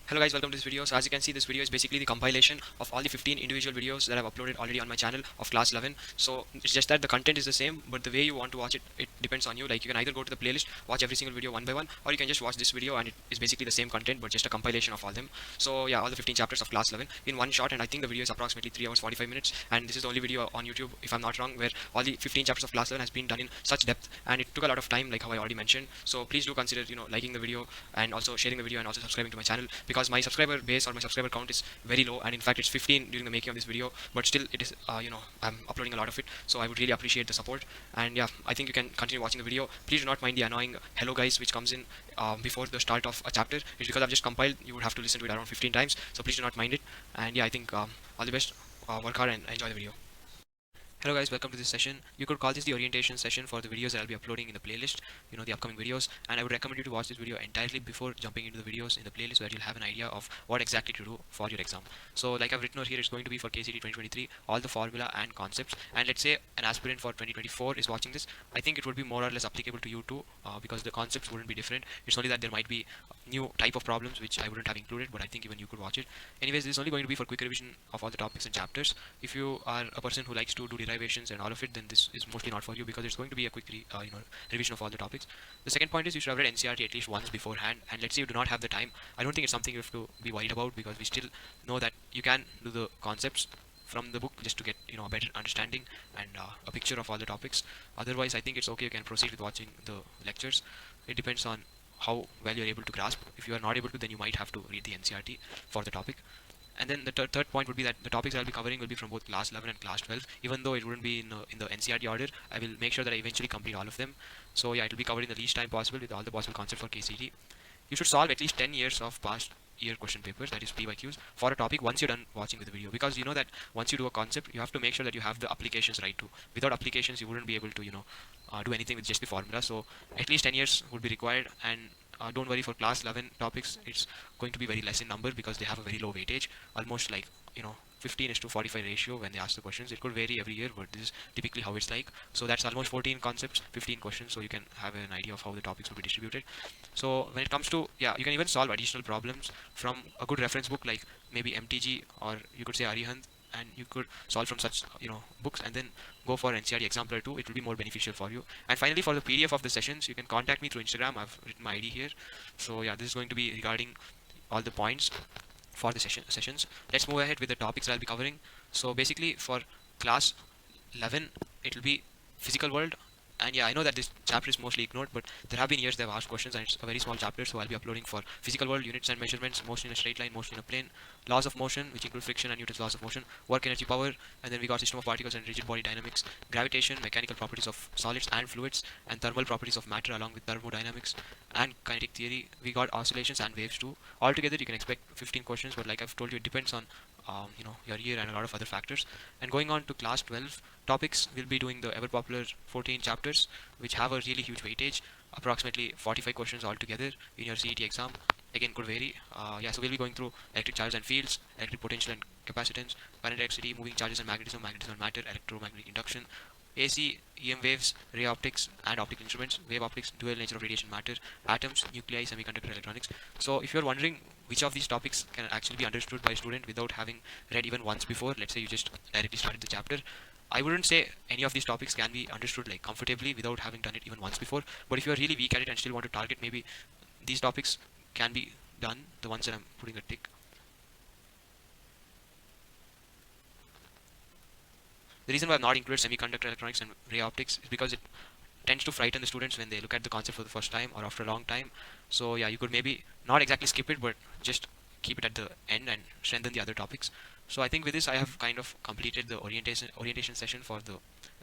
Hello guys, welcome to this video. So as you can see, this video is basically the compilation of all the 15 individual videos that I've uploaded already on my channel of class 11. So it's just that the content is the same, but the way you want to watch it, it depends on you. Like you can either go to the playlist, watch every single video one by one, or you can just watch this video and it is basically the same content, but just a compilation of all them. So yeah, all the 15 chapters of class 11 in one shot, and I think the video is approximately 3 hours 45 minutes. And this is the only video on YouTube, if I'm not wrong, where all the 15 chapters of class 11 has been done in such depth, and it took a lot of time, like how I already mentioned. So please do consider, liking the video and also sharing the video and also subscribing to my channel, because my subscriber base or my subscriber count is very low, and in fact it's 15 during the making of this video, but still it is I'm uploading a lot of it, so I would really appreciate the support. And yeah, I think you can continue watching the video. Please do not mind the annoying hello guys which comes in before the start of a chapter. It's because I've just compiled. You would have to listen to it around 15 times, so please do not mind it. And yeah, I think all the best, work hard and enjoy the video. Hello guys, welcome to this session. You could call this the orientation session for the videos that I'll be uploading in the playlist, the upcoming videos, and I would recommend you to watch this video entirely before jumping into the videos in the playlist, where you'll have an idea of what exactly to do for your exam. So like I've written over here, it's going to be for KCET 2023, all the formula and concepts, and let's say an aspirant for 2024 is watching this. I think it would be more or less applicable to you too, because the concepts wouldn't be different. It's only that there might be new type of problems which I wouldn't have included, but I think even you could watch it. Anyways, this is only going to be for quick revision of all the topics and chapters. If you are a person who likes to do derivations and all of it, then this is mostly not for you, because it's going to be a quick revision of all the topics. The second point is you should have read NCERT at least once beforehand, and let's say you do not have the time. I don't think it's something you have to be worried about, because we still know that you can do the concepts from the book just to get a better understanding and a picture of all the topics. Otherwise, I think it's okay, you can proceed with watching the lectures. It depends on how well you're able to grasp. If you are not able to, then you might have to read the NCERT for the topic. And then the third point would be that the topics I'll be covering will be from both class 11 and class 12. Even though it wouldn't be in the NCERT order, I will make sure that I eventually complete all of them. So yeah, it will be covered in the least time possible with all the possible concepts for KCET. You should solve at least 10 years of past year question papers, that is PYQs, for a topic once you're done watching with the video, because you know that once you do a concept, you have to make sure that you have the applications right too. Without applications, you wouldn't be able to do anything with just the formula. So at least 10 years would be required. And don't worry, for class 11 topics it's going to be very less in number, because they have a very low weightage, almost like 15:45 ratio when they ask the questions. It could vary every year, but this is typically how it's like. So that's almost 14 concepts, 15 questions, so you can have an idea of how the topics will be distributed. So when it comes to, yeah, you can even solve additional problems from a good reference book like maybe MTG, or you could say Arihant, and you could solve from such books, and then go for NCERT Exemplar 2. It will be more beneficial for you. And finally, for the PDF of the sessions, you can contact me through Instagram. I've written my ID here. So yeah, this is going to be regarding all the points for the sessions. Let's move ahead with the topics I'll be covering. So basically for class 11, it will be physical world. And yeah, I know that this chapter is mostly ignored, but there have been years they've asked questions, and it's a very small chapter, so I'll be uploading for physical world, units and measurements, motion in a straight line, motion in a plane, laws of motion, which include friction and Newton's laws of motion, work, energy, power, and then we got system of particles and rigid body dynamics, gravitation, mechanical properties of solids and fluids, and thermal properties of matter along with thermodynamics and kinetic theory. We got oscillations and waves too. Altogether, you can expect 15 questions, but like I've told you, it depends on your year and a lot of other factors. And going on to class 12 topics, we'll be doing the ever popular 14 chapters, which have a really huge weightage, approximately 45 questions altogether in your CET exam. Again, could vary. So we'll be going through electric charges and fields, electric potential and capacitance, current electricity, moving charges and magnetism, magnetism and matter, electromagnetic induction, AC, EM waves, ray optics and optical instruments, wave optics, dual nature of radiation matter, atoms, nuclei, semiconductor electronics. So if you're wondering which of these topics can actually be understood by a student without having read even once before, let's say you just directly started the chapter, I wouldn't say any of these topics can be understood like comfortably without having done it even once before. But if you're really weak at it and still want to target, maybe these topics can be done, the ones that I'm putting a tick. The reason why I've not included semiconductor electronics and ray optics is because it tends to frighten the students when they look at the concept for the first time or after a long time. So yeah, you could maybe not exactly skip it, but just keep it at the end and strengthen the other topics. So I think with this I have kind of completed the orientation session for the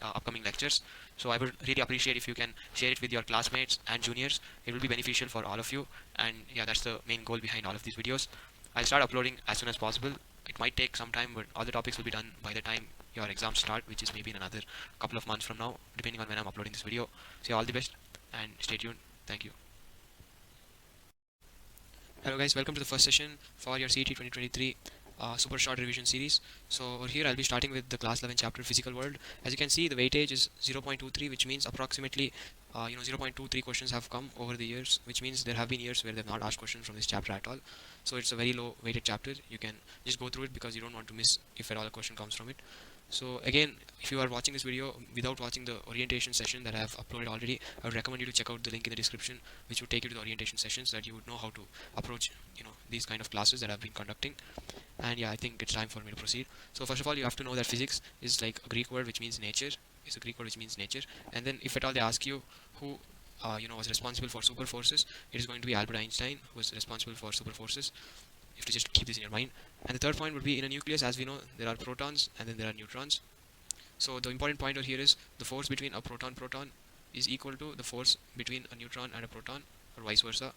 upcoming lectures. So I would really appreciate if you can share it with your classmates and juniors. It will be beneficial for all of you, and yeah, that's the main goal behind all of these videos. I'll start uploading as soon as possible. It might take some time, but all the topics will be done by the time your exams start, which is maybe in another couple of months from now, depending on when I'm uploading this video. So yeah, all the best and stay tuned. Thank you. Hello guys, welcome to the first session for your CET 2023 super short revision series. So over here I'll be starting with the class 11 chapter physical world. As you can see, the weightage is 0.23, which means approximately 0.23 questions have come over the years, which means there have been years where they've not asked questions from this chapter at all. So it's a very low weighted chapter. You can just go through it because you don't want to miss if at all a question comes from it. So again, if you are watching this video without watching the orientation session that I have uploaded already, I would recommend you to check out the link in the description, which would take you to the orientation session so that you would know how to approach these kind of classes that I've been conducting. And yeah, I think it's time for me to proceed. So first of all, you have to know that physics is like a Greek word which means nature. It's a Greek word which means nature. And then if at all they ask you who was responsible for super forces, it is going to be Albert Einstein who was responsible for super forces. You have to just keep this in your mind. And the third point would be, in a nucleus, as we know, there are protons and then there are neutrons. So the important point over here is the force between a proton is equal to the force between a neutron and a proton, or vice versa,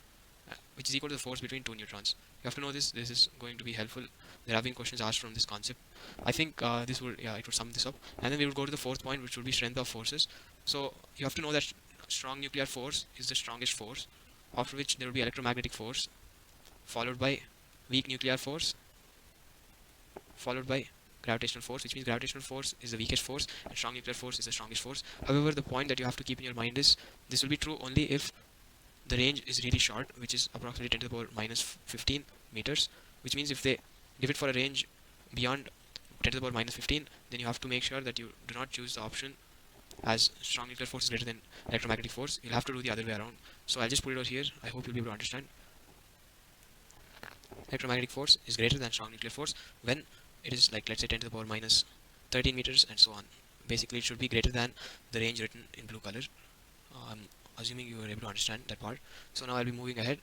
which is equal to the force between two neutrons. You have to know this. This is going to be helpful. There have been questions asked from this concept. I think it would sum this up. And then we will go to the fourth point, which would be strength of forces. So you have to know that strong nuclear force is the strongest force, after which there will be electromagnetic force, followed by weak nuclear force, followed by gravitational force, which means gravitational force is the weakest force and strong nuclear force is the strongest force. However, the point that you have to keep in your mind is this will be true only if the range is really short, which is approximately 10 to the power minus 15 meters, which means if they give it for a range beyond 10 to the power minus 15, then you have to make sure that you do not choose the option as strong nuclear force is greater than electromagnetic force. You'll have to do the other way around. So I'll just put it out here. I hope you'll be able to understand. Electromagnetic force is greater than strong nuclear force when it is like, let's say, 10 to the power minus 13 meters and so on. Basically, it should be greater than the range written in blue color. I'm assuming you were able to understand that part. So now I'll be moving ahead.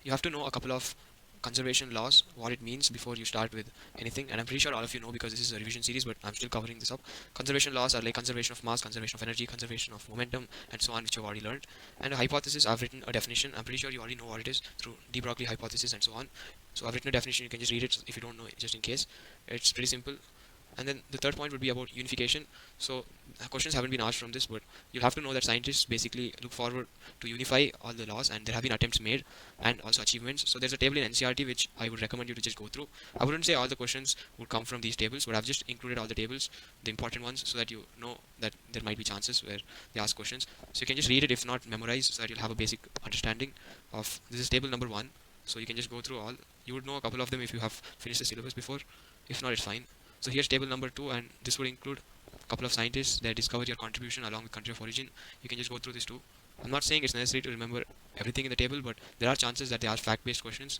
You have to know a couple of conservation laws, what it means before you start with anything, and I'm pretty sure all of you know because this is a revision series, but I'm still covering this up. Conservation laws are like conservation of mass, conservation of energy, conservation of momentum, and so on, which you've already learned. And a hypothesis, I've written a definition. I'm pretty sure you already know what it is through de Broglie hypothesis and so on. So I've written a definition. You can just read it if you don't know it, just in case. It's pretty simple. And then the third point would be about unification. So questions haven't been asked from this, but you'll have to know that scientists basically look forward to unify all the laws, and there have been attempts made and also achievements. So there's a table in NCRT which I would recommend you to just go through. I wouldn't say all the questions would come from these tables, but I've just included all the tables, the important ones, so that you know that there might be chances where they ask questions. So you can just read it, if not memorize, so that you'll have a basic understanding of this is table number 1. So you can just go through all. You would know a couple of them if you have finished the syllabus before. If not, it's fine. So here's table number 2, and this would include a couple of scientists that discovered your contribution along with country of origin. You can just go through this too. I'm not saying it's necessary to remember everything in the table, but there are chances that they ask fact-based questions,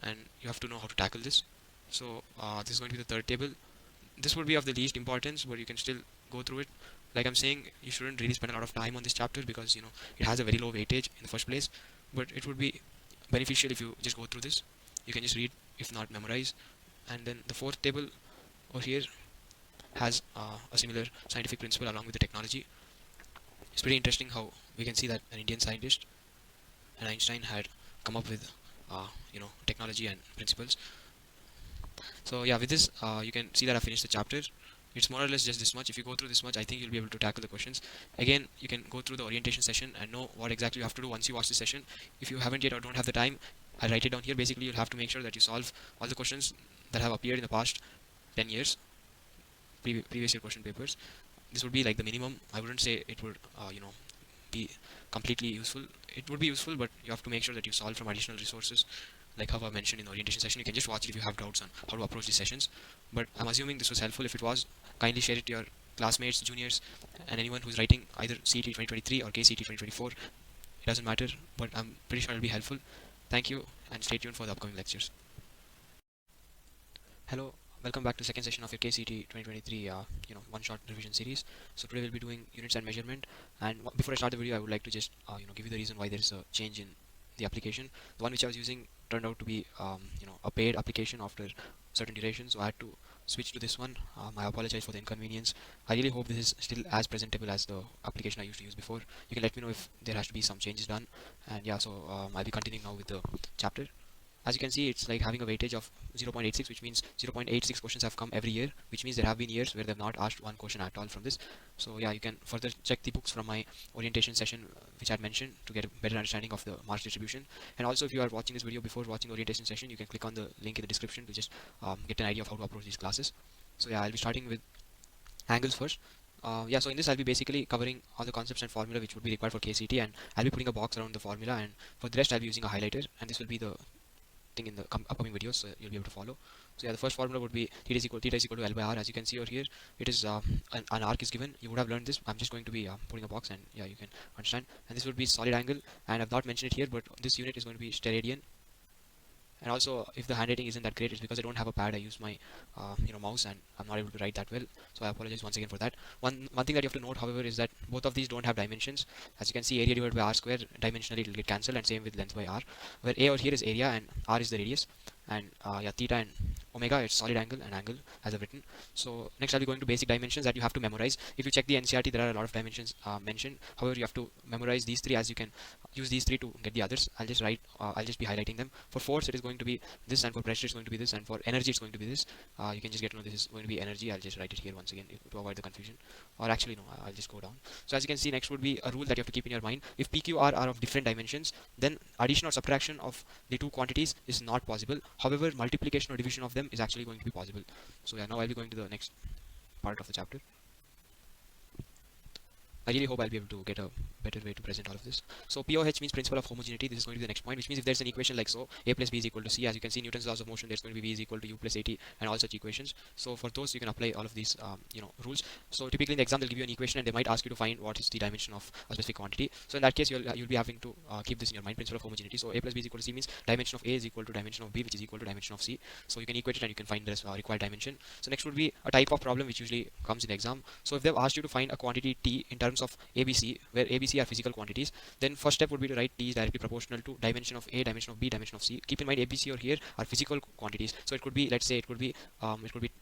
and you have to know how to tackle this. So this is going to be the third table. This would be of the least importance, but you can still go through it. Like I'm saying, you shouldn't really spend a lot of time on this chapter because it has a very low weightage in the first place. But it would be beneficial if you just go through this. You can just read, if not memorize. And then the fourth table over here has a similar scientific principle along with the technology. It's pretty interesting how we can see that an Indian scientist and Einstein had come up with technology and principles. So yeah, with this you can see that I finished the chapter. It's more or less just this much. If you go through this much, I think you'll be able to tackle the questions. Again, you can go through the orientation session and know what exactly you have to do once you watch the session. If you haven't yet or don't have the time, I'll write it down here. Basically, you'll have to make sure that you solve all the questions that have appeared in the past 10 years, previous year question papers. This would be like the minimum. I wouldn't say it would be completely useful. It would be useful, but you have to make sure that you solve from additional resources, like how I mentioned in the orientation session. You can just watch it if you have doubts on how to approach these sessions. But I'm assuming this was helpful. If it was, kindly share it to your classmates, juniors, and anyone who's writing either CET 2023 or KCET 2024. It doesn't matter, but I'm pretty sure it'll be helpful. Thank you, and stay tuned for the upcoming lectures. Hello, welcome back to second session of your KCET 2023 one-shot revision series. So today we'll be doing units and measurement. And before I start the video, I would like to just give you the reason why there is a change in the application. The one which I was using turned out to be a paid application after certain duration, so I had to switch to this one. I apologize for the inconvenience. I really hope this is still as presentable as the application I used to use before. You can let me know if there has to be some changes done. And yeah, so I'll be continuing now with the chapter. As you can see, it's like having a weightage of 0.86, which means 0.86 questions have come every year, which means there have been years where they've not asked one question at all from this. So yeah, you can further check the books from my orientation session, which I had mentioned, to get a better understanding of the marks distribution. And also, if you are watching this video before watching the orientation session, you can click on the link in the description to just get an idea of how to approach these classes. So yeah, I'll be starting with angles first. Yeah, so in this I'll be basically covering all the concepts and formula which would be required for KCET, and I'll be putting a box around the formula, and for the rest I'll be using a highlighter, and this will be the thing in the upcoming videos, so you'll be able to follow. So yeah, the first formula would be theta is equal to L by R. As you can see over here, it is an arc is given. You would have learned this. I'm just going to be putting a box, and yeah, you can understand. And this would be solid angle, and I've not mentioned it here, but this unit is going to be steradian. And also, if the handwriting isn't that great, it's because I don't have a pad. I use my mouse, and I'm not able to write that well, so I apologize once again for that. One thing that you have to note, however, is that both of these don't have dimensions. As you can see, area divided by r square, dimensionally it will get cancelled, and same with length by r, where a over here is area and r is the radius, and yeah, theta and omega, it's solid angle and angle as I've written. So next I'll be going to basic dimensions that you have to memorize. If you check the NCERT, there are a lot of dimensions mentioned. However, you have to memorize these three, as you can use these three to get the others. I'll just be highlighting them. For force it is going to be this, and for pressure it's going to be this, and for energy it's going to be this. You can just get to know this is going to be energy. I'll just write it here once again to avoid the confusion, or actually no, I'll just go down. So as you can see, next would be a rule that you have to keep in your mind. If PQR are of different dimensions, then addition or subtraction of the two quantities is not possible. However, multiplication or division of them is actually going to be possible. So yeah, now I'll be going to the next part of the chapter. I really hope I'll be able to get a better way to present all of this. So POH means principle of homogeneity. This is going to be the next point, which means if there's an equation like so, A plus B is equal to C, as you can see Newton's laws of motion, there's going to be V is equal to U plus AT, and all such equations. So for those you can apply all of these rules. So typically in the exam they'll give you an equation, and they might ask you to find what is the dimension of a specific quantity. So in that case you'll be having to keep this in your mind, principle of homogeneity. So A plus B is equal to C means dimension of A is equal to dimension of B, which is equal to dimension of C. So you can equate it and you can find the required dimension. So next would be a type of problem which usually comes in the exam. So if they've asked you to find a quantity T in terms of ABC, where ABC are physical quantities, then first step would be to write T is directly proportional to dimension of A, dimension of B, dimension of C. Keep in mind ABC over here are physical quantities. So it could be, let's say it could be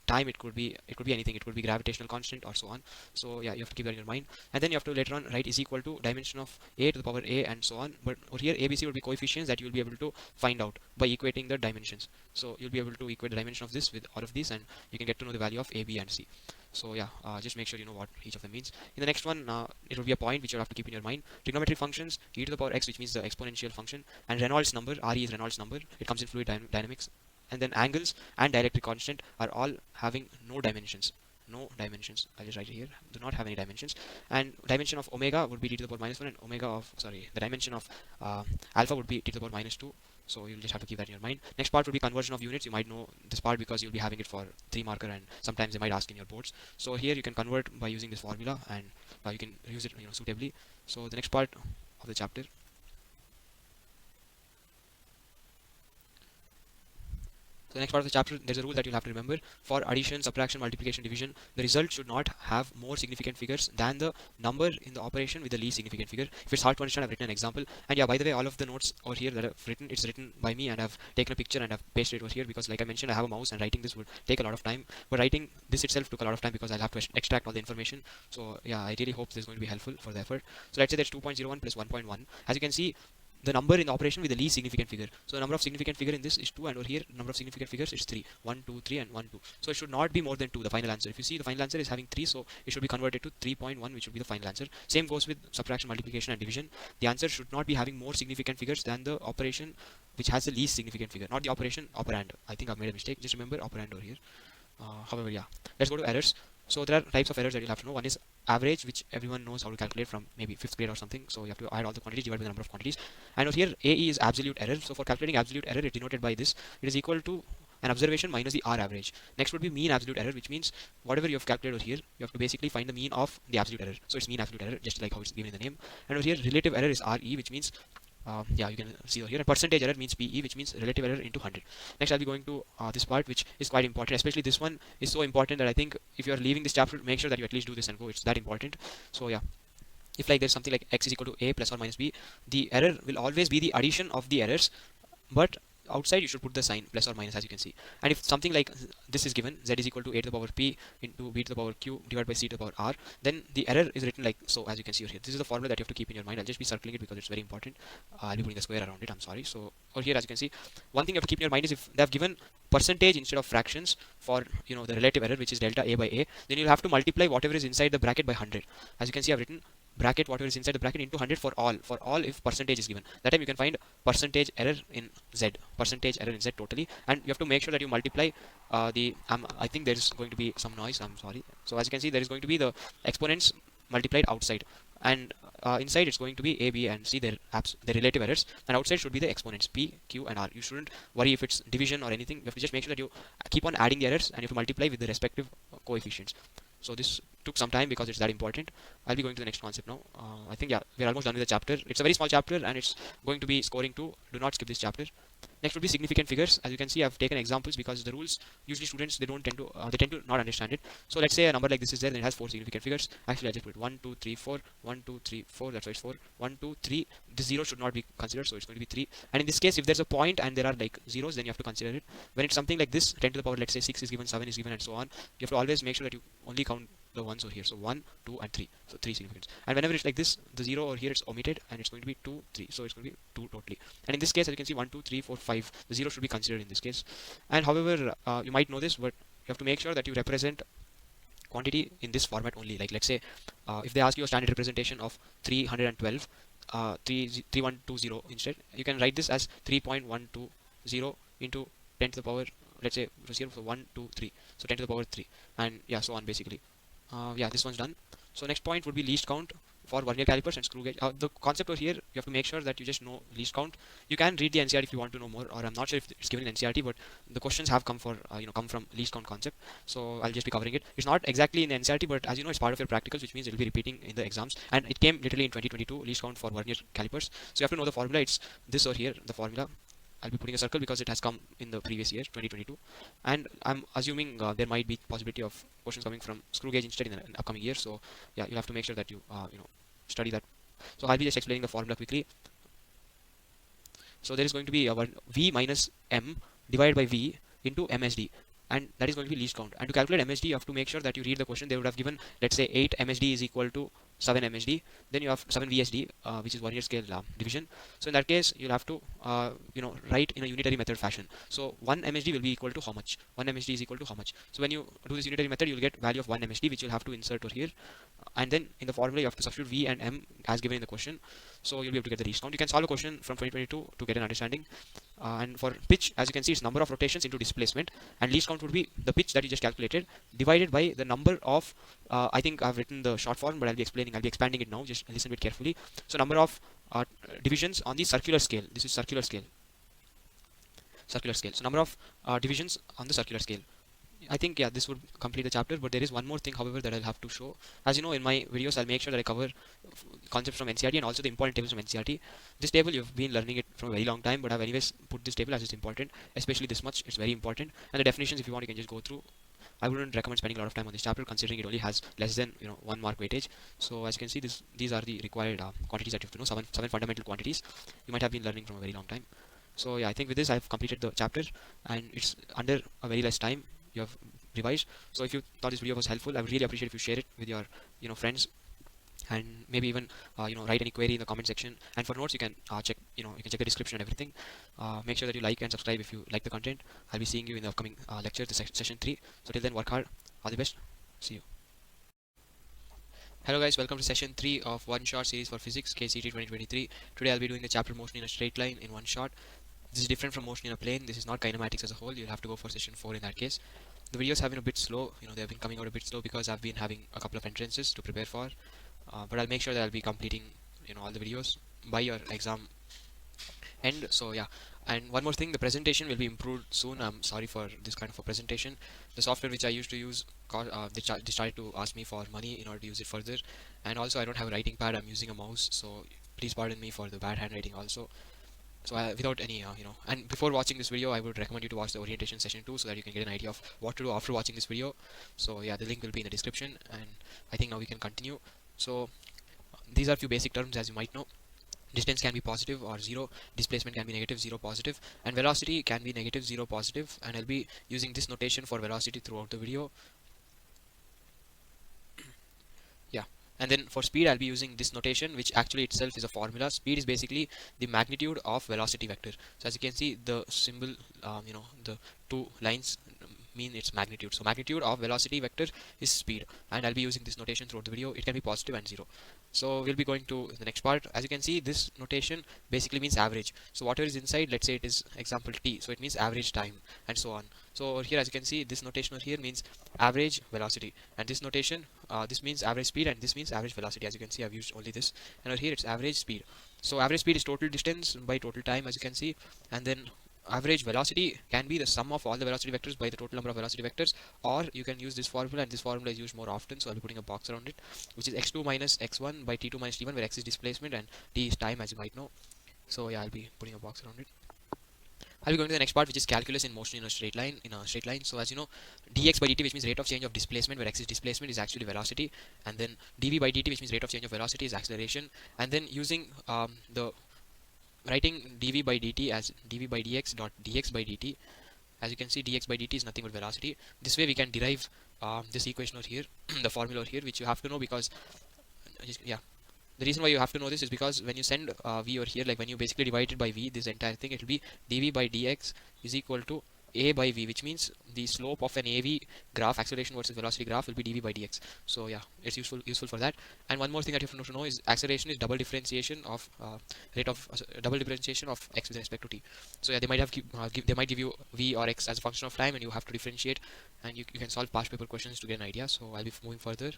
time, it could be anything, it could be gravitational constant or so on. So yeah, you have to keep that in your mind. And then you have to later on write is equal to dimension of A to the power A and so on. But over here ABC would be coefficients that you will be able to find out by equating the dimensions. So you'll be able to equate the dimension of this with all of these, and you can get to know the value of A, B and C. So yeah, just make sure you know what each of them means. In the next one, it will be a point which you have to keep in your mind. Trigonometric functions, e to the power x, which means the exponential function, and Reynolds number, Re is Reynolds number. It comes in fluid dynamics. And then angles and dielectric constant are all having no dimensions. No dimensions. I'll just write it here. Do not have any dimensions. And dimension of omega would be d to the power minus 1, and the dimension of alpha would be d to the power minus 2. So you'll just have to keep that in your mind. Next part would be conversion of units. You might know this part because you'll be having it for 3 marker, and sometimes they might ask in your boards. So here you can convert by using this formula, and you can use it suitably. So the next part of the chapter. So the next part of the chapter, there's a rule that you'll have to remember. For addition, subtraction, multiplication, division, the result should not have more significant figures than the number in the operation with the least significant figure. If it's hard to understand, I've written an example. And yeah, by the way, all of the notes over here that I've written, it's written by me, and I've taken a picture and I've pasted it over here because, like I mentioned, I have a mouse, and writing this would take a lot of time. But writing this itself took a lot of time because I'll have to extract all the information. So yeah, I really hope this is going to be helpful for the effort. So let's say there's 2.01 plus 1.1. As you can see, the number in the operation with the least significant figure. So the number of significant figure in this is 2, and over here number of significant figures is 3. 1, 2, 3 and 1, 2. So it should not be more than 2, the final answer. If you see, the final answer is having 3, so it should be converted to 3.1, which would be the final answer. Same goes with subtraction, multiplication and division. The answer should not be having more significant figures than the operation which has the least significant figure, not the operation, operand. I think I've made a mistake. Just remember operand over here. However, yeah. Let's go to errors. So there are types of errors that you'll have to know. One is average, which everyone knows how to calculate from maybe 5th grade or something. So you have to add all the quantities divided by the number of quantities. And over here, AE is absolute error. So for calculating absolute error, it's denoted by this. It is equal to an observation minus the R average. Next would be mean absolute error, which means whatever you have calculated over here, you have to basically find the mean of the absolute error. So it's mean absolute error, just like how it's given in the name. And over here, relative error is RE, which means yeah, you can see over here. And percentage error means PE, which means relative error into 100. Next, I'll be going to this part, which is quite important. Especially this one is so important that I think if you are leaving this chapter, make sure that you at least do this and go. It's that important. So yeah, if like there's something like x is equal to a plus or minus b, the error will always be the addition of the errors, but outside you should put the sign plus or minus, as you can see. And if something like this is given, z is equal to a to the power p into b to the power q divided by c to the power r, then the error is written like so, as you can see over here. This is the formula that you have to keep in your mind. I'll just be circling it because it's very important. I'll be putting a square around it, I'm sorry. So over here, as you can see, one thing you have to keep in your mind is if they have given percentage instead of fractions for the relative error, which is delta a by a, then you'll have to multiply whatever is inside the bracket by 100. As you can see, I've written bracket whatever is inside the bracket into 100 for all if percentage is given. That time you can find percentage error in z totally, and you have to make sure that you multiply the I think there is going to be some noise, I'm sorry. So as you can see, there is going to be the exponents multiplied outside, and inside it's going to be a, b and c, their relative errors, and outside should be the exponents p, q and r. You shouldn't worry if it's division or anything. You have to just make sure that you keep on adding the errors and you have to multiply with the respective coefficients. So this took some time because it's that important. I'll be going to the next concept now. I think, yeah, we're almost done with the chapter. It's a very small chapter and it's going to be scoring 2. Do not skip this chapter. Next would be significant figures. As you can see, I've taken examples because the rules, usually students, they tend to not understand it. So let's say a number like this is there and it has 4 significant figures. Actually, I just put 1 2 3 4 1 2 3 4. That's why it's 4. 1 2 3. The 0 should not be considered, so it's going to be 3. And in this case, if there's a point and there are like zeros, then you have to consider it. When it's something like this, 10 to the power, let's say 6 is given, 7 is given, and so on, you have to always make sure that you only count the ones over here. So 1 2 and 3, so 3 significance. And whenever it's like this, the 0 over here is omitted and it's going to be 2 3, so it's going to be 2 totally. And in this case, as you can see, 1 2 3 4 5, the 0 should be considered in this case. And however, you might know this, but you have to make sure that you represent quantity in this format only. Like let's say if they ask you a standard representation of 312, 3120 instead, you can write this as 3.120 into 10 to the power, let's say 0, so 1 2 3, so 10 to the power 3, and yeah, so on basically. Yeah, this one's done. So next point would be least count for vernier calipers and screw gauge. The concept over here, you have to make sure that you just know least count. You can read the NCERT if you want to know more, or I'm not sure if it's given in NCERT, but the questions have come for come from least count concept. So I'll just be covering it. It's not exactly in the NCERT, but as you know, it's part of your practicals, which means it'll be repeating in the exams. And it came literally in 2022, least count for vernier calipers. So you have to know the formula. It's this over here, the formula. I'll be putting a circle because it has come in the previous year, 2022, and I'm assuming there might be possibility of questions coming from screw gauge instead in the upcoming year. So yeah, you'll have to make sure that you study that. So I'll be just explaining the formula quickly. So there is going to be a v minus m divided by v into MSD, and that is going to be least count. And to calculate MSD, you have to make sure that you read the question. They would have given, let's say, 8 MSD is equal to 7 MSD. Then you have 7 VSD, which is vernier scale division. So in that case, you'll have to write in a unitary method fashion. So 1 MSD will be equal to how much? 1 MSD is equal to how much? So when you do this unitary method, you'll get value of 1 MSD, which you'll have to insert over here. And then in the formula, you have to substitute V and M as given in the question. So you'll be able to get the least count. You can solve a question from 2022 to get an understanding. And for pitch, as you can see, it's number of rotations into displacement, and least count would be the pitch that you just calculated divided by the number of I think I've written the short form, but I'll be expanding it now. Just listen to it carefully. So number of divisions on the circular scale. This is circular scale. So number of divisions on the circular scale. I think, yeah, this would complete the chapter, but there is one more thing, however, that I'll have to show. As you know, in my videos, I'll make sure that I cover concepts from NCERT and also the important tables from NCERT. This table, you've been learning it from a very long time, but I've anyways put this table as it's important, especially this much. It's very important. And the definitions, if you want, you can just go through. I wouldn't recommend spending a lot of time on this chapter, considering it only has less than 1 mark weightage. So as you can see, these are the required quantities that you have to know. Seven fundamental quantities you might have been learning from a very long time. So yeah, I think with this I've completed the chapter, and it's under a very less time. You have revised. So if you thought this video was helpful, I would really appreciate if you share it with your friends, and maybe even write any query in the comment section. And for notes, you can check you can check the description and everything. Make sure that you like and subscribe if you like the content. I'll be seeing you in the upcoming lecture, the session 3. So till then, work hard. All the best. See you. Hello guys, welcome to session 3 of one shot series for physics, KCET 2023. Today I'll be doing the chapter motion in a straight line in one shot. This is different from motion in a plane. This is not kinematics as a whole. You'll have to go for session 4 in that case. The videos have been a bit slow. They have been coming out a bit slow because I've been having a couple of entrances to prepare for. But I'll make sure that I'll be completing all the videos by your exam end. So yeah, and one more thing, the presentation will be improved soon. I'm sorry for this kind of a presentation. The software which I used to use, they started to ask me for money in order to use it further, and also I don't have a writing pad. I'm using a mouse, so please pardon me for the bad handwriting also. So without any and before watching this video, I would recommend you to watch the orientation session 2 so that you can get an idea of what to do after watching this video. So yeah, the link will be in the description, and I think now we can continue. So these are a few basic terms, as you might know. Distance can be positive or 0, displacement can be negative, 0, positive, and velocity can be negative, 0, positive, and I'll be using this notation for velocity throughout the video. Yeah, and then for speed, I'll be using this notation, which actually itself is a formula. Speed is basically the magnitude of velocity vector. So as you can see, the symbol, the two lines mean its magnitude. So magnitude of velocity vector is speed, and I'll be using this notation throughout the video. It can be positive and 0. So we'll be going to the next part. As you can see, this notation basically means average. So whatever is inside, let's say it is example t, so it means average time and so on. So over here, as you can see, this notation over here means average velocity, and this notation, this means average speed, and this means average velocity. As you can see, I've used only this, and over here it's average speed. So average speed is total distance by total time, as you can see, and then average velocity can be the sum of all the velocity vectors by the total number of velocity vectors, or you can use this formula, and this formula is used more often, so I'll be putting a box around it, which is x2 minus x1 by t2 minus t1, where x is displacement and t is time, as you might know. So yeah, I'll be putting a box around it. I'll be going to the next part, which is calculus in motion in a straight line. So as you know, dx by dt, which means rate of change of displacement, where x is displacement, is actually velocity, and then dv by dt, which means rate of change of velocity, is acceleration. And then using the writing dv by dt as dv by dx dot dx by dt. As you can see, dx by dt is nothing but velocity. This way we can derive this equation over here, the formula over here, which you have to know, because yeah, the reason why you have to know this is because when you send v over here, like when you basically divide it by v, this entire thing, it will be dv by dx is equal to a by v, which means the slope of an AV graph, acceleration versus velocity graph, will be dv by dx. So yeah, it's useful for that. And one more thing that you have to know is acceleration is double differentiation of double differentiation of x with respect to t. So yeah, they might have they might give you v or x as a function of time, and you have to differentiate, and you can solve past paper questions to get an idea. So I'll be moving further.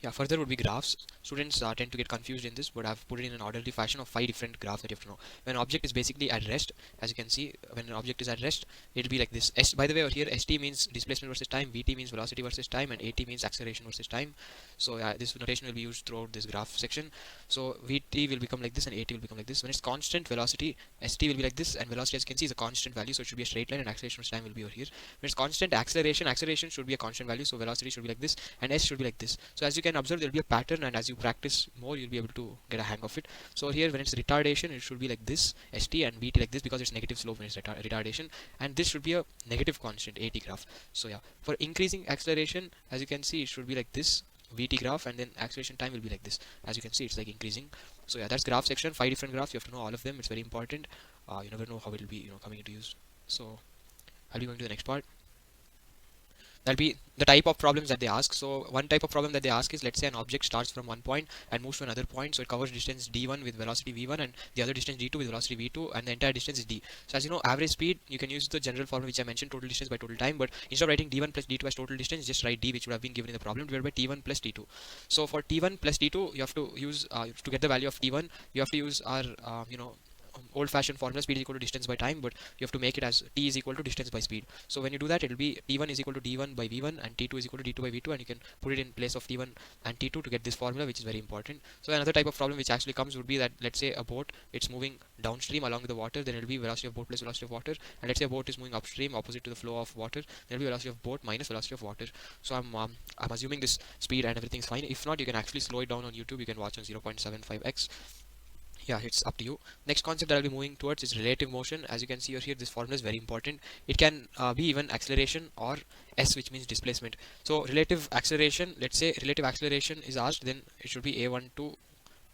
Yeah, further would be graphs. Students tend to get confused in this, but I've put it in an orderly fashion of 5 different graphs that you have to know. When an object is basically at rest, as you can see, when an object is at rest, it'll be like this. By the way, over here, st means displacement versus time, vt means velocity versus time, and at means acceleration versus time. So this notation will be used throughout this graph section. So vt will become like this, and at will become like this. When it's constant velocity, st will be like this, and velocity, as you can see, is a constant value, so it should be a straight line, and acceleration versus time will be over here. When it's constant acceleration, acceleration should be a constant value, so velocity should be like this, and s should be like this. So as you can observe, there will be a pattern, and as you practice more, you'll be able to get a hang of it. So here, when it's retardation, it should be like this, st, and vt like this, because it's negative slope when it's retardation, and this should be a negative constant, at graph. So yeah, for increasing acceleration, as you can see, it should be like this, vt graph, and then acceleration time will be like this. As you can see, it's like increasing. So yeah, that's graph section. 5 different graphs, you have to know all of them. It's very important. You never know how it will be coming into use. So I'll be going to the next part. That'll be the type of problems that they ask. So one type of problem that they ask is, let's say an object starts from one point and moves to another point, so it covers distance d1 with velocity v1, and the other distance d2 with velocity v2, and the entire distance is d. So as you know, average speed, you can use the general formula which I mentioned, total distance by total time, but instead of writing d1 plus d2 as total distance, just write d, which would have been given in the problem, divided by t1 plus t2. So for t1 plus t2, you have to use to get the value of t1, you have to use our old-fashioned formula, speed is equal to distance by time, but you have to make it as t is equal to distance by speed. So when you do that, it will be t1 is equal to d1 by v1, and t2 is equal to d2 by v2, and you can put it in place of t1 and t2 to get this formula, which is very important. So another type of problem which actually comes would be that, let's say a boat, it's moving downstream along with the water, then it will be velocity of boat plus velocity of water, and let's say a boat is moving upstream opposite to the flow of water, then it will be velocity of boat minus velocity of water. So I'm assuming this speed and everything is fine. If not, you can actually slow it down on YouTube. You can watch on 0.75x. Yeah, it's up to you. Next concept that I'll be moving towards is relative motion. As you can see over here, this formula is very important. It can be even acceleration or s, which means displacement. So relative acceleration, let's say relative acceleration is asked, then it should be a12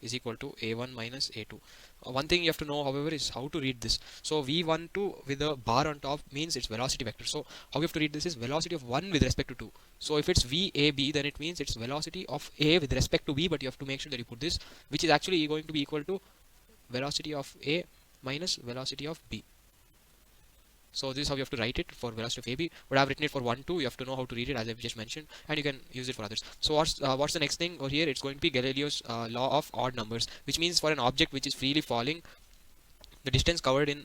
is equal to a1 minus a2. One thing you have to know, however, is how to read this. So v12 with a bar on top means it's velocity vector. So how you have to read this is velocity of 1 with respect to 2. So if it's vab, then it means it's velocity of a with respect to b, but you have to make sure that you put this, which is actually going to be equal to velocity of a minus velocity of b. So this is how you have to write it for velocity of AB. But I've written it for 1, 2. You have to know how to read it, as I've just mentioned, and you can use it for others. So what's the next thing over here? It's going to be Galileo's law of odd numbers, which means for an object which is freely falling, the distance covered in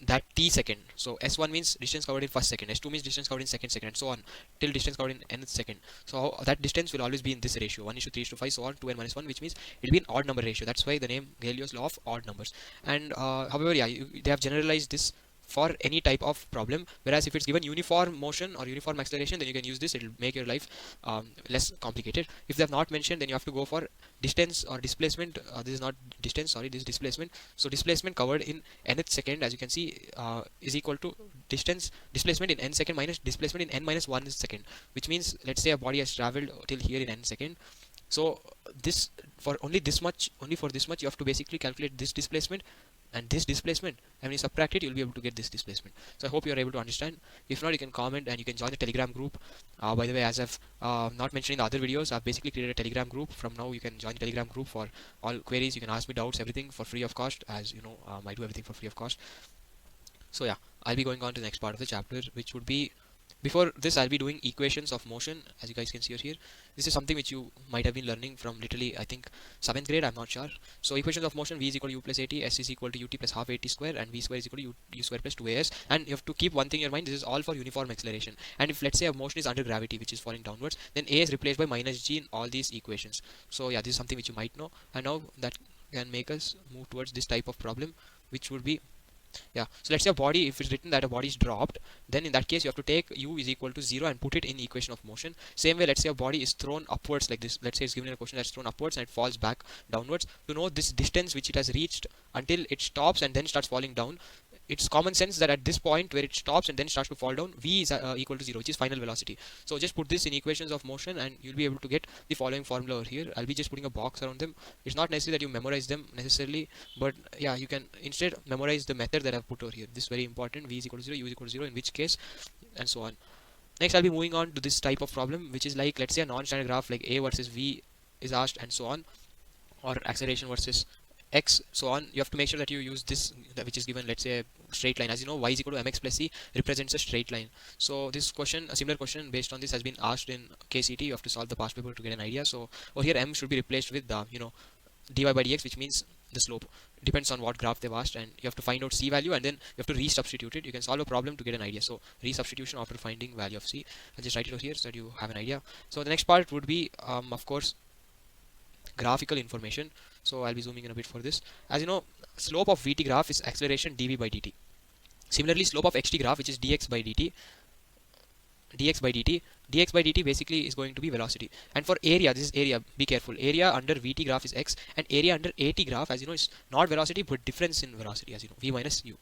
that t second. So s1 means distance covered in first second, s2 means distance covered in second second, and so on till distance covered in nth second. So that distance will always be in this ratio, 1:3:5, so on, 2n minus 1, which means it will be an odd number ratio. That's why the name Galileo's law of odd numbers. And however, yeah, they have generalized this for any type of problem, whereas if it's given uniform motion or uniform acceleration, then you can use this. It will make your life less complicated. If they have not mentioned, then you have to go for distance or displacement. This is not distance, sorry, this is displacement. So displacement covered in nth second, as you can see, is equal to displacement in n second minus displacement in n minus 1 second, which means, let's say a body has traveled till here in n second. So this, for only this much, you have to basically calculate this displacement and this displacement, and when you subtract it, you'll be able to get this displacement. So I hope you're able to understand. If not, you can comment and you can join the Telegram group. By the way, as I've not mentioned in the other videos, I've basically created a Telegram group. From now, you can join the Telegram group for all queries. You can ask me doubts, everything for free of cost. As you know, I do everything for free of cost. So yeah, I'll be going on to the next part of the chapter, which would be, before this I'll be doing equations of motion, as you guys can see here. This is something which you might have been learning from literally, I think, 7th grade, I'm not sure. So equations of motion: v is equal to u plus at, s is equal to ut plus half at square, and v square is equal to u square plus 2as. And you have to keep one thing in your mind: this is all for uniform acceleration. And if let's say a motion is under gravity, which is falling downwards, then a is replaced by minus g in all these equations. So yeah, this is something which you might know. And now that can make us move towards this type of problem, which would be, yeah, so let's say a body, if it's written that a body is dropped, then in that case you have to take u is equal to 0 and put it in the equation of motion. Same way, let's say a body is thrown upwards like this. Let's say it's given in a question that's thrown upwards and it falls back downwards. To know this distance which it has reached until it stops and then starts falling down, it's common sense that at this point where it stops and then starts to fall down, v is equal to 0, which is final velocity. So just put this in equations of motion and you'll be able to get the following formula over here. I'll be just putting a box around them. It's not necessary that you memorize them necessarily, but yeah, you can instead memorize the method that I've put over here. This is very important: v is equal to 0, u is equal to 0, in which case, and so on. Next, I'll be moving on to this type of problem, which is like, let's say a non-standard graph like a versus v is asked, and so on, or acceleration versus x, so on. You have to make sure that you use this, which is given, let's say, a straight line. As you know, y is equal to mx plus c represents a straight line. So this question, a similar question based on this, has been asked in KCET. You have to solve the past paper to get an idea. So over here, m should be replaced with the, dy by dx, which means the slope. Depends on what graph they've asked, and you have to find out c value, and then you have to resubstitute it. You can solve a problem to get an idea. So resubstitution after finding value of c. I'll just write it over here so that you have an idea. So the next part would be, of course, graphical information. So I'll be zooming in a bit for this. As you know, slope of vt graph is acceleration dv by dt. Similarly, slope of xt graph, which is dx by dt, dx by dt basically is going to be velocity. And for area, this is area, be careful, area under vt graph is x, and area under at graph, as you know, is not velocity but difference in velocity, as you know, v minus u.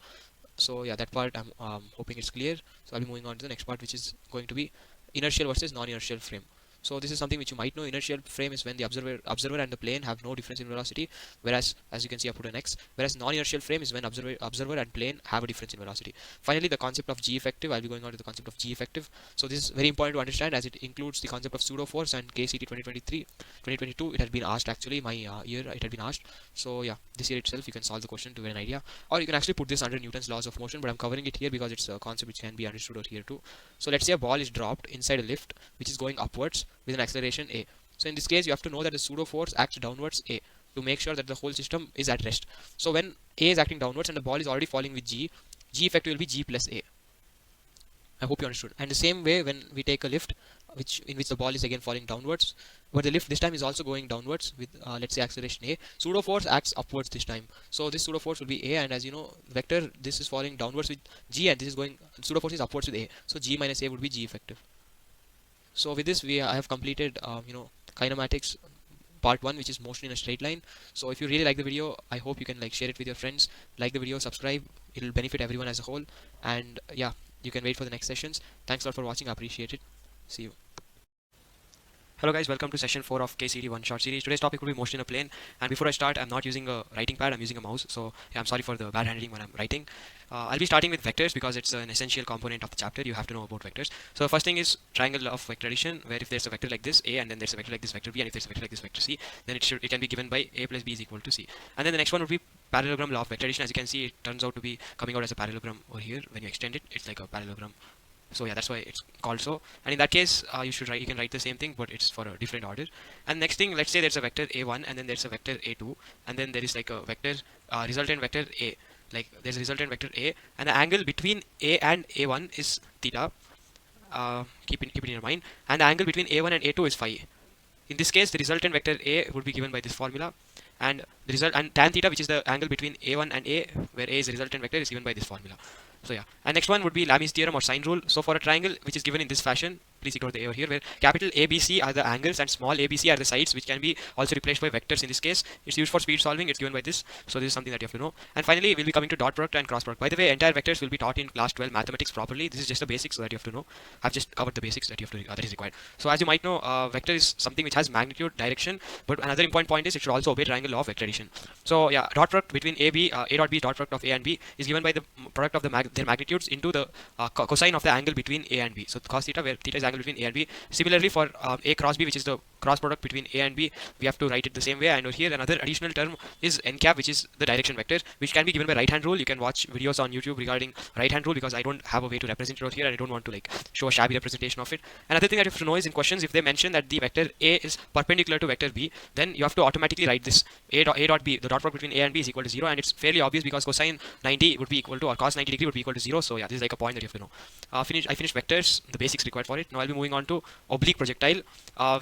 So yeah, that part I'm hoping it's clear. So I'll be moving on to the next part, which is going to be inertial versus non-inertial frame. So this is something which you might know. Inertial frame is when the observer and the plane have no difference in velocity, whereas, as you can see, I put an x. Whereas non-inertial frame is when observer and plane have a difference in velocity. Finally, the concept of g effective. I'll be going on to the concept of g effective. So this is very important to understand, as it includes the concept of pseudo force, and KCET 2022. It had been asked, actually, my year it had been asked. So yeah, this year itself you can solve the question to get an idea, or you can actually put this under Newton's laws of motion. But I'm covering it here because it's a concept which can be understood out here too. So let's say a ball is dropped inside a lift which is going upwards with an acceleration a. So in this case, you have to know that the pseudo force acts downwards a to make sure that the whole system is at rest. So when a is acting downwards and the ball is already falling with g effective will be g plus a. I hope you understood. And the same way, when we take a lift, in which the ball is again falling downwards, but the lift this time is also going downwards with, let's say, acceleration a. Pseudo force acts upwards this time. So this pseudo force will be a, and as you know, vector, this is falling downwards with g, and this is going, pseudo force is upwards with a. So g minus a would be g effective. So with this, I have completed, kinematics part 1, which is motion in a straight line. So if you really like the video, I hope you can share it with your friends, like the video, subscribe. It will benefit everyone as a whole. And yeah, you can wait for the next sessions. Thanks a lot for watching. I appreciate it. See you. Hello guys, welcome to session 4 of KCET one shot series. Today's topic will be motion in a plane, and before I start, I'm not using a writing pad, I'm using a mouse, so yeah, I'm sorry for the bad handling when I'm writing. I'll be starting with vectors because it's an essential component of the chapter. You have to know about vectors. So the first thing is triangle of vector addition, where if there's a vector like this a, and then there's a vector like this vector b, and if there's a vector like this vector c, then it can be given by a plus b is equal to c. And then the next one would be parallelogram law of vector addition. As you can see, it turns out to be coming out as a parallelogram over here. When you extend it, it's like a parallelogram. So yeah, that's why it's called so. And in that case, you can write the same thing, but it's for a different order. And next thing, let's say there's a vector a1, and then there's a vector a2, and then there is like a vector resultant vector a. Like there's a resultant vector a, and the angle between a and a1 is theta. Keep it in your mind. And the angle between a1 and a2 is phi. In this case, the resultant vector a would be given by this formula, and the result and tan theta, which is the angle between a1 and a, where a is the resultant vector, is given by this formula. So yeah, and next one would be Lami's theorem or sine rule. So for a triangle which is given in this fashion, please ignore the A over here, where capital ABC are the angles and small ABC are the sides, which can be also replaced by vectors. In this case, it's used for speed solving. It's given by this. So this is something that you have to know. And finally, we'll be coming to dot product and cross product. By the way, entire vectors will be taught in class 12 mathematics properly. This is just the basics so that you have to know. I've just covered the basics that you have to that is required. So as you might know, vector is something which has magnitude, direction, but another important point is it should also obey triangle law of vector addition. So yeah, dot product between A dot B dot product of A and B is given by the product of their magnitudes into the cosine of the angle between A and B. So cos theta, where theta is angle between A and B. Similarly for A cross B, which is the cross product between A and B, we have to write it the same way. And over here another additional term is n cap, which is the direction vector, which can be given by right hand rule. You can watch videos on YouTube regarding right hand rule, because I don't have a way to represent it out here and I don't want to like show a shabby representation of it. Another thing that you have to know is in questions, if they mention that the vector A is perpendicular to vector B, then you have to automatically write this A dot B, the dot product between A and B is equal to 0, and it's fairly obvious because cosine 90 would be equal to, or cos 90 degree would be equal to 0. So yeah, this is like a point that you have to know. I finished vectors, the basics required for it. Now I'll be moving on to oblique projectile.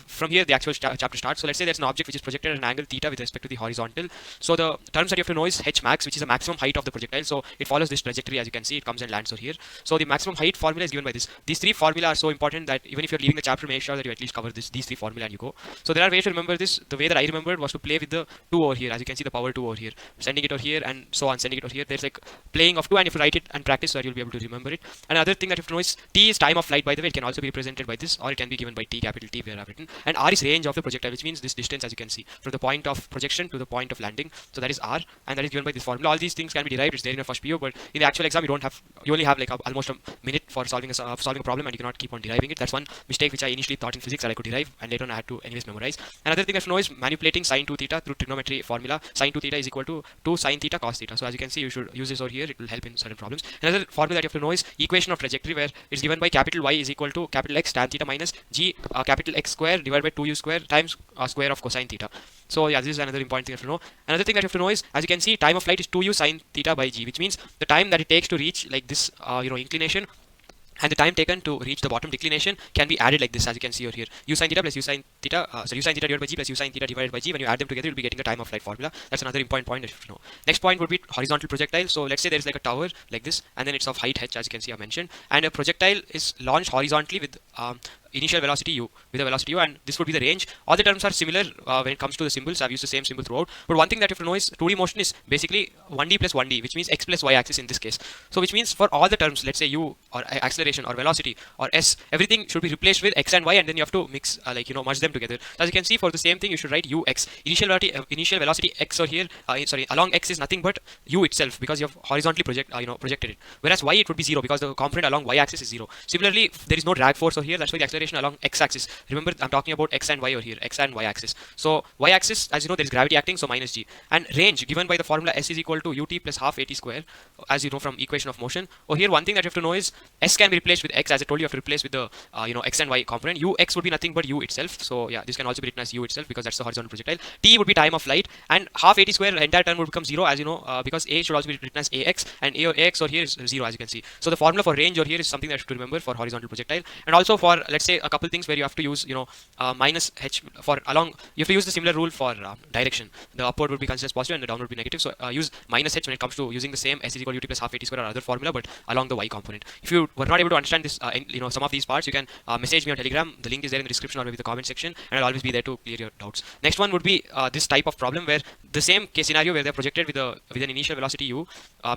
From here the actual chapter starts. So let's say there's an object which is projected at an angle theta with respect to the horizontal. So the terms that you have to know is h max, which is the maximum height of the projectile. So it follows this trajectory. As you can see, it comes and lands over here. So the maximum height formula is given by this. These three formula are so important that even if you're leaving the chapter, make sure that you at least cover these three formula and you go. So there are ways to remember this. The way that I remembered was to play with the 2 over here. As you can see, the power 2 over here, sending it over here and so on, sending it over here. There's like playing of 2, and if you write it and practice, so you'll be able to remember it. Another thing that you have to know is t is time of flight. By the way, it can also be represented by this, or it can be given by t, capital T, where I've written. And r is range of the projectile, which means this distance, as you can see, from the point of projection to the point of landing. So that is r, and that is given by this formula. All these things can be derived. It's there in your first PU, but in the actual exam, you only have like almost a minute for solving a problem, and you cannot keep on deriving it. That's one mistake which I initially thought in physics that I could derive, and later on I had to anyways memorize. Another thing that you know is manipulating sine 2 theta through trigonometry formula. Sine 2 theta is equal to 2 sine theta cos theta. So as you can see, you should use this over here. It will help in certain problems. Another formula that you have to know is equation of trajectory, where it's given by capital Y is equal to capital X tan theta minus G capital X square divided by 2u square times square of cosine theta. So yeah, this is another important thing you have to know. Another thing that you have to know is, as you can see, time of flight is 2u sine theta by G, which means the time that it takes to reach like this inclination, and the time taken to reach the bottom declination can be added like this, as you can see over here. U sine theta plus u sine theta, u sine theta divided by G plus u sine theta divided by G. When you add them together, you'll be getting the time of flight formula. That's another important point that you have to know. Next point would be horizontal projectile. So let's say there is like a tower like this, and then it's of height h, as you can see I mentioned, and a projectile is launched horizontally with initial velocity u, with a velocity u, and this would be the range. All the terms are similar when it comes to the symbols. I've used the same symbol throughout, but one thing that you have to know is 2D motion is basically 1D plus 1D, which means x plus y axis in this case. So which means for all the terms, let's say u or acceleration or velocity or s, everything should be replaced with x and y, and then you have to mix merge them together. So as you can see, for the same thing you should write ux. Initial velocity x over here, along x is nothing but u itself, because you have horizontally projected it, whereas y it would be 0 because the component along y axis is 0. Similarly, there is no drag force over here, that's why the acceleration along x-axis. Remember, I'm talking about x and y over here, x and y-axis. So y-axis, as you know, there is gravity acting, so minus g. And range given by the formula s is equal to ut plus half at square, as you know from equation of motion. Over here, one thing that you have to know is s can be replaced with x. As I told you, you have to replace with the x and y component. Ux would be nothing but u itself. So yeah, this can also be written as u itself because that's the horizontal projectile. T would be time of flight, and half at square, entire term would become 0, as you know, because a should also be written as ax, and ax over here is 0, as you can see. So the formula for range over here is something that you have to remember for horizontal projectile. And also for, let's say, a couple things where you have to use minus h for along, you have to use the similar rule for direction. The upward would be considered as positive and the downward would be negative. So use minus h when it comes to using the same s is equal to ut plus half at square or other formula, but along the y component. If you were not able to understand this, some of these parts, you can message me on Telegram. The link is there in the description or maybe the comment section, and I'll always be there to clear your doubts. Next one would be this type of problem where the same case scenario where they're projected with an initial velocity u,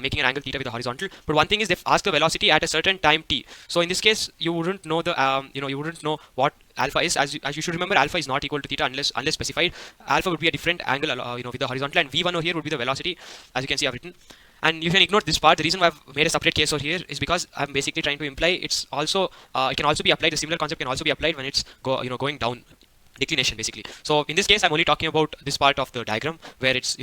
making an angle theta with a horizontal. But one thing is they've asked the velocity at a certain time t. So in this case, you wouldn't know you wouldn't know what alpha is, as you should remember, alpha is not equal to theta unless specified. Alpha would be a different angle, with the horizontal, and v1 over here would be the velocity, as you can see I've written. And you can ignore this part. The reason why I've made a separate case over here is because I'm basically trying to imply it's also it can also be applied. The similar concept can also be applied when it's going down declination basically. So in this case, I'm only talking about this part of the diagram where it's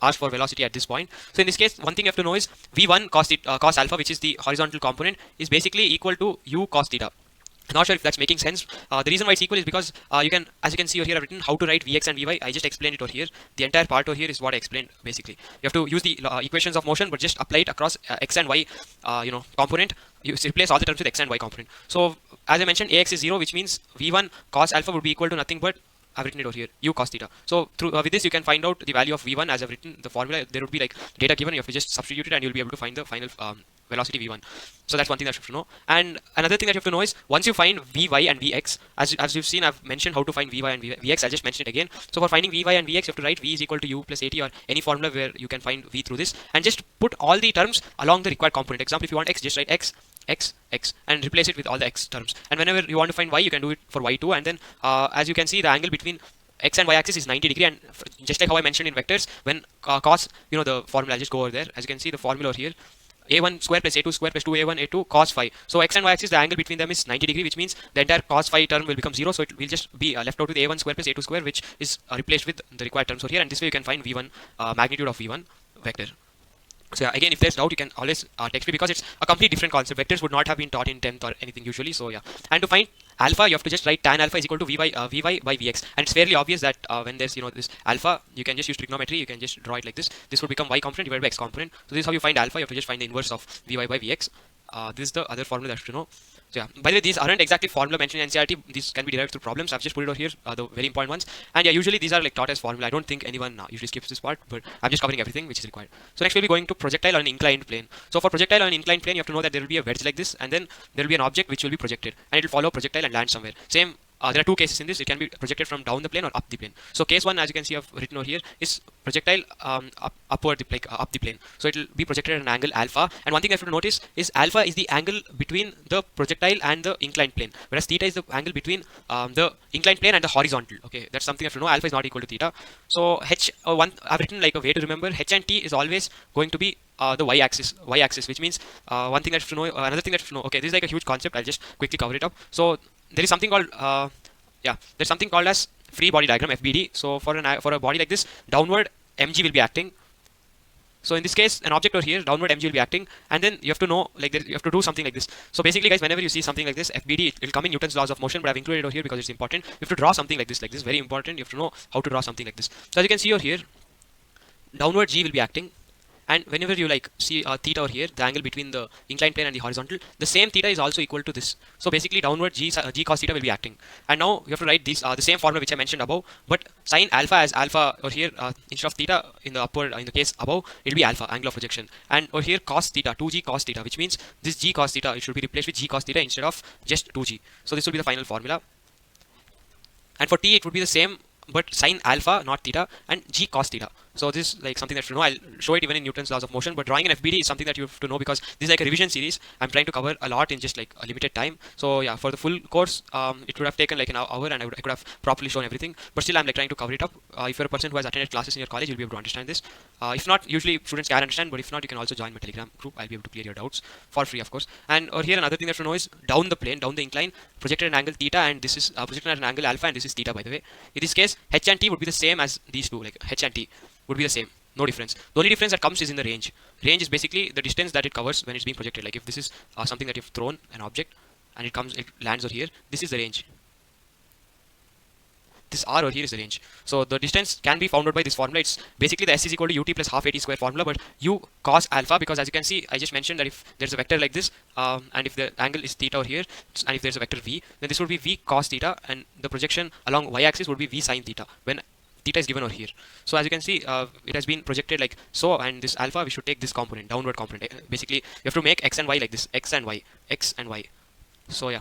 asked for velocity at this point. So in this case, one thing you have to know is v1 cos alpha, which is the horizontal component, is basically equal to u cos theta. I'm not sure if that's making sense. The reason why it's equal is because as you can see over here, I've written how to write Vx and Vy. I just explained it over here. The entire part over here is what I explained basically. You have to use the equations of motion, but just apply it across x and y, component. You replace all the terms with x and y component. So as I mentioned, Ax is 0, which means V1 cos alpha would be equal to nothing but, I've written it over here, u cos theta. So through with this you can find out the value of V1 as I've written the formula. There would be like data given. You have to just substitute it and you'll be able to find the final velocity v1. So that's one thing that you have to know. And another thing that you have to know is once you find vy and vx, as you've seen, I've mentioned how to find vy and vx. I'll just mention it again. So for finding vy and vx, you have to write v is equal to u plus at, or any formula where you can find v through this, and just put all the terms along the required component. Example, if you want x, just write x, x, x, and replace it with all the x terms. And whenever you want to find y, you can do it for y2. And then as you can see, the angle between x and y axis is 90 degree, and just like how I mentioned in vectors, when cos, the formula, I'll just go over there. As you can see, the formula over here, a1 square plus a2 square plus 2a1 a2 cos phi. So x and y axis, the angle between them is 90 degree, which means the entire cos phi term will become 0. So it will just be left out with a1 square plus a2 square, which is replaced with the required terms over here. And this way you can find v1, magnitude of v1 vector. So yeah, again, if there's doubt, you can always text me, because it's a completely different concept. Vectors would not have been taught in 10th or anything usually. So yeah, and to find alpha, you have to just write tan alpha is equal to vy by vx, and it's fairly obvious that when there's this alpha, you can just use trigonometry. You can just draw it like this. This would become y component divided by x component. So this is how you find alpha. You have to just find the inverse of vy by vx. This is the other formula that you have to know. So yeah, by the way, these aren't exactly formula mentioned in NCERT. These can be derived through problems. I've just put it over here, the very important ones. And yeah, usually these are like taught as formula. I don't think anyone usually skips this part, but I'm just covering everything which is required. So next we'll be going to projectile on an inclined plane. So for projectile on an inclined plane, you have to know that there will be a wedge like this, and then there will be an object which will be projected, and it will follow projectile and land somewhere. Same. There are two cases in this. It can be projected from down the plane or up the plane. So case 1, as you can see, I've written over here, is projectile upward, like up the plane. So it will be projected at an angle alpha. And one thing I have to notice is alpha is the angle between the projectile and the inclined plane, whereas theta is the angle between the inclined plane and the horizontal. Okay, that's something I have to know. Alpha is not equal to theta. So I've written like a way to remember, h and t is always going to be the y-axis, which means one thing that you have to know, another thing that you have to know. Okay, this is like a huge concept. I'll just quickly cover it up. So there is something called there's something called as free body diagram, FBD. So for a body like this, downward mg will be acting. So in this case, an object over here, downward mg will be acting, and then you have to know, like you have to do something like this. So basically, guys, whenever you see something like this, FBD, it will come in Newton's laws of motion, but I've included it over here because it's important. You have to draw something like this, very important. You have to know how to draw something like this. So as you can see over here, downward g will be acting. And whenever you see theta over here, the angle between the inclined plane and the horizontal, the same theta is also equal to this. So basically, downward g cos theta will be acting. And now you have to write these the same formula which I mentioned above, but sin alpha as alpha over here instead of theta in the upward, in the case above, it will be alpha, angle of projection. And over here, cos theta, 2g cos theta, which means this g cos theta, it should be replaced with g cos theta instead of just 2g. So this will be the final formula. And for t, it would be the same, but sin alpha, not theta, and g cos theta. So this is like something that you know. I'll show it even in Newton's laws of motion, but drawing an FBD is something that you have to know, because this is like a revision series. I'm trying to cover a lot in just like a limited time. So yeah, for the full course, it would have taken like an hour, and I could have properly shown everything. But still, I'm like trying to cover it up. If you're a person who has attended classes in your college, you'll be able to understand this. If not, usually students can understand, but if not, you can also join my Telegram group. I'll be able to clear your doubts for free, of course. And over here, another thing that you know is down the plane, down the incline, projected an angle theta, and this is projected at an angle alpha, and this is theta, by the way. In this case, h and t would be the same as these two. Like h and t would be the same. No difference. The only difference that comes is in the range. Range is basically the distance that it covers when it's being projected. Like if this is something that you've thrown, an object, and it lands over here, this is the range. This r over here is the range. So the distance can be found out by this formula. It's basically the s is equal to ut plus half at square formula, but u cos alpha, because as you can see, I just mentioned that if there's a vector like this, and if the angle is theta over here, and if there's a vector v, then this would be v cos theta, and the projection along y-axis would be v sin theta, when theta is given over here. So as you can see, it has been projected like so, and this alpha, we should take this component, downward component. Basically, you have to make x and y like this, x and y. So yeah,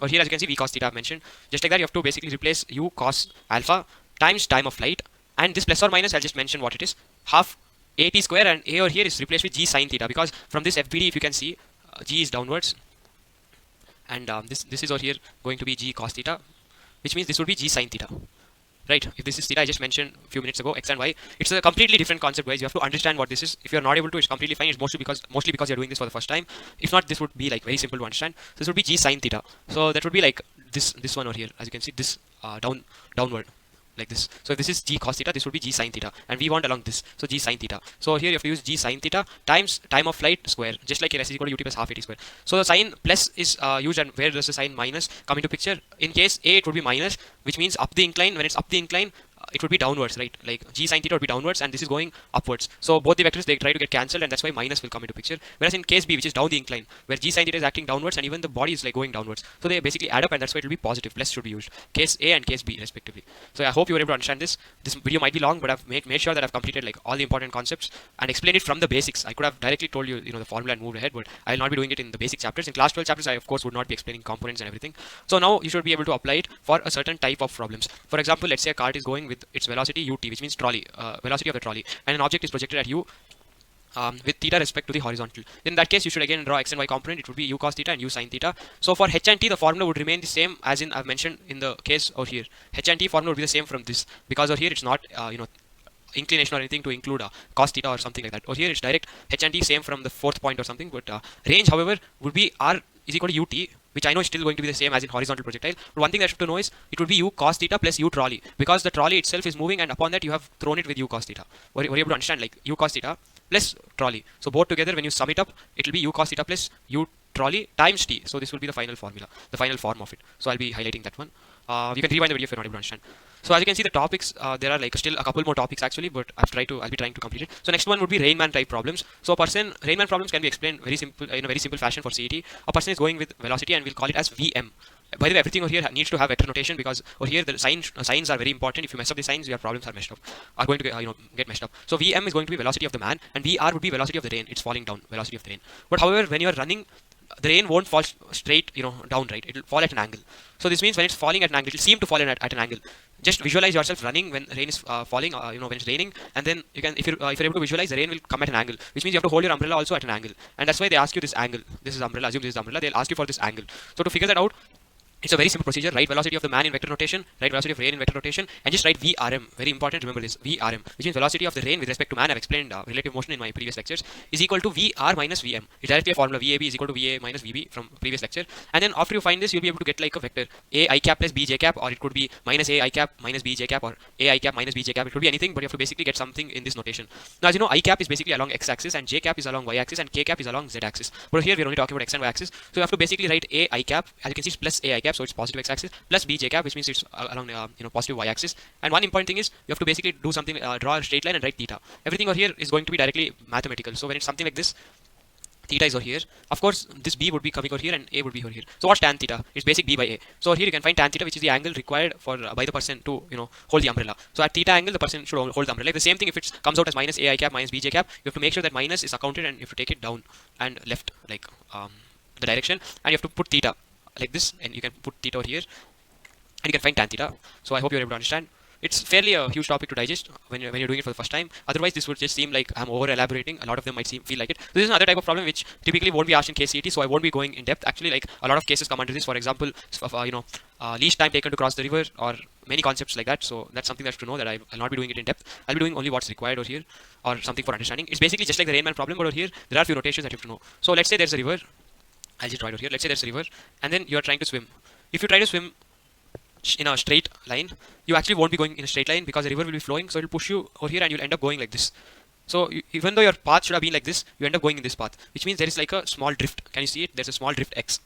or here as you can see, v cos theta I've mentioned. Just like that, you have to basically replace u cos alpha times time of flight, and this plus or minus, I'll just mention what it is, half at square, and a over here is replaced with g sin theta, because from this FBD, if you can see, g is downwards, and this is over here going to be g cos theta, which means this would be g sin theta. Right, if this is theta I just mentioned a few minutes ago, x and y, it's a completely different concept, guys. You have to understand what this is. If you're not able to, it's completely fine. It's mostly because you're doing this for the first time. If not, this would be like very simple to understand. So this would be g sin theta. So that would be like this one over here. As you can see, this downward like this. So if this is g cos theta, this would be g sin theta, and we want along this, so g sin theta. So here you have to use g sin theta times time of flight square, just like here s is equal to ut plus half at square. So the sign plus is used, and where does the sign minus come into picture? In case a, it would be minus, which means up the incline. When it's up the incline, it would be downwards, right? Like g sine theta would be downwards, and this is going upwards. So both the vectors, they try to get cancelled, and that's why minus will come into picture. Whereas in case B, which is down the incline, where g sine theta is acting downwards, and even the body is like going downwards, so they basically add up, and that's why it will be positive. Plus should be used. Case A and case B respectively. So I hope you were able to understand this. This video might be long, but I've made sure that I've completed like all the important concepts and explained it from the basics. I could have directly told you, the formula and moved ahead, but I will not be doing it in the basic chapters. In class 12 chapters, I of course would not be explaining components and everything. So now you should be able to apply it for a certain type of problems. For example, let's say a cart is going with its velocity ut, which means trolley, velocity of the trolley, and an object is projected at u with theta respect to the horizontal. In that case, you should again draw x and y component. It would be u cos theta and u sin theta. So for h and t, the formula would remain the same as in I've mentioned in the case over here. H and t formula would be the same from this, because over here it's not inclination or anything to include cos theta or something like that. Over here it's direct h and t same from the fourth point or something. But range, however, would be r is equal to ut, which I know is still going to be the same as in horizontal projectile. But one thing that you have to know is it would be u cos theta plus u trolley, because the trolley itself is moving, and upon that you have thrown it with u cos theta. Were you able to understand? Like u cos theta plus trolley. So both together, when you sum it up, it will be u cos theta plus u trolley times t. So this will be the final formula, the final form of it. So I'll be highlighting that one. You can rewind the video if you're not able to understand. So as you can see, the topics, there are like still a couple more topics actually, but I'll be trying to complete it. So next one would be Rainman type problems. So Rainman problems can be explained very simple, in a very simple fashion for CET. A person is going with velocity, and we'll call it as Vm. By the way, everything over here needs to have vector notation, because over here the signs are very important. If you mess up the signs, your problems are going to get messed up. So Vm is going to be velocity of the man, and Vr would be velocity of the rain. It's falling down, velocity of the rain. But however, when you are running, the rain won't fall straight, down, right? It will fall at an angle. So this means when it's falling at an angle, it will seem to fall at an angle. Just visualize yourself running when rain is falling, when it's raining, and then you can, if you're able to visualize, the rain will come at an angle, which means you have to hold your umbrella also at an angle, and that's why they ask you this angle. This is umbrella. Assume this is umbrella. They'll ask you for this angle. So to figure that out, it's a very simple procedure. Write velocity of the man in vector notation, write velocity of rain in vector notation, and just write VRM. Very important, remember this, VRM, which means velocity of the rain with respect to man. I've explained relative motion in my previous lectures, is equal to VR minus VM. It's directly a formula. VAB is equal to VA minus VB from previous lecture. And then after you find this, you'll be able to get like a vector A I cap plus B J cap, or it could be minus A I cap minus B J cap, or A I cap minus B J cap. It could be anything, but you have to basically get something in this notation. Now, as you know, I cap is basically along x axis, and J cap is along y axis, and K cap is along z axis. But here we're only talking about x and y axis, so you have to basically write A I cap. As you can see, it's plus A I cap, so it's positive x axis, plus b j cap, which means it's along positive y axis. And one important thing is you have to basically do something, draw a straight line and write theta. Everything over here is going to be directly mathematical. So when it's something like this, theta is over here. Of course, this b would be coming over here, and a would be over here. So what's tan theta? It's basic b by a. So here you can find tan theta, which is the angle required for by the person to hold the umbrella. So at theta angle, the person should hold the umbrella. Like the same thing, if it comes out as minus a I cap minus b j cap, you have to make sure that minus is accounted, and you have to take it down and left, like the direction, and you have to put theta like this, and you can put theta over here, and you can find tan theta. So I hope you're able to understand. It's fairly a huge topic to digest when you're doing it for the first time. Otherwise, this would just seem like I'm over elaborating. A lot of them might feel like it. So this is another type of problem which typically won't be asked in KCET, so I won't be going in depth. Actually, like a lot of cases come under this. For example, least time taken to cross the river, or many concepts like that. So that's something that's to know, that I'll not be doing it in depth. I'll be doing only what's required over here, or something for understanding. It's basically just like the Rainman problem, but over here there are a few notations that you have to know. So let's say there's a river. I'll just draw it over here. Let's say there's a river, and then you're trying to swim. If you try to swim in a straight line, you actually won't be going in a straight line, because the river will be flowing, so it will push you over here, and you'll end up going like this. So even though your path should have been like this, you end up going in this path, which means there is like a small drift. Can you see it? There's a small drift x.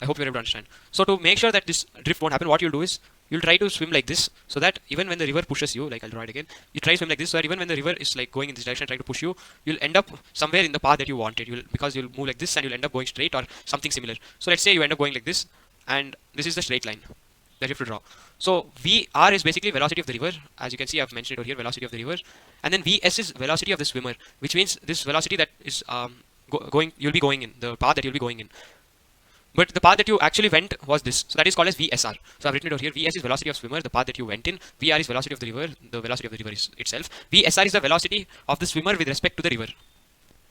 I hope you're able to understand. So to make sure that this drift won't happen, what you'll do is you'll try to swim like this, so that even when the river pushes you, like I'll draw it again, you try to swim like this, so that even when the river is like going in this direction trying to push you, you'll end up somewhere in the path that you wanted. Because you'll move like this, and you'll end up going straight or something similar. So let's say you end up going like this, and this is the straight line that you have to draw. So VR is basically velocity of the river. As you can see, I've mentioned it over here, velocity of the river. And then Vs is velocity of the swimmer, which means this velocity that is you'll be going in, the path that you'll be going in. But the path that you actually went was this. So that is called as VSR. So I've written it over here. VS is velocity of swimmer, the path that you went in. VR is velocity of the river, the velocity of the river is itself. VSR is the velocity of the swimmer with respect to the river.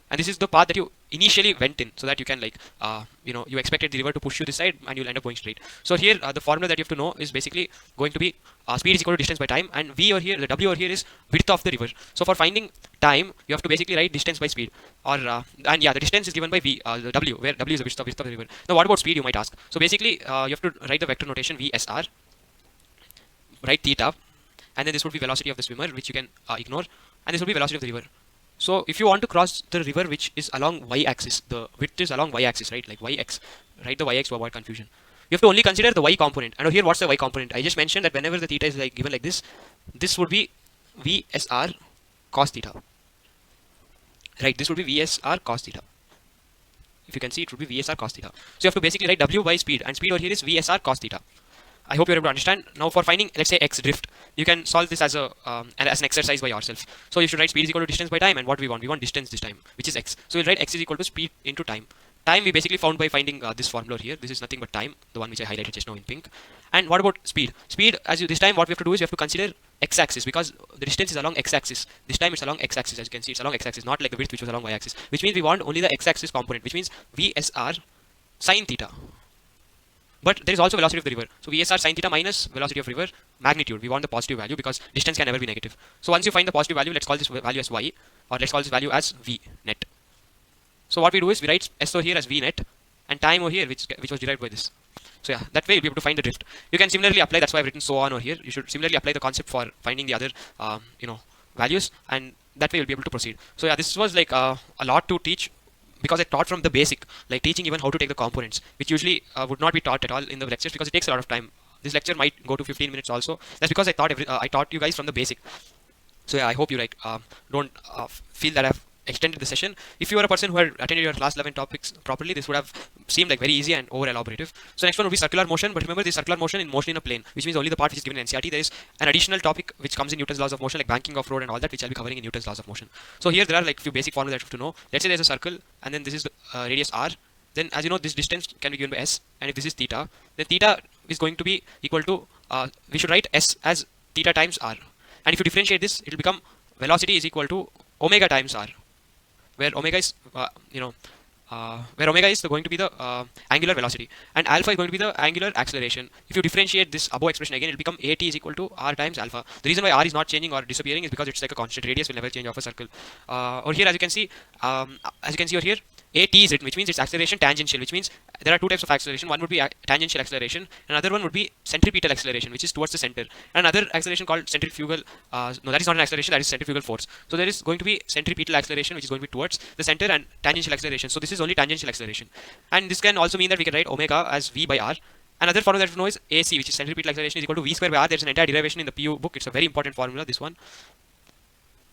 And this is the path that you initially went in, so that you can you expected the river to push you this side, and you'll end up going straight. So here the formula that you have to know is basically going to be speed is equal to distance by time, and V over here, the W over here is width of the river. So for finding time, you have to basically write distance by speed, or and yeah, the distance is given by V, the W, where W is the width of the river. Now what about speed, you might ask? So basically you have to write the vector notation VSR, write theta, and then this would be velocity of the swimmer, which you can ignore, and this will be velocity of the river. So if you want to cross the river which is along y-axis, the width is along y-axis, right? Like yx, write the yx to avoid confusion. You have to only consider the y component. And here, what's the y component? I just mentioned that whenever the theta is like given like this, this would be VSR cos theta. Right, this would be VSR cos theta. If you can see, it would be VSR cos theta. So you have to basically write W by speed, and speed over here is VSR cos theta. I hope you're able to understand. Now for finding, let's say, x drift, you can solve this as an exercise by yourself. So you should write speed is equal to distance by time, and what we want distance this time, which is x. So we'll write x is equal to speed into time. Time we basically found by finding this formula here. This is nothing but time, the one which I highlighted just now in pink. And what about speed? Speed, this time what we have to do is we have to consider x-axis, because the distance is along x-axis. This time it's along x-axis, as you can see, it's along x-axis, not like the width which was along y-axis. Which means we want only the x-axis component, which means VSR sine theta. But there is also velocity of the river. So VSR sine theta minus velocity of river magnitude. We want the positive value because distance can never be negative. So once you find the positive value, let's call this value as y, or let's call this value as v net. So what we do is we write s over here as v net, and time over here which was derived by this. So yeah, that way you'll be able to find the drift. You can similarly apply. That's why I've written so on over here. You should similarly apply the concept for finding the other values, and that way you'll be able to proceed. So yeah, this was like a lot to teach, because I taught from the basic, like teaching even how to take the components, which usually would not be taught at all in the lectures because it takes a lot of time. This lecture might go to 15 minutes also. That's because I taught you guys from the basic. So yeah, I hope you don't feel that I've extended the session. If you are a person who had attended your class 11 topics properly, this would have seemed like very easy and over elaborative. So next one would be circular motion, but remember this circular motion in motion in a plane, which means only the part which is given in NCERT. There is an additional topic which comes in Newton's laws of motion, like banking off road and all that, which I'll be covering in Newton's laws of motion. So here there are like few basic formulas that you have to know. Let's say there's a circle, and then this is the radius r. Then as you know, this distance can be given by s, and if this is theta, then theta is going to be equal to we should write s as theta times r. And if you differentiate this, it will become velocity is equal to omega times r, where omega is going to be the angular velocity, and alpha is going to be the angular acceleration. If you differentiate this above expression again, it will become at is equal to r times alpha. The reason why r is not changing or disappearing is because it's like a constant. Radius will never change of a circle. Over here, as you can see over here, at is written, which means it's acceleration tangential, which means there are two types of acceleration. One would be tangential acceleration, another one would be centripetal acceleration, which is towards the center. And another acceleration called centrifugal, no, that is not an acceleration, that is centrifugal force. So there is going to be centripetal acceleration, which is going to be towards the center, and tangential acceleration. So this is only tangential acceleration. And this can also mean that we can write omega as v by r. Another formula that we know is AC, which is centripetal acceleration, is equal to v square by r. There's an entire derivation in the PU book. It's a very important formula, this one.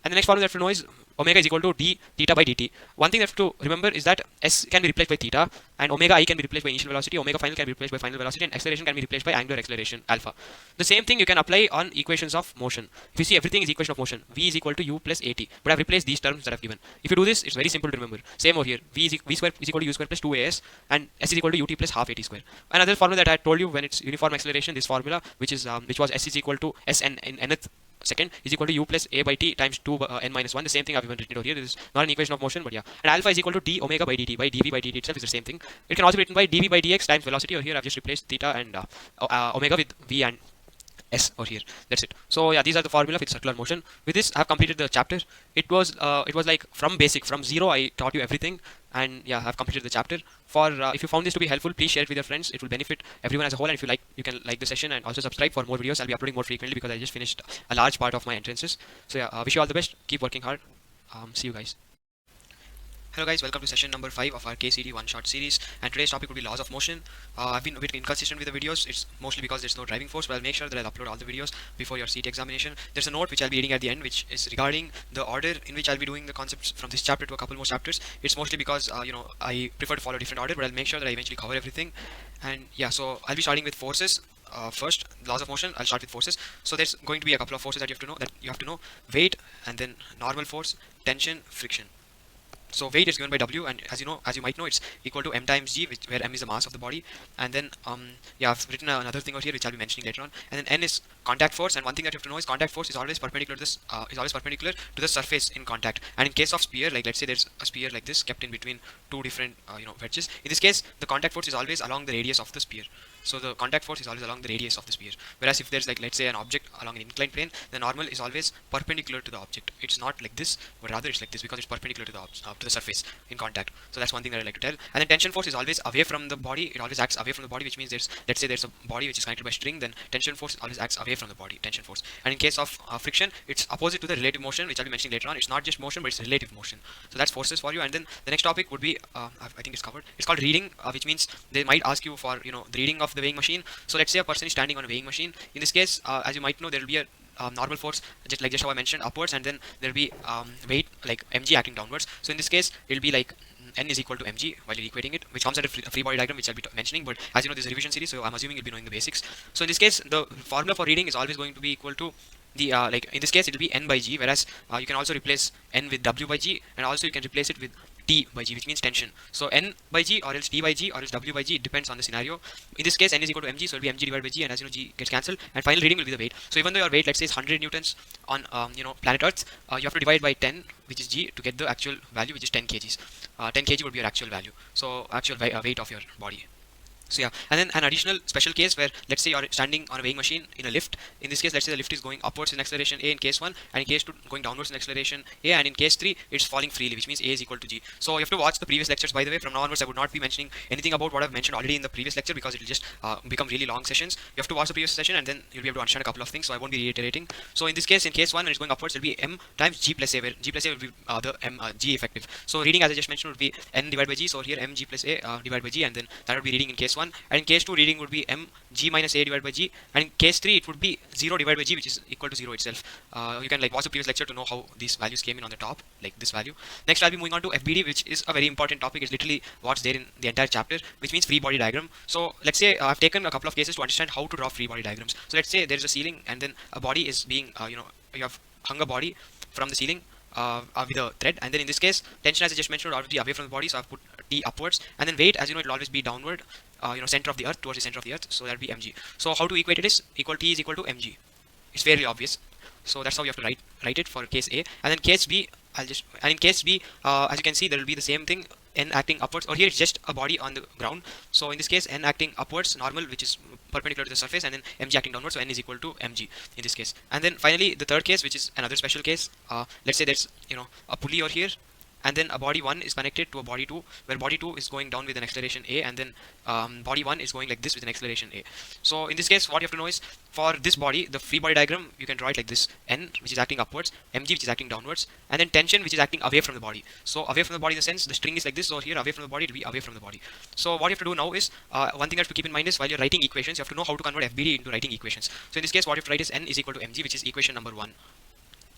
And the next formula that we know is omega is equal to d theta by dt. One thing that you have to remember is that s can be replaced by theta, and omega I can be replaced by initial velocity, omega final can be replaced by final velocity, and acceleration can be replaced by angular acceleration alpha. The same thing you can apply on equations of motion. If you see, everything is equation of motion. V is equal to u plus at, but I've replaced these terms that I've given. If you do this, it's very simple to remember. Same over here. V square is equal to u square plus 2as, and s is equal to ut plus half at square. Another formula that I told you when it's uniform acceleration, this formula, which was s is equal to s n in nth second is equal to u plus a by t times 2 n minus 1. The same thing I've even written over here. This is not an equation of motion, but yeah. And alpha is equal to d omega by dt. By dv by dt itself is the same thing. It can also be written by dv by dx times velocity. Over here I've just replaced theta and omega with v and s over here. That's it. So yeah, these are the formula with circular motion. With this, I've completed the chapter. It was like from basic, from zero, I taught you everything, and yeah, I've completed the chapter. If you found this to be helpful, please share it with your friends. It will benefit everyone as a whole. And if you like, you can like the session and also subscribe for more videos. I'll be uploading more frequently because I just finished a large part of my entrances. So yeah, wish you all the best. Keep working hard. See you guys. Hello guys, welcome to session number 5 of our KCET one-shot series, and today's topic will be laws of motion. I've been a bit inconsistent with the videos. It's mostly because there's no driving force, but I'll make sure that I'll upload all the videos before your CET examination. There's a note which I'll be reading at the end, which is regarding the order in which I'll be doing the concepts from this chapter to a couple more chapters. It's mostly because I prefer to follow a different order, but I'll make sure that I eventually cover everything. And yeah, so I'll be starting with forces. First, laws of motion. I'll start with forces. So there's going to be a couple of forces that you have to know. Weight, and then normal force, tension, friction. So weight is given by W, and as you might know, it's equal to m times g, where m is the mass of the body. And then I've written another thing over here which I'll be mentioning later on. And then n is contact force, and one thing that you have to know is contact force is always perpendicular to the surface in contact. And in case of sphere, like let's say there's a sphere like this kept in between two different wedges. In this case, the contact force is always along the radius of the sphere. So the contact force is always along the radius of the sphere. Whereas if there's let's say an object along an inclined plane, the normal is always perpendicular to the object. It's not like this, but rather it's like this because it's perpendicular to the surface in contact. So that's one thing that I like to tell. And then tension force is always away from the body. It always acts away from the body, which means let's say there's a body which is connected by string, then tension force always acts away from the body. Tension force. And in case of friction, it's opposite to the relative motion, which I'll be mentioning later on. It's not just motion, but it's relative motion. So that's forces for you. And then the next topic would be I think it's covered. It's called reading, which means they might ask you for the reading of the weighing machine. So let's say a person is standing on a weighing machine. In this case, as you might know, there will be a normal force, just how I mentioned, upwards, and then there'll be weight like mg acting downwards. So in this case, it'll be like n is equal to mg while you're equating it, which comes at a free body diagram, which I'll be mentioning. But as you know, this is a revision series, so I'm assuming you'll be knowing the basics. So in this case, the formula for reading is always going to be equal to the like in this case it'll be n by g, whereas you can also replace n with w by g, and also you can replace it with t by g, which means tension. So n by g or else t by g or else w by g, it depends on the scenario. In this case, n is equal to mg, so it'll be mg divided by g, and as you know, g gets cancelled, and final reading will be the weight. So even though your weight, let's say, is 100 newtons on planet Earth, you have to divide by 10, which is g, to get the actual value, which is 10 kgs. 10 kg would be your actual value, so actual weight of your body. So yeah, and then an additional special case where, let's say, you're standing on a weighing machine in a lift. In this case, let's say the lift is going upwards in acceleration a in case 1, and in case 2 going downwards in acceleration a, and in case 3 it's falling freely, which means a is equal to g. So you have to watch the previous lectures. By the way, from now onwards I would not be mentioning anything about what I've mentioned already in the previous lecture, because it will just become really long sessions. You have to watch the previous session, and then you'll be able to understand a couple of things, so I won't be reiterating. So in this case, in case 1, when it's going upwards, it'll be m times g plus a, where g plus a will be the g effective. So reading, as I just mentioned, would be n divided by g. So here m g plus a divided by g, and then that would be reading in case 1, and in case 2 reading would be m g minus a divided by g, and in case 3 it would be 0 divided by g, which is equal to 0 itself. You can like watch the previous lecture to know how these values came in on the top, like this value. Next I'll be moving on to FBD, which is a very important topic. It's literally what's there in the entire chapter, which means free body diagram. So let's say I've taken a couple of cases to understand how to draw free body diagrams. So let's say there's a ceiling, and then a body is being you have hung a body from the ceiling with a thread, and then in this case, tension, as I just mentioned, obviously away from the body, so I've put t upwards, and then weight, as you know, it'll always be downward, center of the earth, towards the center of the earth, so that'll be mg. So how to equate it is t is equal to mg. It's fairly obvious, so that's how you have to write it for case A. And then case B, in case B, as you can see, there will be the same thing, n acting upwards, or here it's just a body on the ground. So in this case, n acting upwards, normal, which is perpendicular to the surface, and then mg acting downwards, so n is equal to mg in this case. And then finally, the third case, which is another special case, let's say there's a pulley over here, and then a body 1 is connected to a body 2, where body 2 is going down with an acceleration a, and then body 1 is going like this with an acceleration a. So in this case, what you have to know is, for this body, the free body diagram, you can draw it like this: n, which is acting upwards, mg, which is acting downwards, and then tension, which is acting away from the body. So away from the body in the sense, the string is like this, so here away from the body, it will be away from the body. So what you have to do now is, one thing you have to keep in mind is, while you're writing equations, you have to know how to convert FBD into writing equations. So in this case, what you have to write is n is equal to mg, which is equation number 1.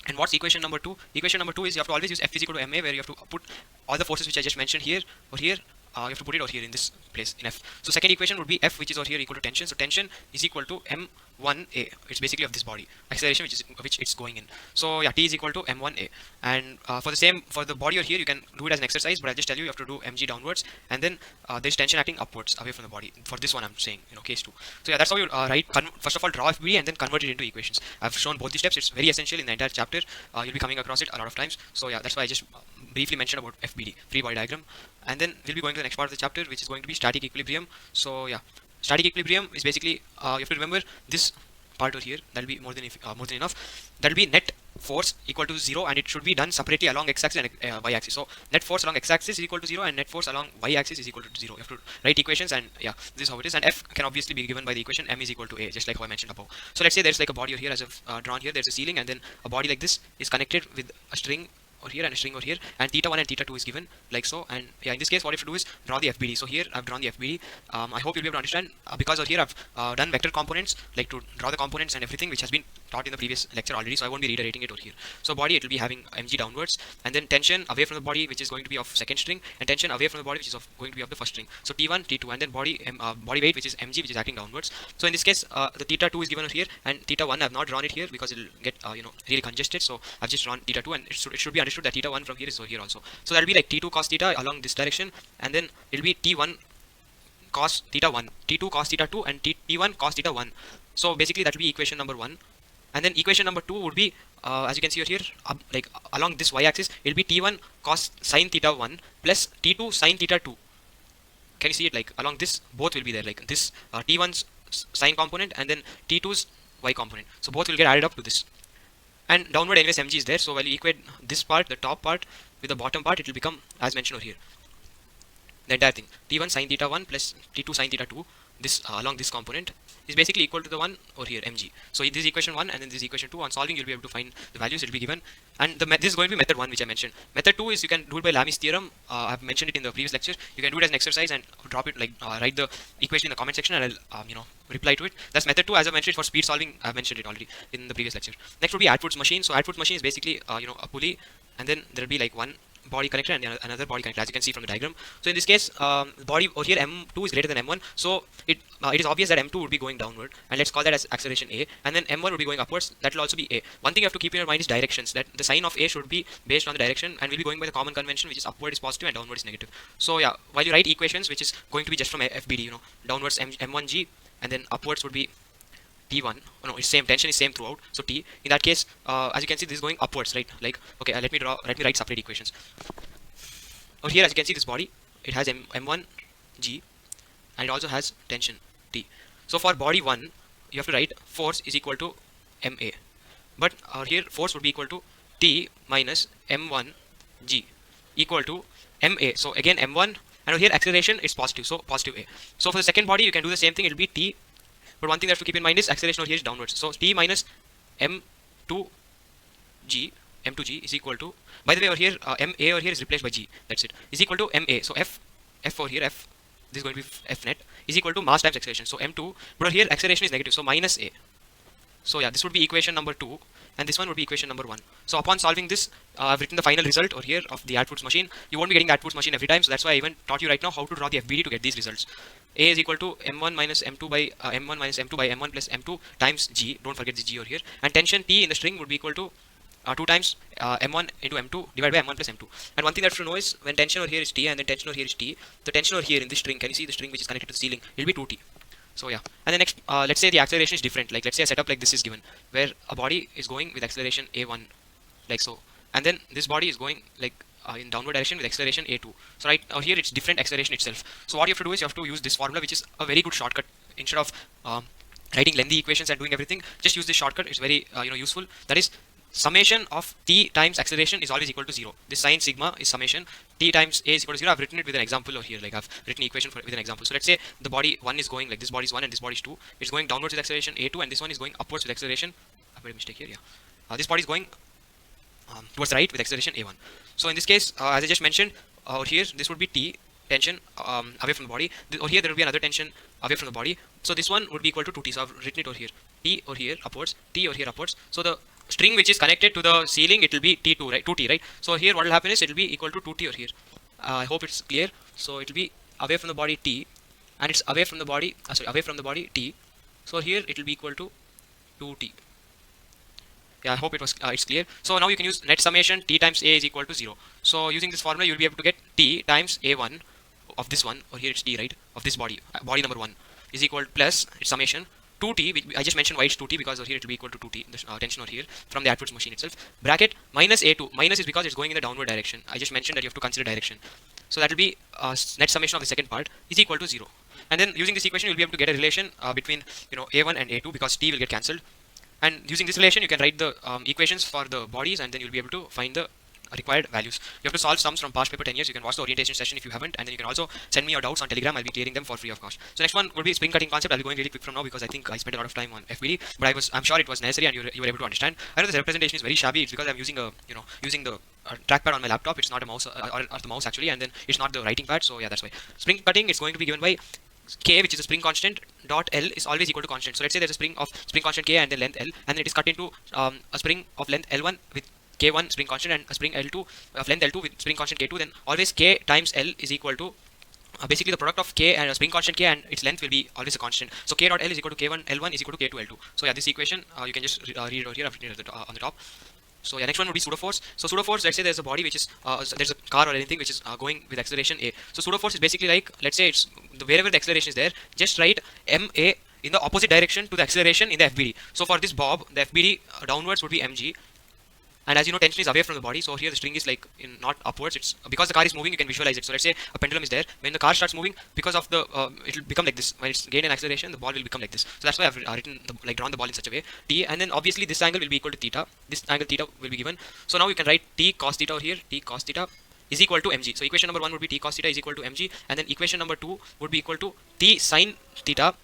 And what's equation number 2? Equation number 2 is, you have to always use F is equal to ma, where you have to put all the forces which I just mentioned here or here. You have to put it over here in this place in F. So second equation would be F, which is over here, equal to tension. So tension is equal to m1a. It's basically of this body acceleration, which it's going in. So yeah, T is equal to m1a. And for the body over here, you can do it as an exercise, but I'll just tell you have to do mg downwards, and then there's tension acting upwards away from the body. For this one, I'm saying case 2. So yeah, that's how you first of all draw FBD and then convert it into equations. I've shown both the steps. It's very essential in the entire chapter. You'll be coming across it a lot of times. So yeah, that's why I just briefly mentioned about FBD, free body diagram. And then we'll be going to the next part of the chapter, which is going to be static equilibrium. So yeah, static equilibrium is basically, you have to remember this part over here. That'll be more than enough. That'll be net force equal to 0, and it should be done separately along x-axis and y-axis. So net force along x-axis is equal to 0, and net force along y-axis is equal to 0. You have to write equations, and yeah, this is how it is. And F can obviously be given by the equation m is equal to a, just like how I mentioned above. So let's say there's like a body over here, as I've drawn here. There's a ceiling, and then a body like this is connected with a string over here and a string over here, and theta 1 and theta 2 is given like so. And yeah, in this case, what you have to do is draw the FBD. So here I've drawn the FBD. I hope you'll be able to understand, because over here I've done vector components, like to draw the components and everything, which has been taught in the previous lecture already, so I won't be reiterating it over here. So body, it will be having mg downwards, and then tension away from the body, which is going to be of second string, and tension away from the body, which is going to be of the first string. So T1, T2, and then body weight, which is mg, which is acting downwards. So in this case, the theta 2 is given over here, and theta 1 I've not drawn it here because it'll get really congested. So I've just drawn theta 2, and it should be understood that theta 1 from here is over here also. So that'll be like T2 cos theta along this direction, and then it'll be T1 cos theta 1, T2 cos theta 2, and T1 cos theta 1. So basically that will be equation number 1. And then equation number 2 would be, as you can see over here, like along this y-axis, it'll be T1 cos sin theta 1 plus T2 sin theta 2. Can you see it? Like along this, both will be there, like this T1's sin component and then T2's y component. So both will get added up to this. And downward anyways mg is there, so while you equate this part, the top part, with the bottom part, it will become as mentioned over here. The entire thing, T1 sin theta 1 plus T2 sin theta 2 this along this component is basically equal to the one over here mg. So this is equation 1 and then this is equation 2. On solving you'll be able to find the values. It will be given, and this is going to be method 1 which I mentioned. Method 2 is you can do it by Lami's theorem. I've mentioned it in the previous lecture. You can do it as an exercise and drop it, like write the equation in the comment section, and I'll reply to it. That's method 2. As I mentioned, for speed solving I've mentioned it already in the previous lecture. Next would be Atwood's machine. So Atwood's machine is basically a pulley, and then there will be like one body connector and another body connector, as you can see from the diagram. So in this case, body over here m2 is greater than m1, so it is obvious that m2 would be going downward, and let's call that as acceleration a, and then m1 would be going upwards. That will also be a. One thing you have to keep in your mind is directions, that the sign of a should be based on the direction, and we'll be going by the common convention, which is upward is positive and downward is negative. So yeah, while you write equations, which is going to be just from FBD, downwards m1g, and then upwards would be T1. Oh, no, it's same, tension is same throughout. So T, in that case, as you can see, this is going upwards, right? Like, okay, let me write separate equations. Over here, as you can see, this body, it has m1 g, and it also has tension T. So for body 1, you have to write force is equal to ma, but here force would be equal to T minus m1 g equal to ma. So again m1, and over here acceleration is positive, so positive a. So for the second body, you can do the same thing. It will be T. But one thing you have to keep in mind is acceleration over here is downwards. So T minus m2g is equal to, by the way, over here ma over here is replaced by g. That's it. Is equal to ma. So f over here, f, this is going to be f net, is equal to mass times acceleration. So m2, but over here acceleration is negative, so minus a. So yeah, this would be equation number 2, and this one would be equation number 1. So upon solving this, I've written the final result over here of the Atwood's machine. You won't be getting the Atwood's machine every time, so that's why I even taught you right now how to draw the FBD to get these results. A is equal to m1 minus m2 by m1 minus m2 by m1 plus m2 times g. Don't forget this g over here. And tension T in the string would be equal to 2 times m1 into m2 divided by m1 plus m2. And one thing that you have to know is when tension over here is T and then tension over here is T, the tension over here in this string, can you see the string which is connected to the ceiling? It will be 2T. So yeah, and then next, let's say the acceleration is different. Like let's say a setup like this is given, where a body is going with acceleration a1, like so, and then this body is going like in downward direction with acceleration a2. So right over here it's different acceleration itself. So what you have to do is you have to use this formula, which is a very good shortcut. Instead of writing lengthy equations and doing everything, just use this shortcut. It's very useful. That is, summation of T times acceleration is always equal to 0. This sine sigma is summation T times a is equal to 0. I've written it with an example over here, like I've written equation with an example. So let's say the body 1 is going, like this body is 1 and this body is 2. It's going downwards with acceleration a2, and this one is going upwards with acceleration. I've made a mistake here, yeah. This body is going towards the right with acceleration a1. So in this case, as I just mentioned, over here this would be T, tension away from the body. Over here there will be another tension away from the body. So this one would be equal to 2T. So I've written it over here. T over here upwards, T over here upwards. So the string which is connected to the ceiling, it will be T2, right? 2T, right? So here what will happen is it will be equal to 2T over here. I hope it's clear. So it will be away from the body T, and it's away from the body, away from the body T. So here it will be equal to 2T. Yeah, I hope it's clear. So now you can use net summation T times A is equal to 0. So using this formula, you will be able to get T times A1 of this one, or here it's T, right? Of this body, body number 1 is equal to plus its summation 2T, which I just mentioned why it's 2T, because over here it will be equal to 2T, the tension over here from the Atwood's machine itself, bracket minus A2. Minus is because it's going in the downward direction. I just mentioned that you have to consider direction. So that will be net summation of the second part is equal to 0. And then using this equation, you'll be able to get a relation between A1 and A2, because T will get cancelled. And using this relation, you can write the equations for the bodies, and then you'll be able to find the required values. You have to solve sums from past paper 10 years. You can watch the orientation session if you haven't, and then you can also send me your doubts on Telegram. I'll be clearing them for free of cost. So next one will be spring cutting concept. I'll be going really quick from now because I think I spent a lot of time on FBD, but I'm sure it was necessary and you were able to understand. I know this representation is very shabby. It's because I'm using using the trackpad on my laptop. It's not a mouse or the mouse actually, and then it's not the writing pad. So yeah, that's why. Spring cutting is going to be given by K, which is a spring constant, dot L is always equal to constant. So let's say there's a spring constant K and then length L, and then it is cut into a spring of length L1 with K1 spring constant and a spring L2 of length L2 with spring constant K2. Then always K times L is equal to basically the product of K and a spring constant K and its length will be always a constant. So K dot L is equal to K1 L1 is equal to K2 L2. So yeah, this equation you can just read it over here. I've written it on the top. So yeah, next one would be pseudoforce. So pseudoforce, let's say there's a body which is there's a car or anything which is going with acceleration a. So pseudoforce is basically like, let's say it's wherever the acceleration is there, just write ma in the opposite direction to the acceleration in the FBD. So for this bob, the FBD downwards would be mg, and as you know, tension is away from the body. So here the string is like not upwards. It's because the car is moving, you can visualize it. So let's say a pendulum is there. When the car starts moving, because of the it will become like this. When it's gained an acceleration, the ball will become like this. So that's why I've written drawn the ball in such a way. T, and then obviously this angle will be equal to theta. This angle theta will be given. So now you can write T cos theta over here. T cos theta is equal to mg. So equation number 1 would be T cos theta is equal to mg, and then equation number 2 would be equal to T sine theta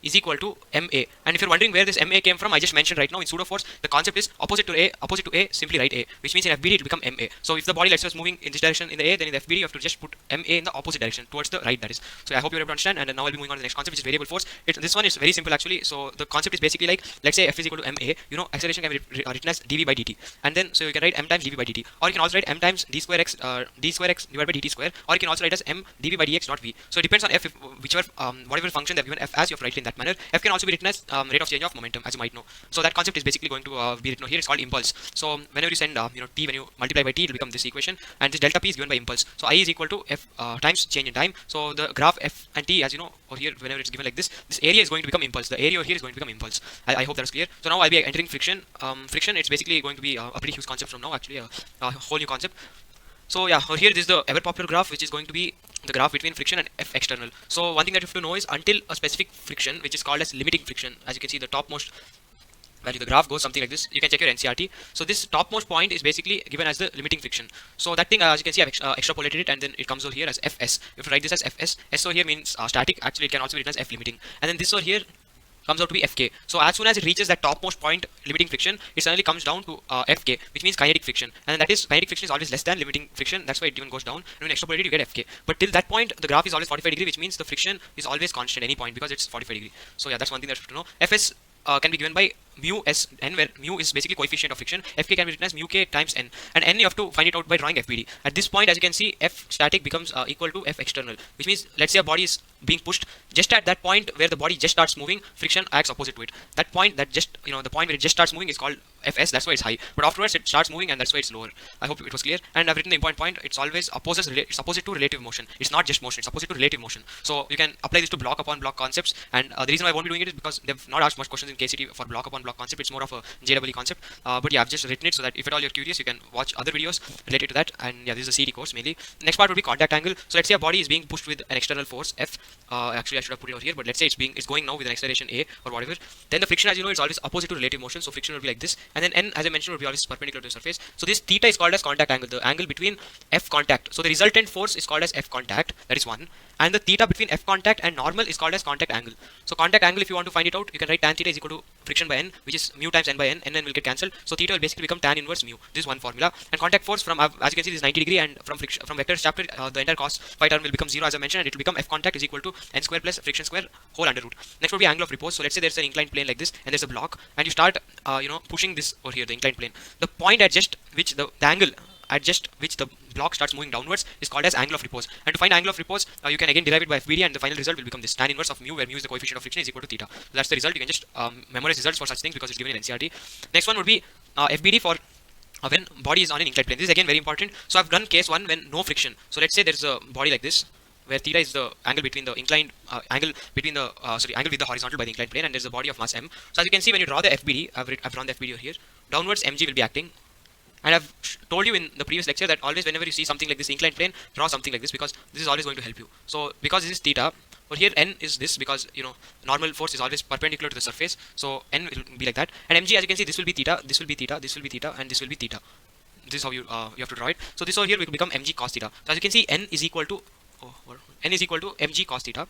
is equal to ma. And if you're wondering where this ma came from, I just mentioned right now in pseudo force, the concept is opposite to a, simply write a, which means in FBD it will become ma. So if the body, let's say, is moving in this direction in the a, then in the FBD you have to just put ma in the opposite direction towards the right, that is. So I hope you're able to understand. And now I'll be moving on to the next concept, which is variable force. This one is very simple actually. So the concept is basically like, let's say f is equal to ma, you know, acceleration can be written as dv by dt, and then so you can write m times dv by dt, or you can also write m times d square x divided by dt square, or you can also write as m dv by dx dot v. So it depends on f, if, whichever whatever function they've given f as, you have to write it in that manner. F can also be written as rate of change of momentum, as you might know. So that concept is basically going to be written here. It's called impulse. So whenever you send t, when you multiply by t, it will become this equation, and this delta p is given by impulse. So I is equal to f times change in time. So the graph f and t, as you know, over here whenever it's given like this area is going to become impulse. The area over here is going to become impulse. I hope that's clear. So now I'll be entering friction. Friction, it's basically going to be a pretty huge concept from now, actually a whole new concept. So yeah, here this is the ever popular graph, which is going to be the graph between friction and F external. So one thing that you have to know is, until a specific friction, which is called as limiting friction, as you can see the topmost value, the graph goes something like this. You can check your NCRT. So this topmost point is basically given as the limiting friction. So that thing, as you can see, I've extrapolated it, and then it comes over here as Fs. If you write this as Fs, S over here means static. Actually, it can also be written as F limiting. And then this over here comes out to be Fk. So as soon as it reaches that topmost point, limiting friction, it suddenly comes down to Fk, which means kinetic friction. And that is, kinetic friction is always less than limiting friction. That's why it even goes down. And when you extrapolate it, you get Fk. But till that point, the graph is always 45 degree, which means the friction is always constant at any point because it's 45 degree. So yeah, that's one thing that you have to know. Fs can be given by mu s n, where mu is basically coefficient of friction. Fk can be written as mu k times n, and n you have to find it out by drawing FBD. At this point, as you can see, F static becomes equal to F external, which means, let's say a body is being pushed. Just at that point where the body just starts moving, friction acts opposite to it. That point, that just, you know, the point where it just starts moving is called Fs. That's why it's high. But afterwards it starts moving, and that's why it's lower. I hope it was clear. And I've written the important point. It's always it's opposite to relative motion. It's not just motion. It's opposite to relative motion. So you can apply this to block upon block concepts. And the reason why I won't be doing it is because they've not asked much questions in KCET for block upon block concept. It's more of a JEE concept. But yeah, I've just written it so that if at all you're curious, you can watch other videos related to that. And yeah, this is a CET course mainly. Next part would be contact angle. So let's say a body is being pushed with an external force F. Actually, I should have put it over here, but let's say it's going now with an acceleration A or whatever. Then the friction, as you know, is always opposite to relative motion. So friction will be like this, and then n, as I mentioned, will be always perpendicular to the surface. So this theta is called as contact angle, the angle between F contact. So the resultant force is called as F contact. That is one. And the theta between F contact and normal is called as contact angle. So contact angle, if you want to find it out, you can write tan theta is equal to friction by n, which is mu times n by n, and then will get cancelled. So theta will basically become tan inverse mu. This is one formula. And contact force from, as you can see, this is 90 degree, and from vectors chapter, the entire cos phi term will become 0, as I mentioned, and it will become F contact is equal to n square plus friction square whole under root. Next will be angle of repose. So let's say there's an inclined plane like this, and there's a block, and you start pushing this over here, the inclined plane. The point at just which the angle at just which the block starts moving downwards is called as angle of repose. And to find angle of repose, you can again derive it by FBD, and the final result will become this tan inverse of mu, where mu is the coefficient of friction, is equal to theta. So that's the result. You can just memorize results for such things because it's given in NCRT. Next one would be FBD for when body is on an inclined plane. This is again very important. So I've done case one when no friction. So let's say there's a body like this, where theta is the angle between the inclined angle between the angle with the horizontal by the inclined plane, and there's a body of mass m. So as you can see, when you draw the FBD, I've drawn the FBD over here. Downwards mg will be acting. And I've told you in the previous lecture that always whenever you see something like this inclined plane, draw something like this, because this is always going to help you. So because this is theta, or here n is this, because normal force is always perpendicular to the surface, so n will be like that. And mg, as you can see, this will be theta, this will be theta, this will be theta, and this will be theta. This is how you have to draw it. So this over here will become mg cos theta. So as you can see, n is equal to mg cos theta.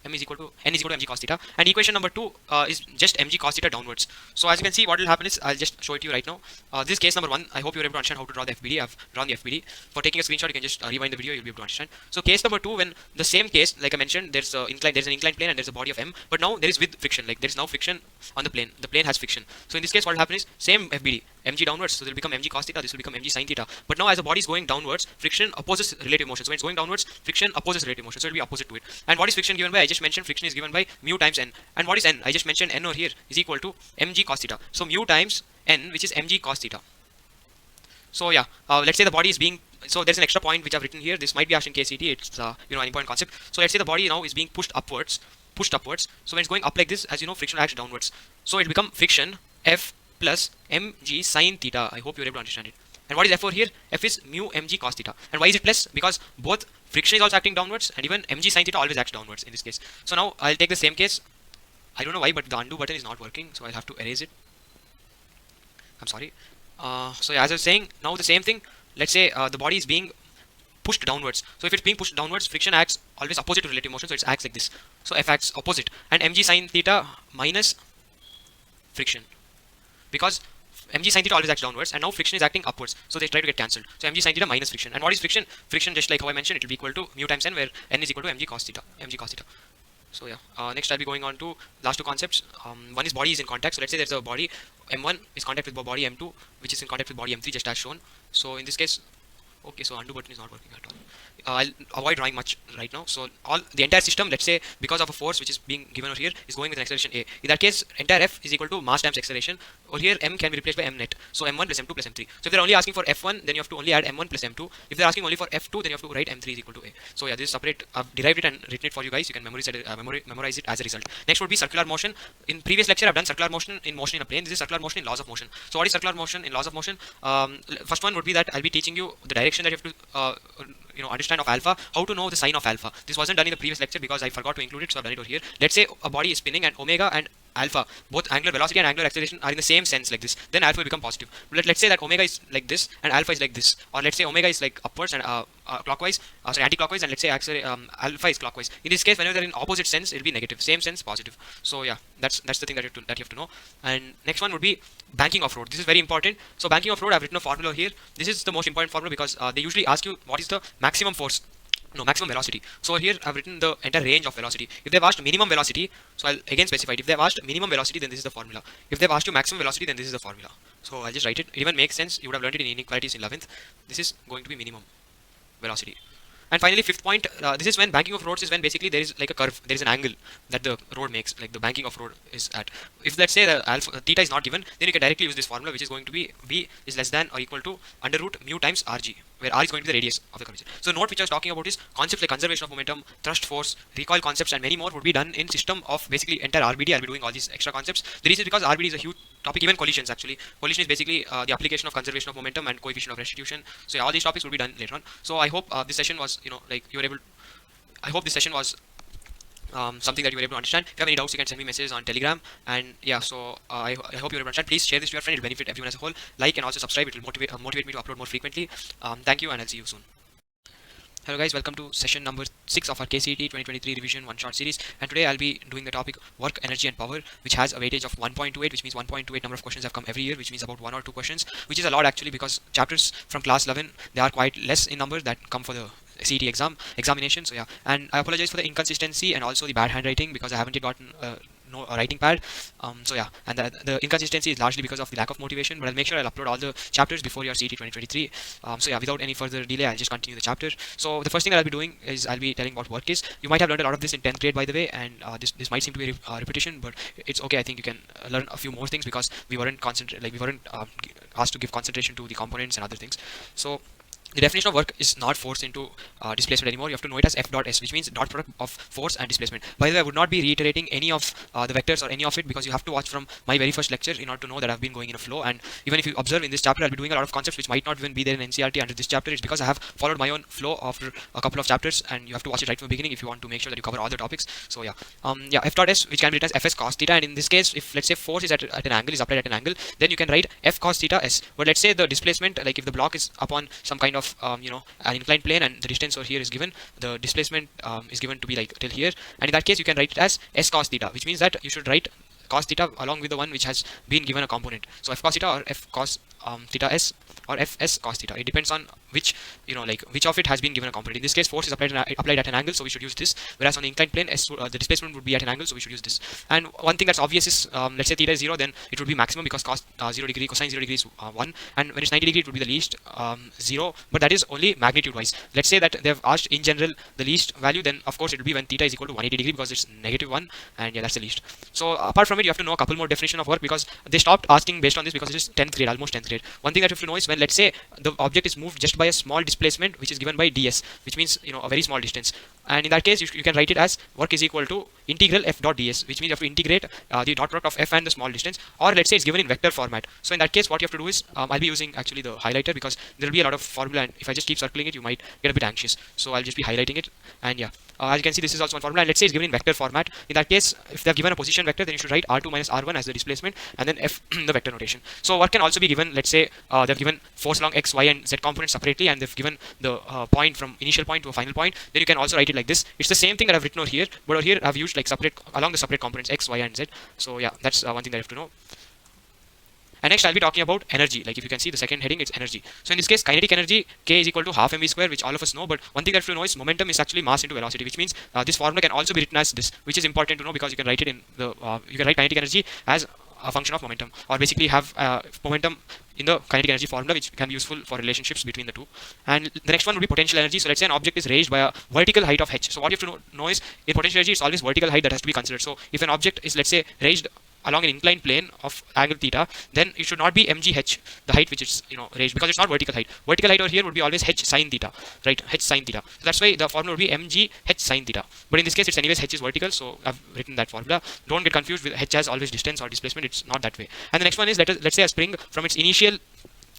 N is equal to mg cos theta, and equation number 2 is just mg cos theta downwards. So as you can see, what will happen is, I'll just show it to you right now. This is case number 1. I hope you're able to understand how to draw the FBD. I've drawn the FBD. For taking a screenshot, you can just rewind the video, you'll be able to understand. So case number 2, when the same case, like I mentioned, there's an inclined plane and there's a body of m, but now there is with friction, like there is now friction on the plane. The plane has friction. So in this case, what will happen is same FBD, mg downwards, so it will become mg cos theta, this will become mg sin theta. But now as the body is going downwards, friction opposes relative motion. So when it's going downwards, friction opposes relative motion, so it will be opposite to it. And what is friction given by? I just mentioned friction is given by mu times n. And what is n? I just mentioned n over here is equal to mg cos theta. So mu times n, which is mg cos theta. So yeah, let's say the body is being, so there's an extra point which I've written here. This might be asked in KCET. It's an important concept. So let's say the body now is being pushed upwards. So when it's going up like this, as you know, friction acts downwards. So it become friction F plus mg sin theta. I hope you're able to understand it. And what is F over here? F is mu mg cos theta. And why is it plus? Because both friction is also acting downwards, and even mg sin theta always acts downwards in this case. So now I'll take the same case. I don't know why, but the undo button is not working, so I'll have to erase it. I'm sorry. So yeah, as I was saying, now the same thing. Let's say the body is being pushed downwards. So if it's being pushed downwards, friction acts always opposite to relative motion, so it acts like this. So F acts opposite, and mg sine theta minus friction, because mg sine theta always acts downwards, and now friction is acting upwards, so they try to get cancelled. So mg sine theta minus friction. And what is friction? Friction, just like how I mentioned, it will be equal to mu times n, where n is equal to mg cos theta. So yeah, next I'll be going on to last two concepts. One is body is in contact. So let's say there's a body m1 is contact with body m2, which is in contact with body m3, just as shown. So in this case, okay, so undo button is not working at all. I'll avoid drawing much right now. So the entire system, let's say, because of a force which is being given over here, is going with an acceleration a. In that case, entire F is equal to mass times acceleration. Over here, m can be replaced by m net. So m1 plus m2 plus m3. So if they're only asking for f1, then you have to only add m1 plus m2. If they're asking only for f2, then you have to write m3 is equal to a. So yeah, this is separate. I've derived it and written it for you guys. You can memorize it as a result. Next would be circular motion. In previous lecture, I've done circular motion in a plane. This is circular motion in laws of motion. So what is circular motion in laws of motion? First one would be that I'll be teaching you the direction that you have to understand of alpha, how to know the sign of alpha. This wasn't done in the previous lecture because I forgot to include it, so I've done it over here. Let's say a body is spinning and omega and alpha, both angular velocity and angular acceleration, are in the same sense like this. Then alpha will become positive. Let's say that omega is like this and alpha is like this, or let's say omega is like upwards and clockwise, anti-clockwise, and let's say alpha is clockwise. In this case, whenever they're in opposite sense, it will be negative. Same sense, positive. So yeah, that's the thing that you have to know. And next one would be banking off road. This is very important. So banking off road, I've written a formula here. This is the most important formula because they usually ask you what is the maximum force. No, maximum velocity. So here I've written the entire range of velocity. If they've asked minimum velocity, so I'll again specify it. If they've asked minimum velocity, then this is the formula. If they've asked you maximum velocity, then this is the formula. So I'll just write it. It even makes sense. You would have learned it in inequalities in 11th. This is going to be minimum velocity. And finally, fifth point, this is when banking of roads is when basically there is like a curve, there is an angle that the road makes, like the banking of road is at. If let's say the theta is not given, then you can directly use this formula, which is going to be v is less than or equal to under root mu times rg, where r is going to be the radius of the curvature. So note which I was talking about is concepts like conservation of momentum, thrust force, recoil concepts, and many more would be done in system of basically entire RBD. I'll be doing all these extra concepts. The reason is because RBD is a huge topic, even collisions actually. Collision is basically the application of conservation of momentum and coefficient of restitution. So yeah, all these topics will be done later on. So I hope this session was, like you were able. I hope this session was something that you were able to understand. If you have any doubts, you can send me messages on Telegram. And yeah, so I hope you were able to understand. Please share this to your friend. It will benefit everyone as a whole. Like and also subscribe. It will motivate me to upload more frequently. Thank you, and I'll see you soon. Hello guys, welcome to session number 6 of our KCET 2023 revision one shot series, and today I'll be doing the topic work, energy and power, which has a weightage of 1.28, which means 1.28 number of questions have come every year, which means about 1 or 2 questions, which is a lot actually because chapters from class 11, they are quite less in number that come for the CET examination. So yeah, and I apologize for the inconsistency and also the bad handwriting because I haven't yet gotten no writing pad. So yeah, and the inconsistency is largely because of the lack of motivation, but I'll make sure I'll upload all the chapters before your CET 2023. So yeah, without any further delay, I'll just continue the chapter. So the first thing that I'll be doing is I'll be telling what work is. You might have learned a lot of this in 10th grade, by the way, and this might seem to be repetition, but it's okay. I think you can learn a few more things because we weren't asked to give concentration to the components and other things. So the definition of work is not force into displacement anymore. You have to know it as F dot S, which means dot product of force and displacement. By the way, I would not be reiterating any of the vectors or any of it because you have to watch from my very first lecture in order to know that I've been going in a flow. And even if you observe in this chapter, I'll be doing a lot of concepts which might not even be there in NCERT under this chapter. It's because I have followed my own flow after a couple of chapters, and you have to watch it right from the beginning if you want to make sure that you cover all the topics. So yeah, F dot S, which can be written as Fs cos theta. And in this case, if let's say force is at an angle, is applied at an angle, then you can write F cos theta S. But let's say the displacement, like if the block is upon some kind of an inclined plane and the distance over here is given, the displacement is given to be like till here, and in that case you can write it as S cos theta, which means that you should write cos theta along with the one which has been given a component. So F cos theta or F cos theta S or Fs cos theta. It depends on which which of it has been given a component. In this case, force is applied at an angle, so we should use this. Whereas on the inclined plane, the displacement would be at an angle, so we should use this. And one thing that's obvious is, let's say theta is 0, then it would be maximum because cosine 0 degree is 1, and when it's 90 degree, it would be the least 0. But that is only magnitude wise. Let's say that they've asked in general the least value, then of course it will be when theta is equal to 180 degree because it's -1, and yeah, that's the least. So apart from it, you have to know a couple more definition of work because they stopped asking based on this because it is 10th grade, almost 10th grade. One thing that you have to know is when let's say the object is moved just by a small displacement which is given by ds, which means a very small distance, and in that case you can write it as work is equal to integral f dot ds, which means you have to integrate the dot product of f and the small distance, or let's say it's given in vector format. So in that case what you have to do is I'll be using actually the highlighter because there will be a lot of formula, and if I just keep circling it you might get a bit anxious, so I'll just be highlighting it. And yeah, as you can see, this is also one formula, and let's say it's given in vector format. In that case, if they're given a position vector, then you should write r2 minus r1 as the displacement, and then f in the vector notation. So work can also be given, let's say they've given force along x, y, and z components separately, and they've given the point from initial point to a final point. Then you can also write it like this. It's the same thing that I've written over here, but over here I've used like separate along the separate components x, y, and z. So yeah, that's one thing that you have to know. And next I'll be talking about energy. Like if you can see the second heading, it's energy. So in this case, kinetic energy, K is equal to half mv square, which all of us know. But one thing that you have to know is momentum is actually mass into velocity, which means this formula can also be written as this, which is important to know because you can write it in the you can write kinetic energy as a function of momentum, or basically have momentum in the kinetic energy formula, which can be useful for relationships between the two. And the next one would be potential energy. So let's say an object is raised by a vertical height of h. So what you have to know is in potential energy, it's always vertical height that has to be considered. So if an object is, let's say, raised along an inclined plane of angle theta, then it should not be mgh, the height which is raised, because it's not vertical height. Vertical height over here would be always h sine theta, right? H sine theta. So that's why the formula would be mg h sine theta. But in this case, it's anyways h is vertical, so I've written that formula. Don't get confused with h as always distance or displacement. It's not that way. And the next one is let's say a spring from its initial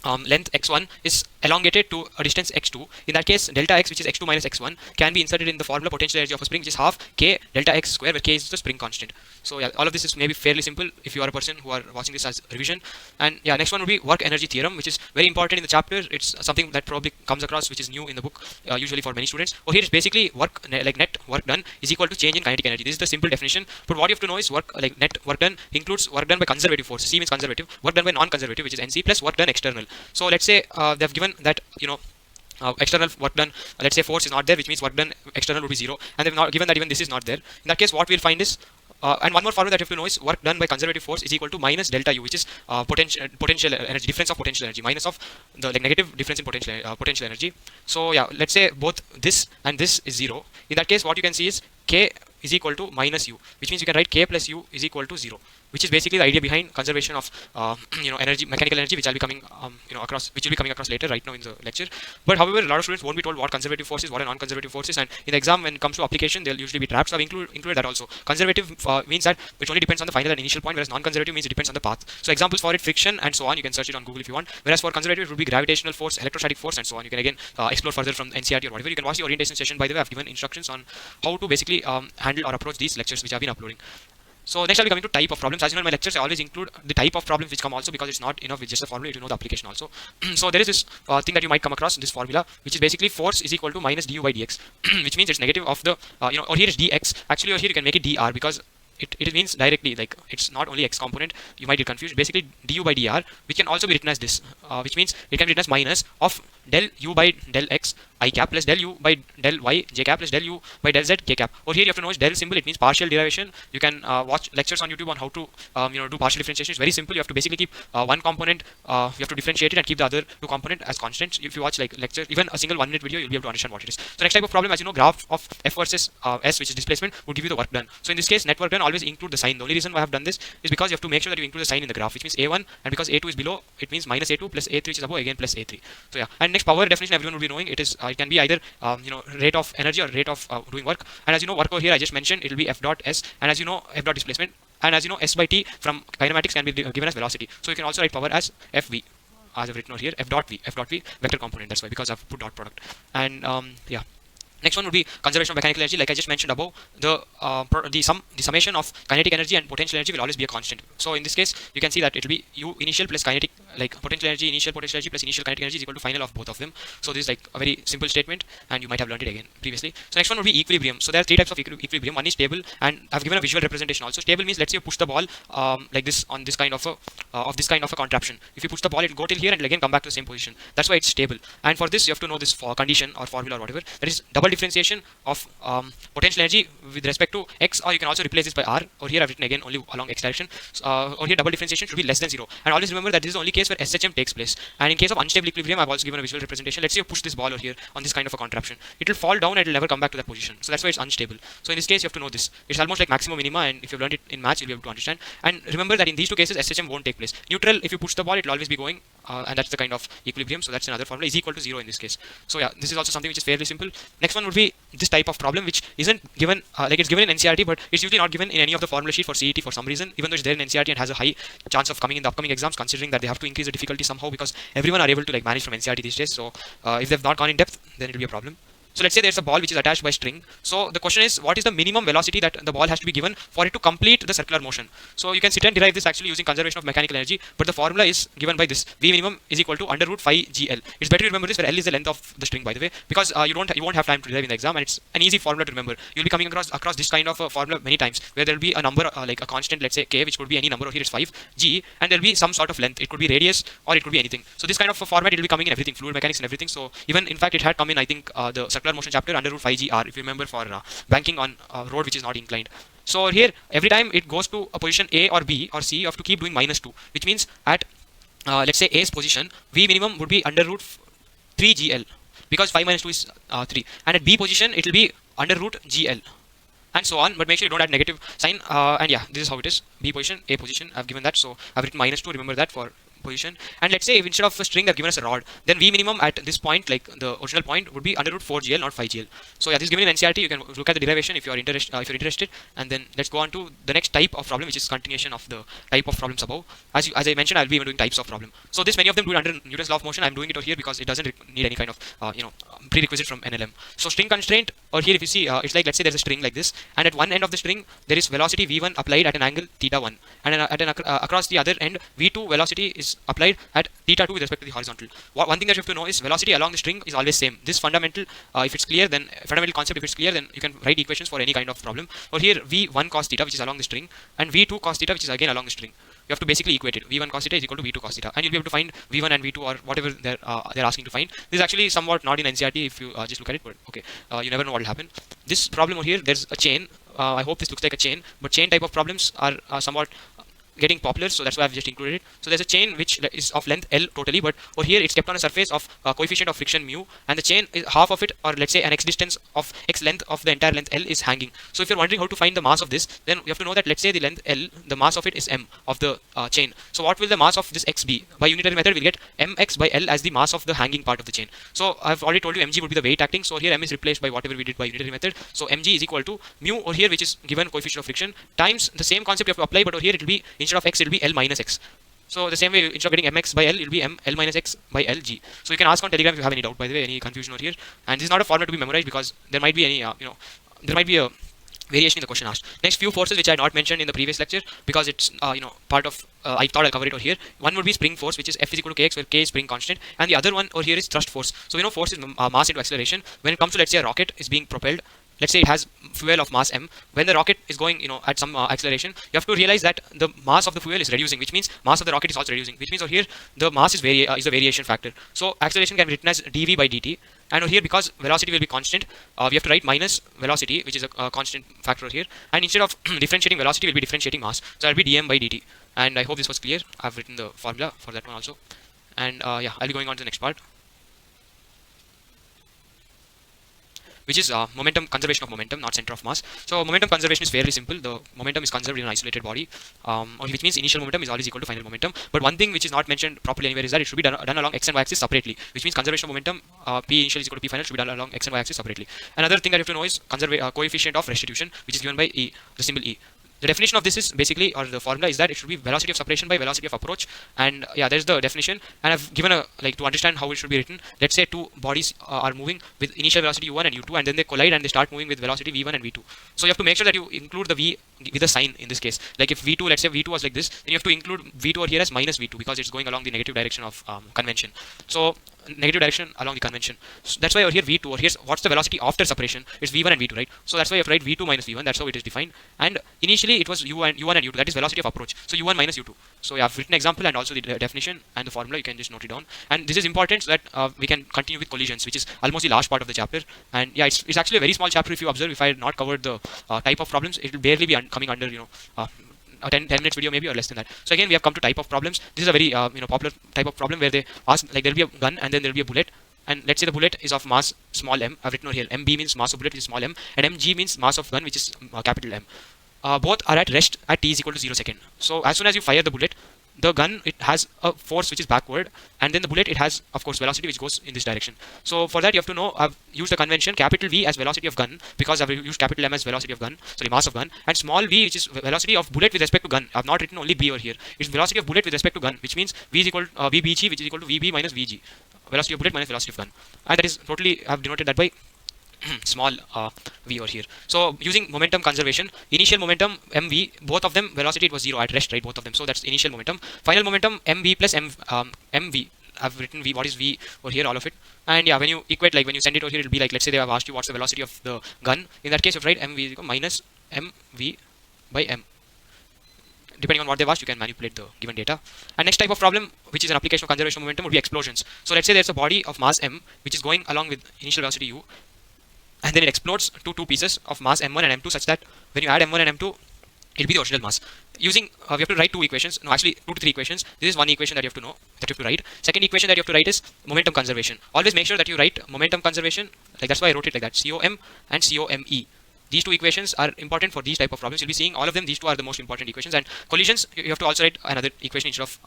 length x1 is elongated to a distance x2. In that case, delta x, which is x2 minus x1, can be inserted in the formula potential energy of a spring, which is half k delta x square, where k is the spring constant. So yeah, all of this is maybe fairly simple if you are a person who are watching this as revision. And yeah, next one would be work energy theorem, which is very important in the chapter. It's something that probably comes across, which is new in the book, usually for many students. Oh, here is basically work, like net work done is equal to change in kinetic energy. This is the simple definition. But what you have to know is work, like net work done includes work done by conservative force. C means conservative. Work done by non-conservative, which is NC, plus work done external. So let's say they've given that external work done, let's say force is not there, which means work done external would be 0, and they've not given that even this is not there. In that case, what we'll find is and one more formula that you have to know is work done by conservative force is equal to minus delta U, which is potential energy, difference of potential energy, minus of the negative difference in potential energy. So yeah, let's say both this and this is 0. In that case, what you can see is K is equal to minus U, which means you can write K plus U is equal to 0, which is basically the idea behind conservation of energy, mechanical energy, which I'll be coming across, which will be coming across later right now in the lecture. But however, a lot of students won't be told what conservative force is, what a non-conservative force is, and in the exam when it comes to application, they'll usually be trapped. So I've included that also. Conservative means that it only depends on the final and initial point, whereas non-conservative means it depends on the path. So examples for it, friction and so on, you can search it on Google if you want. Whereas for conservative, it would be gravitational force, electrostatic force, and so on. You can again explore further from NCERT or whatever. You can watch the orientation session. By the way, I've given instructions on how to basically handle or approach these lectures which I've been uploading. So next I'll be coming to type of problems. As you know, in my lectures I always include the type of problems which come also, because it's not enough with just the formula, you have to know the application also. So there is this thing that you might come across in this formula, which is basically force is equal to minus du by dx, which means it's negative of the or here is dx. Actually over here you can make it dr, because it means directly, like it's not only x component, you might get confused. Basically du by dr, which can also be written as this, which means it can be written as minus of del u by del x I cap plus del u by del y j cap plus del u by del z k cap. Or here you have to know is del symbol, it means partial derivation. You can watch lectures on YouTube on how to do partial differentiation. It's very simple. You have to basically keep one component, you have to differentiate it and keep the other two component as constants. If you watch like lecture, even a single 1 minute video, you'll be able to understand what it is. So next type of problem, as you know, graph of f versus s, which is displacement, would give you the work done. So in this case, net work done always include the sign. The only reason why I have done this is because you have to make sure that you include the sign in the graph, which means a1, and because a2 is below, it means minus a2 plus a3 which is above, again plus a3. So yeah, and next power definition everyone will be knowing. It is it can be either rate of energy or rate of doing work. And as you know, work over here I just mentioned, it will be f dot s, and as you know, f dot displacement, and as you know, s by t from kinematics can be given as velocity. So you can also write power as fv, as I've written over here, f dot v vector component. That's why, because I've put dot product. And yeah. Next one would be conservation of mechanical energy. Like I just mentioned above, the summation of kinetic energy and potential energy will always be a constant. So in this case, you can see that it will be U initial plus kinetic, like potential energy, initial potential energy plus initial kinetic energy is equal to final of both of them. So this is like a very simple statement, and you might have learned it again previously. So next one would be equilibrium. So there are three types of equilibrium. One is stable, and I've given a visual representation also. Stable means, let's say you push the ball like this on this kind of a contraption. If you push the ball, it will go till here and again come back to the same position. That's why it's stable. And for this, you have to know this condition or formula or whatever. That is double differentiation of potential energy with respect to x, or you can also replace this by r. Or here I've written again only along x direction. Or here double differentiation should be less than 0. And always remember that this is the only case where SHM takes place. And in case of unstable equilibrium, I've also given a visual representation. Let's say you push this ball over here on this kind of a contraption. It will fall down and it will never come back to that position. So that's why it's unstable. So in this case, you have to know this. It's almost like maximum minima, and if you've learned it in maths, you'll be able to understand. And remember that in these two cases, SHM won't take place. Neutral, if you push the ball, it will always be going, and that's the kind of equilibrium. So that's another formula, is equal to 0 in this case. So yeah, this is also something which is fairly simple. Next one would be this type of problem, which isn't given, like it's given in NCERT, but it's usually not given in any of the formula sheet for CET for some reason, even though it's there in NCERT and has a high chance of coming in the upcoming exams, considering that they have to increase the difficulty somehow, because everyone are able to like manage from NCERT these days. So if they've not gone in depth, then it will be a problem. So let's say there's a ball which is attached by string. So the question is, what is the minimum velocity that the ball has to be given for it to complete the circular motion? So you can sit and derive this actually using conservation of mechanical energy, but the formula is given by this: V minimum is equal to under root phi GL. It's better to remember this, where L is the length of the string, by the way, because you won't have time to derive in the exam, and it's an easy formula to remember. You'll be coming across this kind of a formula many times, where there'll be a number like a constant, let's say k, which could be any number. Or here it's 5 g, and there'll be some sort of length. It could be radius or it could be anything. So this kind of a format will be coming in everything, fluid mechanics and everything. So even in fact it had come in, I think, the circular motion chapter under root 5gr, if you remember, for banking on road which is not inclined. So here every time it goes to a position A or B or C, you have to keep doing -2, which means at let's say A's position, V minimum would be under root 3gl, because 5 minus 2 is 3, and at B position it will be under root gl, and so on. But make sure you don't add negative sign, and yeah, this is how it is. B position, A position, I've given that, so I've written -2, remember that for position. And let's say if instead of a string they've given us a rod, then V minimum at this point, like the original point, would be under root 4gl, not 5gl. So yeah, this is given in NCERT. You can look at the derivation if you're interested. And then let's go on to the next type of problem, which is continuation of the type of problems above. As I mentioned, I'll be even doing types of problem. So this, many of them do it under Newton's law of motion. I'm doing it over here because it doesn't need any kind of prerequisite from NLM. So string constraint, or here if you see, it's like, let's say there's a string like this, and at one end of the string there is velocity v1 applied at an angle θ1, and across the other end v2 velocity is applied at θ2 with respect to the horizontal. One thing that you have to know is velocity along the string is always same. This fundamental, if it's clear, then fundamental concept, if it's clear, then you can write equations for any kind of problem. Or here v1 cos θ, which is along the string, and v2 cos θ, which is again along the string. You have to basically equate it. V1 cos θ is equal to V2 cos θ, and you'll be able to find V1 and V2 or whatever they're asking to find. This is actually somewhat not in NCERT if you just look at it, but okay, you never know what will happen. This problem over here, there's a chain. I hope this looks like a chain, but chain type of problems are somewhat getting popular, so that's why I've just included it. So there's a chain which is of length L totally, but over here it's kept on a surface of coefficient of friction mu, and the chain is half of it, or let's say an x distance of x length of the entire length L is hanging. So if you're wondering how to find the mass of this, then you have to know that, let's say the length L, the mass of it is m of the chain. So what will the mass of this x be? By unitary method we'll get mx by L as the mass of the hanging part of the chain. So I've already told you mg would be the weight acting, so here m is replaced by whatever we did by unitary method. So mg is equal to mu over here, which is given coefficient of friction, times the same concept you have to apply, but over here it will be, instead of x it will be L minus x. So the same way, instead of getting mx by L, it will be L minus x by Lg. So you can ask on Telegram if you have any doubt, by the way, any confusion over here. And this is not a formula to be memorized, because there might be any, there might be a variation in the question asked. Next few forces which I had not mentioned in the previous lecture, because it's part of, I thought I'll cover it over here. One would be spring force, which is F is equal to kx, where k is spring constant, and the other one over here is thrust force. So we know force is mass into acceleration. When it comes to, let's say, a rocket is being propelled, let's say it has fuel of mass m. When the rocket is going, at some acceleration, you have to realize that the mass of the fuel is reducing, which means mass of the rocket is also reducing, which means over here the mass is the variation factor. So acceleration can be written as dv by dt, and over here, because velocity will be constant, we have to write minus velocity, which is a constant factor over here, and instead of differentiating velocity, we'll be differentiating mass, so that'll be dm by dt. And I hope this was clear. I've written the formula for that one also, and yeah, I'll be going on to the next part, which is momentum, conservation of momentum, not center of mass. So momentum conservation is fairly simple. The momentum is conserved in an isolated body, which means initial momentum is always equal to final momentum. But one thing which is not mentioned properly anywhere is that it should be done along x and y axis separately, which means conservation of momentum, P initial is equal to P final, should be done along x and y axis separately. Another thing that you have to know is coefficient of restitution, which is given by E, the symbol E. The definition of this is basically, or the formula is that it should be velocity of separation by velocity of approach, and yeah, there's the definition. And I've given a, like, to understand how it should be written. Let's say two bodies are moving with initial velocity u1 and u2, and then they collide and they start moving with velocity v1 and v2. So you have to make sure that you include the v with a sign in this case. Like if v2, let's say v2 was like this, then you have to include v2 over here as minus v2, because it's going along the negative direction of convention. So negative direction along the convention. So that's why over here v2, or here's what's the velocity after separation, it's v1 and v2, right? So that's why you have to write v2 minus v1. That's how it is defined. And initially it was u1 and u2, that is velocity of approach, so u1 minus u2. So yeah, I've written example and also the definition and the formula. You can just note it down, and this is important so that we can continue with collisions, which is almost the last part of the chapter. And yeah, it's actually a very small chapter. If you observe, if I had not covered the type of problems, it will barely be coming under a 10 minutes video maybe, or less than that. So again, we have come to type of problems. This is a very popular type of problem, where they ask, like, there will be a gun and then there will be a bullet, and let's say the bullet is of mass small m. I've written over here mb means mass of bullet, which is small m, and mg means mass of gun, which is capital M. Both are at rest at t is equal to 0 second. So as soon as you fire the bullet, the gun, it has a force which is backward, and then the bullet, it has of course velocity which goes in this direction. So for that you have to know, I've used the convention capital V as velocity of gun, because I've used capital M as velocity of gun, sorry, mass of gun, and small v, which is velocity of bullet with respect to gun. I've not written only b over here. It's velocity of bullet with respect to gun, which means v is equal to vbg, which is equal to vb minus vg, velocity of bullet minus velocity of gun, and that is totally, I've denoted that by small v over here. So using momentum conservation, initial momentum mv, both of them velocity it was 0 at rest, right? Both of them. So that's initial momentum. Final momentum mv plus mv. I've written v. What is v over here? All of it. And yeah, when you equate, like when you send it over here, it'll be like, let's say they have asked you what's the velocity of the gun. In that case, you write mv is equal minus mv by m. Depending on what they've asked, you can manipulate the given data. And next type of problem, which is an application of conservation of momentum, would be explosions. So let's say there's a body of mass m, which is going along with initial velocity u, and then it explodes to two pieces of mass m1 and m2, such that when you add m1 and m2, it'll be the original mass. Using we have to write two equations. No, actually 2 to 3 equations. This is one equation that you have to know, that you have to write. Second equation that you have to write is momentum conservation. Always make sure that you write momentum conservation. Like that's why I wrote it like that. COM and COME. These two equations are important for these type of problems. You'll be seeing all of them. These two are the most important equations. And collisions, you have to also write another equation instead of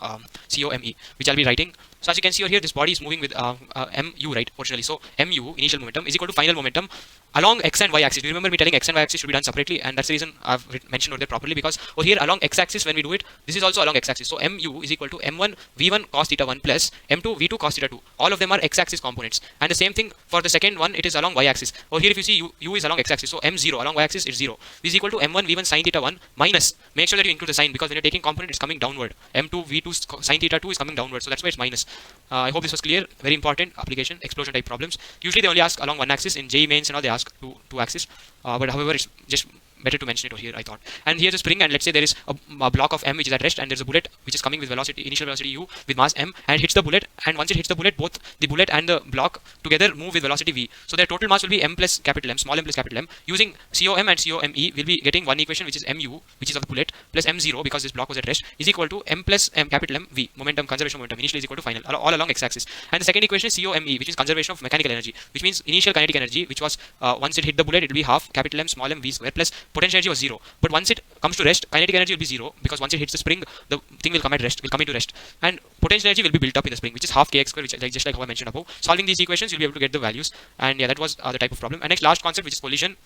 COME, which I'll be writing. So as you can see over here, this body is moving with MU, right, originally. So MU, initial momentum, is equal to final momentum along x and y axis. Do you remember me telling x and y axis should be done separately? And that's the reason I've mentioned over there properly, because over here along x axis, when we do it, this is also along x axis. So MU is equal to M1 V1 cos theta 1 plus M2 V2 cos theta 2. All of them are x axis components. And the same thing for the second one, it is along y axis. Over here, if you see, U is along x axis. So M0 along y axis is 0. This is equal to M1 V1 sin theta 1 minus. Make sure that you include the sign, because when you're taking component, it's coming downward. M2 V2 sin theta 2 is coming downward. So that's why it's minus. I hope this was clear. Very important application, explosion type problems. Usually they only ask along one axis. In JEE mains and all, they ask two axis. But however, it's just better to mention it over here, I thought. And here's a spring, and let's say there is a block of m which is at rest, and there's a bullet which is coming with velocity, initial velocity u, with mass m, and hits the bullet. And once it hits the bullet, both the bullet and the block together move with velocity v. So their total mass will be m plus capital M, small m plus capital M. Using COM and COME, we'll be getting one equation which is mu, which is of the bullet, plus m0, because this block was at rest, is equal to m plus m capital M v, momentum, conservation momentum, initially is equal to final, all along x-axis. And the second equation is COME, which is conservation of mechanical energy, which means initial kinetic energy, which was once it hit the bullet, it will be half capital M small m v square, plus potential energy was 0. But once it comes to rest, kinetic energy will be 0, because once it hits the spring, the thing will come at rest, will come into rest, and potential energy will be built up in the spring, which is half kx square, which just like how I mentioned above. Solving these equations, you'll be able to get the values. And yeah, that was the type of problem. And next, last concept, which is collision.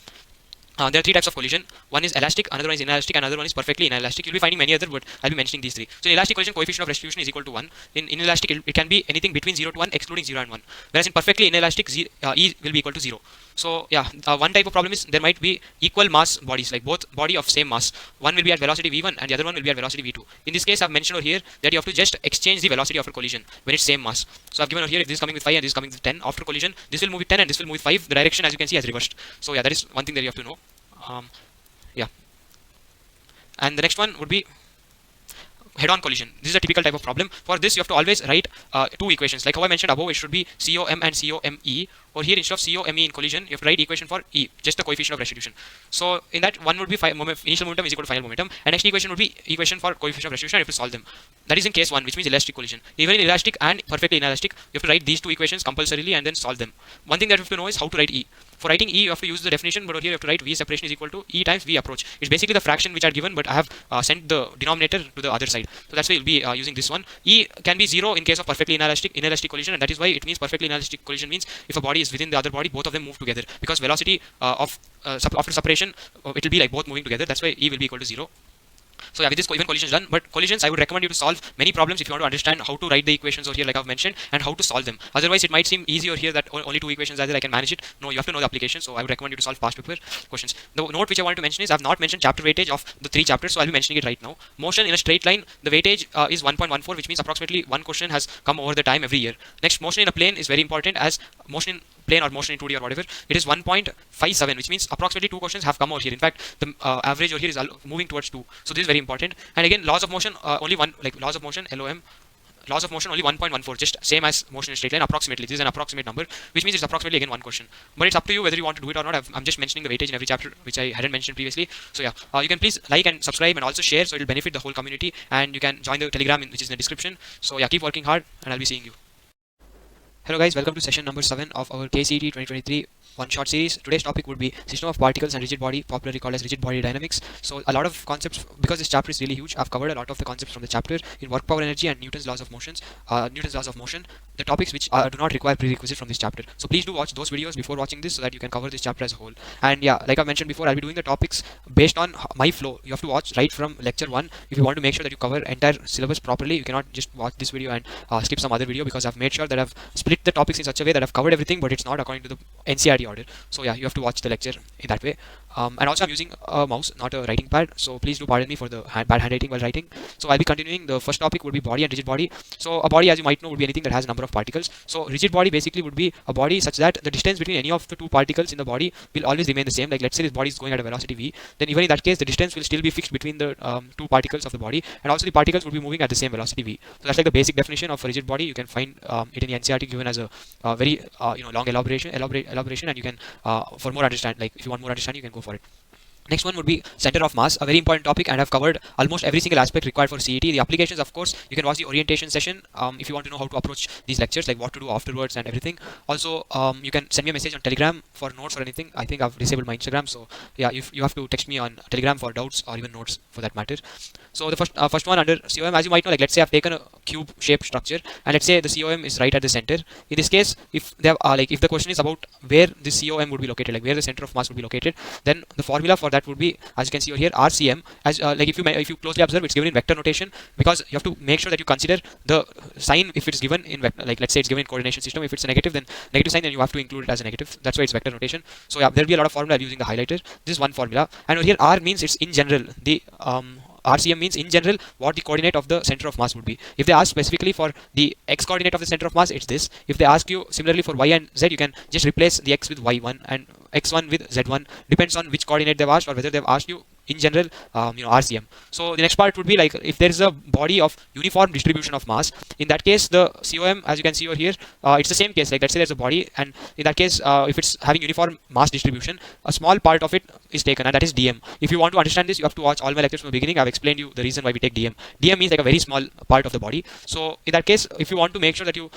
There are three types of collision. One is elastic, another one is inelastic, another one is perfectly inelastic. You'll be finding many other, but I'll be mentioning these three. So in elastic collision, coefficient of restitution is equal to 1. In inelastic, it can be anything between 0 to 1, excluding 0 and 1. Whereas in perfectly inelastic, E will be equal to 0. So yeah, one type of problem is there might be equal mass bodies, like both body of same mass. One will be at velocity v1 and the other one will be at velocity v2. In this case, I've mentioned over here that you have to just exchange the velocity of a collision when it's same mass. So I've given over here, if this is coming with 5 and this is coming with 10, after collision, this will move with 10 and this will move with 5. The direction, as you can see, has reversed. So yeah, that is one thing that you have to know. Yeah. And the next one would be head-on collision. This is a typical type of problem. For this, you have to always write two equations. Like how I mentioned above, it should be COM and COME. Or here, instead of COME in collision, you have to write equation for E, just the coefficient of restitution. So in that, one would be initial momentum is equal to final momentum, and next equation would be equation for coefficient of restitution. You have to solve them. That is in case 1, which means elastic collision. Even in elastic and perfectly inelastic, you have to write these two equations compulsorily and then solve them. One thing that you have to know is how to write E. For writing E, you have to use the definition, but over here you have to write V separation is equal to E times V approach. It's basically the fraction which I had given, but I have sent the denominator to the other side. So that's why you'll be using this one. E can be 0 in case of perfectly inelastic collision, and that is why it means perfectly inelastic collision means if a body is within the other body, both of them move together, because velocity after separation, it will be like both moving together. That's why E will be equal to 0. So yeah, with this even collision is done. But collisions, I would recommend you to solve many problems if you want to understand how to write the equations over here, like I've mentioned, and how to solve them. Otherwise, it might seem easier here that only two equations are there, I can manage it. No, you have to know the application. So I would recommend you to solve past paper questions. The note which I wanted to mention is I've not mentioned chapter weightage of the 3 chapters, so I'll be mentioning it right now. Motion in a straight line, the weightage is 1.14, which means approximately one question has come over the time every year. Next, motion in a plane is very important, as motion in plane or motion in 2D or whatever, it is 1.57, which means approximately 2 questions have come over here. In fact, the average over here is moving towards 2. So this is very important. And again, laws of motion, only one, like laws of motion, LOM, laws of motion only 1.14, just same as motion in straight line, approximately. This is an approximate number, which means it's approximately again one question. But it's up to you whether you want to do it or not. I'm just mentioning the weightage in every chapter, which I hadn't mentioned previously. So yeah, you can please like and subscribe and also share, so it will benefit the whole community. And you can join the Telegram, which is in the description. So yeah, keep working hard, and I'll be seeing you. Hello guys, welcome to session number 7 of our KCET 2023 one-shot series. Today's topic would be system of particles and rigid body, popularly called as rigid body dynamics. So a lot of concepts, because this chapter is really huge, I've covered a lot of the concepts from the chapter in work power energy and Newton's laws of motion, the topics which do not require prerequisite from this chapter. So please do watch those videos before watching this, so that you can cover this chapter as a whole. And yeah, like I mentioned before, I'll be doing the topics based on my flow. You have to watch right from lecture 1 if you want to make sure that you cover entire syllabus properly. You cannot just watch this video and skip some other video, because I've made sure that I've split the topics in such a way that I've covered everything, but it's not according to the NCERT order. So yeah, you have to watch the lecture in that way. And also I'm using a mouse, not a writing pad, so please do pardon me for the bad handwriting while writing. So I'll be continuing. The first topic would be body and rigid body. So a body, as you might know, would be anything that has a number of particles. So rigid body basically would be a body such that the distance between any of the two particles in the body will always remain the same. Like let's say this body is going at a velocity v, then even in that case the distance will still be fixed between the two particles of the body, and also the particles would be moving at the same velocity v. So that's like the basic definition of a rigid body. You can find it in the NCERT given as a very long elaboration, and you can for more understand, like if you want more understanding, you can go for it. Next one would be center of mass, a very important topic, and I've covered almost every single aspect required for CET. The applications, of course, you can watch the orientation session if you want to know how to approach these lectures, like what to do afterwards and everything. Also, you can send me a message on Telegram for notes or anything. I think I've disabled my Instagram, so yeah, if you have to text me on Telegram for doubts or even notes for that matter. So the first one under COM, as you might know, like let's say I've taken a cube-shaped structure, and let's say the COM is right at the center. In this case, if they have, if the question is about where the COM would be located, like where the center of mass would be located, then the formula for that would be, as you can see over here, RCM. As like if you closely observe, it's given in vector notation, because you have to make sure that you consider the sign if it's given in vector. Like let's say it's given in coordination system. If it's a negative, then negative sign, then you have to include it as a negative. That's why it's vector notation. So yeah, there'll be a lot of formula using the highlighter. This is one formula, and over here R means it's in general. The RCM means in general what the coordinate of the center of mass would be. If they ask specifically for the x coordinate of the center of mass, it's this. If they ask you similarly for y and z, you can just replace the x with y1 and x1 with z1. Depends on which coordinate they've asked, or whether they've asked you in general RCM. So the next part would be like if there is a body of uniform distribution of mass. In that case, the COM, as you can see over here, it's the same case. Like let's say there's a body, and in that case, if it's having uniform mass distribution, a small part of it is taken, and that is dm. If you want to understand this, you have to watch all my lectures from the beginning. I've explained you the reason why we take dm. Dm means like a very small part of the body. So in that case, if you want to make sure that you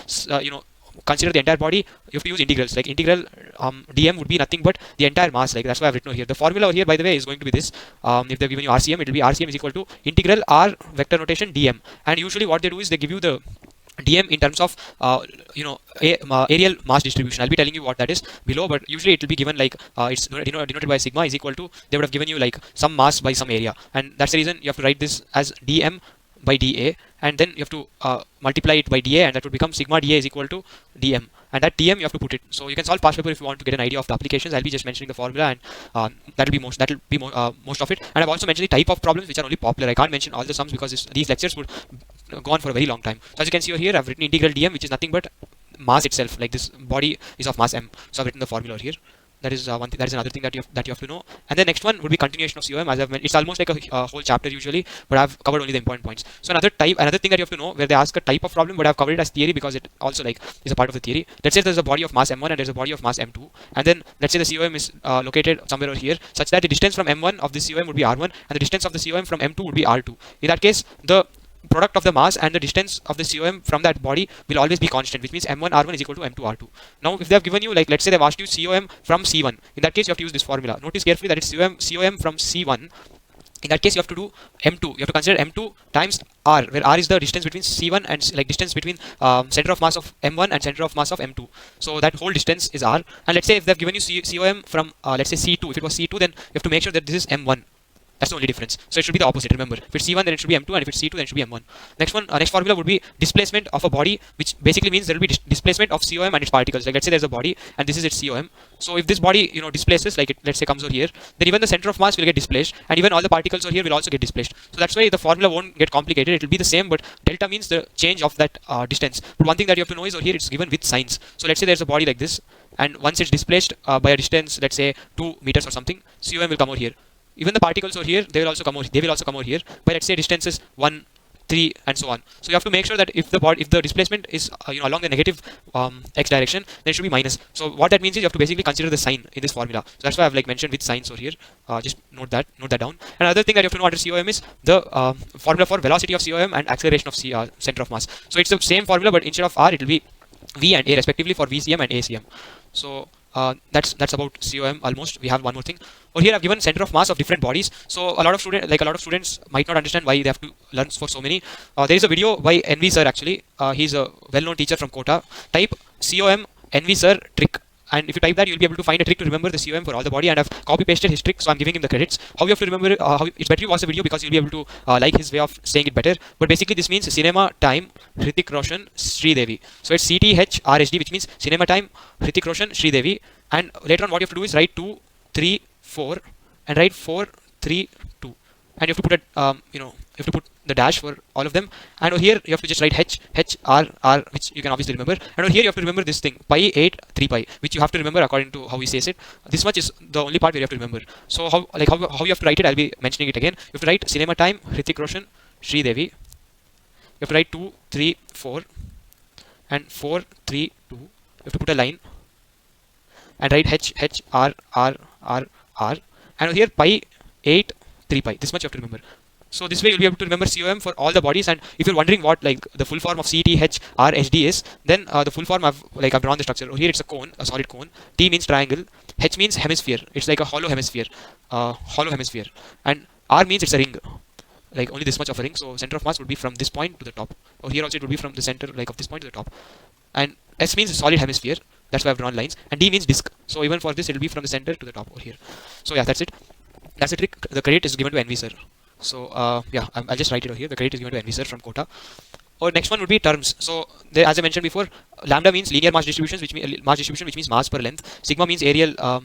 consider the entire body, you have to use integrals. Like integral dm would be nothing but the entire mass. Like that's why I've written over here. The formula over here, by the way, is going to be this. If they've given you RCM, it will be RCM is equal to integral r vector notation dm. And usually what they do is they give you the dm in terms of areal mass distribution. I'll be telling you what that is below, but usually it will be given like it's denoted by sigma is equal to, they would have given you like some mass by some area, and that's the reason you have to write this as dm by dA, and then you have to multiply it by dA, and that would become sigma dA is equal to dm, and that dm you have to put it. So you can solve past paper if you want to get an idea of the applications. I'll be just mentioning the formula, and that'll be most of it. And I've also mentioned the type of problems which are only popular. I can't mention all the sums because these lectures would go on for a very long time. So as you can see over here, I've written integral dm, which is nothing but mass itself. Like this body is of mass m, so I've written the formula over here. That is one thing. That is another thing that you have to know. And then next one would be continuation of COM. As I've mentioned, it's almost like a whole chapter usually, but I've covered only the important points. So another thing that you have to know, where they ask a type of problem, but I've covered it as theory because it also like is a part of the theory. Let's say there's a body of mass m1 and there's a body of mass m2, and then let's say the COM is located somewhere over here, such that the distance from m1 of this COM would be r1, and the distance of the COM from m2 would be r2. In that case, the product of the mass and the distance of the COM from that body will always be constant, which means m1 r1 is equal to m2 r2. Now if they have given you, like let's say they've asked you COM from C1, in that case you have to use this formula. Notice carefully that it's COM from C1. In that case you have to do m2. You have to consider m2 times r, where r is the distance between C1 and like distance between center of mass of m1 and center of mass of m2. So that whole distance is r. And let's say if they've given you COM from let's say C2, if it was C2, then you have to make sure that this is m1. That's the only difference. So it should be the opposite. Remember, if it's C1, then it should be M2, and if it's C2, then it should be M1. Next formula would be displacement of a body, which basically means there will be displacement of COM and its particles. Like let's say there's a body, and this is its COM. So if this body displaces, like it let's say comes over here, then even the center of mass will get displaced, and even all the particles over here will also get displaced. So that's why the formula won't get complicated. It will be the same, but delta means the change of that distance. But one thing that you have to know is over here it's given with signs. So let's say there's a body like this, and once it's displaced by a distance, let's say 2 meters or something, COM will come over here. Even the particles over here, they will also come over here, but let's say distances 1, 3, and so on. So you have to make sure that if the displacement is along the negative x direction, then it should be minus. So what that means is you have to basically consider the sign in this formula. So that's why I've like mentioned with signs over here. Just note that down. Another thing that you have to know under COM is the formula for velocity of COM and acceleration of center of mass. So it's the same formula, but instead of r, it will be v and a respectively for VCM and ACM. So that's about COM almost. We have one more thing. Over here I've given center of mass of different bodies. So a lot of students might not understand why they have to learn for so many. There is a video by NV sir actually. He's a well-known teacher from Kota. Type COM NV sir trick. And if you type that, you'll be able to find a trick to remember the COM for all the body. And I've copy pasted his trick, so I'm giving him the credits. How you have to remember? It's better you watch the video because you'll be able to like his way of saying it better. But basically, this means cinema time Hrithik Roshan Sridevi. So it's CTHRSD, which means cinema time Hrithik Roshan Sridevi. And later on what you have to do is write 2, 3, 4 and write 4, 3, 2. And you have to put a you have to put the dash for all of them. And over here you have to just write h r r, which you can obviously remember. And over here you have to remember this thing pi 8 3 pi, which you have to remember according to how he says it. This much is the only part where you have to remember. So how you have to write it, I'll be mentioning it again. You have to write cinema time Hrithik Roshan Sri Devi. You have to write 2, 3, 4 and 4, 3, 2. You have to put a line and write h r r r r. And over here pi 8 3 pi. This much you have to remember. So this way you'll be able to remember COM for all the bodies. And if you're wondering what like the full form of CET is, then the full form I've drawn the structure. Here it's a cone, a solid cone. T means triangle. H means hemisphere. It's like a hollow hemisphere, and R means it's a ring, like only this much of a ring. So center of mass would be from this point to the top. Or here also it would be from the center of this point to the top. And S means solid hemisphere. That's why I've drawn lines. And D means disc. So even for this it'll be from the center to the top over here. So yeah, that's it. That's the trick. The credit is given to NV sir. So yeah, I'll just write it over here. The credit is given to NV sir from Kota. Or next one would be terms. So there, as I mentioned before, lambda means linear mass distribution, which means mass per length. Sigma means areal.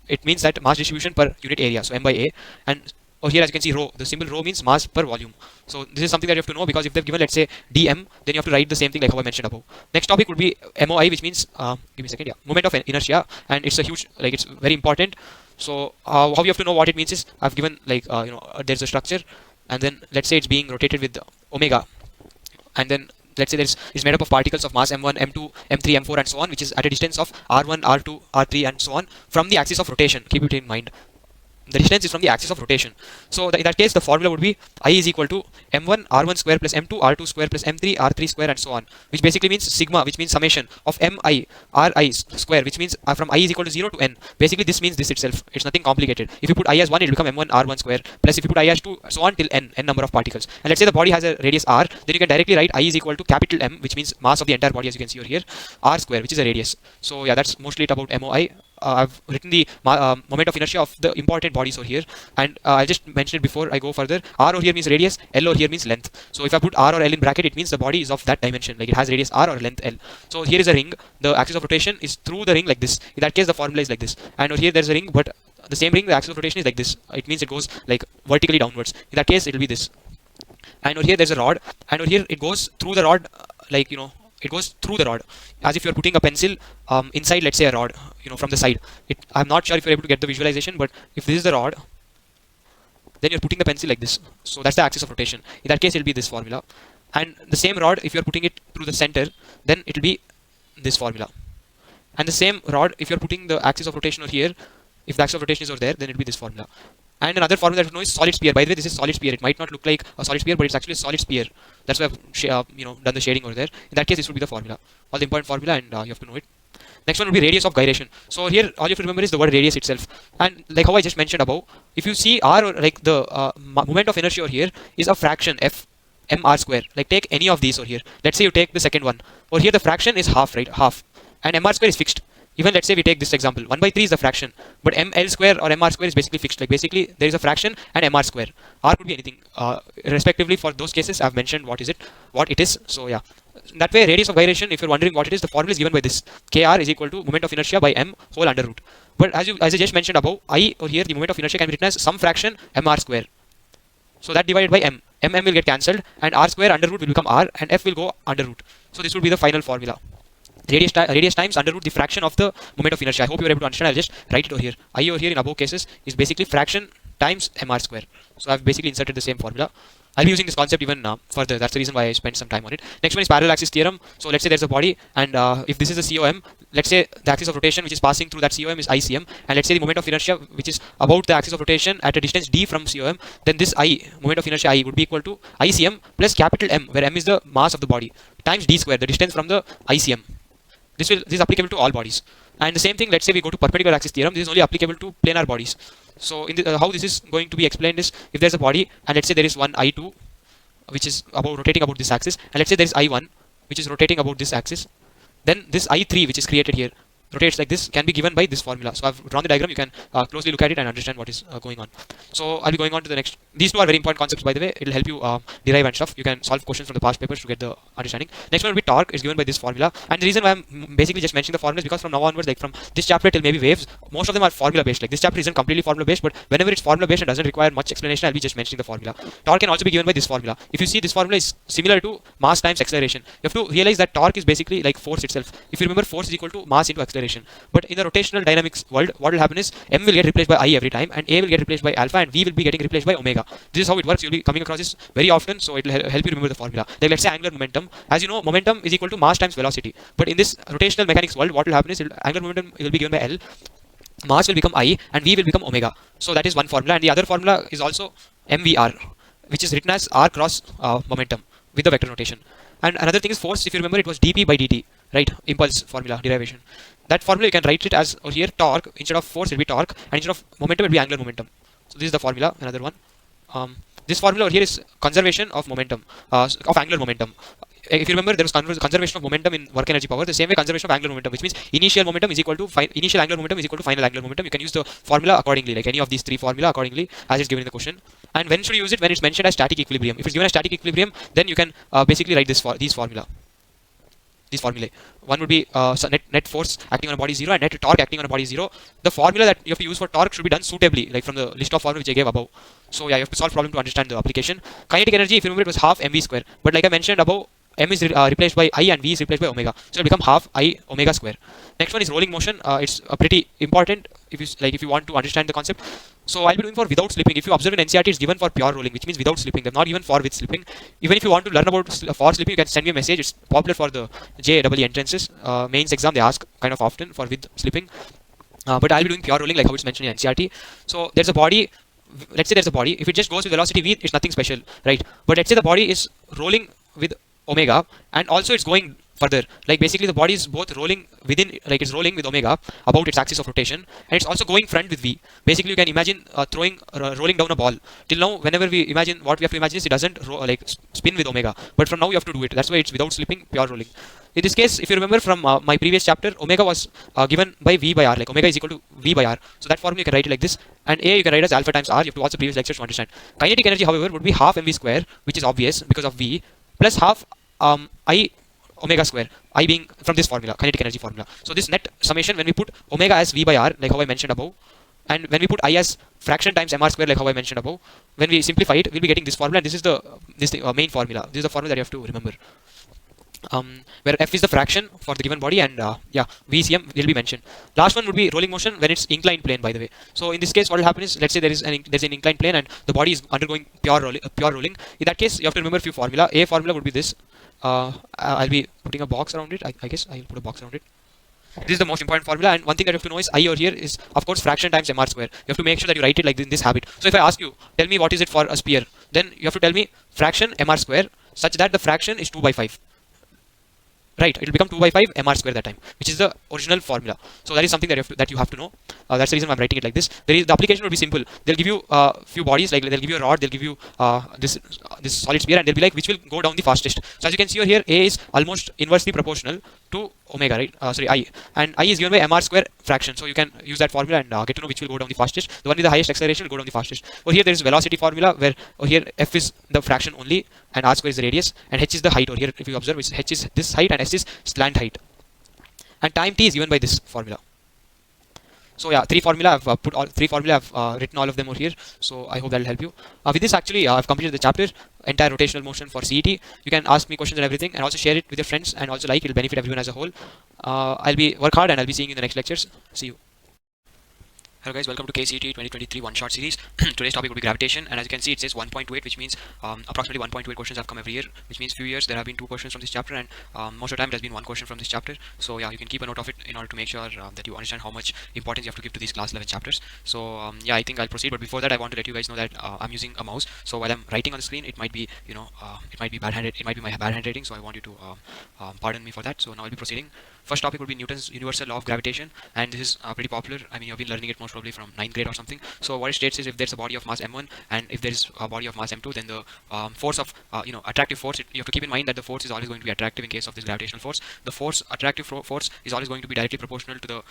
It means that mass distribution per unit area. So m by a. And over here, as you can see, rho. The symbol rho means mass per volume. So this is something that you have to know, because if they've given, let's say, dm, then you have to write the same thing like how I mentioned above. Next topic would be MOI, which means give me a second. Yeah, moment of inertia, and it's a huge, it's very important. So how you have to know what it means is, I've given there's a structure, and then let's say it's being rotated with omega, and then let's say it's made up of particles of mass m1, m2, m3, m4 and so on, which is at a distance of r1, r2, r3 and so on from the axis of rotation. Keep it in mind. The distance is from the axis of rotation. So in that case, the formula would be I is equal to m1 r1 square plus m2 r2 square plus m3 r3 square and so on, which basically means sigma, which means summation of mi ri square, which means from I is equal to 0 to n. Basically this means this itself. It's nothing complicated. If you put I as 1, it will become m1 r1 square, plus if you put I as 2, so on till n number of particles. And let's say the body has a radius r, then you can directly write I is equal to capital M, which means mass of the entire body, as you can see over here, r square, which is a radius. So yeah, that's mostly it about MOI. I've written the moment of inertia of the important bodies over here, and I'll just mention it before I go further. R over here means radius, L over here means length. So if I put R or L in bracket, it means the body is of that dimension, like it has radius R or length L. So here is a ring. The axis of rotation is through the ring like this. In that case, the formula is like this. And over here there's a ring, but the same ring, the axis of rotation is like this. It means it goes like vertically downwards. In that case, it will be this. And over here there's a rod, and over here it goes through the rod, it goes through the rod, as if you're putting a pencil inside, let's say, a rod, from the side. I'm not sure if you're able to get the visualization, but if this is the rod, then you're putting the pencil like this. So that's the axis of rotation. In that case, it'll be this formula. And the same rod, if you're putting it through the center, then it'll be this formula. And the same rod, if you're putting the axis of rotation over here, if the axis of rotation is over there, then it'll be this formula. And another formula that you know is solid sphere. By the way, this is solid sphere. It might not look like a solid sphere, but it's actually a solid sphere. That's why I've done the shading over there. In that case, this would be the formula, all the important formula, and you have to know it. Next one would be radius of gyration. So here, all you have to remember is the word radius itself. And like how I just mentioned above, if you see R, or like the moment of inertia over here is a fraction f mr square. Like take any of these over here. Let's say you take the second one. Over here, the fraction is half, right? Half. And mr square is fixed. Even let's say we take this example, 1 by 3 is the fraction, but ml square or mr square is basically fixed. Like basically there is a fraction and mr square. R could be anything. Respectively, for those cases, I've mentioned what it is. So yeah, that way radius of gyration, if you're wondering what it is, the formula is given by this. Kr is equal to moment of inertia by m whole under root. But as I just mentioned above, I over here, the moment of inertia can be written as some fraction mr square. So that divided by m. M will get cancelled, and r square under root will become r, and f will go under root. So this would be the final formula. Radius times under root the fraction of the moment of inertia. I hope you are able to understand. I'll just write it over here. I over here in above cases is basically fraction times mr square. So I've basically inserted the same formula. I'll be using this concept even further. That's the reason why I spent some time on it. Next one is parallel axis theorem. So let's say there's a body, and if this is a COM, let's say the axis of rotation which is passing through that COM is ICM, and let's say the moment of inertia which is about the axis of rotation at a distance d from COM, then this I, moment of inertia I, would be equal to ICM plus capital M, where M is the mass of the body, times d square, the distance from the ICM. This is applicable to all bodies. And the same thing, let's say we go to perpendicular axis theorem, this is only applicable to planar bodies. So in how this is going to be explained is, if there's a body, and let's say there is one I2 which is rotating about this axis, and let's say there is I1 which is rotating about this axis, then this I3 which is created here, rotates like this can be given by this formula. So I've drawn the diagram. You can closely look at it and understand what is going on. So I'll be going on to the next. These two are very important concepts, by the way. It'll help you derive and stuff. You can solve questions from the past papers to get the understanding. Next one will be torque. Is given by this formula. And the reason why I'm basically just mentioning the formula is because from now onwards, like from this chapter till maybe waves, most of them are formula based. Like this chapter isn't completely formula based, but whenever it's formula based and doesn't require much explanation, I'll be just mentioning the formula. Torque can also be given by this formula. If you see, this formula is similar to mass times acceleration. You have to realize that torque is basically like force itself. If you remember, force is equal to mass into acceleration. But in the rotational dynamics world, what will happen is m will get replaced by I every time, and a will get replaced by alpha, and v will be getting replaced by omega. This is how it works. You'll be coming across this very often, so it will help you remember the formula. Like let's say angular momentum. As you know, momentum is equal to mass times velocity. But in this rotational mechanics world, what will happen is angular momentum will be given by L, mass will become I, and v will become omega. So that is one formula, and the other formula is also mvr, which is written as r cross momentum with the vector notation. And another thing is force. If you remember, it was dp by dt, right? Impulse formula derivation. That formula you can write it as over here torque. Instead of force, it will be torque, and instead of momentum, it will be angular momentum. So this is the formula. Another one. This formula over here is conservation of momentum, of angular momentum. If you remember, there was conservation of momentum in work energy power. The same way, conservation of angular momentum, which means initial momentum is equal to initial angular momentum is equal to final angular momentum. You can use the formula accordingly, like any of these three formula accordingly as it's given in the question. And when should you use it? When it's mentioned as static equilibrium. If it's given as static equilibrium, then you can basically write these formulae. One would be net force acting on a body 0 and net torque acting on a body 0. The formula that you have to use for torque should be done suitably, like from the list of formula which I gave above. So yeah, you have to solve problem to understand the application. Kinetic energy, if you remember, it was half mv square. But like I mentioned above, m is replaced by I and v is replaced by omega. So it will become half I omega square. Next one is rolling motion. It's pretty important if you want to understand the concept. So I'll be doing for without slipping. If you observe in NCERT, it's given for pure rolling, which means without slipping. They're not given for with slipping. Even if you want to learn about for slipping, you can send me a message. It's popular for the JEE entrances. Mains exam, they ask kind of often for with slipping. But I'll be doing pure rolling like how it's mentioned in NCERT. So there's a body. Let's say there's a body. If it just goes with velocity v, it's nothing special, right? But let's say the body is rolling with omega, and also it's going further. Like basically the body is both rolling within, like it's rolling with omega about its axis of rotation, and it's also going front with v. Basically you can imagine rolling down a ball. Till now, whenever we imagine, what we have to imagine is it doesn't spin with omega. But from now you have to do it. That's why it's without slipping, pure rolling. In this case, if you remember from my previous chapter, omega was given by v by r. Like omega is equal to v by r. So that formula you can write it like this. And a you can write as alpha times r. You have to watch the previous lectures to understand. Kinetic energy, however, would be half mv square, which is obvious because of v, plus half I omega square, I being from this formula, kinetic energy formula. So this net summation, when we put omega as v by r, like how I mentioned above, and when we put I as fraction times mr square, like how I mentioned above, when we simplify it, we'll be getting this formula, and this is the main formula. This is the formula that you have to remember. Where f is the fraction for the given body, and VCM will be mentioned. Last one would be rolling motion when it's inclined plane, by the way. So in this case, what will happen is, let's say there's an inclined plane and the body is undergoing pure rolling. In that case, you have to remember a few formula. A formula would be this. I'll be putting a box around it. I guess I'll put a box around it. This is the most important formula, and one thing that you have to know is I over here is of course fraction times mr square. You have to make sure that you write it like in this habit. So if I ask you, tell me what is it for a sphere, then you have to tell me fraction mr square such that the fraction is 2 by 5. Right, it will become 2 by 5 mr square that time, which is the original formula. So that is something that you have to know. That's the reason I'm writing it like this. The application will be simple. They'll give you few bodies, like they'll give you a rod, they'll give you this solid sphere, and they'll be like which will go down the fastest. So as you can see over here, A is almost inversely proportional to omega, right? I, and I is given by mr square fraction. So you can use that formula and get to know which will go down the fastest. The one with the highest acceleration will go down the fastest. Over here there is velocity formula where over here f is the fraction only, and r square is the radius, and h is the height over here. If you observe, h is this height and s is slant height, and time t is given by this formula. So yeah, three formula. I've put all three formula. I've written all of them over here. So I hope that will help you. With this, actually, I've completed the chapter, entire rotational motion for CET. You can ask me questions and everything, and also share it with your friends, and also like, it'll benefit everyone as a whole. I'll be work hard, and I'll be seeing you in the next lectures. See you. Hello guys, welcome to KCET 2023 one-shot series. Today's topic will be gravitation, and as you can see, it says 1.28, which means approximately 1.28 questions have come every year, which means few years there have been 2 questions from this chapter, and most of the time it has been 1 question from this chapter. So yeah, you can keep a note of it in order to make sure that you understand how much importance you have to give to these class 11 chapters. So yeah, I think I'll proceed, but before that I want to let you guys know that I'm using a mouse, so while I'm writing on the screen, it might be, it might be bad handed, it might be my bad handwriting, so I want you to pardon me for that. So now I'll be proceeding. First topic would be Newton's universal law of gravitation, and this is pretty popular. I mean, you've been learning it most probably from 9th grade or something. So what it states is, if there's a body of mass m1 and if there is a body of mass m2, then the force of attractive force, you have to keep in mind that the force is always going to be attractive in case of this gravitational force. The force, attractive force, is always going to be directly proportional to the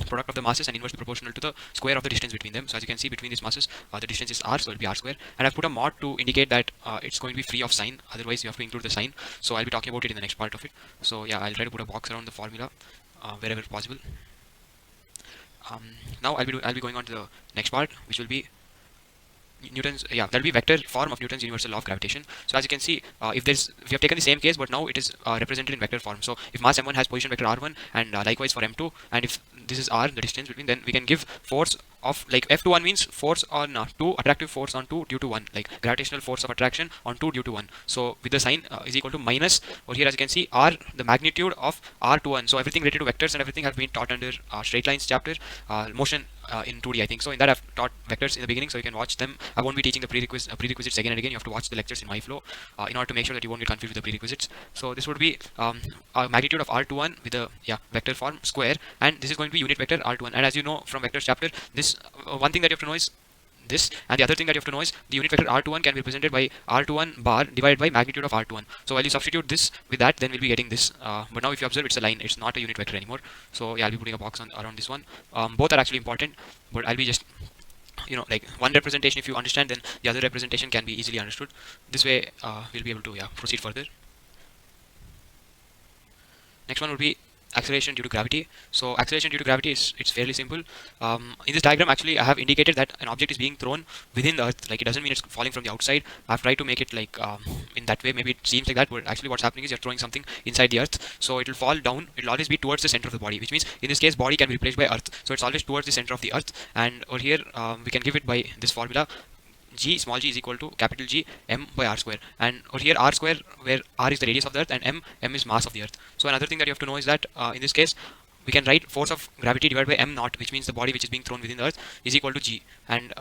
product of the masses and inversely proportional to the square of the distance between them. So as you can see, between these masses, the distance is r, so it will be r square. And I've put a mod to indicate that it's going to be free of sign. Otherwise, you have to include the sign. So I'll be talking about it in the next part of it. So yeah, I'll try to put a box around the formula wherever possible. Now I'll be going on to the next part, which will be Newton's, that'll be vector form of Newton's universal law of gravitation. So as you can see, we have taken the same case, but now it is represented in vector form. So if mass m1 has position vector r1, and likewise for m2, and if this is r, the distance between, then we can give force of, like, F21 means force on 2, attractive force on 2 due to 1, like gravitational force of attraction on 2 due to 1. So with the sign is equal to minus, or here as you can see, r, the magnitude of r21. So everything related to vectors and everything have been taught under straight lines chapter, motion in 2D, I think. So in that I've taught vectors in the beginning, so you can watch them. I won't be teaching the prerequisites again and again. You have to watch the lectures in my flow in order to make sure that you won't get confused with the prerequisites. So this would be a magnitude of r21 with a vector form square, and this is going to be unit vector r21. And as you know from vectors chapter, this one thing that you have to know is this, and the other thing that you have to know is the unit vector r21 can be represented by r21 bar divided by magnitude of r21. So while you substitute this with that, then we'll be getting this. But now if you observe, it's a line, it's not a unit vector anymore. So yeah, I'll be putting a box around this one. Both are actually important, but I'll be just, like, one representation, if you understand, then the other representation can be easily understood. This way we'll be able to proceed further. Next one will be acceleration due to gravity. So acceleration due to gravity it's fairly simple. In this diagram, actually, I have indicated that an object is being thrown within the earth. Like, it doesn't mean it's falling from the outside. I've tried to make it like in that way. Maybe it seems like that, but actually what's happening is you're throwing something inside the earth, so it will fall down. It will always be towards the center of the body, which means in this case body can be replaced by earth, so it's always towards the center of the earth. And over here we can give it by this formula: g, small g, is equal to capital G m by r square. And over here r square, where r is the radius of the earth and m is mass of the earth. So another thing that you have to know is that in this case we can write force of gravity divided by m naught, which means the body which is being thrown within the earth, is equal to g. And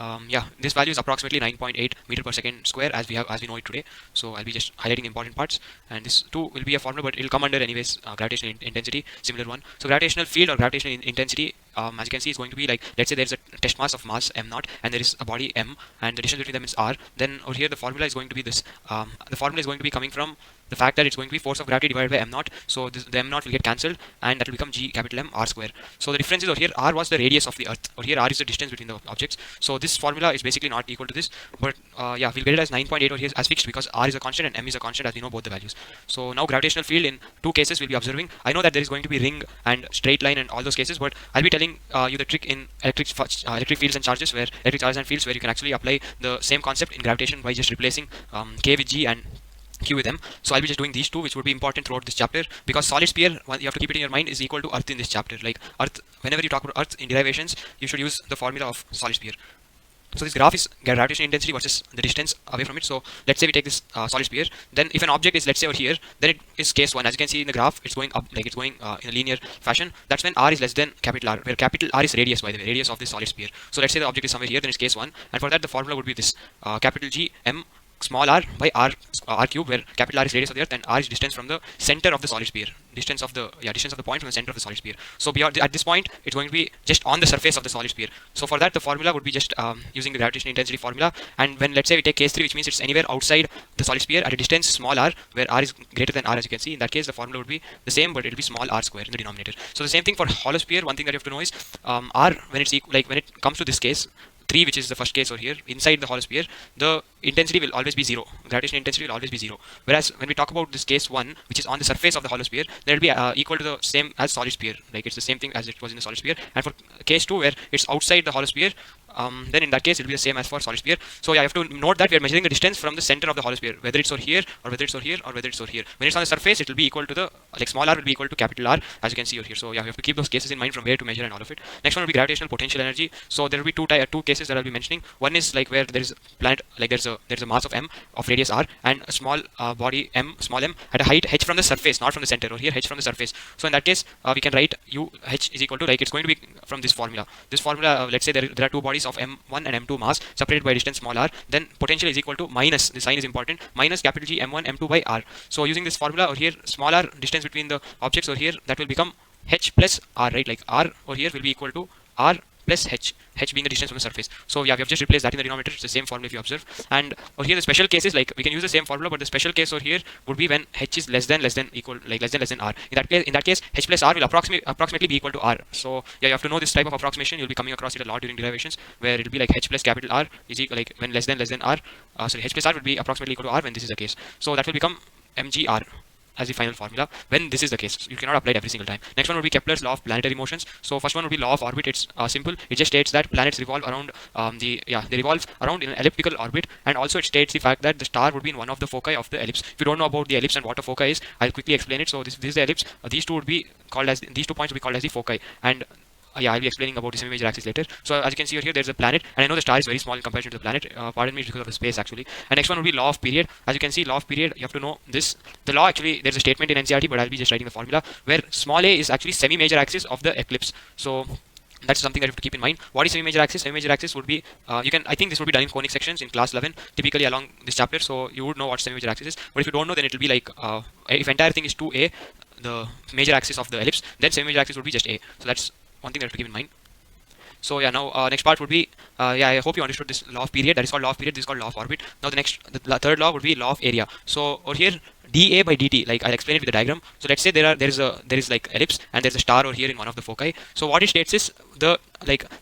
this value is approximately 9.8 meter per second square, as we know it today. So I'll be just highlighting important parts, and this too will be a formula, but it'll come under anyways gravitational intensity, similar one. So gravitational field or gravitational intensity, as you can see, is going to be like, let's say there's a test mass of mass m naught and there is a body m, and the distance between them is r. Then over here the formula is going to be this. The formula is going to be coming from the fact that it's going to be force of gravity divided by m naught. So the m naught will get cancelled, and that will become g capital M r square. So the difference is, over here r was the radius of the earth, or here r is the distance between the objects. So this formula is basically not equal to this, but we'll get it as 9.8 over here as fixed, because r is a constant and m is a constant, as we know both the values. So now gravitational field in two cases we'll be observing. I know that there is going to be ring and straight line and all those cases, but I'll be telling you the trick in electric fields and charges, where electric charges and fields, where you can actually apply the same concept in gravitation by just replacing k with g and q with m. So I'll be just doing these two, which would be important throughout this chapter, because solid sphere, you have to keep it in your mind, is equal to earth in this chapter. Like earth, whenever you talk about earth in derivations, you should use the formula of solid sphere. So this graph is gravitational intensity versus the distance away from it. So let's say we take this solid sphere, then if an object is, let's say, over here, then it is case 1. As you can see in the graph, it's going up, like it's going in a linear fashion. That's when r is less than capital R, where capital R is radius, by the way, radius of this solid sphere. So let's say the object is somewhere here, then it's case 1, and for that the formula would be this: capital G m small r by r cube, where capital R is radius of the earth and r is distance from the center of the solid sphere, distance of the point from the center of the solid sphere. So beyond, at this point, it's going to be just on the surface of the solid sphere. So for that the formula would be just using the gravitational intensity formula. And when, let's say, we take case 3, which means it's anywhere outside the solid sphere at a distance small r, where r is greater than r, as you can see, in that case the formula would be the same, but it will be small r square in the denominator. So the same thing for hollow sphere. One thing that you have to know is r, when it's like when it comes to this case 3, which is the first case over here, inside the hollow sphere, the intensity will always be 0. Gravitational intensity will always be 0. Whereas when we talk about this case 1, which is on the surface of the hollow sphere, that will be equal to the same as solid sphere. Like it's the same thing as it was in the solid sphere. And for case 2, where it's outside the hollow sphere, then in that case it will be the same as for solid sphere. So yeah, you have to note that we are measuring the distance from the center of the hollow sphere, whether it's over here or whether it's over here or whether it's over here. When it's on the surface, it will be equal to the, like, small r will be equal to capital R, as you can see over here. So yeah, you have to keep those cases in mind from where to measure and all of it. Next one will be gravitational potential energy. So there will be two cases that I'll be mentioning. One is like where there is a planet, like there's a mass of m of radius r and a small body m, small m, at a height h from the surface, not from the center. Over here, h from the surface. So in that case, we can write u h is equal to, like, it's going to be from this formula. This formula, let's say there are two bodies of m1 and m2 mass separated by distance small r. Then potential is equal to minus, the sign is important, minus capital G m1 m2 by r. So using this formula over here, small r, distance between the objects over here, that will become h plus r, right? Like r over here will be equal to r plus h being the distance from the surface. So yeah, we have just replaced that in the denominator. It's the same formula if you observe. And over here the special case is like we can use the same formula, but the special case over here would be when h is less than equal, like less than r. In that case h plus r will approximately be equal to r. So yeah, you have to know this type of approximation. You'll be coming across it a lot during derivations, where it'll be like h plus capital R is equal, like when less than r. Sorry, h plus r will be approximately equal to r when this is the case. So that will become mgr as the final formula when this is the case. You cannot apply it every single time. Next one would be Kepler's law of planetary motions. So first one would be law of orbit. It's simple. It just states that planets revolve around they revolve around in an elliptical orbit, and also it states the fact that the star would be in one of the foci of the ellipse. If you don't know about the ellipse and what a foci is, I'll quickly explain it. So this is the ellipse. These two points would be called as the foci, and yeah, I'll be explaining about the semi-major axis later. So as you can see over here, there's a planet, and I know the star is very small in comparison to the planet. Pardon me, it's because of the space actually. And next one would be law of period. As you can see, law of period, you have to know this. The law actually, there's a statement in NCERT, but I'll be just writing the formula where small a is actually semi-major axis of the eclipse. So that's something that you have to keep in mind. What is semi-major axis? Semi-major axis would be, I think this would be done in conic sections in class 11, typically along this chapter. So you would know what semi-major axis is. But if you don't know, then it will be like, if entire thing is 2a, the major axis of the ellipse, then semi-major axis would be just a. So that's one thing that you have to keep in mind. So yeah, now next part would be, yeah, I hope you understood this law of period. That is called law of period. This is called law of orbit. Now the third law would be law of area. So over here, dA by dt, like I'll explain it with the diagram. So let's say there is like ellipse, and there's a star over here in one of the foci. So what it states is the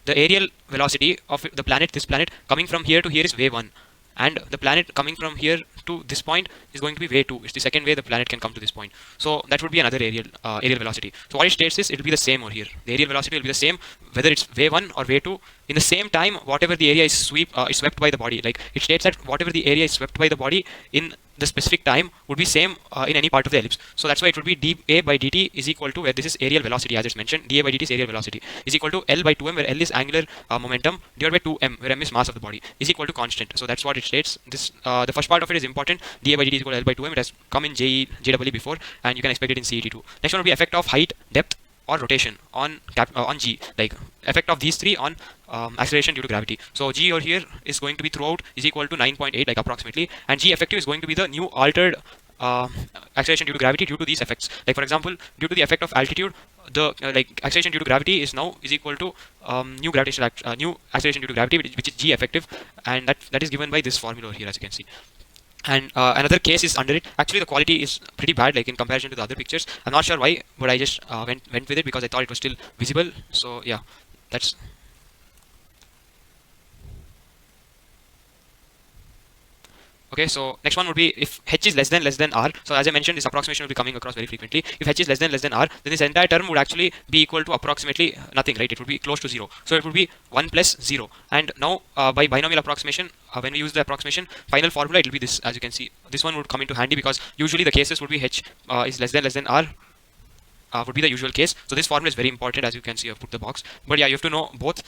aerial velocity of the planet, this planet coming from here to here is v1, and the planet coming from here to this point is going to be v2. It's the second way the planet can come to this point. So that would be another aerial velocity. So what it states is it will be the same over here. The aerial velocity will be the same whether it's v1 or v2. In the same time, whatever the area is swept by the body, like it states that whatever the area is swept by the body in the specific time would be same in any part of the ellipse. So that's why it would be dA by dt is equal to, where this is aerial velocity as it's mentioned, dA by dt is aerial velocity, is equal to L by 2m, where L is angular momentum, divided by 2m, where m is mass of the body, is equal to constant. So that's what it states. This the first part of it is important. dA by dt is equal to L by 2m. It has come in JEE before, and you can expect it in CET too. Next one will be effect of height, depth, or rotation on G, like effect of these three on acceleration due to gravity. So G over here is going to be throughout is equal to 9.8, like approximately, and G effective is going to be the new altered acceleration due to gravity due to these effects. Like for example, due to the effect of altitude, the acceleration due to gravity is equal to new acceleration due to gravity, which is G effective, and that is given by this formula over here, as you can see. And another case is under it. Actually, the quality is pretty bad, like in comparison to the other pictures. I'm not sure why, but I just went with it because I thought it was still visible. So yeah, that's. Okay, so next one would be if h is less than r. So as I mentioned, this approximation will be coming across very frequently. If h is less than r, then this entire term would actually be equal to approximately nothing, right? It would be close to 0. So it would be 1 plus 0. And now by binomial approximation, when we use the approximation final formula, it will be this. As you can see, this one would come into handy because usually the cases would be h is less than r. Would be the usual case. So this formula is very important. As you can see, I've put the box. But yeah, you have to know both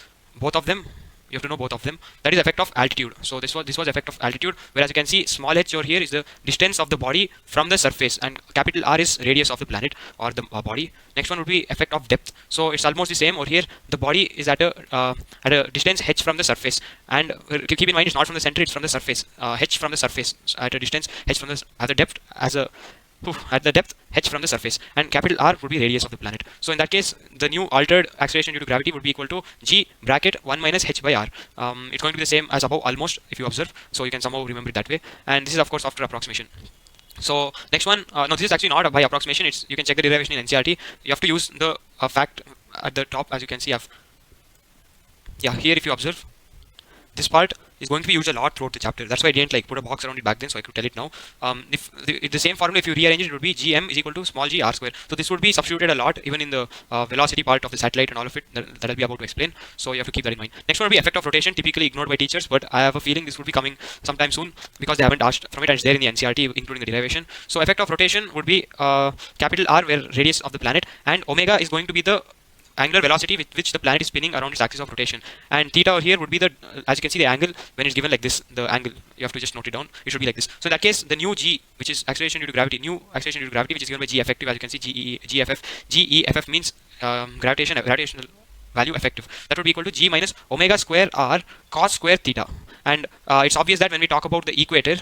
of them. You have to know both of them. That is effect of altitude. So this was effect of altitude, whereas you can see small h over here is the distance of the body from the surface, and capital R is radius of the planet or the body. Next one would be effect of depth. So it's almost the same over here. The body is at a distance h from the surface, and keep in mind it's not from the center, it's from the surface. H from the surface at a distance h from the at the depth at the depth h from the surface, and capital R would be radius of the planet. So in that case, the new altered acceleration due to gravity would be equal to G bracket 1 minus h by r. It's going to be the same as above almost, if you observe. So you can somehow remember it that way. And this is of course after approximation. So next one, no, this is actually not by approximation. You can check the derivation in NCERT. You have to use the fact at the top, as you can see. Here if you observe, this part is going to be used a lot throughout the chapter. That's why I didn't put a box around it back then, so I could tell it now. If the same formula, if you rearrange it, would be Gm is equal to small g r square. So this would be substituted a lot, even in the velocity part of the satellite and all of it that I'll be about to explain. So you have to keep that in mind. Next one will be effect of rotation, typically ignored by teachers, but I have a feeling this would be coming sometime soon because they haven't asked from it, and it's there in the NCERT, including the derivation. So effect of rotation would be capital R, where radius of the planet, and omega is going to be the angular velocity with which the planet is spinning around its axis of rotation, and theta over here would be the, as you can see, the angle when it's given like this. The angle, you have to just note it down, it should be like this. So in that case, the new G, which is acceleration due to gravity, which is given by G effective, as you can see, GEFF means gravitational value effective. That would be equal to G minus omega square R cos square theta. And it's obvious that when we talk about the equator,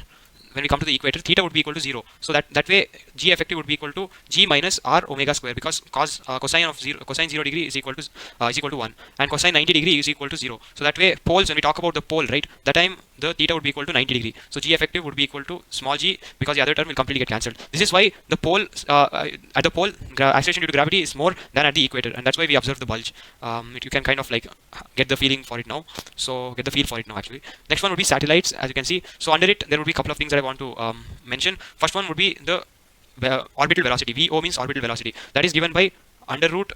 when we come to the equator, theta would be equal to 0. So that way G effective would be equal to G minus R omega square, because cosine 0 degree is equal to 1, and cosine 90 degree is equal to 0. So that way poles, when we talk about the pole, right, that time the theta would be equal to 90 degree. So G effective would be equal to small g, because the other term will completely get cancelled. This is why the pole at the pole acceleration due to gravity is more than at the equator, and that's why we observe the bulge. You can kind of like get the feeling for it now. So get the feel for it now actually. Next one would be satellites, as you can see. So under it there would be a couple of things that I want to mention. First one would be the orbital velocity. VO means orbital velocity. That is given by under root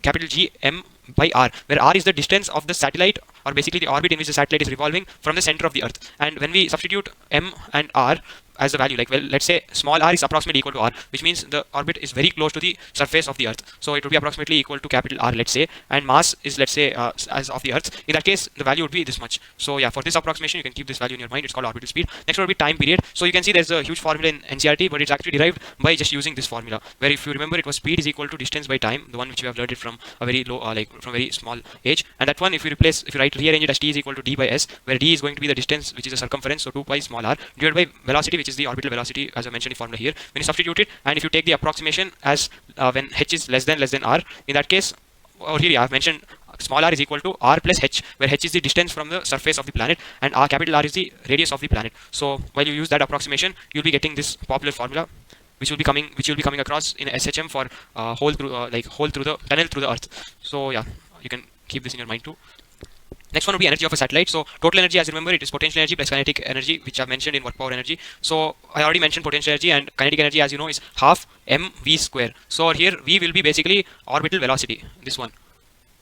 capital G M by R, where R is the distance of the satellite, or basically the orbit in which the satellite is revolving from the center of the earth. And when we substitute M and R as the value, like, well, let's say small r is approximately equal to R, which means the orbit is very close to the surface of the earth. So it would be approximately equal to capital R, let's say, and mass is, let's say, as of the earth. In that case, the value would be this much. So yeah, for this approximation, you can keep this value in your mind. It's called orbital speed. Next would be time period. So you can see there's a huge formula in NCERT, but it's actually derived by just using this formula, where if you remember, it was speed is equal to distance by time, the one which we have learned it from a very low, from very small age. And that one, if you rearrange it as t is equal to d by s, where d is going to be the distance, which is the circumference, so 2 pi small r, divided by velocity, which is the orbital velocity, as I mentioned in formula here. When you substitute it, and if you take the approximation as when h is less than r, in that case, over here I have mentioned small r is equal to r plus h, where h is the distance from the surface of the planet, and capital R is the radius of the planet. So while you use that approximation, you'll be getting this popular formula, which will be coming across in SHM for hole through the tunnel through the earth. So yeah, you can keep this in your mind too. Next one would be energy of a satellite. So total energy, as you remember, it is potential energy plus kinetic energy, which I've mentioned in work power energy. So I already mentioned potential energy, and kinetic energy, as you know, is half mv square. So here v will be basically orbital velocity, this one.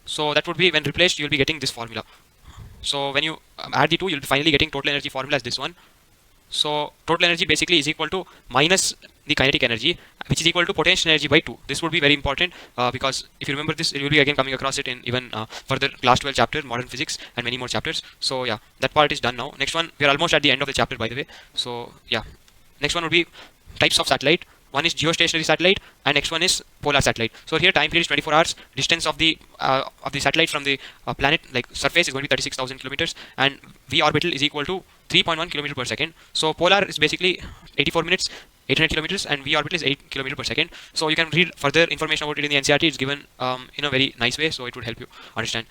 So that would be, when replaced, you'll be getting this formula. So when you add the two, you'll be finally getting total energy formula as this one. So total energy basically is equal to minus the kinetic energy, which is equal to potential energy by 2. This would be very important because if you remember this, you will be again coming across it in even further class 12 chapter, modern physics, and many more chapters. So yeah, that part is done now. Next one, we are almost at the end of the chapter, by the way. So yeah, next one would be types of satellite. One is geostationary satellite, and next one is polar satellite. So here time period is 24 hours. Distance of the satellite from the planet, like surface, is going to be 36,000 kilometers, and v orbital is equal to 3.1 kilometer per second. So polar is basically 84 minutes, 800 kilometers, and v orbital is 8 kilometer per second. So you can read further information about it in the NCERT. It's given in a very nice way, so it would help you understand.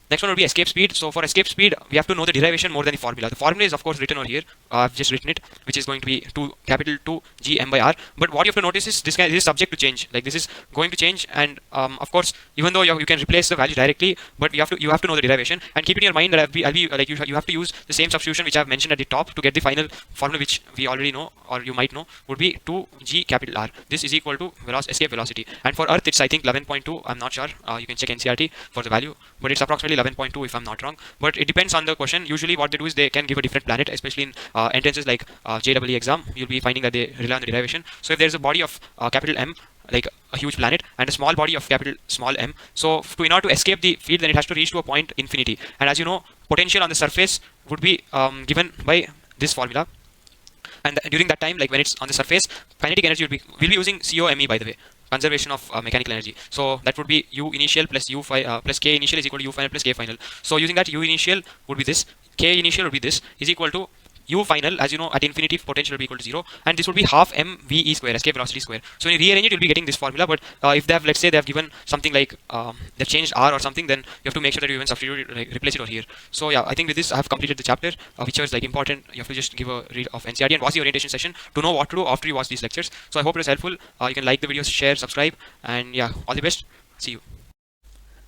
Next one would be escape speed. So for escape speed, we have to know the derivation more than the formula. The formula is of course written over here. I've just written it, which is going to be capital 2 G M by R. But what you have to notice is this is subject to change. Like this is going to change, and of course, even though you can replace the value directly, but you have to know the derivation, and keep in your mind that I'll be like you have to use the same substitution which I've mentioned at the top to get the final formula, which we already know, or you might know, would be 2 G capital R. This is equal to escape velocity, and for Earth it's I think 11.2. I'm not sure. You can check NCERT for the value, but it's approximately 11.2 if I'm not wrong. But it depends on the question. Usually what they do is they can give a different planet, especially in entrances like JEE exam. You'll be finding that they rely on the derivation. So if there's a body of capital M, like a huge planet, and a small body of capital small m, so in order to escape the field, then it has to reach to a point infinity. And as you know, potential on the surface would be given by this formula. And during that time, like when it's on the surface, kinetic energy we'll be using COME, by the way, conservation of mechanical energy. So that would be U initial plus U plus K initial is equal to U final plus K final. So using that, U initial would be this, K initial would be this, is equal to U final, as you know, at infinity potential will be equal to 0, and this would be half mve square, escape velocity square. So when you rearrange it, you'll be getting this formula. But if they have, let's say they have given something like they've changed R or something, then you have to make sure that you even substitute it, like replace it over here. So yeah, I think with this I have completed the chapter, which was like important. You have to just give a read of NCERT and watch the orientation session to know what to do after you watch these lectures. So I hope it was helpful. You can like the videos, share, subscribe, and yeah, all the best. See you.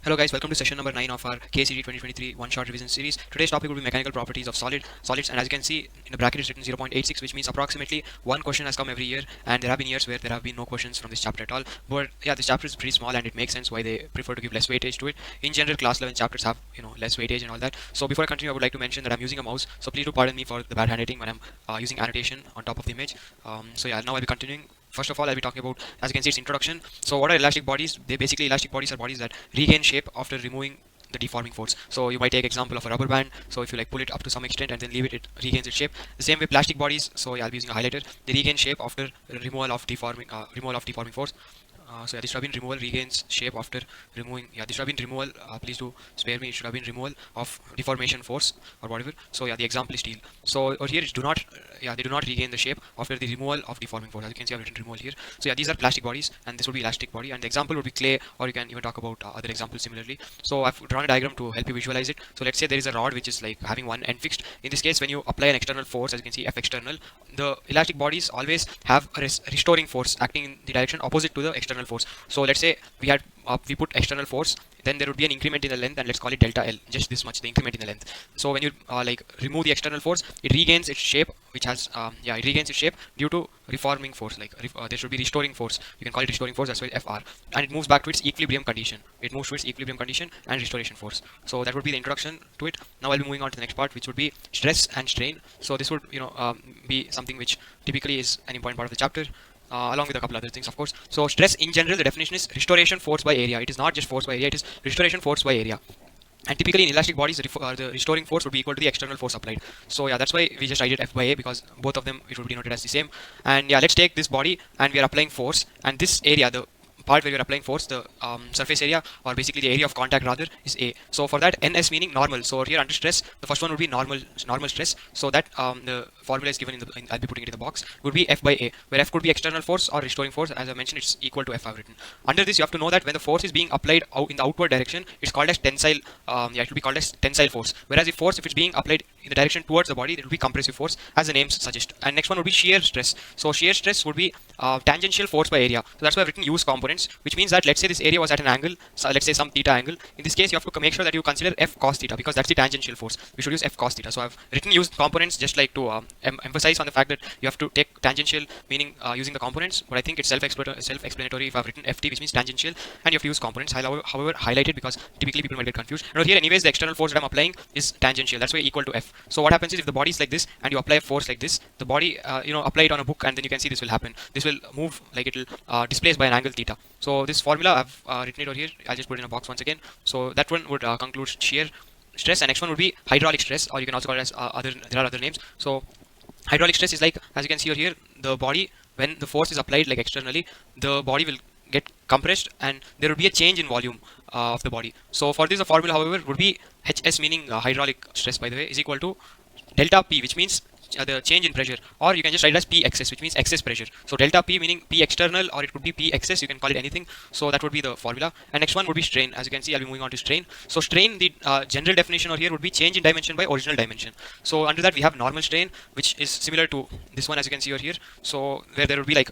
Hello guys, welcome to session number 9 of our KCET 2023 one-shot revision series. Today's topic will be mechanical properties of solids, and as you can see in the bracket it's written 0.86, which means approximately one question has come every year, and there have been years where there have been no questions from this chapter at all. But yeah, this chapter is pretty small, and it makes sense why they prefer to give less weightage to it. In general, class 11 chapters have less weightage and all that. So before I continue, I would like to mention that I'm using a mouse, so please do pardon me for the bad handwriting when I'm using annotation on top of the image. So yeah, now I'll be continuing. First of all, I'll be talking about, as you can see, its introduction. So what are elastic bodies? Elastic bodies are bodies that regain shape after removing the deforming force. So you might take example of a rubber band. So if you pull it up to some extent and then leave it, it regains its shape. The same way plastic bodies, so yeah, I'll be using a highlighter, they regain shape after removal of deforming force. So yeah, this should have been removal regains shape after removing. Yeah, this should have been removal. Please do spare me. It should have been removal of deformation force or whatever. So yeah, the example is steel. So or here it do not. Yeah, they do not regain the shape after the removal of deforming force. As you can see, I've written removal here. So yeah, these are plastic bodies, and this would be elastic body. And the example would be clay, or you can even talk about other examples similarly. So I've drawn a diagram to help you visualize it. So let's say there is a rod which is like having one end fixed. In this case, when you apply an external force, as you can see, F external, the elastic bodies always have a restoring force acting in the direction opposite to the external force. So let's say we put external force, then there would be an increment in the length, and let's call it delta L, just this much, the increment in the length. So when you like remove the external force, it regains its shape, which has it regains its shape due to reforming force. Like there should be restoring force. You can call it restoring force, that's why FR, and it moves back to its equilibrium condition. It moves to its equilibrium condition and restoration force. So that would be the introduction to it. Now I'll be moving on to the next part, which would be stress and strain. So this would be something which typically is an important part of the chapter. Along with a couple other things, of course. So stress in general, the definition is restoration force by area. It is not just force by area, it is restoration force by area. And typically in elastic bodies, the restoring force would be equal to the external force applied. So yeah, that's why we just write it F by A, because both of them, it would be noted as the same. And yeah, let's take this body and we are applying force, and this area, the part where we are applying force, the surface area, or basically the area of contact rather, is A. So for that, NS meaning normal. So here under stress, the first one would be normal stress. So that the formula is given I'll be putting it in the box, would be F by A, where F could be external force or restoring force. As I mentioned, it's equal to F I've written. Under this, you have to know that when the force is being applied in the outward direction, it's called as tensile. It will be called as tensile force. Whereas if it's being applied in the direction towards the body, it will be compressive force, as the names suggest. And next one would be shear stress. So shear stress would be tangential force by area. So that's why I've written use components, which means that let's say this area was at an angle, so let's say some theta angle. In this case, you have to make sure that you consider F cos theta, because that's the tangential force. We should use F cos theta. So I've written use components just like to emphasize on the fact that you have to take tangential, meaning using the components. But I think it's self-explanatory if I've written Ft, which means tangential, and you have to use components. However, highlight it because typically people might get confused. And here, anyways, the external force that I'm applying is tangential. That's why equal to F. So what happens is if the body is like this and you apply a force like this, the body apply it on a book, and then you can see this will happen. This will move like it will displace by an angle theta. So this formula I've written it over here. I'll just put it in a box once again. So that one would conclude shear stress, and next one would be hydraulic stress, or you can also call it as there are other names. So hydraulic stress is like, as you can see over here, the body, when the force is applied like externally, the body will get compressed and there will be a change in volume of the body. So for this, the formula, however, would be HS, meaning hydraulic stress, by the way, is equal to delta P, which means the change in pressure, or you can just write it as P excess, which means excess pressure. So delta P meaning P external, or it could be P excess, you can call it anything. So that would be the formula. And next one would be strain. As you can see, I'll be moving on to strain. So strain, the general definition over here would be change in dimension by original dimension. So under that we have normal strain, which is similar to this one, as you can see over here. So where there would be like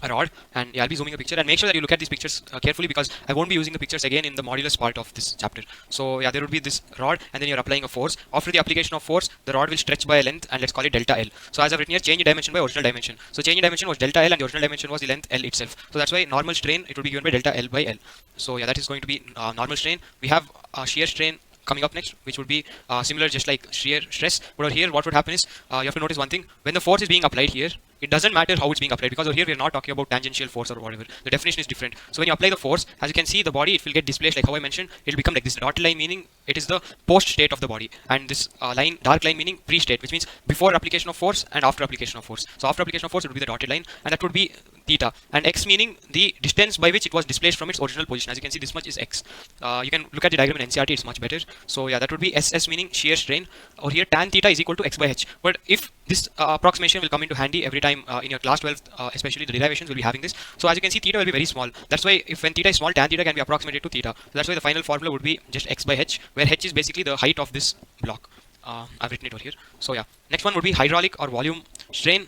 a rod, and yeah, I'll be zooming a picture, and make sure that you look at these pictures carefully, because I won't be using the pictures again in the modulus part of this chapter. So yeah, there would be this rod, and then you're applying a force. After the application of force, the rod will stretch by a length, and let's call it delta L. So as I've written here, change in dimension by original dimension. So change in dimension was delta L, and the original dimension was the length L itself. So that's why normal strain, it will be given by delta L by L. So yeah, that is going to be normal strain. We have shear strain coming up next, which would be similar, just like shear stress. But over here, what would happen is you have to notice one thing: when the force is being applied here, it doesn't matter how it's being applied, because over here we are not talking about tangential force or whatever. The definition is different. So when you apply the force, as you can see, the body, it will get displaced, like how I mentioned. It will become like this dotted line, meaning it is the post state of the body, and this line, dark line, meaning pre state, which means before application of force and after application of force. So after application of force, it would be the dotted line, and that would be theta, and x meaning the distance by which it was displaced from its original position. As you can see, this much is x. You can look at the diagram in NCRT, it's much better. So yeah, that would be SS, meaning shear strain. Over here, tan theta is equal to x by h. But if this approximation will come into handy every time in your class 12, especially the derivations will be having this. So as you can see, theta will be very small. That's why when theta is small, tan theta can be approximated to theta. So that's why the final formula would be just x by h, where h is basically the height of this block. I've written it over here. So yeah, next one would be hydraulic or volume strain.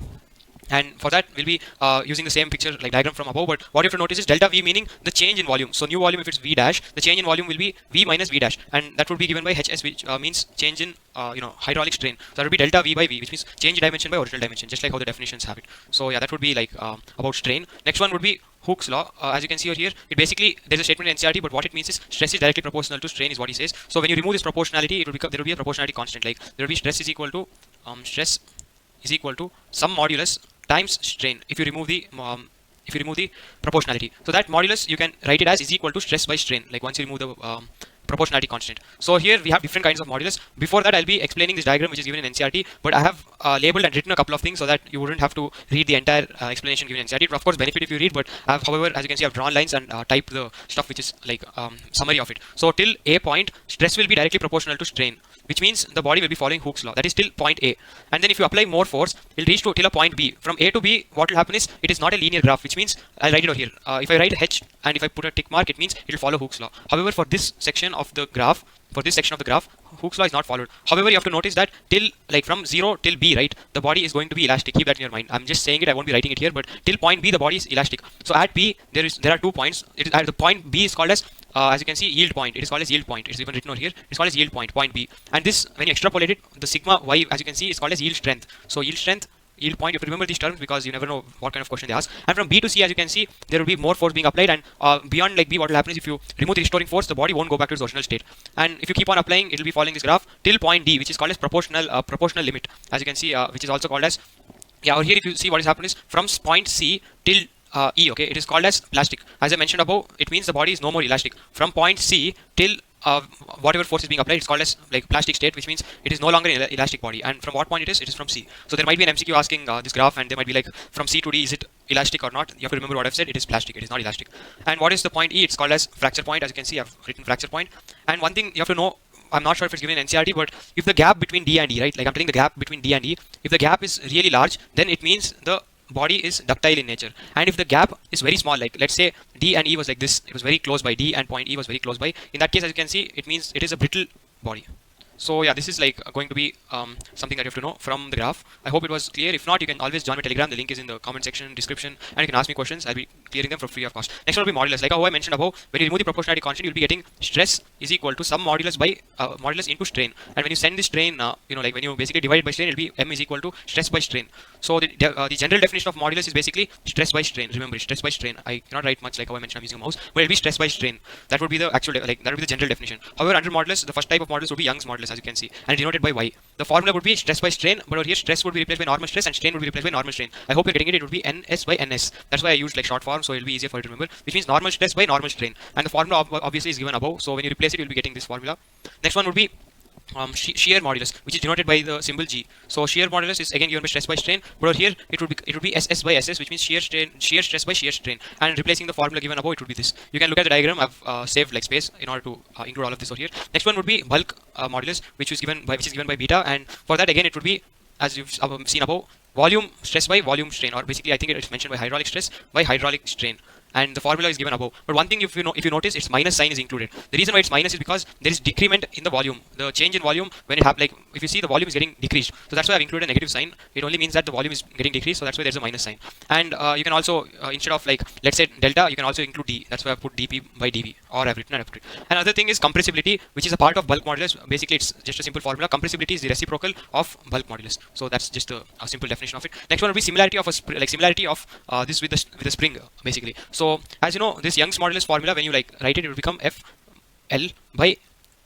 And for that, we'll be using the same picture, like diagram from above. But what you have to notice is delta V, meaning the change in volume. So new volume, if it's V dash, the change in volume will be V minus V dash, and that would be given by HS, which means change in hydraulic strain. So that would be delta V by V, which means change in dimension by original dimension, just like how the definitions have it. So yeah, that would be like about strain. Next one would be Hooke's law. As you can see over here, it basically, there's a statement in NCRT, but what it means is stress is directly proportional to strain, is what he says. So when you remove this proportionality, it will become, there will be a proportionality constant. Like there will be stress is equal to some modulus times strain if you remove the proportionality. So that modulus, you can write it as is equal to stress by strain. Like once you remove the proportionality constant. So here we have different kinds of modulus. Before that, I'll be explaining this diagram which is given in NCERT, but I have labeled and written a couple of things so that you wouldn't have to read the entire explanation given in NCERT. It will of course benefit if you read, but I have, however, as you can see, I've drawn lines and typed the stuff which is like summary of it. So till a point, stress will be directly proportional to strain, which means the body will be following Hooke's law. That is till point A. And then if you apply more force, it will reach to till a point B. From A to B, what will happen is it is not a linear graph, which means I'll write it over here. If I write H and if I put a tick mark, it means it will follow Hooke's law. However, for this section of the graph, Hooke's law is not followed. However, you have to notice that till like from 0 till B, right, the body is going to be elastic. Keep that in your mind. I'm just saying it. I won't be writing it here, but till point B, the body is elastic. So at B, there are 2 points. It is at the point B is called as you can see, yield point. It is called as yield point. It's even written over here. It's called as yield point B. And this, when you extrapolate it, the sigma y, as you can see, is called as yield strength. So yield strength, yield point, you have to remember these terms because you never know what kind of question they ask. And from B to C, as you can see, there will be more force being applied, and beyond like B, what will happen is if you remove the restoring force, the body won't go back to its original state. And if you keep on applying, it will be following this graph till point D, which is called as proportional limit, as you can see, which is also called as, over here if you see what is happening is from point C till E, okay, it is called as plastic. As I mentioned above, it means the body is no more elastic. From point C till whatever force is being applied, it's called as like plastic state, which means it is no longer an elastic body. And from what point it is from C. So there might be an MCQ asking this graph, and there might be like from C to D, is it elastic or not? You have to remember what I've said. It is plastic. It is not elastic. And what is the point E? It's called as fracture point. As you can see, I've written fracture point. And one thing you have to know, I'm not sure if it's given in NCERT, but if the gap between D and E, right, like I'm telling the gap between D and E, if the gap is really large, then it means the body is ductile in nature. And if the gap is very small, like let's say D and E was like this, it was very close by, D and point E was very close by, in that case, as you can see, it means it is a brittle body. So yeah, this is like going to be something that you have to know from the graph. I hope it was clear. If not, you can always join my Telegram. The link is in the comment section, description, and you can ask me questions. I'll be clearing them for free of cost. Next one will be modulus. Like how I mentioned above, when you remove the proportionality constant, you'll be getting stress is equal to some modulus by modulus into strain. And when you send this strain, like when you basically divide it by strain, it'll be M is equal to stress by strain. So the general definition of modulus is basically stress by strain. Remember, stress by strain. I cannot write much like how I mentioned I'm using a mouse, but it'll be stress by strain. That would be the actual, that would be the general definition. However, under modulus, the first type of modulus would be Young's modulus, as you can see, and denoted by Y. The formula would be stress by strain, but over here stress would be replaced by normal stress and strain would be replaced by normal strain. I hope you're getting it. It would be NS by NS. That's why I used like short form, so it'll be easier for you to remember, which means normal stress by normal strain. And the formula obviously is given above, so when you replace it, you'll be getting this formula. Next one would be shear modulus, which is denoted by the symbol G. So shear modulus is again given by stress by strain, but over here it would be SS by SS, which means shear stress by shear strain. And replacing the formula given above, it would be this. You can look at the diagram. I've saved like space in order to include all of this over here. Next one would be bulk modulus, which is given by beta, and for that again it would be, as you've seen above, volume stress by volume strain, or basically I think it's mentioned by hydraulic stress by hydraulic strain. And the formula is given above. But one thing, if you notice, its minus sign is included. The reason why it's minus is because there is decrement in the volume. The change in volume, when it happens, like if you see the volume is getting decreased, so that's why I've included a negative sign. It only means that the volume is getting decreased, so that's why there's a minus sign. And you can also instead of like let's say delta, you can also include D. That's why I put dP by dV, or I've written and I've put it. Another thing is compressibility, which is a part of bulk modulus. Basically, it's just a simple formula. Compressibility is the reciprocal of bulk modulus. So that's just a simple definition of it. Next one will be similarity of this with the spring, basically. So as you know, this Young's modulus formula, when you like write it, it will become F L by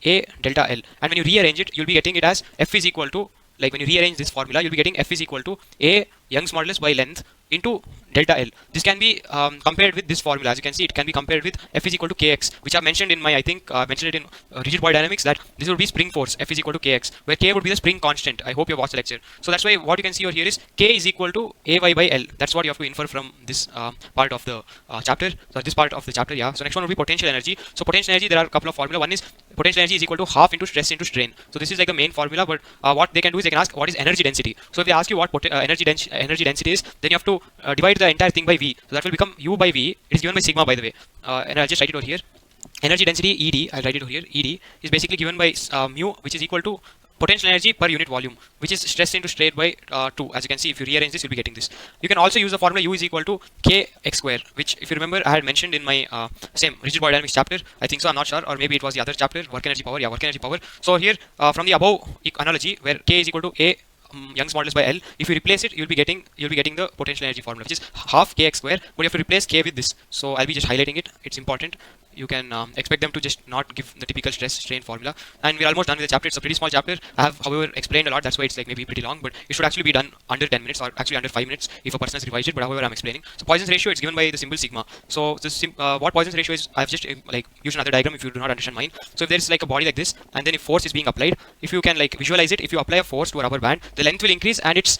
A delta L. And when you rearrange it, you'll be getting it as F is equal to, like when you rearrange this formula, you'll be getting F is equal to A Young's modulus by length into delta L. This can be compared with this formula. As you can see, it can be compared with F is equal to Kx, which I mentioned in my, I think mentioned it in rigid body dynamics, that this would be spring force, F is equal to Kx, where K would be the spring constant. I hope you watched the lecture. So that's why what you can see over here is K is equal to Ay by L. That's what you have to infer from this part of the chapter. So this part of the chapter, yeah. So next one will be potential energy. So potential energy, there are a couple of formula. One is potential energy is equal to half into stress into strain. So this is like the main formula, but what they can do is they can ask what is energy density. So if they ask you what energy density is, then you have to divide the entire thing by V. So that will become U by V. It is given by sigma, by the way. And I'll just write it over here. Energy density ED, I'll write it over here. ED is basically given by mu, which is equal to potential energy per unit volume, which is stress into strain by 2. As you can see, if you rearrange this, you'll be getting this. You can also use the formula U is equal to Kx square, which if you remember, I had mentioned in my same rigid body dynamics chapter. I think so, I'm not sure, or maybe it was the other chapter, work energy power. Yeah, work energy power. So here, from the above analogy, where K is equal to A Young's modulus by L, if you replace it, you'll be getting the potential energy formula, which is half Kx square, but you have to replace K with this. So I'll be just highlighting it. It's important. you can expect them to just not give the typical stress strain formula. And we're almost done with the chapter. It's a pretty small chapter. I have, however, explained a lot. That's why it's like maybe pretty long, but it should actually be done under 10 minutes or actually under 5 minutes if a person has revised it. But however, I'm explaining. So Poisson's ratio, it's given by the symbol sigma. So what Poisson's ratio is, I've just like used another diagram if you do not understand mine. So if there's like a body like this, and then if force is being applied, if you can like visualize it, if you apply a force to a rubber band, the length will increase and its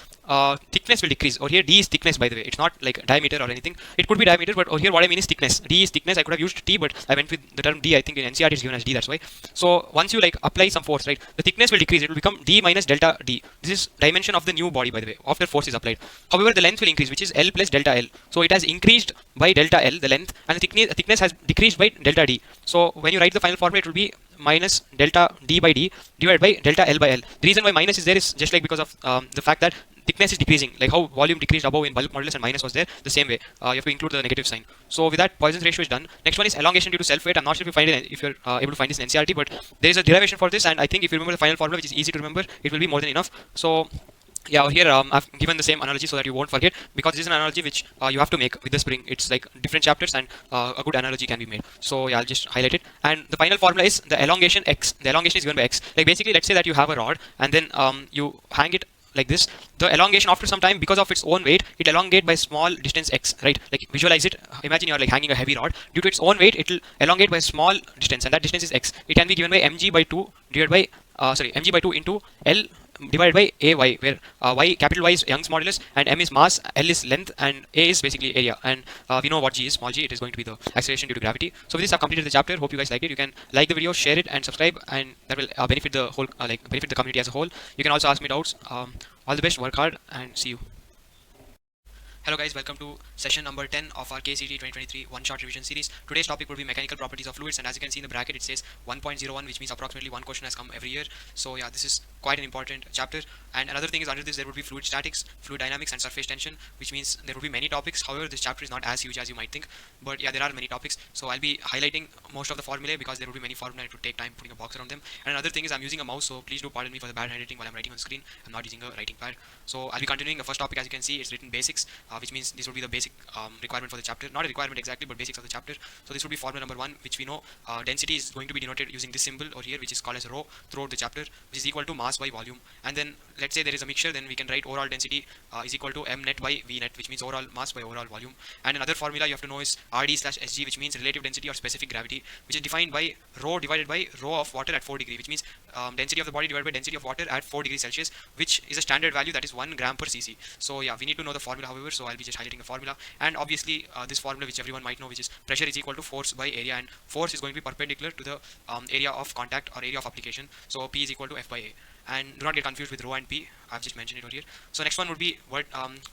thickness will decrease. Or here D is thickness, by the way. It's not like diameter or anything. It could be diameter, but over here what I mean is thickness. D is thickness. I could have used T, but I went with the term D. I think in NCERT is given as D. That's why. So once you like apply some force, right, the thickness will decrease. It will become D minus delta D. This is dimension of the new body, by the way, after force is applied. However, the length will increase, which is L plus delta L. So it has increased by delta L, the length, and the thickness has decreased by delta D. So when you write the final formula, it will be minus delta D by D divided by delta L by L. The reason why minus is there is just like because of the fact that thickness is decreasing, like how volume decreased above in bulk modulus and minus was there, the same way. You have to include the negative sign. So with that, Poisson's ratio is done. Next one is elongation due to self weight. I'm not sure if you find it, if you're able to find this in NCERT, but there is a derivation for this, and I think if you remember the final formula, which is easy to remember, it will be more than enough. So yeah, here I've given the same analogy so that you won't forget, because this is an analogy which you have to make with the spring. It's like different chapters, and a good analogy can be made. So yeah, I'll just highlight it. And the final formula is the elongation x. The elongation is given by x. Like basically, let's say that you have a rod, and then you hang it like this. The elongation after some time, because of its own weight, it elongate by small distance x, right? Like visualize it. Imagine you're like hanging a heavy rod. Due to its own weight, it will elongate by a small distance, and that distance is x. It can be given by mg by 2 divided by mg by 2 into L divided by ay, where y, capital Y is Young's modulus, and m is mass, L is length, and a is basically area. And we know what g is, small g. It is going to be the acceleration due to gravity. So with this, I've completed the chapter. Hope you guys liked it. You can like the video, share it, and subscribe, and that will benefit the whole benefit the community as a whole. You can also ask me doubts. All the best, work hard, and see you. Hello guys, welcome to session number 10 of our KCET 2023 one-shot revision series. Today's topic will be mechanical properties of fluids, and as you can see in the bracket, it says 1.01, which means approximately one question has come every year. So yeah, this is quite an important chapter. And another thing is, under this there would be fluid statics, fluid dynamics, and surface tension, which means there will be many topics. However, this chapter is not as huge as you might think, but yeah, there are many topics. So I'll be highlighting most of the formulae because there will be many formulae. It would take time putting a box around them. And another thing is, I'm using a mouse, so please do pardon me for the bad handwriting while I'm writing on screen. I'm not using a writing pad. So I'll be continuing the first topic. As you can see, it's written basics, which means this will be the basic requirement for the chapter. Not a requirement exactly, but basics of the chapter. So this will be formula number 1, which we know density is going to be denoted using this symbol over here, which is called as rho throughout the chapter, which is equal to mass by volume. And then let's say there is a mixture, then we can write overall density is equal to m net by v net, which means overall mass by overall volume. And another formula you have to know is RD/SG, which means relative density or specific gravity, which is defined by rho divided by rho of water at 4 degree, which means density of the body divided by density of water at 4 degrees Celsius, which is a standard value, that is 1 gram per cc. So yeah, we need to know the formula, however, so I'll be just highlighting a formula. And obviously this formula which everyone might know, which is pressure is equal to force by area, and force is going to be perpendicular to the area of contact or area of application. So P is equal to F by A. And do not get confused with rho and P. I've just mentioned it over here. So next one would be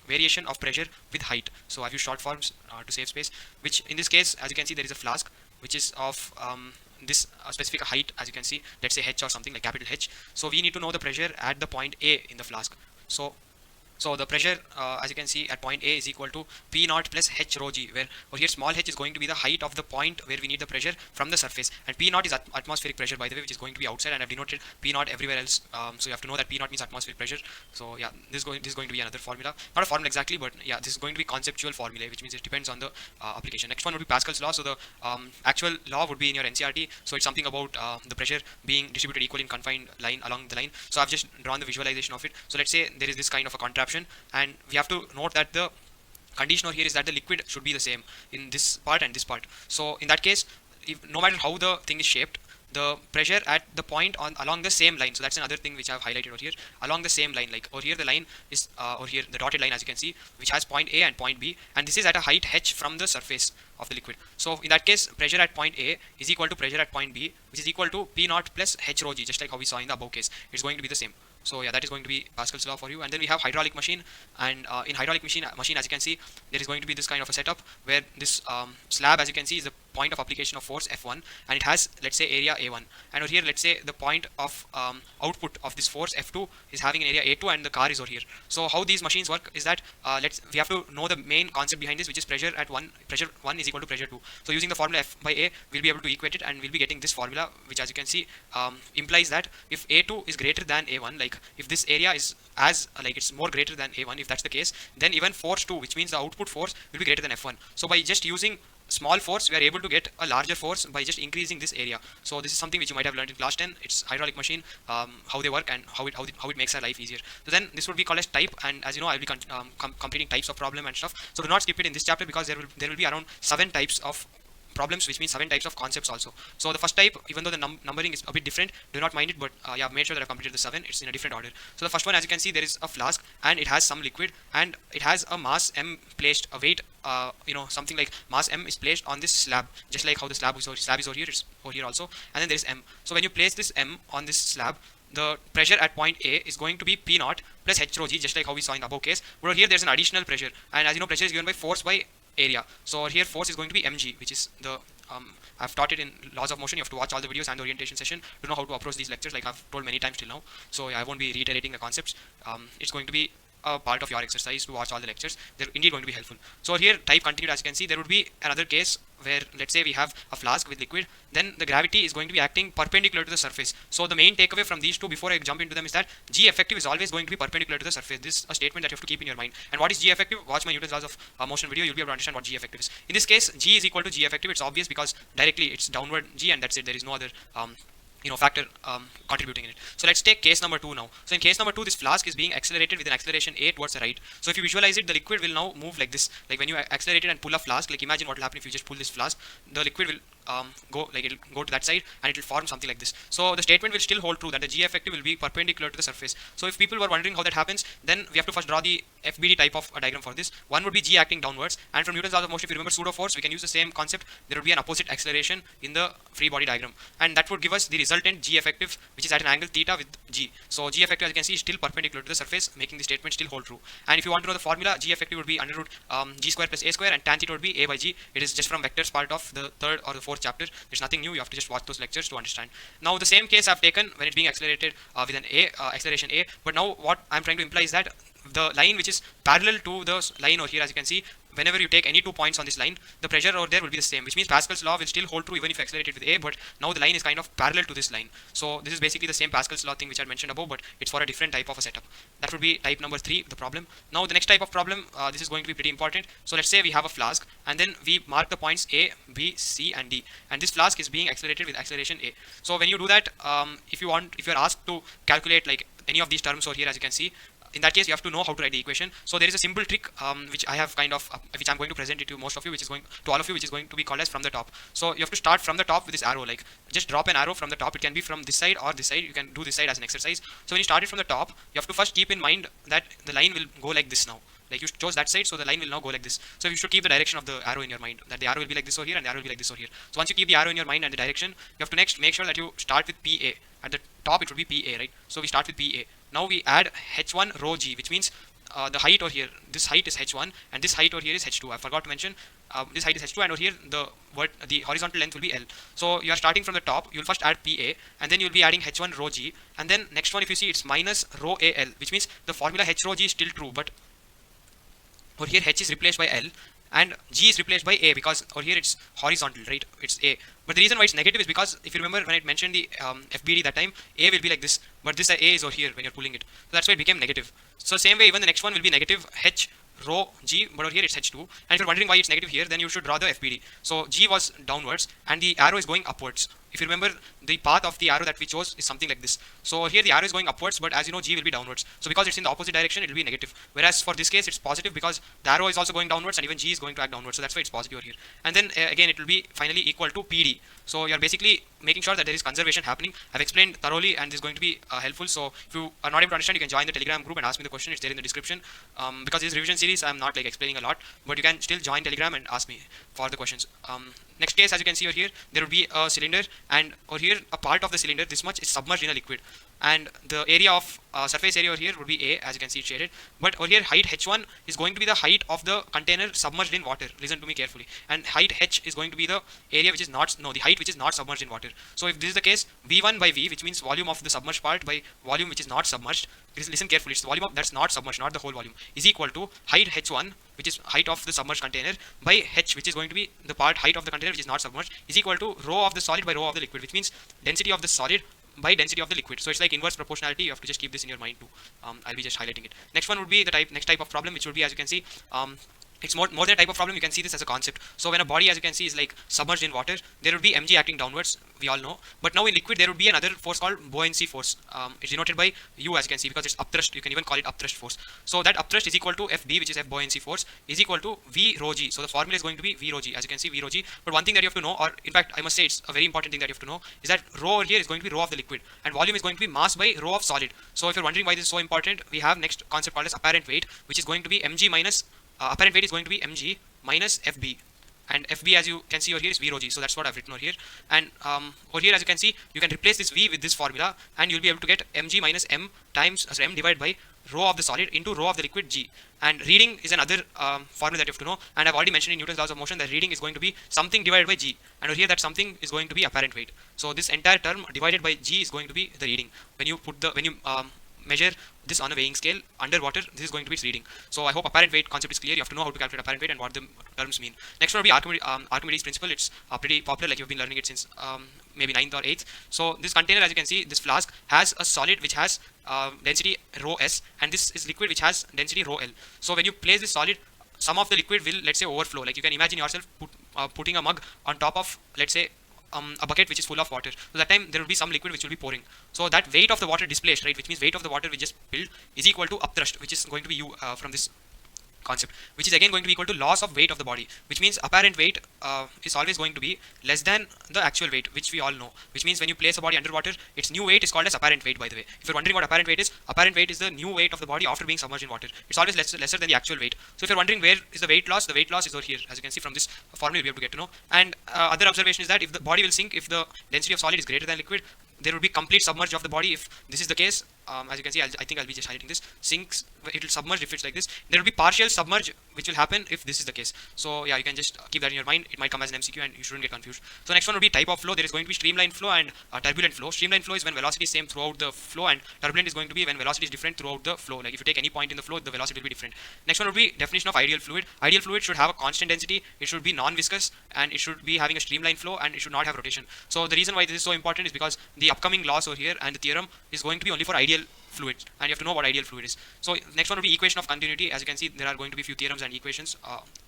variation of pressure with height. So I've used short forms to save space, which in this case, as you can see, there is a flask which is of this specific height, as you can see, let's say H or something like capital H. So we need to know the pressure at the point A in the flask. So the pressure, as you can see, at point A is equal to P naught plus H rho g, where over here small h is going to be the height of the point where we need the pressure from the surface, and P naught is atmospheric pressure, by the way, which is going to be outside, and I've denoted P naught everywhere else. So you have to know that P naught means atmospheric pressure. So yeah, this is going to be another formula, not a formula exactly, but yeah, this is going to be conceptual formula, which means it depends on the application. Next one would be Pascal's law. So the actual law would be in your NCERT. So it's something about the pressure being distributed equally in confined line along the line. So I've just drawn the visualization of it. So let's say there is this kind of a contraption, and we have to note that the condition over here is that the liquid should be the same in this part and this part. So in that case, no matter how the thing is shaped, the pressure at the point along the same line. So that's another thing which I've highlighted over here, along the same line. Like over here the line is over here, the dotted line, as you can see, which has point A and point B, and this is at a height h from the surface of the liquid. So in that case, pressure at point A is equal to pressure at point B, which is equal to P naught plus H rho g, just like how we saw in the above case. It's going to be the same. So yeah, that is going to be Pascal's law for you. And then we have hydraulic machine, and in hydraulic machine, as you can see, there is going to be this kind of a setup where this slab, as you can see, is the point of application of force F1, and it has, let's say, area A1. And over here, let's say the point of output of this force F2 is having an area A2, and the car is over here. So how these machines work is that we have to know the main concept behind this, which is pressure 1 is equal to pressure 2. So using the formula F by A, we'll be able to equate it, and we'll be getting this formula, which, as you can see, implies that if A2 is greater than A1, like if this area is it's more greater than A1, if that's the case, then even force 2, which means the output force, will be greater than F1. So by just using small force, we are able to get a larger force by just increasing this area. So this is something which you might have learned in class 10. It's hydraulic machine, how they work and how it makes our life easier. So then this would be called as type, and as you know, I'll be completing types of problem and stuff. So do not skip it in this chapter, because there will be around 7 types of problems, which means 7 types of concepts also. So the first type, even though the numbering is a bit different, do not mind it, but yeah, made sure that I've completed the 7. It's in a different order. So the first one, as you can see, there is a flask and it has some liquid and it has a mass m placed, a weight, something like mass m is placed on this slab, just like how the slab is over here, it's over here also, and then there is m. So when you place this m on this slab, the pressure at point A is going to be P naught plus H rho g, just like how we saw in the above case. But over here there's an additional pressure, and as you know, pressure is given by force by area. So here force is going to be mg, which is the I've taught it in laws of motion. You have to watch all the videos and the orientation session to know how to approach these lectures, like I've told many times till now. So yeah, I won't be reiterating the concepts. It's going to be a part of your exercise to watch all the lectures. They're indeed going to be helpful. So here type continued, as you can see, there would be another case where, let's say we have a flask with liquid, then the gravity is going to be acting perpendicular to the surface. So the main takeaway from these two before I jump into them is that G effective is always going to be perpendicular to the surface. This is a statement that you have to keep in your mind. And what is G effective? Watch my Newton's laws of motion video, you'll be able to understand what G effective is. In this case, G is equal to G effective. It's obvious because directly it's downward G, and that's it. There is no other factor contributing in it. So let's take case number 2 now. So in case number 2, this flask is being accelerated with an acceleration a towards the right. So if you visualize it, the liquid will now move like this. Like when you accelerate it and pull a flask, like imagine what will happen if you just pull this flask. The liquid will go, like it'll go to that side and it will form something like this. So the statement will still hold true that the G effective will be perpendicular to the surface. So if people were wondering how that happens, then we have to first draw the FBD type of a diagram for this. One would be G acting downwards, and from Newton's laws of motion, if you remember pseudo force, we can use the same concept. There would be an opposite acceleration in the free body diagram, and that would give us the resultant G effective, which is at an angle theta with G. So G effective, as you can see, is still perpendicular to the surface, making the statement still hold true. And if you want to know the formula, G effective would be under root G square plus A square, and tan theta would be A by G. It is just from vectors part of the 3rd or the 4th chapter. There's nothing new. You have to just watch those lectures to understand. Now the same case I've taken when it's being accelerated with an acceleration A, but now what I'm trying to imply is that the line which is parallel to the line over here, as you can see, whenever you take any 2 points on this line, the pressure over there will be the same, which means Pascal's law will still hold true even if you accelerate it with A, but now the line is kind of parallel to this line. So this is basically the same Pascal's law thing which I mentioned above, but it's for a different type of a setup. That would be type number 3, the problem. Now the next type of problem, this is going to be pretty important. So let's say we have a flask, and then we mark the points A, B, C, and D, and this flask is being accelerated with acceleration A. So when you do that, if you're asked to calculate like any of these terms over here, as you can see, in that case you have to know how to write the equation. So there is a simple trick which I have which I'm going to present it to most of you, which is going to all of you, which is going to be called as from the top. So you have to start from the top with this arrow, like just drop an arrow from the top. It can be from this side or this side. You can do this side as an exercise. So when you start it from the top, you have to first keep in mind that the line will go like this now. Like you chose that side, so the line will now go like this. So you should keep the direction of the arrow in your mind, that the arrow will be like this over here and the arrow will be like this over here. So once you keep the arrow in your mind and the direction, you have to next make sure that you start with PA. At the top it would be PA, right? So we start with PA. Now we add H1 rho G, which means the height over here, this height is H1 and this height over here is H2. I forgot to mention this height is H2, and over here the horizontal length will be L. So you are starting from the top. You will first add PA, and then you will be adding H1 rho G, and then next one, if you see, it's minus rho AL, which means the formula H rho G is still true, but over here H is replaced by L and G is replaced by A, because over here it's horizontal, right? It's A. But the reason why it's negative is because if you remember when I mentioned the FBD that time, A will be like this, but this A is over here when you're pulling it. So that's why it became negative. So same way, even the next one will be negative H rho G, but over here it's H2. And if you're wondering why it's negative here, then you should draw the FBD. So G was downwards and the arrow is going upwards. If you remember, the path of the arrow that we chose is something like this. So here the arrow is going upwards, but as you know, G will be downwards. So because it's in the opposite direction, it will be negative. Whereas for this case, it's positive because the arrow is also going downwards and even G is going to act downwards. So that's why it's positive over here. And then again, it will be finally equal to PD. So you're basically making sure that there is conservation happening. I've explained thoroughly and this is going to be helpful. So if you are not able to understand, you can join the Telegram group and ask me the question. It's there in the description. Because this revision series, I'm not like explaining a lot, but you can still join Telegram and ask me for the questions. Next case, as you can see over here, there will be a cylinder, and over here a part of the cylinder, this much, is submerged in a liquid, and the area of surface area over here would be A, as you can see it shaded, but over here height H1 is going to be the height of the container submerged in water. Listen to me carefully. And height H is going to be the area which is not, no, the height which is not submerged in water. So if this is the case, V1 by V, which means volume of the submerged part by volume which is not submerged, listen carefully, it's the volume of that's not submerged, not the whole volume, is equal to height H1, which is height of the submerged container, by H, which is going to be the part height of the container which is not submerged, is equal to rho of the solid by rho of the liquid, which means density of the solid by density of the liquid. So it's like inverse proportionality. You have to just keep this in your mind too. I'll be just highlighting it. Next one would be the next type of problem, which would be, as you can see, it's more than a type of problem. You can see this as a concept. So when a body, as you can see, is like submerged in water, there would be mg acting downwards, we all know. But now in liquid there would be another force called buoyancy force. It's denoted by u, as you can see, because it's upthrust. You can even call it upthrust force. So that upthrust is equal to fb, which is f buoyancy force, is equal to v rho g. So the formula is going to be v rho g, as you can see, v rho g. But one thing that you have to know, or in fact I must say it's a very important thing that you have to know, is that rho over here is going to be rho of the liquid, and volume is going to be mass by rho of solid. So if you're wondering why this is so important, we have next concept called as apparent weight, which is going to be mg minus apparent weight is going to be mg minus fb, and fb, as you can see over here, is v rho g. So that's what I've written over here. And over here, as you can see, you can replace this v with this formula, and you'll be able to get mg minus m times m divided by rho of the solid into rho of the liquid g. And reading is another formula that you have to know, and I've already mentioned in Newton's laws of motion that reading is going to be something divided by g, and over here that something is going to be apparent weight. So this entire term divided by g is going to be the reading. When you measure this on a weighing scale underwater, this is going to be its reading. So I hope apparent weight concept is clear. You have to know how to calculate apparent weight and what the terms mean. Next one will be Archimedes principle. It's pretty popular, like you've been learning it since maybe 9th or 8th. So this container, as you can see, this flask has a solid which has density rho s, and this is liquid which has density rho l. So when you place this solid, some of the liquid will, let's say, overflow. Like you can imagine yourself putting a mug on top of, let's say, a bucket which is full of water. So that time there will be some liquid which will be pouring. So that weight of the water displaced, right, which means weight of the water we just spilled, is equal to upthrust, which is going to be u from this concept, which is again going to be equal to loss of weight of the body, which means apparent weight is always going to be less than the actual weight, which we all know. Which means when you place a body underwater, its new weight is called as apparent weight, by the way. If you're wondering what apparent weight is the new weight of the body after being submerged in water. It's always lesser than the actual weight. So if you're wondering where is the weight loss is over here. As you can see from this formula, you'll be able to get to know. And other observation is that if the body will sink, if the density of solid is greater than liquid, there will be complete submerge of the body. If this is the case, as you can see, I think I'll be just highlighting this, sinks, it will submerge if it's like this. There will be partial submerge which will happen if this is the case. So yeah, you can just keep that in your mind. It might come as an MCQ and you shouldn't get confused. So next one will be type of flow. There is going to be streamlined flow and turbulent flow. Streamlined flow is when velocity is same throughout the flow, and turbulent is going to be when velocity is different throughout the flow. Like if you take any point in the flow, the velocity will be different. Next one will be definition of ideal fluid. Ideal fluid should have a constant density, it should be non-viscous, and it should be having a streamlined flow, and it should not have rotation. So the reason why this is so important is because the upcoming laws over here and the theorem is going to be only for ideal fluids, and you have to know what ideal fluid is. So next one will be equation of continuity. As you can see, there are going to be few theorems and equations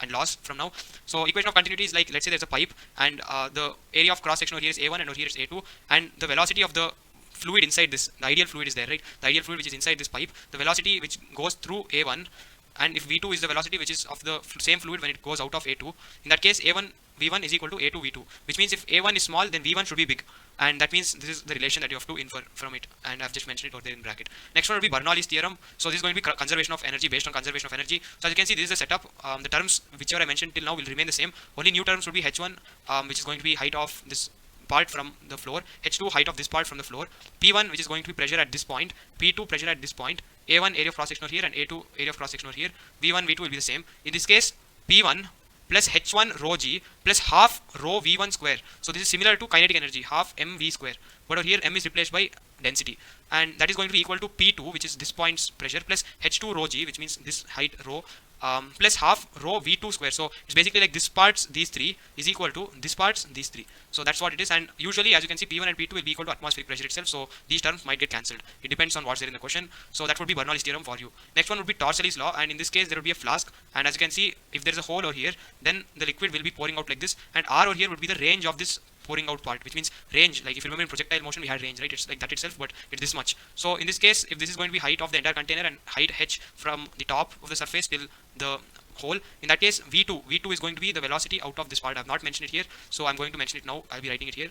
and laws from now. So equation of continuity is like, let's say there's a pipe, and the area of cross section over here is a1 and over here is a2, and the velocity of the fluid inside this, the ideal fluid is there, right? The ideal fluid which is inside this pipe, the velocity which goes through a1, and if v2 is the velocity which is of the same fluid when it goes out of a2, in that case a1 v1 is equal to a2 v2, which means if a1 is small, then v1 should be big, and that means this is the relation that you have to infer from it, and I've just mentioned it over there in bracket. Next one will be Bernoulli's theorem. So this is going to be conservation of energy, based on conservation of energy. So as you can see, this is the setup. The terms whichever I mentioned till now will remain the same. Only new terms will be h1, which is going to be height of this part from the floor, h2 height of this part from the floor, p1 which is going to be pressure at this point, p2 pressure at this point, a1 area of cross section over here, and a2 area of cross section over here, v1 v2 will be the same. In this case, p1 plus h1 rho g plus half rho v1 square. So this is similar to kinetic energy, half mv square, but over here m is replaced by density, and that is going to be equal to p2, which is this point's pressure, plus h2 rho g, which means this height rho, plus half rho v2 square. So it's basically like this parts these three is equal to this parts these three. So that's what it is, and usually as you can see, p1 and p2 will be equal to atmospheric pressure itself, so these terms might get cancelled. It depends on what's there in the question. So that would be Bernoulli's theorem for you. Next one would be Torricelli's law, and in this case there will be a flask, and as you can see, if there is a hole over here, then the liquid will be pouring out like this, and r over here would be the range of this pouring out part, which means range, like if you remember in projectile motion we had range, right? It's like that itself, but it's this much. So in this case, if this is going to be height of the entire container and height h from the top of the surface till the hole, in that case v2 is going to be the velocity out of this part. I have not mentioned it here, so I'm going to mention it now. I'll be writing it here.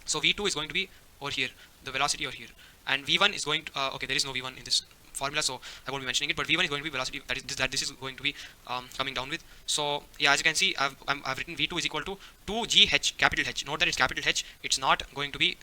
So v2 is going to be over here, the velocity over here, and v1 is going to okay, there is no v1 in this formula, so I won't be mentioning it, but v1 is going to be velocity that this is going to be coming down with. So yeah, as you can see, I've written v2 is equal to 2gh, capital H. Note that it's capital H, it's not going to be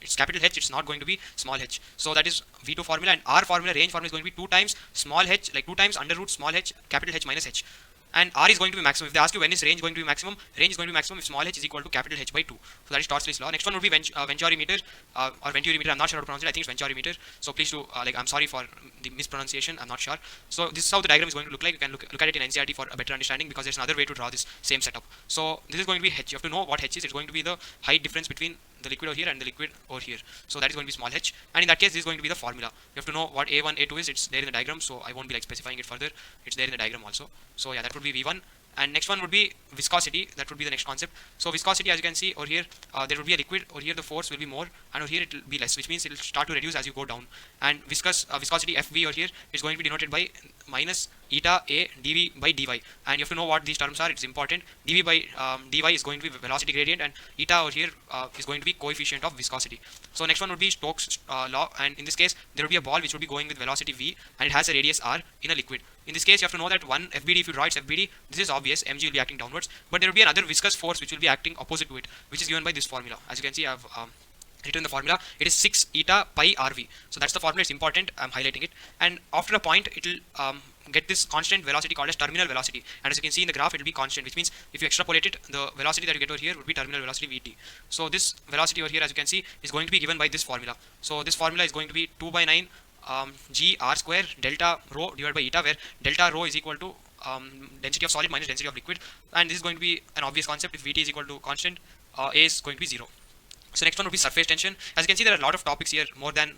it's capital H, it's not going to be small h. So that is v2 formula, and r formula, range formula, is going to be 2 times small h, like 2 times under root small h capital H minus h. And r is going to be maximum. If they ask you when is range going to be maximum, range is going to be maximum if small h is equal to capital H by 2. So that is Torricelli's law. Next one would be Venturimeter or Venturimeter. I'm not sure how to pronounce it. I think it's Venturimeter. So please do I'm sorry for the mispronunciation. I'm not sure. So this is how the diagram is going to look like. You can look at it in NCERT for a better understanding, because there's another way to draw this same setup. So this is going to be h. You have to know what h is. It's going to be the height difference between the liquid over here and the liquid over here. So that is going to be small h, and in that case this is going to be the formula. You have to know what A1 A2 is. It's there in the diagram, so I won't be like specifying it further. It's there in the diagram also. So yeah, that would be V1. And next one would be viscosity. That would be the next concept. So viscosity, as you can see over here, there will be a liquid. Over here the force will be more, and over here it will be less, which means it will start to reduce as you go down. And viscosity FV over here is going to be denoted by minus eta A dV by dy. And you have to know what these terms are. It's important. dV by dy is going to be velocity gradient, and eta over here is going to be coefficient of viscosity. So next one would be Stokes law, and in this case there will be a ball which would be going with velocity v, and it has a radius r in a liquid. In this case, you have to know that one FBD, if you draw its FBD, this is obvious, mg will be acting downwards, but there will be another viscous force which will be acting opposite to it, which is given by this formula. As you can see, I have written the formula. It is 6 eta pi rv. So that's the formula. It's important. I'm highlighting it. And after a point, it will get this constant velocity called as terminal velocity. And as you can see in the graph, it will be constant, which means if you extrapolate it, the velocity that you get over here would be terminal velocity vt. So this velocity over here, as you can see, is going to be given by this formula. So this formula is going to be 2 by 9 g r square delta rho divided by eta, where delta rho is equal to density of solid minus density of liquid, and this is going to be an obvious concept. If Vt is equal to constant, A is going to be 0. So next one would be surface tension. As you can see, there are a lot of topics here, more than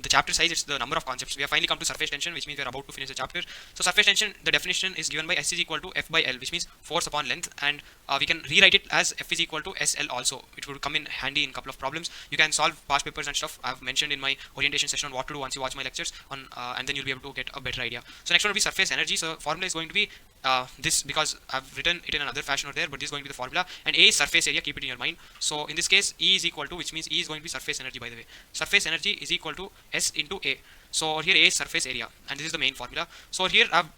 the chapter size. It's the number of concepts. We have finally come to surface tension, which means we are about to finish the chapter. So surface tension, the definition is given by S is equal to F by L, which means force upon length, and we can rewrite it as F is equal to SL also. It would come in handy in a couple of problems. You can solve past papers and stuff. I've mentioned in my orientation session on what to do once you watch my lectures on, and then you'll be able to get a better idea. So next one will be surface energy. So formula is going to be this, because I've written it in another fashion over there, but this is going to be the formula, and A is surface area. Keep it in your mind. So in this case, E is equal to, which means E is going to be surface energy, by the way. Surface energy is equal to S into A. So over here A is surface area, and this is the main formula. So here I've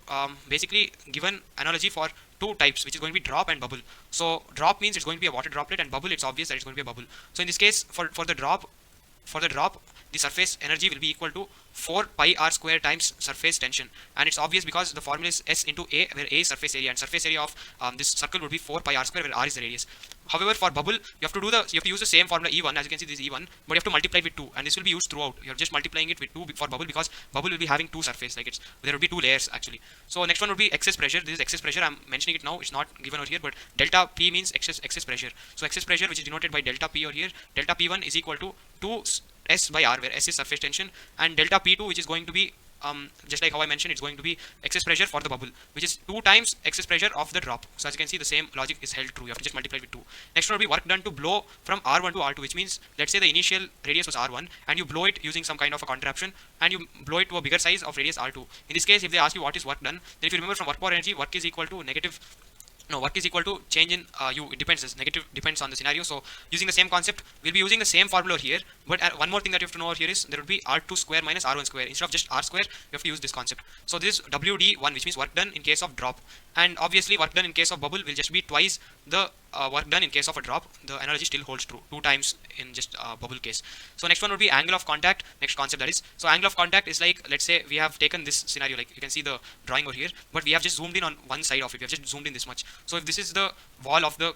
basically given analogy for two types, which is going to be drop and bubble. So drop means it's going to be a water droplet, and bubble, it's obvious that it's going to be a bubble. So in this case, for the drop, the surface energy will be equal to 4 pi r square times surface tension, and it's obvious because the formula is S into A, where A is surface area, and surface area of this circle would be 4 pi r square, where r is the radius. However, for bubble, you have to use the same formula E1. As you can see, this is E1, but you have to multiply with 2, and this will be used throughout. You're just multiplying it with 2 for bubble, because bubble will be having two surface, like there will be two layers actually. So next one would be excess pressure. This is excess pressure. I'm mentioning it now. It's not given over here, but delta P means excess pressure. So excess pressure, which is denoted by delta P over here, delta P1 is equal to 2 S by R, where S is surface tension, and delta P2, which is going to be just like how I mentioned, it's going to be excess pressure for the bubble, which is 2 times excess pressure of the drop. So as you can see, the same logic is held true. You have to just multiply with 2. Next one will be work done to blow from R1 to R2, which means let's say the initial radius was R1, and you blow it using some kind of a contraption, and you blow it to a bigger size of radius R2. In this case, if they ask you what is work done, then if you remember from work power energy, work is equal to work is equal to change in u. It depends. This negative depends on the scenario. So using the same concept, we'll be using the same formula here. But one more thing that you have to know over here is there will be R2 square minus R1 square. Instead of just R square, you have to use this concept. So this is WD1, which means work done in case of drop. And obviously work done in case of bubble will just be twice the work done in case of a drop. The analogy still holds true. 2 times in just bubble case. So next one would be angle of contact. Next concept, that is. So angle of contact is like, let's say we have taken this scenario, like you can see the drawing over here, but we have just zoomed in on one side of it. We have just zoomed in this much. So if this is the wall of the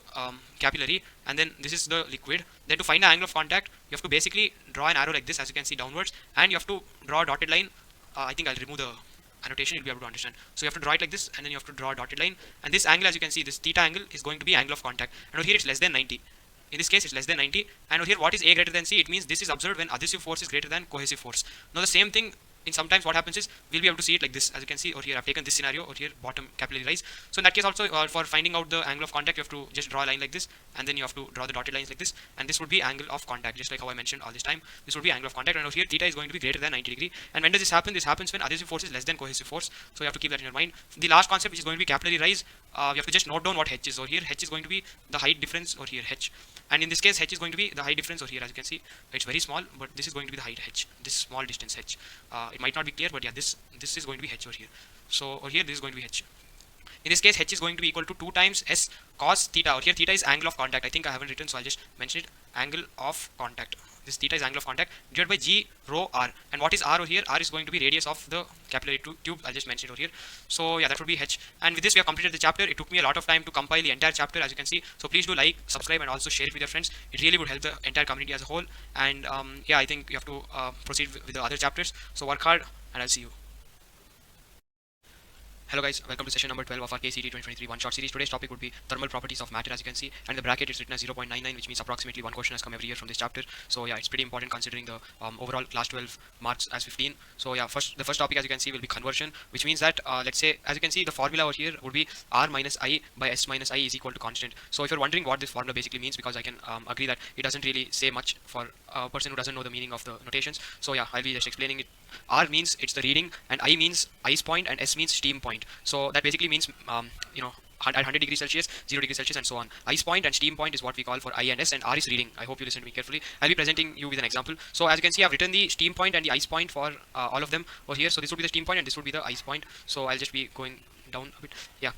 capillary, and then this is the liquid, then to find the angle of contact, you have to basically draw an arrow like this, as you can see downwards, and you have to draw a dotted line. I think I'll remove the annotation, you'll be able to understand. So you have to draw it like this, and then you have to draw a dotted line, and this angle, as you can see, this theta angle is going to be angle of contact, and over here it's less than 90. In this case, it's less than 90, and over here, what is A greater than C? It means this is observed when adhesive force is greater than cohesive force. Now the same thing, in sometimes what happens is, we'll be able to see it like this. As you can see over here, I've taken this scenario over here, bottom capillary rise. So in that case also, for finding out the angle of contact, you have to just draw a line like this, and then you have to draw the dotted lines like this, and this would be angle of contact, just like how I mentioned all this time. This would be angle of contact, and over here theta is going to be greater than 90 degree. And when does this happen? This happens when adhesive force is less than cohesive force. So you have to keep that in your mind. The last concept, which is going to be capillary rise, you have to just note down what h is over here. H is going to be the height difference over here, h. And in this case, h is going to be the height difference over here. As you can see, it's very small, but this is going to be the height h. This small distance h. It might not be clear, but yeah, this is going to be h over here. So over here, this is going to be h. In this case, h is going to be equal to 2 times s cos theta. Over here, theta is angle of contact. I think I haven't written, so I'll just mention it. Angle of contact. This theta is angle of contact divided by g rho r. And what is r over here? R is going to be radius of the capillary tube. I'll just mention it over here. So yeah, that would be h. And with this, we have completed the chapter. It took me a lot of time to compile the entire chapter, as you can see. So please do like, subscribe, and also share it with your friends. It really would help the entire community as a whole. And yeah, I think you have to proceed with the other chapters. So work hard, and I'll see you. Hello guys, welcome to session number 12 of our KCET 2023 one-shot series. Today's topic would be thermal properties of matter, as you can see, and the bracket is written as 0.99, which means approximately one question has come every year from this chapter. So yeah, it's pretty important considering the overall class 12 marks as 15. So yeah, the first topic, as you can see, will be conversion, which means that let's say, as you can see, the formula over here would be r minus I by s minus I is equal to constant. So if you're wondering what this formula basically means, because I can agree that it doesn't really say much for a person who doesn't know the meaning of the notations. So yeah, I'll be just explaining it. R means it's the reading, and I means ice point, and S means steam point. So that basically means at 100 degrees Celsius, 0 degrees Celsius, and so on. Ice point and steam point is what we call for I and S, and R is reading. I hope you listen to me carefully. I'll be presenting you with an example. So as you can see, I've written the steam point and the ice point for all of them over here. So this would be the steam point and this would be the ice point. So I'll just be going down a bit. Yeah.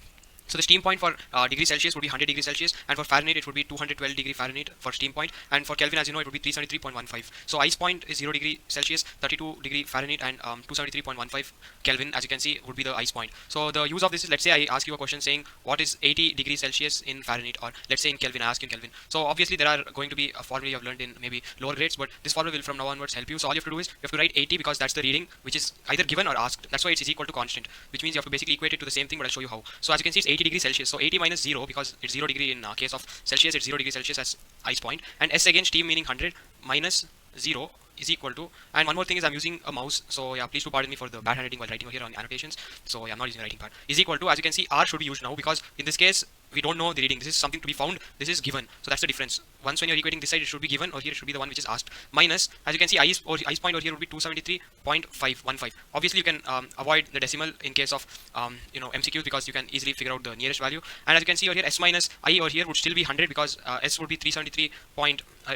So the steam point for degrees Celsius would be 100 degrees Celsius, and for Fahrenheit it would be 212 degree Fahrenheit for steam point, and for Kelvin, as you know, it would be 373.15. So ice point is 0 degree Celsius, 32 degree Fahrenheit, and 273.15 Kelvin, as you can see, would be the ice point. So the use of this is, let's say I ask you a question saying what is 80 degrees Celsius in Fahrenheit, or let's say in Kelvin, I ask you in Kelvin. So obviously there are going to be a formula you have learned in maybe lower grades, but this formula will from now onwards help you. So all you have to do is you have to write 80 because that's the reading, which is either given or asked. That's why it is equal to constant, which means you have to basically equate it to the same thing, but I'll show you how. So as you can see, it's 80 degrees Celsius. So 80 minus 0, because it's 0 degree in case of Celsius, it's 0 degree Celsius as ice point, and S again, steam, meaning 100 minus 0 is equal to, and one more thing is I'm using a mouse, so yeah, please do pardon me for the bad handwriting while writing here on the annotations. So yeah, I'm not using the writing part. Is equal to, as you can see, R should be used now, because in this case we don't know the reading. This is something to be found, this is given, so that's the difference. Once when you're equating this side, it should be given, or here it should be the one which is asked, minus, as you can see, ice point over here would be 273.515. Obviously you can avoid the decimal in case of MCQs, because you can easily figure out the nearest value. And as you can see over here, S minus I over here would still be 100, because S would be 373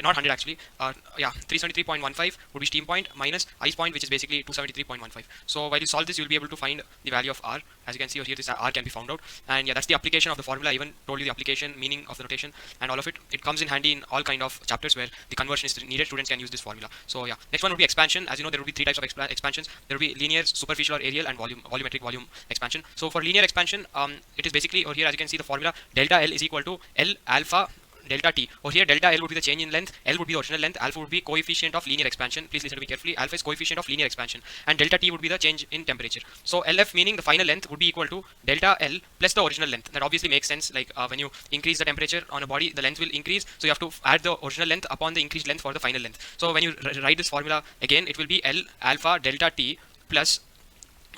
not 100 actually, 373.15 would be steam point, minus ice point, which is basically 273.15. So while you solve this, you'll be able to find the value of R. As you can see over here, this R can be found out, and yeah, that's the application of the formula. I even told you the application, meaning of the notation, and all of it. It comes in handy in all kind of chapters where the conversion is needed. Students can use this formula. So yeah, next one would be expansion. As you know, there will be three types of expansions. There will be linear, superficial, or aerial, and volumetric volume expansion. So for linear expansion, it is basically over here, as you can see, the formula delta L is equal to L alpha delta t. Over here, delta L would be the change in length, L would be the original length, alpha would be coefficient of linear expansion. Please listen to me carefully. Alpha is coefficient of linear expansion, and delta t would be the change in temperature. So LF, meaning the final length, would be equal to delta L plus the original length. That obviously makes sense. Like when you increase the temperature on a body, the length will increase. So you have to add the original length upon the increased length for the final length. So when you write this formula again, it will be L alpha delta t plus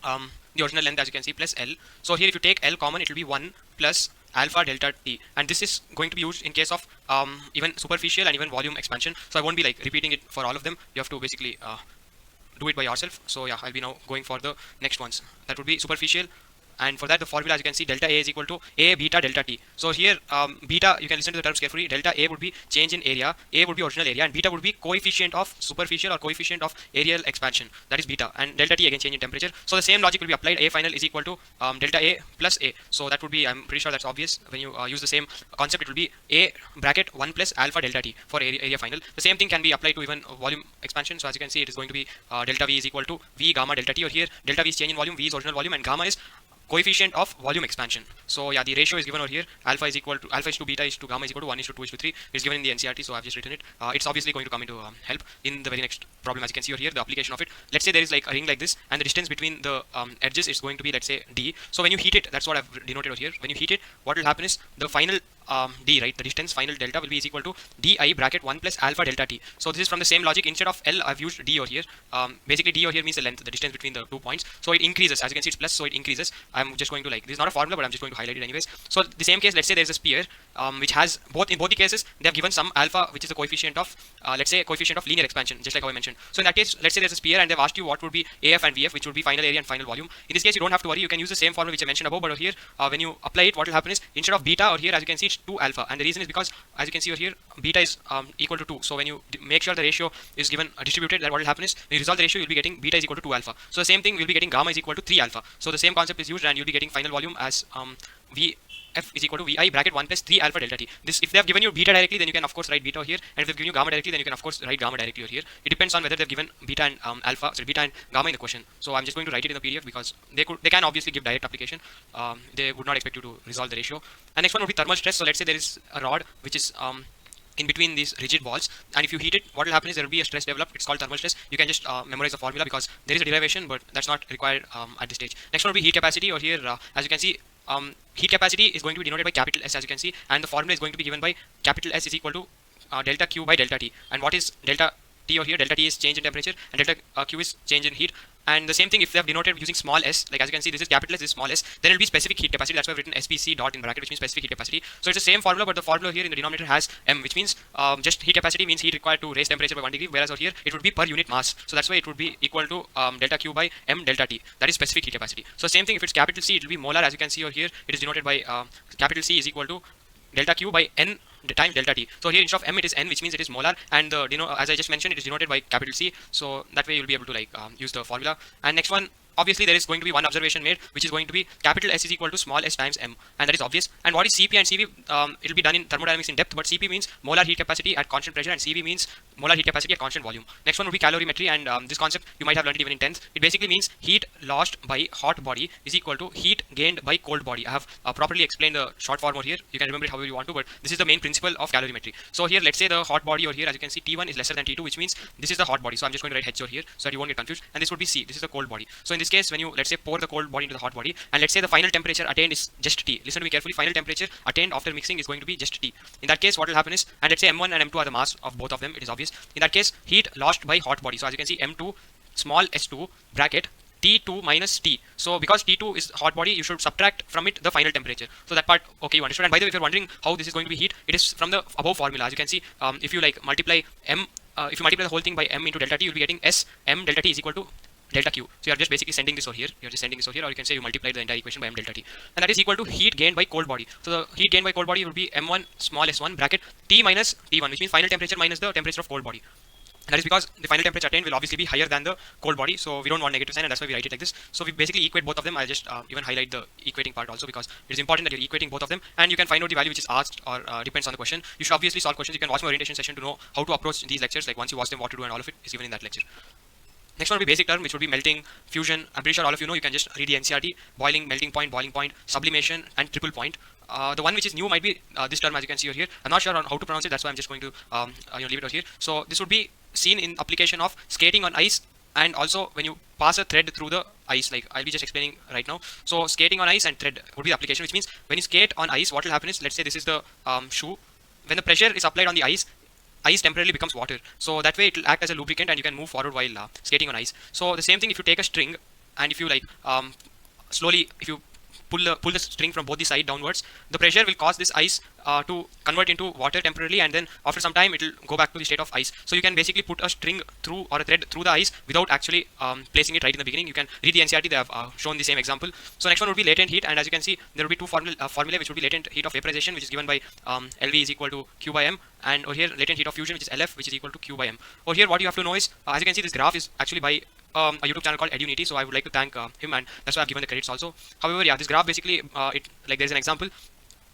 the original length, as you can see, plus L. So here if you take L common, it will be 1 plus alpha delta t, and this is going to be used in case of even superficial and even volume expansion. So I won't be like repeating it for all of them. You have to basically do it by yourself. So yeah, I'll be now going for the next ones. That would be superficial, and for that the formula, as you can see, delta A is equal to A beta delta T. So here beta, you can listen to the terms carefully. Delta A would be change in area, A would be original area, and beta would be coefficient of superficial or coefficient of aerial expansion, that is beta, and delta T again change in temperature. So the same logic will be applied. A final is equal to delta A plus A. So that would be, I'm pretty sure that's obvious. When you use the same concept, it will be A bracket 1 plus alpha delta T for area final. The same thing can be applied to even volume expansion. So as you can see, it is going to be delta V is equal to V gamma delta T. Or here delta V is change in volume, V is original volume, and gamma is coefficient of volume expansion. So yeah, the ratio is given over here. Alpha is to beta is to gamma is equal to 1 is to 2 is to 3. It's given in the NCRT, so I've just written it. It's obviously going to come into help in the very next problem. As you can see over here, the application of it. Let's say there is like a ring like this, and the distance between the edges is going to be, let's say, d. So when you heat it, that's what I've denoted over here. When you heat it, what will happen is the final d, right, the distance final delta will be is equal to di bracket 1 plus alpha delta t. So this is from the same logic. Instead of L, I've used d over here. Basically d over here means the length, the distance between the 2 points. So it increases. As you can see, it's plus, so it increases. I'm just going to, like, this is not a formula, but I'm just going to highlight it anyways. So the same case, let's say there's a sphere which has in both the cases they have given some alpha, which is the coefficient of let's say coefficient of linear expansion, just like how I mentioned. So in that case, let's say there's a sphere and they've asked you what would be AF and VF, which would be final area and final volume. In this case, you don't have to worry. You can use the same formula which I mentioned above, but over here when you apply it, what will happen is instead of beta over here, as you can see, it's 2 alpha, and the reason is because, as you can see over here, beta is equal to 2. So when you make sure the ratio is given distributed, that what will happen is when you resolve the ratio, you'll be getting beta is equal to 2 alpha. So the same thing, we'll be getting gamma is equal to 3 alpha. So the same concept is used, and you'll be getting final volume as Vf is equal to Vi bracket 1 plus 3 alpha delta t. This, if they have given you beta directly, then you can of course write beta here, and if they've given you gamma directly, then you can of course write gamma directly over here. It depends on whether they've given beta and beta and gamma in the question. So I'm just going to write it in the PDF because they can obviously give direct application. They would not expect you to resolve the ratio. And next one would be thermal stress. So let's say there is a rod which is in between these rigid walls, and if you heat it, what will happen is there will be a stress developed. It's called thermal stress. You can just memorize the formula because there is a derivation, but that's not required at this stage. Next one will be heat capacity. Or here, as you can see, heat capacity is going to be denoted by capital S, as you can see, and the formula is going to be given by capital S is equal to delta Q by delta T. And what is delta T over here? Delta T is change in temperature, and delta Q is change in heat. And the same thing if they have denoted using small s, like as you can see, this is capital S, this is small s, then it will be specific heat capacity. That's why I've written SPC dot in bracket, which means specific heat capacity. So it's the same formula, but the formula here in the denominator has m, which means just heat capacity means heat required to raise temperature by 1 degree, whereas over here it would be per unit mass. So that's why it would be equal to delta Q by m delta T. That is specific heat capacity. So same thing if it's capital C, it will be molar. As you can see over here, it is denoted by capital C is equal to delta Q by n times delta T. So here instead of m it is n, which means it is molar, and as I just mentioned, it is denoted by capital C. So that way you'll be able to like use the formula. And next one, obviously there is going to be one observation made, which is going to be capital S is equal to small s times m, and that is obvious. And what is Cp and Cv? It will be done in thermodynamics in depth, but Cp means molar heat capacity at constant pressure, and Cv means molar heat capacity at constant volume. Next one will be calorimetry, and this concept you might have learned it even in 10th. It basically means heat lost by hot body is equal to heat gained by cold body. I have properly explained the short form over here. You can remember it however you want to, but this is the main principle of calorimetry. So here, let's say the hot body over here, as you can see, T1 is lesser than T2, which means this is the hot body. So I'm just going to write H over here so that you won't get confused. And this would be C. This is the cold body. So in this case, when you, let's say, pour the cold body into the hot body, and let's say the final temperature attained is just T. Listen to me carefully. Final temperature attained after mixing is going to be just T. In that case, what will happen is, and let's say M1 and M2 are the mass of both of them. It is obvious. In that case, heat lost by hot body. So as you can see, M2 small s2 bracket T2 minus T. So because T2 is hot body, you should subtract from it the final temperature. So that part, okay, you understood. And by the way, if you're wondering how this is going to be heat, it is from the above formula. As you can see, if you like multiply M, if you multiply the whole thing by M into delta T, you'll be getting S M delta T is equal to delta Q. So you're just basically sending this over here. You're just sending this over here, or you can say you multiply the entire equation by M delta T. And that is equal to heat gained by cold body. So the heat gained by cold body will be M1 small s1 bracket T minus T1, which means final temperature minus the temperature of cold body. That is because the final temperature attained will obviously be higher than the cold body, so we don't want negative sign, and that's why we write it like this. So we basically equate both of them. I'll just even highlight the equating part also, because it is important that you're equating both of them, and you can find out the value which is asked or depends on the question. You should obviously solve questions. You can watch my orientation session to know how to approach these lectures. Like once you watch them, what to do, and all of it is given in that lecture. Next one will be basic term, which would be melting, fusion. I'm pretty sure all of you know. You can just read the NCRT: boiling, melting point, sublimation, and triple point. The one which is new might be this term, as you can see over here. I'm not sure on how to pronounce it. That's why I'm just going to leave it over here. So this would be seen in application of skating on ice, and also when you pass a thread through the ice, like I'll be just explaining right now. So skating on ice and thread would be the application, which means when you skate on ice, what will happen is, let's say this is the shoe. When the pressure is applied on the ice temporarily becomes water. So that way it will act as a lubricant, and you can move forward while skating on ice. So the same thing if you take a string, and if you like slowly, if you pull the string from both the side downwards, the pressure will cause this ice to convert into water temporarily, and then after some time it will go back to the state of ice. So you can basically put a string through, or a thread through the ice without actually placing it right in the beginning. You can read the NCRT, they have shown the same example. So next one would be latent heat, and as you can see, there will be two formulae which would be latent heat of vaporization, which is given by LV is equal to Q by M, and over here latent heat of fusion, which is LF, which is equal to Q by M. Over here what you have to know is, as you can see, this graph is actually by a YouTube channel called Edunity, so I would like to thank him, and that's why I've given the credits also. However, yeah, this graph basically, there's an example.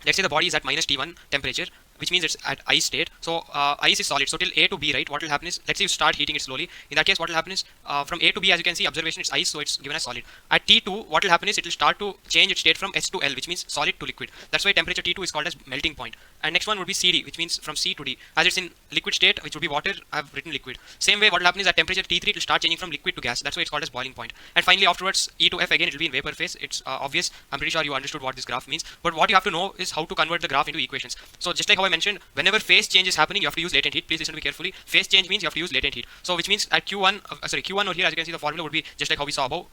Let's say the body is at minus T1 temperature, which means it's at ice state. So ice is solid. So till A to B, right, what will happen is, let's say you start heating it slowly. In that case, what will happen is, from A to B, as you can see, observation, it's ice, so it's given as solid. At T2, what will happen is, it will start to change its state from S to L, which means solid to liquid. That's why temperature T2 is called as melting point. And next one would be CD, which means from C to D. As it's in liquid state, which would be water, I've written liquid. Same way, what will happen is, at temperature T3, it will start changing from liquid to gas. That's why it's called as boiling point. And finally, afterwards, E to F, again, it will be in vapor phase. It's obvious. I'm pretty sure you understood what this graph means. But what you have to know is how to convert the graph into equations. So just like how I mentioned, whenever phase change is happening, you have to use latent heat. Please listen to me carefully. Phase change means you have to use latent heat. So which means at Q1 over here, as you can see, the formula would be just like how we saw above.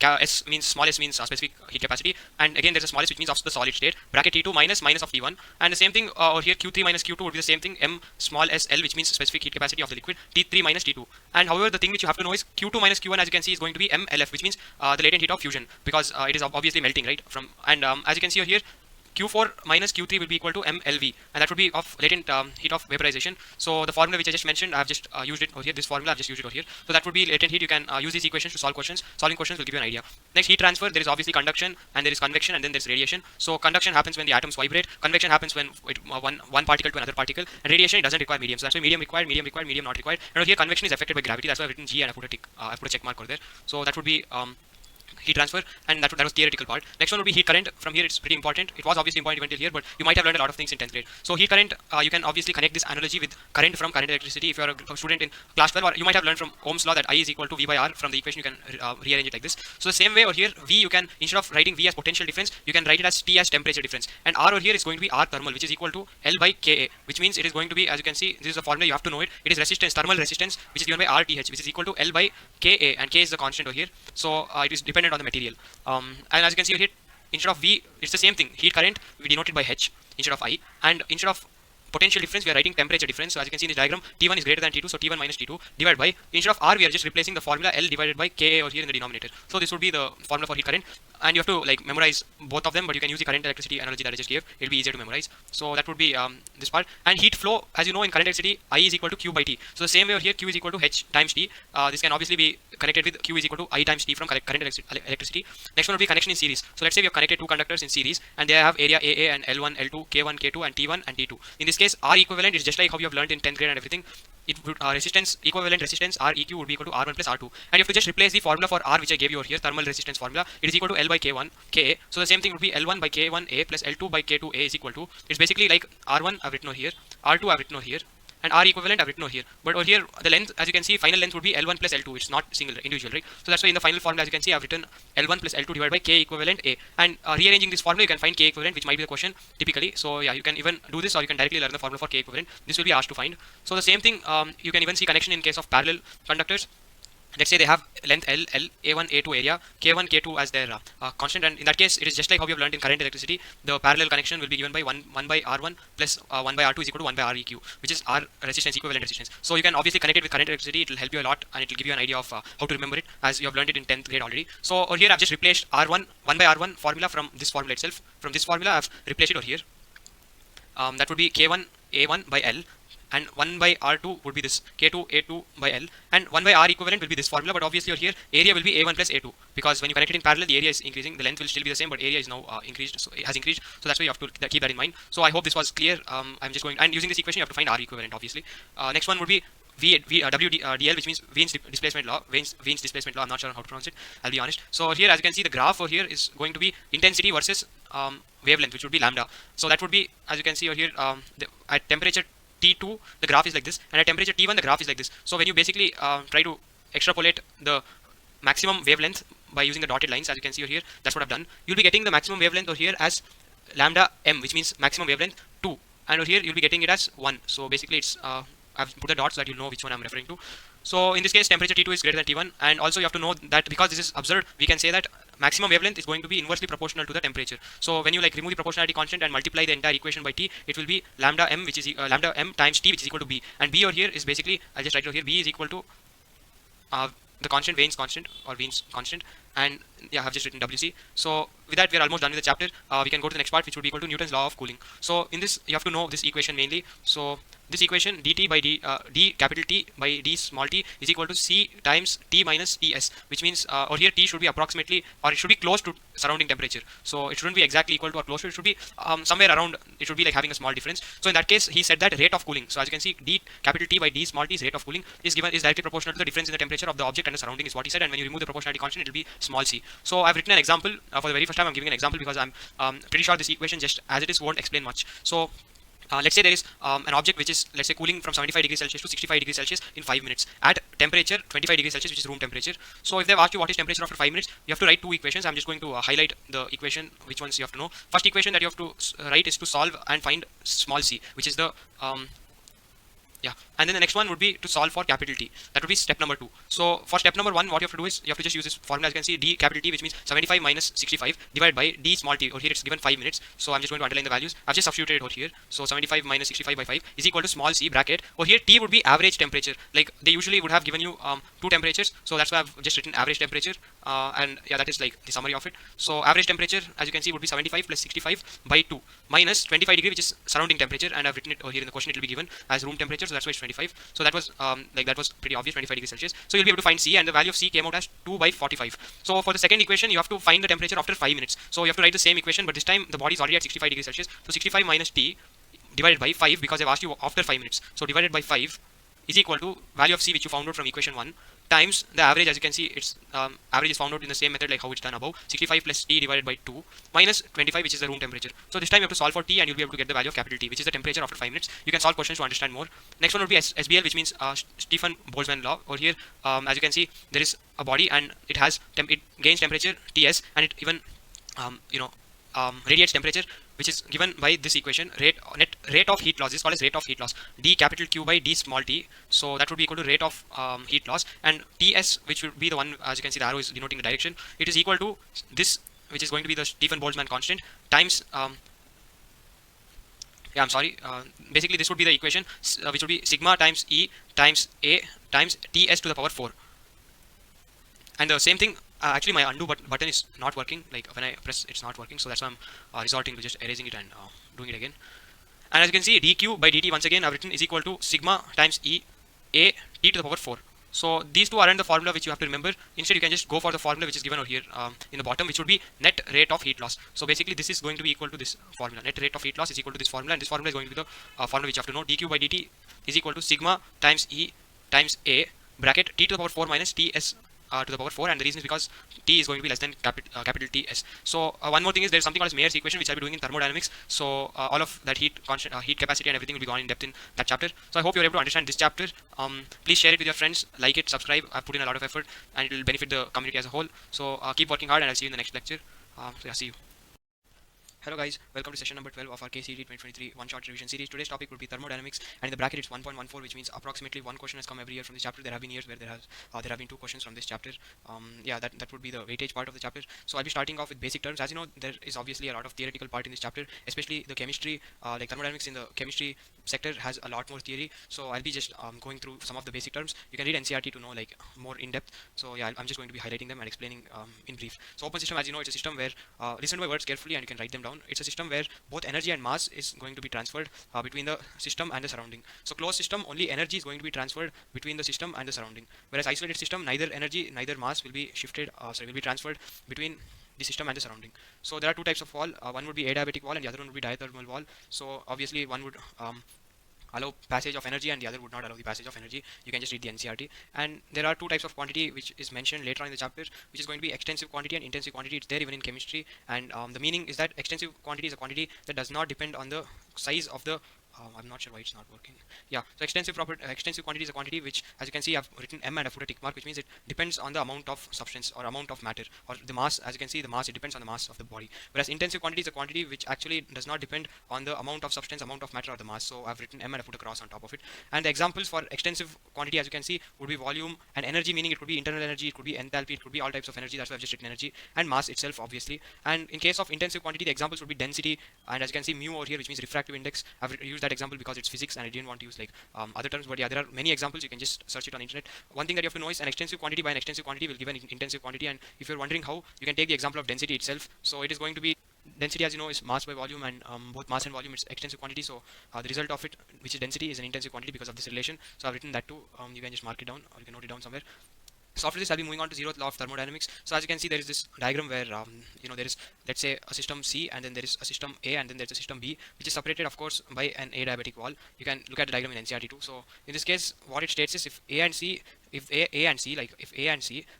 S means small s means specific heat capacity, and again there's a small s which means of the solid state. Bracket T2 minus of T1, and the same thing over here, Q3 minus Q2 would be the same thing. M small s L, which means specific heat capacity of the liquid. T3 minus T2. And however, the thing which you have to know is Q2 minus Q1, as you can see, is going to be MLF, which means the latent heat of fusion, because it is obviously melting, right? As you can see over here, Q4 minus Q3 will be equal to MLV, and that would be of latent heat of vaporization. So the formula which I just mentioned, I have just used it over here. This formula I've just used it over here. So that would be latent heat. You can use these equations to solve questions. Solving questions will give you an idea. Next, heat transfer. There is obviously conduction, and there is convection, and then there's radiation. So conduction happens when the atoms vibrate. Convection happens when one particle to another particle. And radiation, it doesn't require medium. So that's why medium required, medium not required. And over here, convection is affected by gravity. That's why I've written G, and I put a check mark over there. So that would be heat transfer, and that was theoretical part. Next one would be heat current. From here it's pretty important. It was obviously important even till here, but you might have learned a lot of things in 10th grade. So heat current, you can obviously connect this analogy with current from current electricity. If you are a student in class 12, or you might have learned from Ohm's law that I is equal to V by R. From the equation you can rearrange it like this. So the same way over here, V, you can, instead of writing V as potential difference, you can write it as T as temperature difference, and R over here is going to be R thermal, which is equal to L by Ka, which means it is going to be, as you can see, this is the formula, you have to know it. It is resistance, thermal resistance, which is given by RTH, which is equal to L by Ka, and K is the constant over here. So it is dependent on the material. And as you can see here, instead of V, it's the same thing. Heat current, we denote it by H instead of I, and instead of potential difference, we are writing temperature difference. So as you can see in this diagram, T1 is greater than T2, so T1 minus T2 divided by, instead of R, we are just replacing the formula L divided by Ka over here in the denominator. So this would be the formula for heat current, and you have to like memorize both of them, but you can use the current electricity analogy that I just gave. It'll be easier to memorize. So that would be this part. And heat flow, as you know, in current electricity, I is equal to Q by T. So the same way over here, Q is equal to H times T. This can obviously be connected with Q is equal to I times T from current electricity. Next one will be connection in series. So let's say we have connected two conductors in series, and they have area AA and L1, L2, K1, K2, and T1 and T2. In this case, R equivalent is just like how you have learned in 10th grade and everything. It would resistance, equivalent resistance, Req would be equal to R1 plus R2, and you have to just replace the formula for R which I gave you over here, thermal resistance formula. It is equal to L by K1 Ka. So the same thing would be L1 by K1A plus L2 by K2A is equal to, it's basically like R1 I've written over here, R2 I've written over here, and R equivalent I've written over here. But over here, the length, as you can see, final length would be L1 plus L2. It's not single, individual, right? So that's why in the final formula, as you can see, I've written L1 plus L2 divided by K equivalent A. And rearranging this formula, you can find K equivalent, which might be the question typically. So yeah, you can even do this, or you can directly learn the formula for K equivalent. This will be asked to find. So the same thing, you can even see connection in case of parallel conductors. Let's say they have length L, A1, A2 area, K1, K2 as their constant, and in that case, it is just like how we have learned in current electricity. The parallel connection will be given by 1 by R1 plus 1 by R2 is equal to 1 by Req, which is R resistance, equivalent resistance. So you can obviously connect it with current electricity. It will help you a lot, and it will give you an idea of how to remember it, as you have learned it in 10th grade already. So over here, I've just replaced R1, 1 by R1 formula from this formula itself. From this formula, I've replaced it over here. That would be K1 A1 by L, and 1 by R2 would be this K2 A2 by L, and 1 by R equivalent will be this formula, but obviously over here area will be A1 plus A2, because when you connect it in parallel, the area is increasing, the length will still be the same, but area is now increased, so it has increased, so that's why you have to keep that in mind. So I hope this was clear. I'm just going, and using this equation you have to find R equivalent obviously. Next one would be WDL, which means Wien's displacement law. Wien's displacement law. I'm not sure how to pronounce it, I'll be honest. So here, as you can see, the graph over here is going to be intensity versus wavelength, which would be lambda. So that would be, as you can see over here, at temperature T2 the graph is like this, and at temperature T1 the graph is like this. So when you basically try to extrapolate the maximum wavelength by using the dotted lines, as you can see over here, that's what I've done. You'll be getting the maximum wavelength over here as lambda m, which means maximum wavelength 2, and over here you'll be getting it as 1. So basically it's I've put the dots so that you'll know which one I'm referring to. So in this case, temperature T2 is greater than T1, and also you have to know that because this is observed, we can say that maximum wavelength is going to be inversely proportional to the temperature. So when you like remove the proportionality constant and multiply the entire equation by T, it will be lambda m, which is lambda m times T, which is equal to B, and B over here is basically, I'll just write it over here, B is equal to the constant, Wien's constant, or Wien's constant, and yeah, I've just written WC. So with that, we're almost done with the chapter. We can go to the next part, which would be equal to Newton's law of cooling. So in this, you have to know this equation mainly. So this equation, dt by d capital T by d small t is equal to C times T minus Ts, which means over here T should be approximately, or it should be close to surrounding temperature. So it shouldn't be exactly equal to or close to, it should be somewhere around, it should be like having a small difference. So in that case, he said that rate of cooling. So as you can see, d capital T by d small t is rate of cooling is directly proportional to the difference in the temperature of the object and the surrounding, is what he said, and when you remove the proportionality constant, it will be small c. So I've written an example for the very first time. I'm giving an example because I'm pretty sure this equation just as it is won't explain much. So let's say there is an object which is, let's say, cooling from 75 degrees Celsius to 65 degrees Celsius in 5 minutes at temperature 25 degrees Celsius, which is room temperature. So if they've asked you what is temperature after 5 minutes, you have to write two equations. I'm just going to highlight the equation, which ones you have to know. First equation that you have to write is to solve and find small c, which is the and then the next one would be to solve for capital T. That would be step number 2. So for step number 1, what you have to do is you have to just use this formula. As you can see, d capital T, which means 75 minus 65 divided by d small t. Over here it's given 5 minutes, so I'm just going to underline the values. I've just substituted it over here. So 75 minus 65 by 5 is equal to small c bracket. Over here T would be average temperature. Like they usually would have given you two temperatures, so that's why I've just written average temperature. And yeah, that is like the summary of it. So average temperature, as you can see, would be 75 plus 65 by 2 minus 25 degree, which is surrounding temperature, and I've written it over here in the question. It will be given as room temperature, so that's why it's 25. So that was that was pretty obvious, 25 degrees Celsius. So you'll be able to find C, and the value of C came out as 2 by 45. So for the second equation, you have to find the temperature after 5 minutes. So you have to write the same equation, but this time the body is already at 65 degrees Celsius. So 65 minus T divided by 5, because they've asked you after 5 minutes. So divided by 5 is equal to value of C, which you found out from equation 1, times the average. As you can see, its average is found out in the same method like how it's done above. 65 plus T divided by 2 minus 25, which is the room temperature. So this time you have to solve for T, and you'll be able to get the value of capital T, which is the temperature after 5 minutes. You can solve questions to understand more. Next one would be SBL, which means Stephen Boltzmann law. Over here, as you can see, there is a body and it has it gains temperature Ts, and it even radiates temperature, which is given by this equation. Net rate of heat loss is called as rate of heat loss, d capital Q by d small t. So that would be equal to rate of heat loss, and Ts, which would be the one, as you can see the arrow is denoting the direction, it is equal to this, which is going to be the Stephen Boltzmann constant times basically this would be the equation, which would be sigma times E times A times Ts to the power 4. And the same thing, actually my undo button is not working, like when I press it's not working, so that's why I'm resorting to just erasing it and doing it again. And as you can see, dq by dt once again I've written is equal to sigma times E A T to the power 4. So these two aren't the formula which you have to remember. Instead you can just go for the formula which is given over here in the bottom, which would be net rate of heat loss. So basically this is going to be equal to this formula. Net rate of heat loss is equal to this formula, and this formula is going to be the formula which you have to know. dq by dt is equal to sigma times E times A bracket T to the power 4 minus Ts to the power 4, and the reason is because T is going to be less than capital Ts. So one more thing is there is something called as Mayer's equation, which I'll be doing in thermodynamics. So all of that heat constant, heat capacity and everything will be gone in depth in that chapter. So I hope you're able to understand this chapter. Please share it with your friends, like it, subscribe. I've put in a lot of effort and it will benefit the community as a whole. So keep working hard, and I'll see you in the next lecture. See you. Hello guys, welcome to session number 12 of our KCET 2023 one-shot revision series. Today's topic would be thermodynamics, and in the bracket it's 1.14, which means approximately one question has come every year from this chapter. There have been years where there have been two questions from this chapter. That would be the weightage part of the chapter. So I'll be starting off with basic terms. As you know, there is obviously a lot of theoretical part in this chapter, especially the chemistry. Like thermodynamics in the chemistry sector has a lot more theory. So I'll be just going through some of the basic terms. You can read NCERT to know like more in depth. So yeah, I'm just going to be highlighting them and explaining in brief. So open system, as you know, it's a system where listen to my words carefully and you can write them down. It's a system where both energy and mass is going to be transferred between the system and the surrounding. So closed system, only energy is going to be transferred between the system and the surrounding. Whereas isolated system, neither energy neither mass will be will be transferred between the system and the surrounding. So there are two types of wall. One would be adiabatic wall and the other one would be diathermal wall. So obviously one would allow passage of energy and the other would not allow the passage of energy. You can just read the NCERT. And there are two types of quantity which is mentioned later on in the chapter, which is going to be extensive quantity and intensive quantity. It's there even in chemistry, and the meaning is that extensive quantity is a quantity that does not depend on the size of the I'm not sure why it's not working. Yeah, so extensive quantity is a quantity which, as you can see, I've written M and I've put a tick mark, which means it depends on the amount of substance or amount of matter or the mass. As you can see, the mass, it depends on the mass of the body. Whereas intensive quantity is a quantity which actually does not depend on the amount of substance, amount of matter or the mass. So I've written M and I put a cross on top of it. And the examples for extensive quantity, as you can see, would be volume and energy, meaning it could be internal energy, it could be enthalpy, it could be all types of energy. That's why I've just written energy, and mass itself, obviously. And in case of intensive quantity, the examples would be density, and as you can see, mu over here, which means refractive index. I've used that example because it's physics and I didn't want to use like other terms, but yeah, there are many examples. You can just search it on internet. One thing that you have to know is an extensive quantity by an extensive quantity will give an intensive quantity, and if you're wondering how, you can take the example of density itself. So it is going to be density, as you know, is mass by volume, and both mass and volume is extensive quantity. So the result of it, which is density, is an intensive quantity because of this relation. So I've written that too. You can just mark it down or you can note it down somewhere. So after this, I'll be moving on to zeroth law of thermodynamics. So as you can see, there is this diagram where there is, let's say, a system C, and then there is a system A, and then there's a system B, which is separated, of course, by an adiabatic wall. You can look at the diagram in NCERT too. So in this case, what it states is if A and C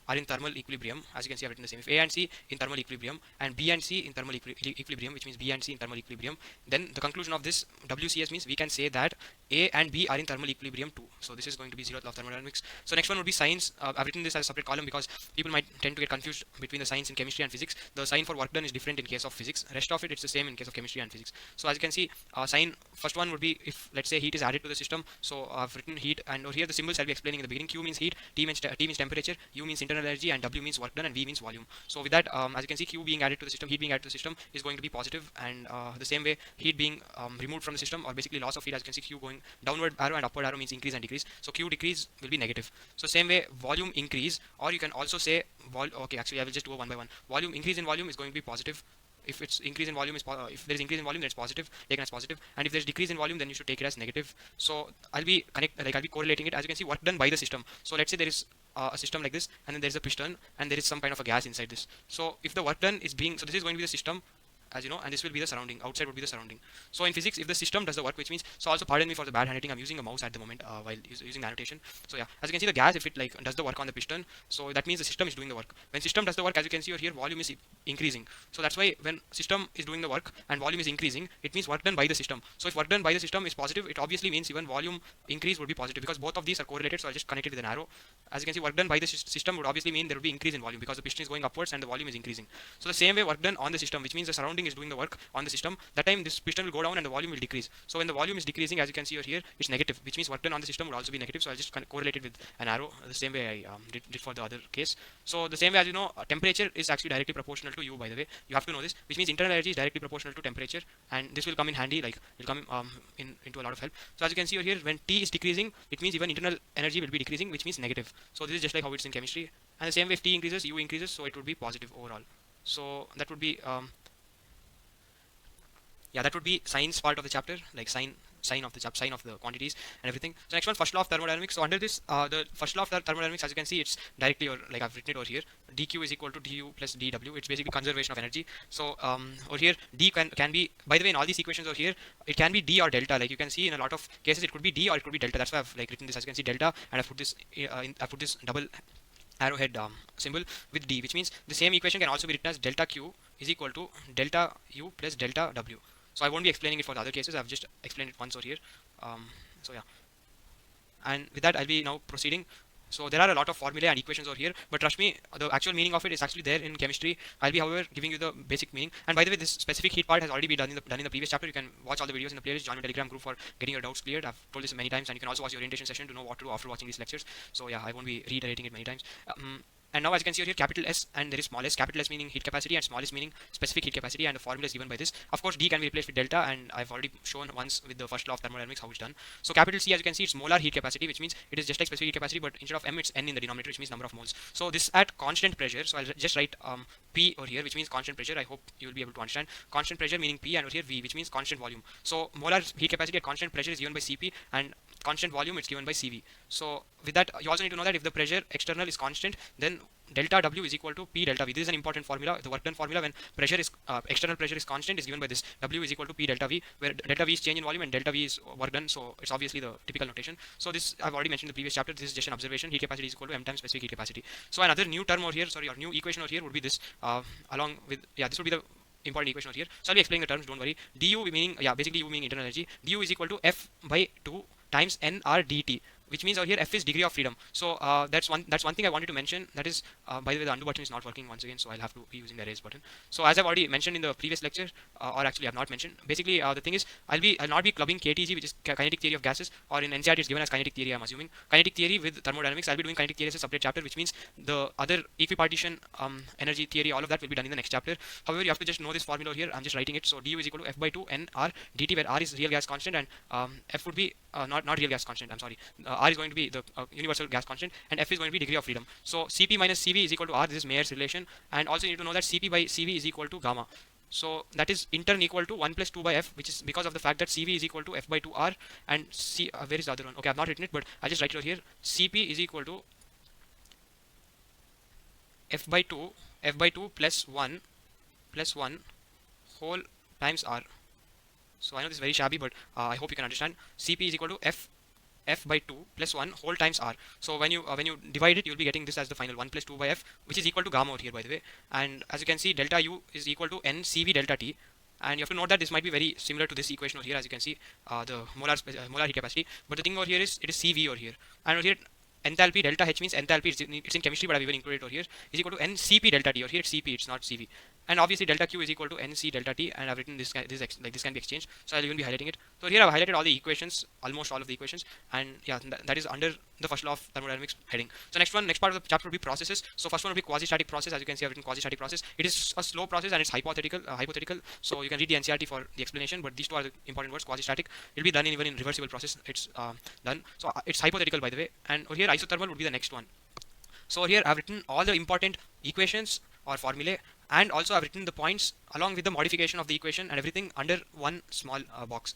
are in thermal equilibrium, as you can see, I've written the same. If A and C in thermal equilibrium and B and C in thermal equilibrium, which means B and C in thermal equilibrium, then the conclusion of this WCS means we can say that A and B are in thermal equilibrium too. So this is going to be zeroth law of thermodynamics. So next one would be signs. I've written this as a separate column because people might tend to get confused between the signs in chemistry and physics. The sign for work done is different in case of physics. Rest of it's the same in case of chemistry and physics. So as you can see, sign first one would be if, let's say, heat is added to the system. So I've written heat, and over here the symbols I'll be explaining in the beginning. Q means heat, T means temperature, U means internal energy, and W means work done, and V means volume. So with that, as you can see, Q being added to the system, heat being added to the system is going to be positive, and the same way heat being removed from the system, or basically loss of heat, as you can see, Q going downward arrow and upward arrow means increase and decrease. So Q decrease will be negative. So same way volume increase, or you can also say okay, actually I will just do a one by one. Volume increase in volume is going to be positive. If it's increase in volume is if there is increase in volume, then it's positive, taken as positive, and if there is decrease in volume, then you should take it as negative. So I'll be correlating it. As you can see, work done by the system. So let's say there is a system like this, and then there is a piston, and there is some kind of a gas inside this. So if the work done is being, so this is going to be the system, as you know, and this will be the surrounding. Outside would be the surrounding. So in physics, if the system does the work, which means, so also pardon me for the bad handwriting. I'm using a mouse at the moment while using the annotation. So yeah, as you can see, the gas, if it like does the work on the piston, so that means the system is doing the work. When system does the work, as you can see over here, volume is increasing. So that's why when system is doing the work and volume is increasing, it means work done by the system. So if work done by the system is positive, it obviously means even volume increase would be positive, because both of these are correlated. So I'll just connect it with an arrow. As you can see, work done by the system would obviously mean there will be increase in volume, because the piston is going upwards and the volume is increasing. So the same way, work done on the system, which means the surrounding is doing the work on the system, that time this piston will go down and the volume will decrease. So when the volume is decreasing, as you can see over here, it's negative, which means work done on the system would also be negative. So I'll just correlate it with an arrow, the same way I did for the other case. So the same way, as you know, temperature is actually directly proportional to U, by the way. You have to know this, which means internal energy is directly proportional to temperature, and this will come in handy, like will come into a lot of help. So as you can see over here, when T is decreasing, it means even internal energy will be decreasing, which means negative. So this is just like how it's in chemistry. And the same way, if T increases, U increases, so it would be positive overall. So that would be yeah, that would be science part of the chapter, like sign of the quantities and everything. So next one, first law of thermodynamics. So under this, the first law of thermodynamics, as you can see, it's directly, or like I've written it over here, dq is equal to du plus dw. It's basically conservation of energy. So over here, d can be, by the way, in all these equations over here, it can be d or delta. Like you can see in a lot of cases, it could be d or it could be delta. That's why I've like written this. As you can see, delta, and I put this double arrowhead symbol with d, which means the same equation can also be written as delta q is equal to delta u plus delta w. So I won't be explaining it for the other cases. I've just explained it once over here. So yeah, and with that, I'll be now proceeding. So there are a lot of formulae and equations over here, but trust me, the actual meaning of it is actually there in chemistry. I'll be, however, giving you the basic meaning. And by the way, this specific heat part has already been done in the previous chapter. You can watch all the videos in the playlist. Join my Telegram group for getting your doubts cleared. I've told this many times, and you can also watch the orientation session to know what to do after watching these lectures. So yeah, I won't be reiterating it many times. And now, as you can see here, capital S and there is small s. Capital S meaning heat capacity and small s meaning specific heat capacity, and the formula is given by this. Of course, D can be replaced with delta, and I've already shown once with the first law of thermodynamics how it's done. So capital C, as you can see, it's molar heat capacity, which means it is just like specific heat capacity, but instead of M, it's N in the denominator, which means number of moles. So this at constant pressure. So I'll just write P over here, which means constant pressure. I hope you will be able to understand. Constant pressure meaning P, and over here V, which means constant volume. So molar heat capacity at constant pressure is given by Cp, and constant volume it's given by Cv. So with that, you also need to know that if the pressure external is constant, then delta W is equal to P delta V. This is an important formula, the work done formula. When pressure is external pressure is constant, is given by this. W is equal to P delta V, where delta V is change in volume and delta V is work done. So it's obviously the typical notation. So this I've already mentioned in the previous chapter. This is just an observation. Heat capacity is equal to M times specific heat capacity. So another new term over here, sorry, or new equation over here would be this. Along with, yeah, this would be the important equation over here. So I'll be explaining the terms. Don't worry. Du meaning, yeah, basically U meaning internal energy. Du is equal to F by 2 times nr dt, which means over here F is degree of freedom. So that's one thing I wanted to mention. That is, by the way, the undo button is not working once again, so I'll have to be using the erase button. So as I've already mentioned in the previous lecture, or actually I've not mentioned, basically the thing is I'll not be clubbing KTG, which is kinetic theory of gases, or in NCERT it's given as kinetic theory, I'm assuming. Kinetic theory with thermodynamics, I'll be doing kinetic theory as a separate chapter, which means the other equipartition energy theory, all of that will be done in the next chapter. However, you have to just know this formula here. I'm just writing it. So du is equal to F by 2 nr dt, where r is real gas constant and F would be not real gas constant, I'm sorry. R is going to be the universal gas constant, and F is going to be degree of freedom. So Cp minus Cv is equal to R. This is Mayer's relation, and also you need to know that Cp by Cv is equal to gamma. So that is in turn equal to 1 plus 2 by F, which is because of the fact that Cv is equal to F by 2 R, and where is the other one? Okay, I've not written it, but I'll just write it over here. Cp is equal to F by 2 plus 1 whole times R. So I know this is very shabby, but I hope you can understand. Cp is equal to F by 2 plus 1 whole times R. So when you divide it, you'll be getting this as the final 1 plus 2 by F, which is equal to gamma over here, by the way. And as you can see, delta U is equal to N Cv delta T. And you have to note that this might be very similar to this equation over here. As you can see, the molar heat capacity. But the thing over here is it is Cv over here. And over here, enthalpy delta H means enthalpy. It's in chemistry, but I've even included it over here. Is equal to N Cp delta T. Over here it's Cp, it's not Cv. And obviously delta Q is equal to Nc delta T, and I've written this can be exchanged, so I'll even be highlighting it. So here I've highlighted all the equations, almost all of the equations, and yeah, that is under the first law of thermodynamics heading. So next part of the chapter will be processes. So first one will be quasi-static process. As you can see, I've written quasi-static process. It is a slow process and it's hypothetical. So you can read the NCERT for the explanation, but these two are the important words. Quasi-static. It'll be done even in reversible process. It's done. So it's hypothetical, by the way. And over here, isothermal would be the next one. So here I've written all the important equations or formulae, and also I've written the points along with the modification of the equation and everything under one small box.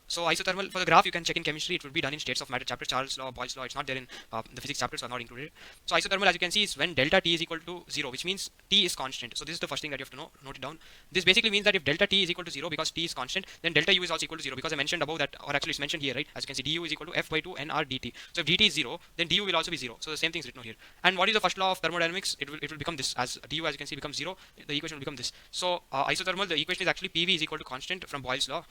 So isothermal for the graph you can check in chemistry. It would be done in states of matter chapter, Charles law, Boyle's law. It's not there in the physics chapters are not included. So isothermal, as you can see, is when delta T is equal to 0, which means T is constant. So this is the first thing that you have to know. Note it down. This basically means that if delta T is equal to 0 because T is constant, then delta U is also equal to 0 because I mentioned above that, or actually it's mentioned here, right? As you can see, du is equal to F by 2 nr dt. So if dt is 0, then du will also be 0. So the same thing is written over here. And what is the first law of thermodynamics? It will become this. As du, as you can see, becomes 0, the equation will become this. So isothermal, the equation is actually PV is equal to constant from Boyle's law.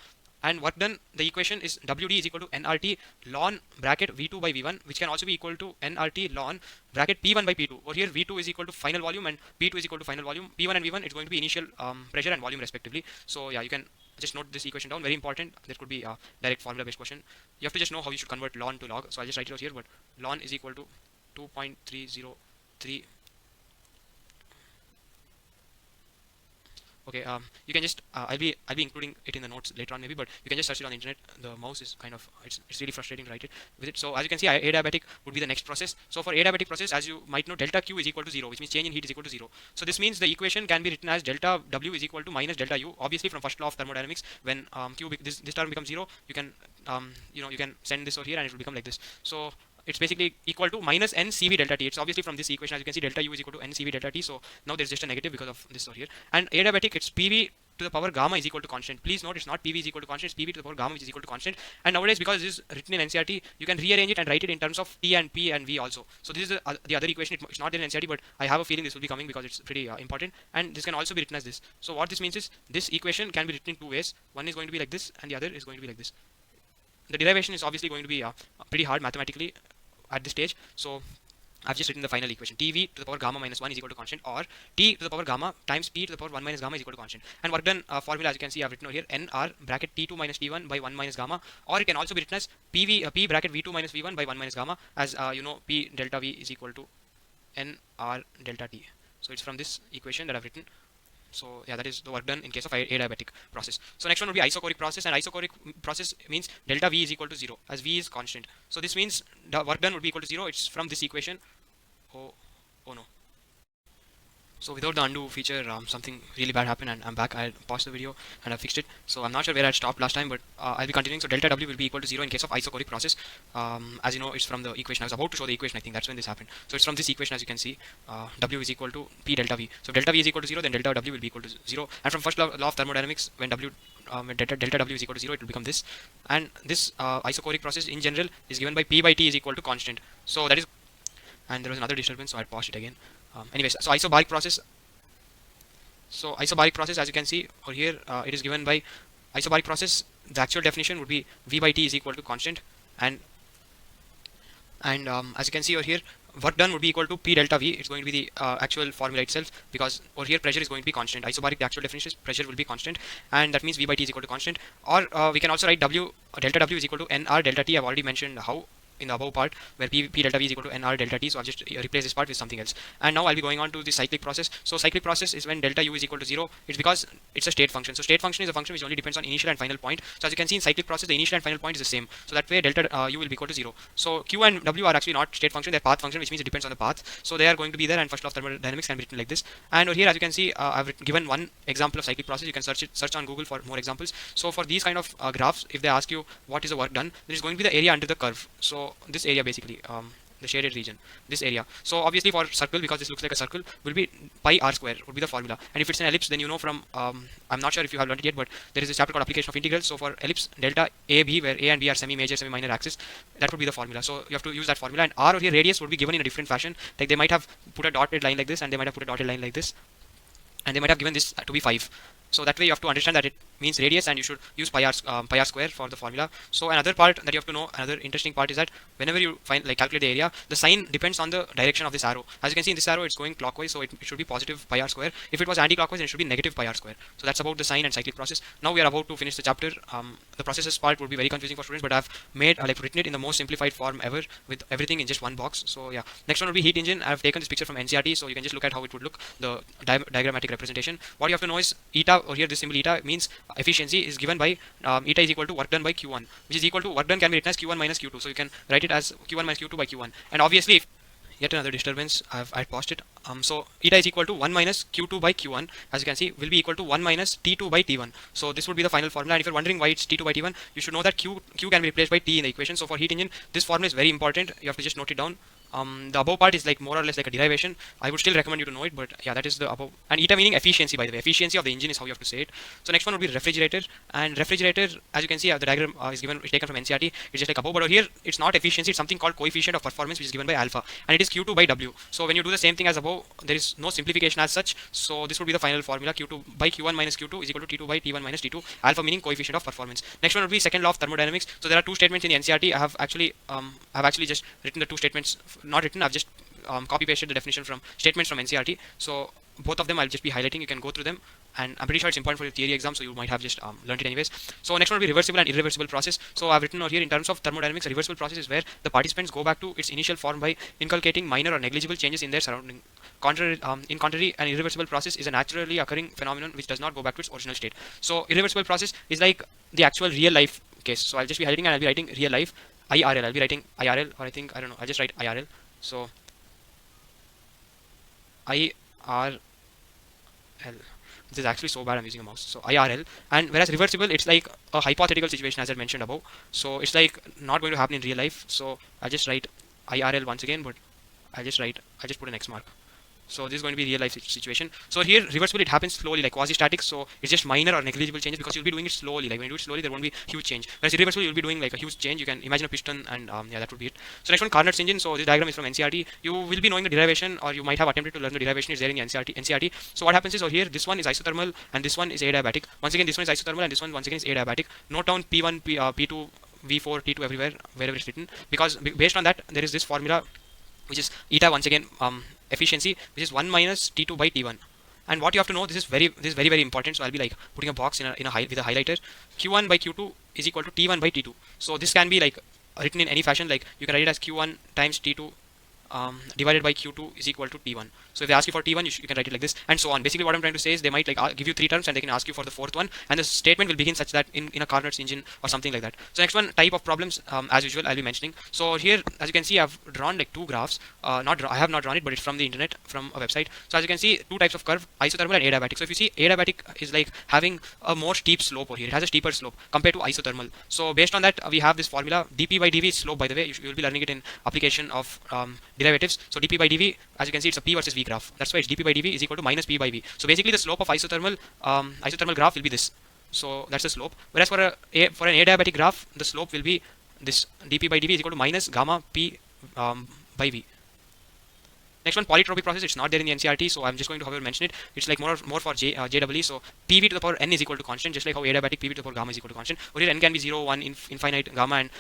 And work done, the equation is WD is equal to nRT ln bracket V2 by V1, which can also be equal to nRT ln bracket P1 by P2. Over here, V2 is equal to final volume and P2 is equal to final volume. P1 and V1, it's going to be initial pressure and volume respectively. So yeah, you can just note this equation down. Very important. There could be a direct formula based question. You have to just know how you should convert ln to log. So I'll just write it out here. But ln is equal to 2.303. Okay, you can just I'll be including it in the notes later on maybe, but you can just search it on the internet. The mouse is kind of it's really frustrating to write it with it. So as you can see, adiabatic would be the next process. So for adiabatic process, as you might know, delta Q is equal to 0, which means change in heat is equal to 0. So this means the equation can be written as delta W is equal to minus delta U. Obviously from first law of thermodynamics, when this term becomes 0, you can you can send this over here and it will become like this. So it's basically equal to minus n CV delta T. It's obviously from this equation, as you can see, delta U is equal to n CV delta T. So now there's just a negative because of this over here. And adiabatic, it's PV to the power gamma is equal to constant. Please note, it's not PV is equal to constant, it's PV to the power gamma which is equal to constant. And nowadays, because this is written in NCERT, you can rearrange it and write it in terms of T and P and V also. So this is the other equation. It's not in NCERT, but I have a feeling this will be coming because it's pretty important. And this can also be written as this. So what this means is, this equation can be written in two ways. One is going to be like this, and the other is going to be like this. The derivation is obviously going to be pretty hard mathematically at this stage. So I've just written the final equation. TV to the power gamma minus 1 is equal to constant, or T to the power gamma times P to the power 1 minus gamma is equal to constant. And work done formula, as you can see, I've written over here, NR bracket T2 minus T1 by 1 minus gamma, or it can also be written as P bracket V2 minus V1 by 1 minus gamma, as you know, P delta V is equal to NR delta T. So it's from this equation that I've written. So yeah, that is the work done in case of adiabatic process. So next one would be isochoric process, and isochoric process means delta V is equal to 0 as V is constant. So this means the work done would be equal to 0. It's from this equation. Oh no. So without the undo feature, something really bad happened and I'm back. I paused the video and I fixed it. So I'm not sure where I stopped last time, but I'll be continuing. So delta W will be equal to 0 in case of isochoric process. As you know, it's from the equation. I was about to show the equation, I think that's when this happened. So it's from this equation, as you can see, W is equal to P delta V. So if delta V is equal to 0, then delta W will be equal to 0. And from first law of thermodynamics, when delta W is equal to 0, it will become this. And this isochoric process in general is given by P by T is equal to constant. So that is, and there was another disturbance, so I paused it again. Anyways, so isobaric process. So isobaric process, as you can see over here, it is given by isobaric process. The actual definition would be V by T is equal to constant, and as you can see over here, work done would be equal to P delta V. It's going to be the actual formula itself, because over here pressure is going to be constant. Isobaric, the actual definition is pressure will be constant, and that means V by T is equal to constant. Or we can also write delta W is equal to NR delta T. I've already mentioned how in the above part, where P delta V is equal to NR delta T. So I'll just replace this part with something else. And now I'll be going on to the cyclic process. So cyclic process is when delta U is equal to 0. It's because it's a state function. So state function is a function which only depends on initial and final point. So as you can see in cyclic process, the initial and final point is the same. So that way delta U will be equal to 0. So Q and W are actually not state function, they're path function, which means it depends on the path. So they are going to be there, and first law of thermodynamics can be written like this. And over here, as you can see, I've given one example of cyclic process. You can search on Google for more examples. So for these kind of graphs, if they ask you what is the work done, there is going to be the area under the curve. So this area basically, the shaded region, this area. So obviously for circle, because this looks like a circle, will be pi r square would be the formula. And if it's an ellipse, then you know from I'm not sure if you have learned it yet, but there is a chapter called application of integrals. So for ellipse, delta a b, where a and b are semi-major, semi-minor axis, that would be the formula. So you have to use that formula. And r over here, radius would be given in a different fashion. Like they might have put a dotted line like this, and they might have put a dotted line like this, and they might have given this to be 5. So that way you have to understand that it means radius, and you should use pi r square for the formula. So another part that you have to know, another interesting part, is that whenever you calculate the area, the sign depends on the direction of this arrow. As you can see in this arrow, it's going clockwise, so it should be positive pi r square. If it was anti-clockwise, then it should be negative pi r square. So that's about the sign and cyclic process. Now we are about to finish the chapter. The processes part would be very confusing for students, but I've made written it in the most simplified form ever, with everything in just one box. So yeah, next one will be heat engine. I've taken this picture from NCERT, so you can just look at how it would look, the diagrammatic representation. What you have to know is eta, or here this symbol eta means efficiency is given by eta is equal to work done by Q1, which is equal to work done can be written as Q1 minus Q2. So you can write it as Q1 minus Q2 by Q1. And obviously, yet another disturbance. I paused it. So eta is equal to 1 minus q2 by q1, as you can see, will be equal to 1 minus t2 by t1. So this would be the final formula. And if you're wondering why it's t2 by t1, you should know that q can be replaced by t in the equation. So for heat engine, this formula is very important. You have to just note it down. The above part is like more or less like a derivation. I would still recommend you to know it, but yeah, that is the above. And eta meaning efficiency, by the way. Efficiency of the engine is how you have to say it. So next one would be refrigerator. And refrigerator, as you can see, the diagram is given, is taken from NCRT. It's just like above, but over here it's not efficiency. It's something called coefficient of performance, which is given by alpha, and it is q2 by w. So when you do the same thing as above, there is no simplification as such. So this would be the final formula: q2 by q1 minus q2 is equal to t2 by t1 minus t2. Alpha meaning coefficient of performance. Next one would be second law of thermodynamics. So there are two statements in the NCRT. I have actually just written the two statements. Not written. I've just copy pasted the definition from statements from NCRT. So both of them I'll just be highlighting. You can go through them, and I'm pretty sure it's important for your theory exam, so you might have just learned it anyways. So next one will be reversible and irreversible process. So I've written out here in terms of thermodynamics, a reversible process is where the participants go back to its initial form by inculcating minor or negligible changes in their surrounding. In contrary, an irreversible process is a naturally occurring phenomenon which does not go back to its original state. So irreversible process is like the actual real life case. So I'll just be highlighting and I'll be writing real life IRL. I'll be writing IRL, or I don't know. I'll just write IRL. So IRL. This is actually so bad I'm using a mouse. So IRL. And whereas reversible, it's like a hypothetical situation as I mentioned above. So it's like not going to happen in real life. So I'll just write IRL once again, but I'll just put an X mark. So this is going to be real life situation. So here reversible, it happens slowly, like quasi-static. So it's just minor or negligible changes because you'll be doing it slowly. Like when you do it slowly, there won't be huge change. Whereas irreversible, you'll be doing like a huge change. You can imagine a piston, and yeah, that would be it. So next one, Carnot's engine. So this diagram is from NCRT. You will be knowing the derivation, or you might have attempted to learn the derivation. It's there in the NCRT. So what happens is, over here, this one is isothermal and this one is adiabatic. Once again, this one is isothermal and this one once again is adiabatic. Note down P1, P2, V4, T2 everywhere, wherever it's written, because based on that there is this formula, which is eta once again efficiency, which is 1 minus t2 by t1. And what you have to know, this is very important. So I'll be like putting a box with a highlighter. q1 by q2 is equal to t1 by t2. So this can be like written in any fashion. Like you can write it as q1 times t2 divided by q2 is equal to t1. So if they ask you for t1, you can write it like this, and so on. Basically what I'm trying to say is they might like give you three terms and they can ask you for the fourth one, and the statement will begin such that in a Carnot's engine or something like that. So next one, type of problems, as usual I'll be mentioning. So here, as you can see, I've drawn like two graphs. I have not drawn it, but it's from the internet, from a website. So as you can see, two types of curve, isothermal and adiabatic. So if you see, adiabatic is like having a more steep slope over here. It has a steeper slope compared to isothermal. So based on that, we have this formula. dp by dv is slope, by the way. You will be learning it in application of derivatives. So dp by dv, as you can see, it's a p versus v graph. That's why it's dp by dv is equal to minus p by v. So basically the slope of isothermal graph will be this. So that's the slope. Whereas for an adiabatic graph, the slope will be this. dp by dv is equal to minus gamma p by v. Next one, polytropic process. It's not there in the NCRT, so I'm just going to, however, mention it. It's like more for JEE. So PV to the power n is equal to constant, just like how adiabatic PV to the power gamma is equal to constant. Or here n can be 0, 1, infinite, gamma, and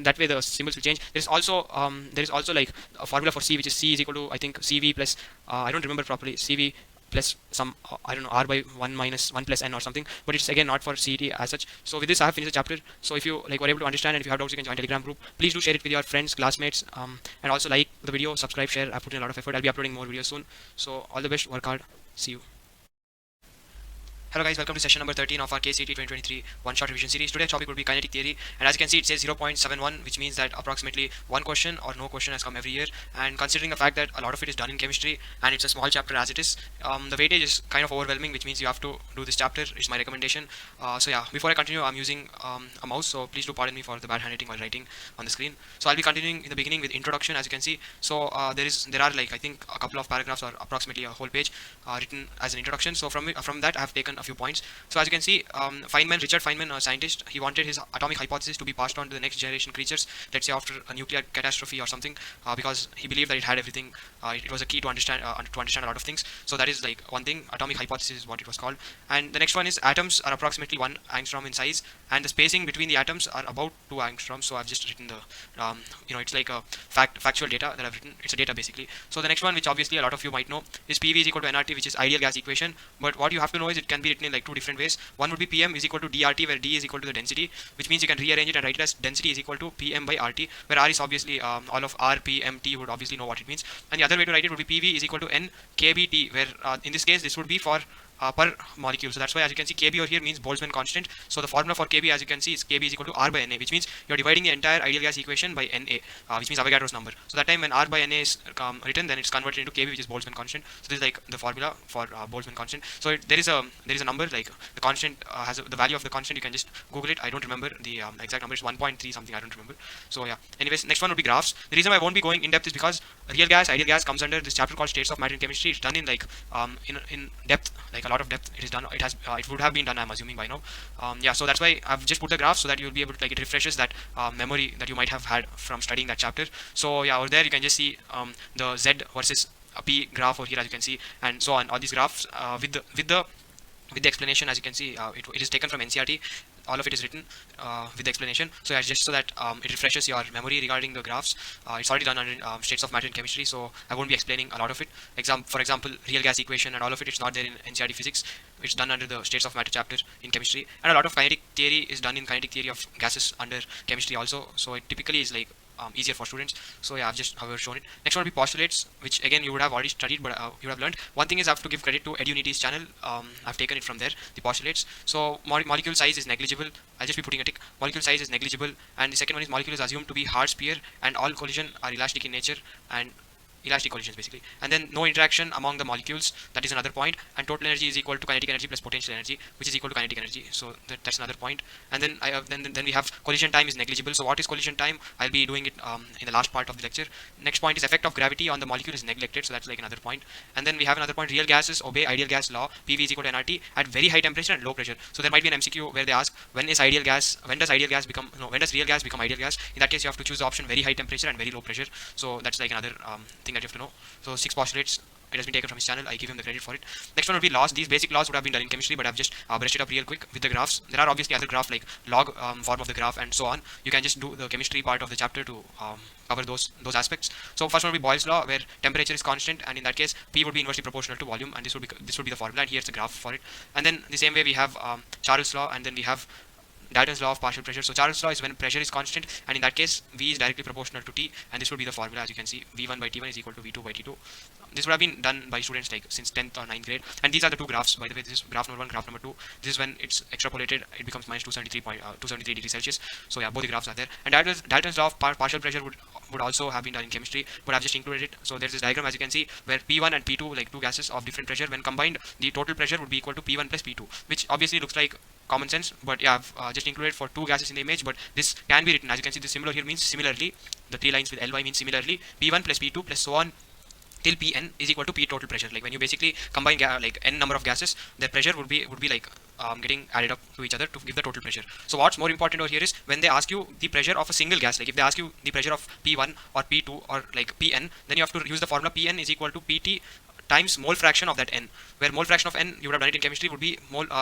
that way the symbols will change. There is also like a formula for C, which is C is equal to, I think, CV plus I don't remember properly, CV plus some I don't know, r by 1 minus 1 plus n or something, but it's again not for CET as such. So with this I have finished the chapter. So if you like were able to understand, and if you have doubts, you can join Telegram group. Please do share it with your friends, classmates, and also like the video, subscribe, share. I put in a lot of effort. I'll be uploading more videos soon. So all the best, work hard, see you. Hello guys, welcome to session number 13 of our KCET 2023 one-shot revision series. Today's topic will be kinetic theory, and as you can see, it says 0.71, which means that approximately one question or no question has come every year. And considering the fact that a lot of it is done in chemistry and it's a small chapter as it is, the weightage is kind of overwhelming, which means you have to do this chapter. It's my recommendation. So yeah, before I continue, I'm using a mouse, so please do pardon me for the bad handwriting while writing on the screen. So I'll be continuing in the beginning with introduction, as you can see. So there are like, I think, a couple of paragraphs or approximately a whole page written as an introduction. So from that I have taken a few points. So as you can see, Richard Feynman, a scientist, he wanted his atomic hypothesis to be passed on to the next generation creatures, let's say after a nuclear catastrophe or something, because he believed that it had everything. It was a key to understand a lot of things. So that is like one thing. Atomic hypothesis is what it was called. And the next one is atoms are approximately 1 angstrom in size, and the spacing between the atoms are about 2 angstroms. So I've just written the it's like a factual data that I've written. It's a data basically. So the next one, which obviously a lot of you might know, is PV is equal to nRT, which is ideal gas equation. But what you have to know is it can be written in like two different ways. One would be PM is equal to dRT, where D is equal to the density, which means you can rearrange it and write it as density is equal to PM by RT, where R is obviously all of R, P, M, T would obviously know what it means. And the other way to write it would be PV is equal to N KBT, where in this case this would be for per molecule. So that's why, as you can see, Kb over here means Boltzmann constant. So the formula for Kb, as you can see, is Kb is equal to R by Na, which means you're dividing the entire ideal gas equation by Na, which means Avogadro's number. So that time when R by Na is written, then it's converted into Kb, which is Boltzmann constant. So this is like the formula for Boltzmann constant. So there is a number, like the constant has the value of the constant. You can just Google it. I don't remember the exact number. It's 1.3 something. I don't remember. So yeah. Anyways, next one would be graphs. The reason why I won't be going in depth is because real gas, ideal gas comes under this chapter called states of matter in chemistry. It's done in like in depth, like a lot of depth. It is done. It would have been done, I'm assuming, by now. Yeah, so that's why I've just put the graph so that you'll be able to, like, it refreshes that memory that you might have had from studying that chapter. So yeah, over there you can just see the Z versus P graph over here, as you can see, and so on. All these graphs with the explanation, as you can see, it is taken from NCRT. All of it is written with the explanation. So yeah, just so that it refreshes your memory regarding the graphs. It's already done under states of matter in chemistry, so I won't be explaining a lot of it. For example, real gas equation and all of it, it's not there in NCRT physics. It's done under the states of matter chapter in chemistry, and a lot of kinetic theory is done in kinetic theory of gases under chemistry also. So it typically is like easier for students. So yeah, I've just shown it. Next one will be postulates, which again you would have already studied, but you would have learned. One thing is I have to give credit to EduNity's channel. I've taken it from there, the postulates. So molecule size is negligible. I'll just be putting a tick. Molecule size is negligible, and the second one is molecule is assumed to be hard sphere, and all collision are elastic in nature, and elastic collisions basically, and then no interaction among the molecules. That is another point. And total energy is equal to kinetic energy plus potential energy, which is equal to kinetic energy. So that's another point. And then then we have collision time is negligible. So what is collision time? I'll be doing it in the last part of the lecture. Next point is effect of gravity on the molecule is neglected. So that's like another point. And then we have another point: real gases obey ideal gas law. PV is equal to nRT at very high temperature and low pressure. So there might be an MCQ where they ask when does real gas become ideal gas? In that case, you have to choose the option very high temperature and very low pressure. So that's like another thing that you have to know. So 6 postulates. It has been taken from his channel. I give him the credit for it. Next one would be laws. These basic laws would have been done in chemistry, but I've just brushed it up real quick with the graphs. There are obviously other graphs like log form of the graph and so on. You can just do the chemistry part of the chapter to cover those aspects. So first one would be Boyle's law, where temperature is constant, and in that case P would be inversely proportional to volume, and this would be the formula. And here's the graph for it. And then the same way we have Charles' law, and then we have Dalton's law of partial pressure. So Charles' law is when pressure is constant, and in that case V is directly proportional to T, and this would be the formula. As you can see, V1 by T1 is equal to V2 by T2. This would have been done by students like since 10th or 9th grade. And these are the two graphs, by the way. This is graph number 1, graph number 2. This is when it's extrapolated, it becomes minus 273 degrees Celsius. So yeah, both the graphs are there. And Dalton's law of partial pressure would also have been done in chemistry, but I've just included it. So there's this diagram, as you can see, where P1 and P2, like two gases of different pressure, when combined, the total pressure would be equal to P1 plus P2, which obviously looks like common sense, but yeah, I've just included for two gases in the image, but this can be written. As you can see, this similar here means similarly. The three lines with Ly means similarly. P1 plus P2 plus so on till Pn is equal to P total pressure. Like when you basically combine like n number of gases, their pressure would be like getting added up to each other to give the total pressure. So what's more important over here is when they ask you the pressure of a single gas, like if they ask you the pressure of P1 or P2 or like Pn, then you have to use the formula Pn is equal to Pt times mole fraction of that n, where mole fraction of n, you would have done it in chemistry, would be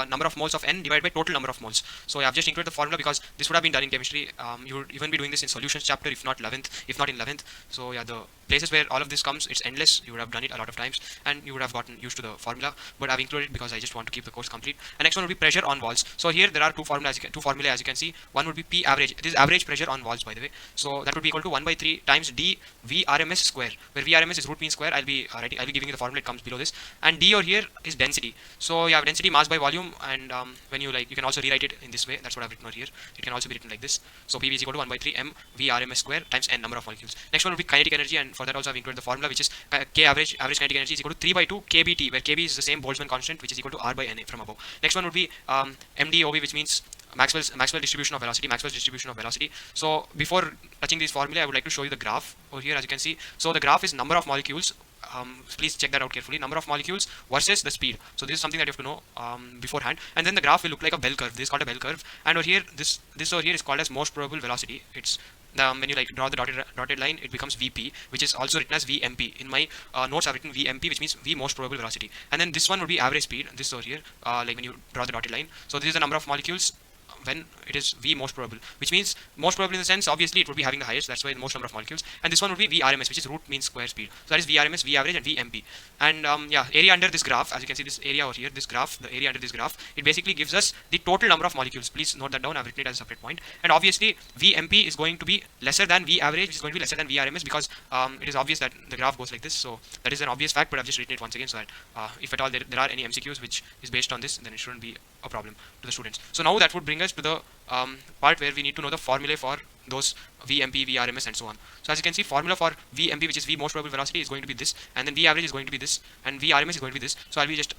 number of moles of n divided by total number of moles. So yeah, I've just included the formula because this would have been done in chemistry. You would even be doing this in solutions chapter, if not in 11th. So yeah, the places where all of this comes, it's endless. You would have done it a lot of times, and you would have gotten used to the formula. But I've included it because I just want to keep the course complete. And next one would be pressure on walls. So here there are two formulae as you can see. One would be P average. This is average pressure on walls, by the way. So that would be equal to 1 by 3 times d VRMS square, where VRMS is root mean square. I'll be giving you the formula. It comes below this. And d over here is density. So you have density, mass by volume, and when you can also rewrite it in this way. That's what I've written over here. It can also be written like this. So PV is equal to 1 by 3 m VRMS square times n number of molecules. Next one would be kinetic energy, and for that also I've included the formula, which is K average kinetic energy is equal to 3 by 2 kBT, where kB is the same Boltzmann constant, which is equal to R by Na from above. Next one would be MdOV, which means Maxwell's distribution of velocity. So before touching this formula, I would like to show you the graph over here. As you can see, so the graph is number of molecules. Please check that out carefully. Number of molecules versus the speed. So this is something that you have to know beforehand. And then the graph will look like a bell curve. This is called a bell curve. And over here, this over here is called as most probable velocity. It's when you draw the dotted line, it becomes Vp, which is also written as Vmp. In my notes, I've written Vmp, which means V most probable velocity. And then this one would be average speed. This over here, like when you draw the dotted line. So this is the number of molecules when it is V most probable, which means most probable in the sense obviously it would be having the highest, that's why the most number of molecules, and this one would be VRMS, which is root mean square speed. So that is VRMS, V average, and VMP. And yeah, area under this graph, as you can see this area over here, this graph, the area under this graph, it basically gives us the total number of molecules. Please note that down, I've written it as a separate point. And obviously VMP is going to be lesser than V average, which is going to be lesser than VRMS, because it is obvious that the graph goes like this. So that is an obvious fact, but I've just written it once again so that if at all there are any MCQs which is based on this, then it shouldn't be a problem to the students. So now that would bring us to the part where we need to know the formulae for those VMP, VRMS, and so on. So as you can see, formula for VMP, which is V most probable velocity, is going to be this, and then V average is going to be this, and VRMS is going to be this. So I'll be just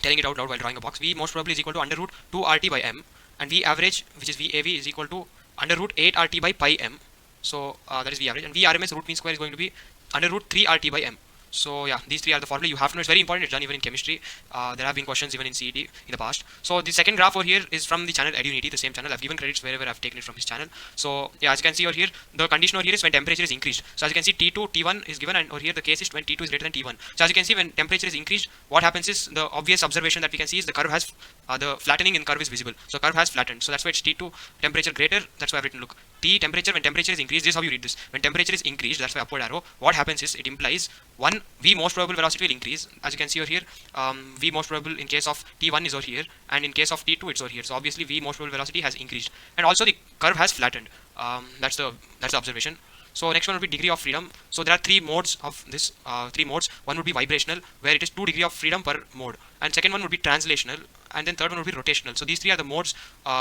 telling it out loud while drawing a box. V most probably is equal to under root 2 RT by M, and V average, which is VAV, is equal to under root 8 RT by pi M. So that is V average, and VRMS, root mean square, is going to be under root 3 RT by M. So yeah, these three are the formula. You have to know, it's very important. It's done even in chemistry. There have been questions even in CET in the past. So the second graph over here is from the channel Edunity, the same channel. I've given credits wherever I've taken it from his channel. So yeah, as you can see over here, the condition over here is when temperature is increased. So as you can see, T2, T1 is given, and over here the case is when T2 is greater than T1. So as you can see, when temperature is increased, what happens is, the obvious observation that we can see is the curve has the flattening in curve is visible. So curve has flattened. So that's why it's T2 temperature greater. That's why I've written, look, T temperature, when temperature is increased, this is how you read this. When temperature is increased, that's why upward arrow. What happens is, it implies one, V most probable velocity will increase. As you can see over here, V most probable in case of T1 is over here, and in case of T2 it's over here. So obviously V most probable velocity has increased, and also the curve has flattened. That's the observation. So next one would be degree of freedom. So there are three modes of this, three modes. One would be vibrational, where it is 2 degree of freedom per mode, and second one would be translational, and then third one would be rotational. So these three are the modes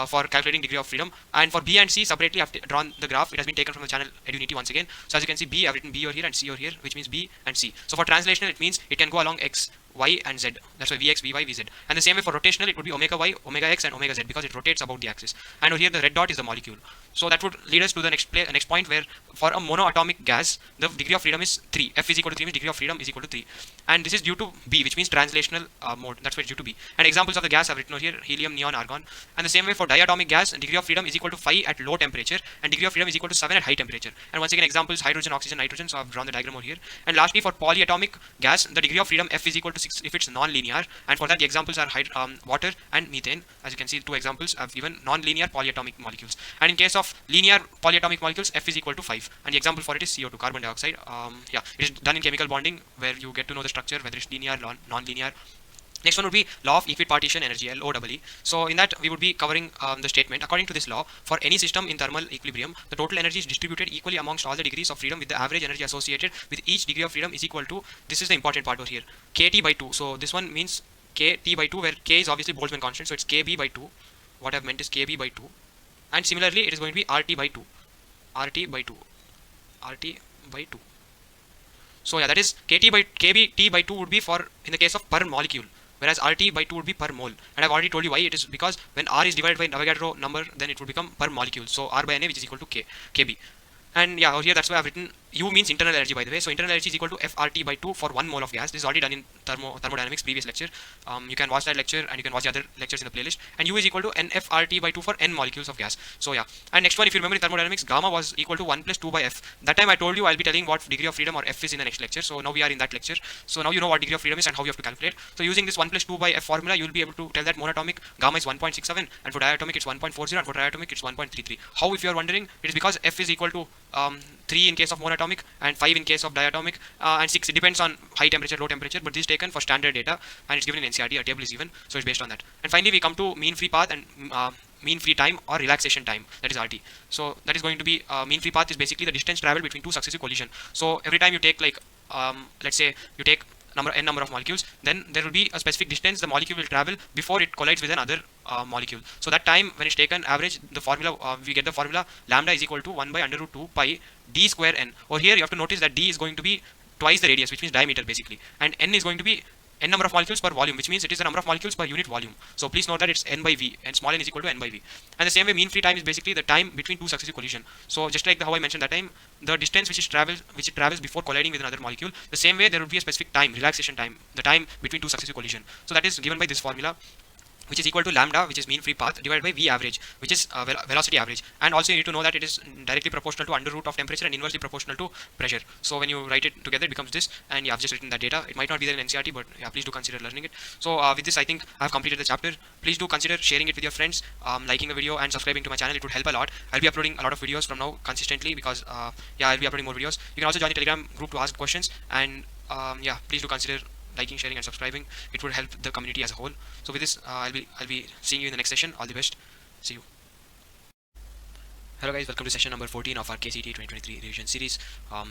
for calculating degree of freedom. And for B and C separately, I've drawn the graph. It has been taken from the channel Edunity once again. So as you can see, B, I've written B over here and C over here, which means B and C. So for translational, it means it can go along X, Y, and Z. That's why Vx, Vy, Vz. And the same way for rotational, it would be omega Y, omega X, and omega Z, because it rotates about the axis. And over here, the red dot is the molecule. So that would lead us to the next point, where for a monoatomic gas, the degree of freedom is 3. F is equal to 3 means degree of freedom is equal to 3. And this is due to B, which means translational mode. That's why it's due to B. And examples of the gas I've written over here: helium, neon, argon. And the same way for diatomic gas, degree of freedom is equal to 5 at low temperature, and degree of freedom is equal to 7 at high temperature. And once again, examples: hydrogen, oxygen, nitrogen. So I've drawn the diagram over here. And lastly, for polyatomic gas, the degree of freedom F is equal to 6 if it's non-linear. And for that, the examples are water and methane. As you can see, two examples I've given: non-linear polyatomic molecules. And in case of linear polyatomic molecules, F is equal to 5. And the example for it is CO2, carbon dioxide. Yeah, it is done in chemical bonding, where you get to know the structure, whether it's linear, non-linear. Next one would be law of equipartition energy, LOEE. So in that, we would be covering the statement. According to this law, for any system in thermal equilibrium, the total energy is distributed equally amongst all the degrees of freedom, with the average energy associated with each degree of freedom is equal to, this is the important part over here, KT by 2. So this one means KT by 2, where K is obviously Boltzmann constant, so it's KB by 2. What I've meant is KB by 2. And similarly, it is going to be RT by 2. RT by 2. RT by 2. So yeah, that is KT by KBT by 2 would be for in the case of per molecule, whereas RT by 2 would be per mole. And I've already told you why. It is because when R is divided by Avogadro number, then it would become per molecule. So R by Na, which is equal to KB. And yeah, over here, that's why I've written U means internal energy, by the way. So internal energy is equal to FRT by 2 for 1 mole of gas. This is already done in thermodynamics, previous lecture. You can watch that lecture, and you can watch the other lectures in the playlist. And U is equal to NFRT by 2 for N molecules of gas. So yeah. And next one, if you remember in thermodynamics, gamma was equal to 1 plus 2 by F. That time I told you I'll be telling what degree of freedom or F is in the next lecture. So now we are in that lecture. So now you know what degree of freedom is and how you have to calculate. So using this 1 plus 2 by F formula, you will be able to tell that monatomic gamma is 1.67, and for diatomic it's 1.40, and for triatomic it's 1.33. How, if you are wondering? It is because F is equal to 3 in case of monatomic and 5 in case of diatomic, and 6, it depends on high temperature, low temperature, but this is taken for standard data and it's given in NCERT. A table is given, so it's based on that. And finally, we come to mean free path and mean free time or relaxation time, that is RT. So that is going to be mean free path is basically the distance traveled between two successive collisions. So every time you take, like let's say you take n number of molecules, then there will be a specific distance the molecule will travel before it collides with another molecule. So that time when it's taken average, the formula we get the formula lambda is equal to 1 by under root 2 pi d square n. Over here you have to notice that d is going to be twice the radius, which means diameter basically, and n is going to be n number of molecules per volume, which means it is the number of molecules per unit volume. So please note that it's n by v, and small n is equal to n by v. And the same way, mean free time is basically the time between two successive collisions. So just like how I mentioned that time, the distance which it travels before colliding with another molecule, the same way there will be a specific time, relaxation time, the time between two successive collisions. So that is given by this formula. which is equal to lambda, which is mean free path, divided by v average, which is velocity average. And also you need to know that it is directly proportional to under root of temperature and inversely proportional to pressure. So when you write it together, it becomes this, and yeah, I've just written that data. It might not be there in NCERT, but yeah, please do consider learning it. So with this, I think I've completed the chapter. Please do consider sharing it with your friends, liking the video and subscribing to my channel. It would help a lot. I'll be uploading a lot of videos from now consistently, because yeah, I'll be uploading more videos. You can also join the Telegram group to ask questions, and yeah, please do consider liking, sharing, and subscribing. It would help the community as a whole. So with this, I'll be seeing you in the next session. All the best. See you. Hello guys, welcome to session number 14 of our KCET 2023 revision series.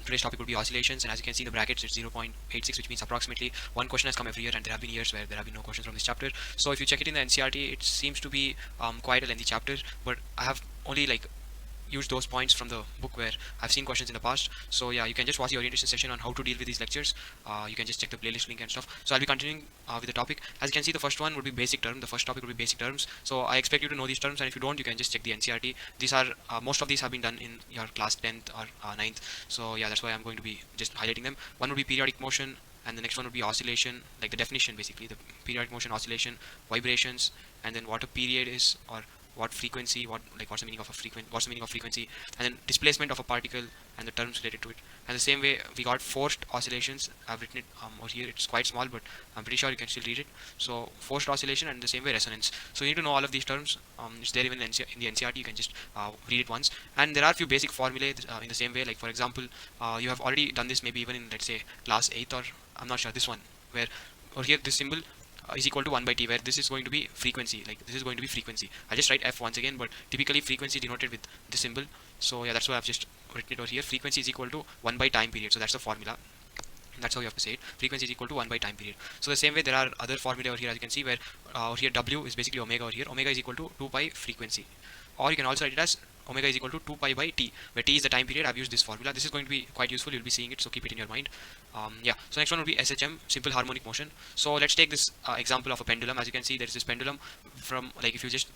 Today's topic will be oscillations, and as you can see in the brackets, it's 0.86, which means approximately one question has come every year, and there have been years where there have been no questions from this chapter. So if you check it in the NCERT, it seems to be quite a lengthy chapter, but I have only use those points from the book where I've seen questions in the past. So yeah, you can just watch the orientation session on how to deal with these lectures. You can just check the playlist link and stuff. So I'll be continuing with the topic. As you can see, the first one would be basic term. The first topic would be basic terms. So I expect you to know these terms, and if you don't, you can just check the NCERT. These are most of these have been done in your class 10th or 9th. So yeah, that's why I'm going to be just highlighting them. One would be periodic motion, and the next one would be oscillation, like the definition basically, the periodic motion, oscillation, vibrations, and then what a period is, or what frequency, what's the meaning of frequency, and then displacement of a particle and the terms related to it. And the same way we got forced oscillations. I've written it over here. It's quite small, but I'm pretty sure you can still read it. So forced oscillation, and the same way resonance. So you need to know all of these terms. It's there even in the NCERT. You can just read it once. And there are a few basic formulae in the same way. Like for example, you have already done this maybe even in, let's say, class 8, or I'm not sure, this one, where over here this symbol is equal to 1 by t, where this is going to be frequency. Like this is going to be frequency. I'll just write f once again, but typically frequency denoted with this symbol. So yeah, that's why I've just written it over here. Frequency is equal to 1 by time period. So that's the formula. That's how you have to say it. Frequency is equal to 1 by time period. So the same way there are other formulae over here, as you can see, where over here w is basically omega over here. Omega is equal to 2 pi frequency. Or you can also write it as omega is equal to 2 pi by t, where t is the time period. I've used this formula. This is going to be quite useful. You'll be seeing it, so keep it in your mind. Yeah. So next one will be SHM, simple harmonic motion. So let's take this example of a pendulum. As you can see, there is this pendulum from, like, if you just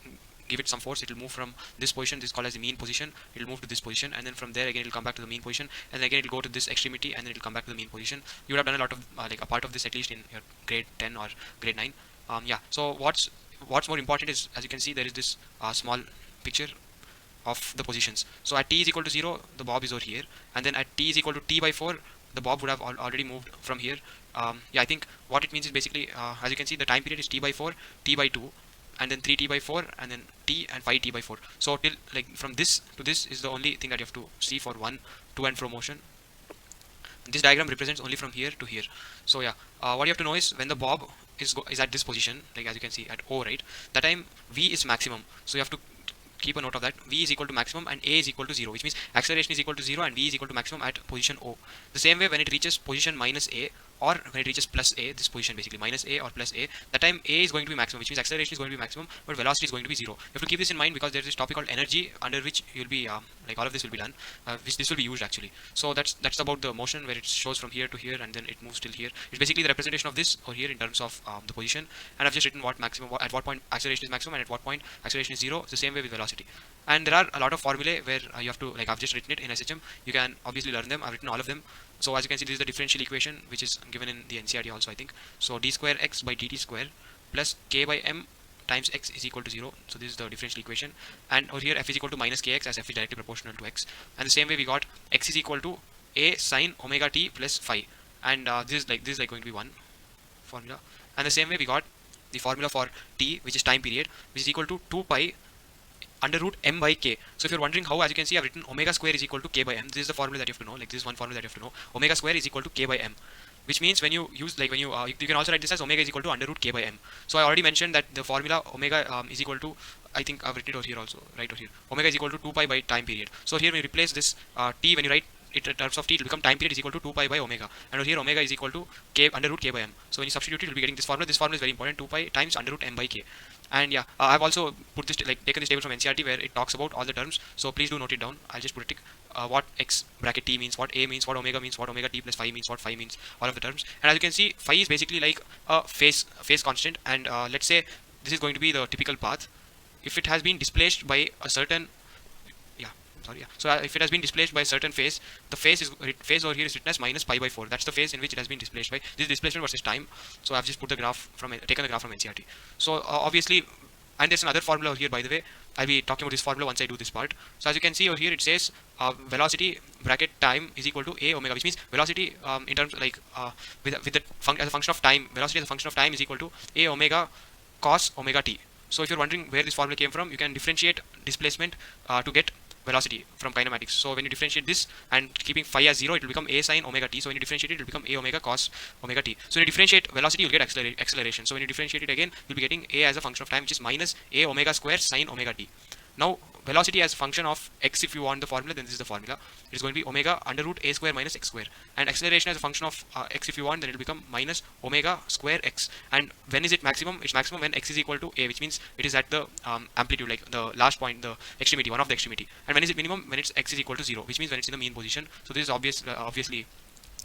give it some force, it will move from this position. This is called as the mean position. It will move to this position, and then from there again it will come back to the mean position, and then again it will go to this extremity, and then it will come back to the mean position. You would have done a lot of like a part of this at least in your grade 10 or grade 9. Yeah. So what's more important is, as you can see, there is this small picture of the positions. So at t is equal to 0, the bob is over here, and then at t is equal to t by 4, the bob would have already moved from here. Yeah, I think what it means is basically, as you can see, the time period is t by 4, t by 2, and then 3t by 4, and then t, and 5t by 4. So till, like, from this to this is the only thing that you have to see for one to and fro motion. This diagram represents only from here to here. So yeah, what you have to know is when the bob is at this position, like as you can see at O, right, that time v is maximum. So you have to keep a note of that. V is equal to maximum and A is equal to 0, which means acceleration is equal to 0 and V is equal to maximum at position O. The same way when it reaches position minus A, or when it reaches plus A, this position basically minus A or plus A, that time A is going to be maximum, which means acceleration is going to be maximum, but velocity is going to be 0. You have to keep this in mind, because there is this topic called energy, under which you'll be like all of this will be done, which this will be used actually. So that's about the motion, where it shows from here to here and then it moves till here. It's basically the representation of this over here in terms of the position, and I've just written what maximum, at what point acceleration is maximum and at what point acceleration is 0. It's the same way with velocity. And there are a lot of formulae where you have to, like, I've just written it in SHM. You can obviously learn them. I've written all of them. So as you can see, this is the differential equation, which is given in the NCERT also, I think. So d square x by dt square plus k by m times x is equal to 0. So this is the differential equation. And over here f is equal to minus kx, as f is directly proportional to x. And the same way we got x is equal to a sine omega t plus phi. And this is like going to be one formula. And the same way we got the formula for t, which is time period, which is equal to 2 pi under root m by k. So if you're wondering how, as you can see, I've written omega square is equal to k by m. This is the formula that you have to know. Like, this is one formula that you have to know. Omega square is equal to k by m, which means when you use, like, when you can also write this as omega is equal to under root k by m. So I already mentioned that the formula omega is equal to, I think I've written it over here also, right over here. Omega is equal to 2 pi by time period. So here when you replace this t, when you write it in terms of t, it will become time period is equal to 2 pi by omega, and over here omega is equal to k under root k by m. So when you substitute it, you'll be getting this formula. This formula is very important, 2 pi times under root m by k. And yeah, I've also put this, like, taken this table from NCERT where it talks about all the terms. So please do note it down. I'll just put a tick. What x bracket t means, what a means, what omega means, what omega t plus phi means, what phi means, all of the terms. And as you can see, phi is basically like a phase constant. And let's say this is going to be the typical path. If it has been displaced by a certain, yeah, sorry, yeah. So if it has been displaced by a certain phase, the phase over here is written as minus pi by 4. That's the phase in which it has been displaced by. This displacement versus time. So I've just put the graph from taken the graph from NCRT. So obviously, and there's another formula over here, by the way. I'll be talking about this formula once I do this part. So as you can see over here, it says velocity bracket time is equal to a omega, which means velocity in terms of like with the as a function of time, velocity as a function of time is equal to a omega cos omega t. So if you're wondering where this formula came from, you can differentiate displacement to get velocity from kinematics. So when you differentiate this and keeping phi as 0, it will become a sine omega t. So when you differentiate it, it will become a omega cos omega t. So when you differentiate velocity, you'll get acceleration. So when you differentiate it again, you'll be getting a as a function of time, which is minus a omega square sine omega t. Now velocity as a function of x, if you want the formula, then this is the formula. It is going to be omega under root a square minus x square. And acceleration as a function of x, if you want, then it will become minus omega square x. And when is it maximum? It's maximum when x is equal to a, which means it is at the amplitude, like the last point, the extremity, one of the extremity. And when is it minimum? When it's x is equal to 0, which means when it's in the mean position. So this is obviously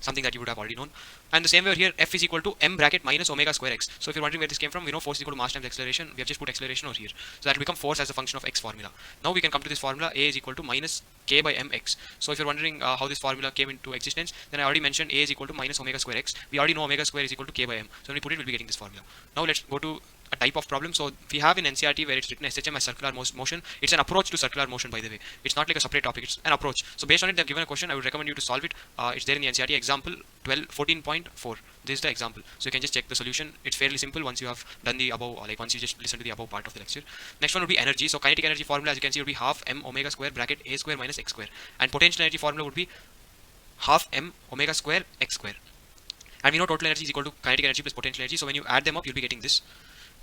something that you would have already known. And the same way here, F is equal to m bracket minus omega square x. So if you're wondering where this came from, we know force is equal to mass times acceleration. We have just put acceleration over here. So that will become force as a function of x formula. Now we can come to this formula, a is equal to minus k by mx. So if you're wondering how this formula came into existence, then I already mentioned a is equal to minus omega square x. We already know omega square is equal to k by m. So when we put it, we'll be getting this formula. Now let's go to a type of problem. So we have in NCRT where it's written SHM as circular motion. It's an approach to circular motion, by the way. It's not like a separate topic, it's an approach. So based on it, they've given a question. I would recommend you to solve it. It's there in the NCRT example 14.4. This is the example. So you can just check the solution. It's fairly simple once you have done the above, like once you just listen to the above part of the lecture. Next one would be energy. So kinetic energy formula, as you can see, would be half m omega square bracket a square minus x square. And potential energy formula would be half m omega square x square. And we know total energy is equal to kinetic energy plus potential energy. So when you add them up, you'll be getting this.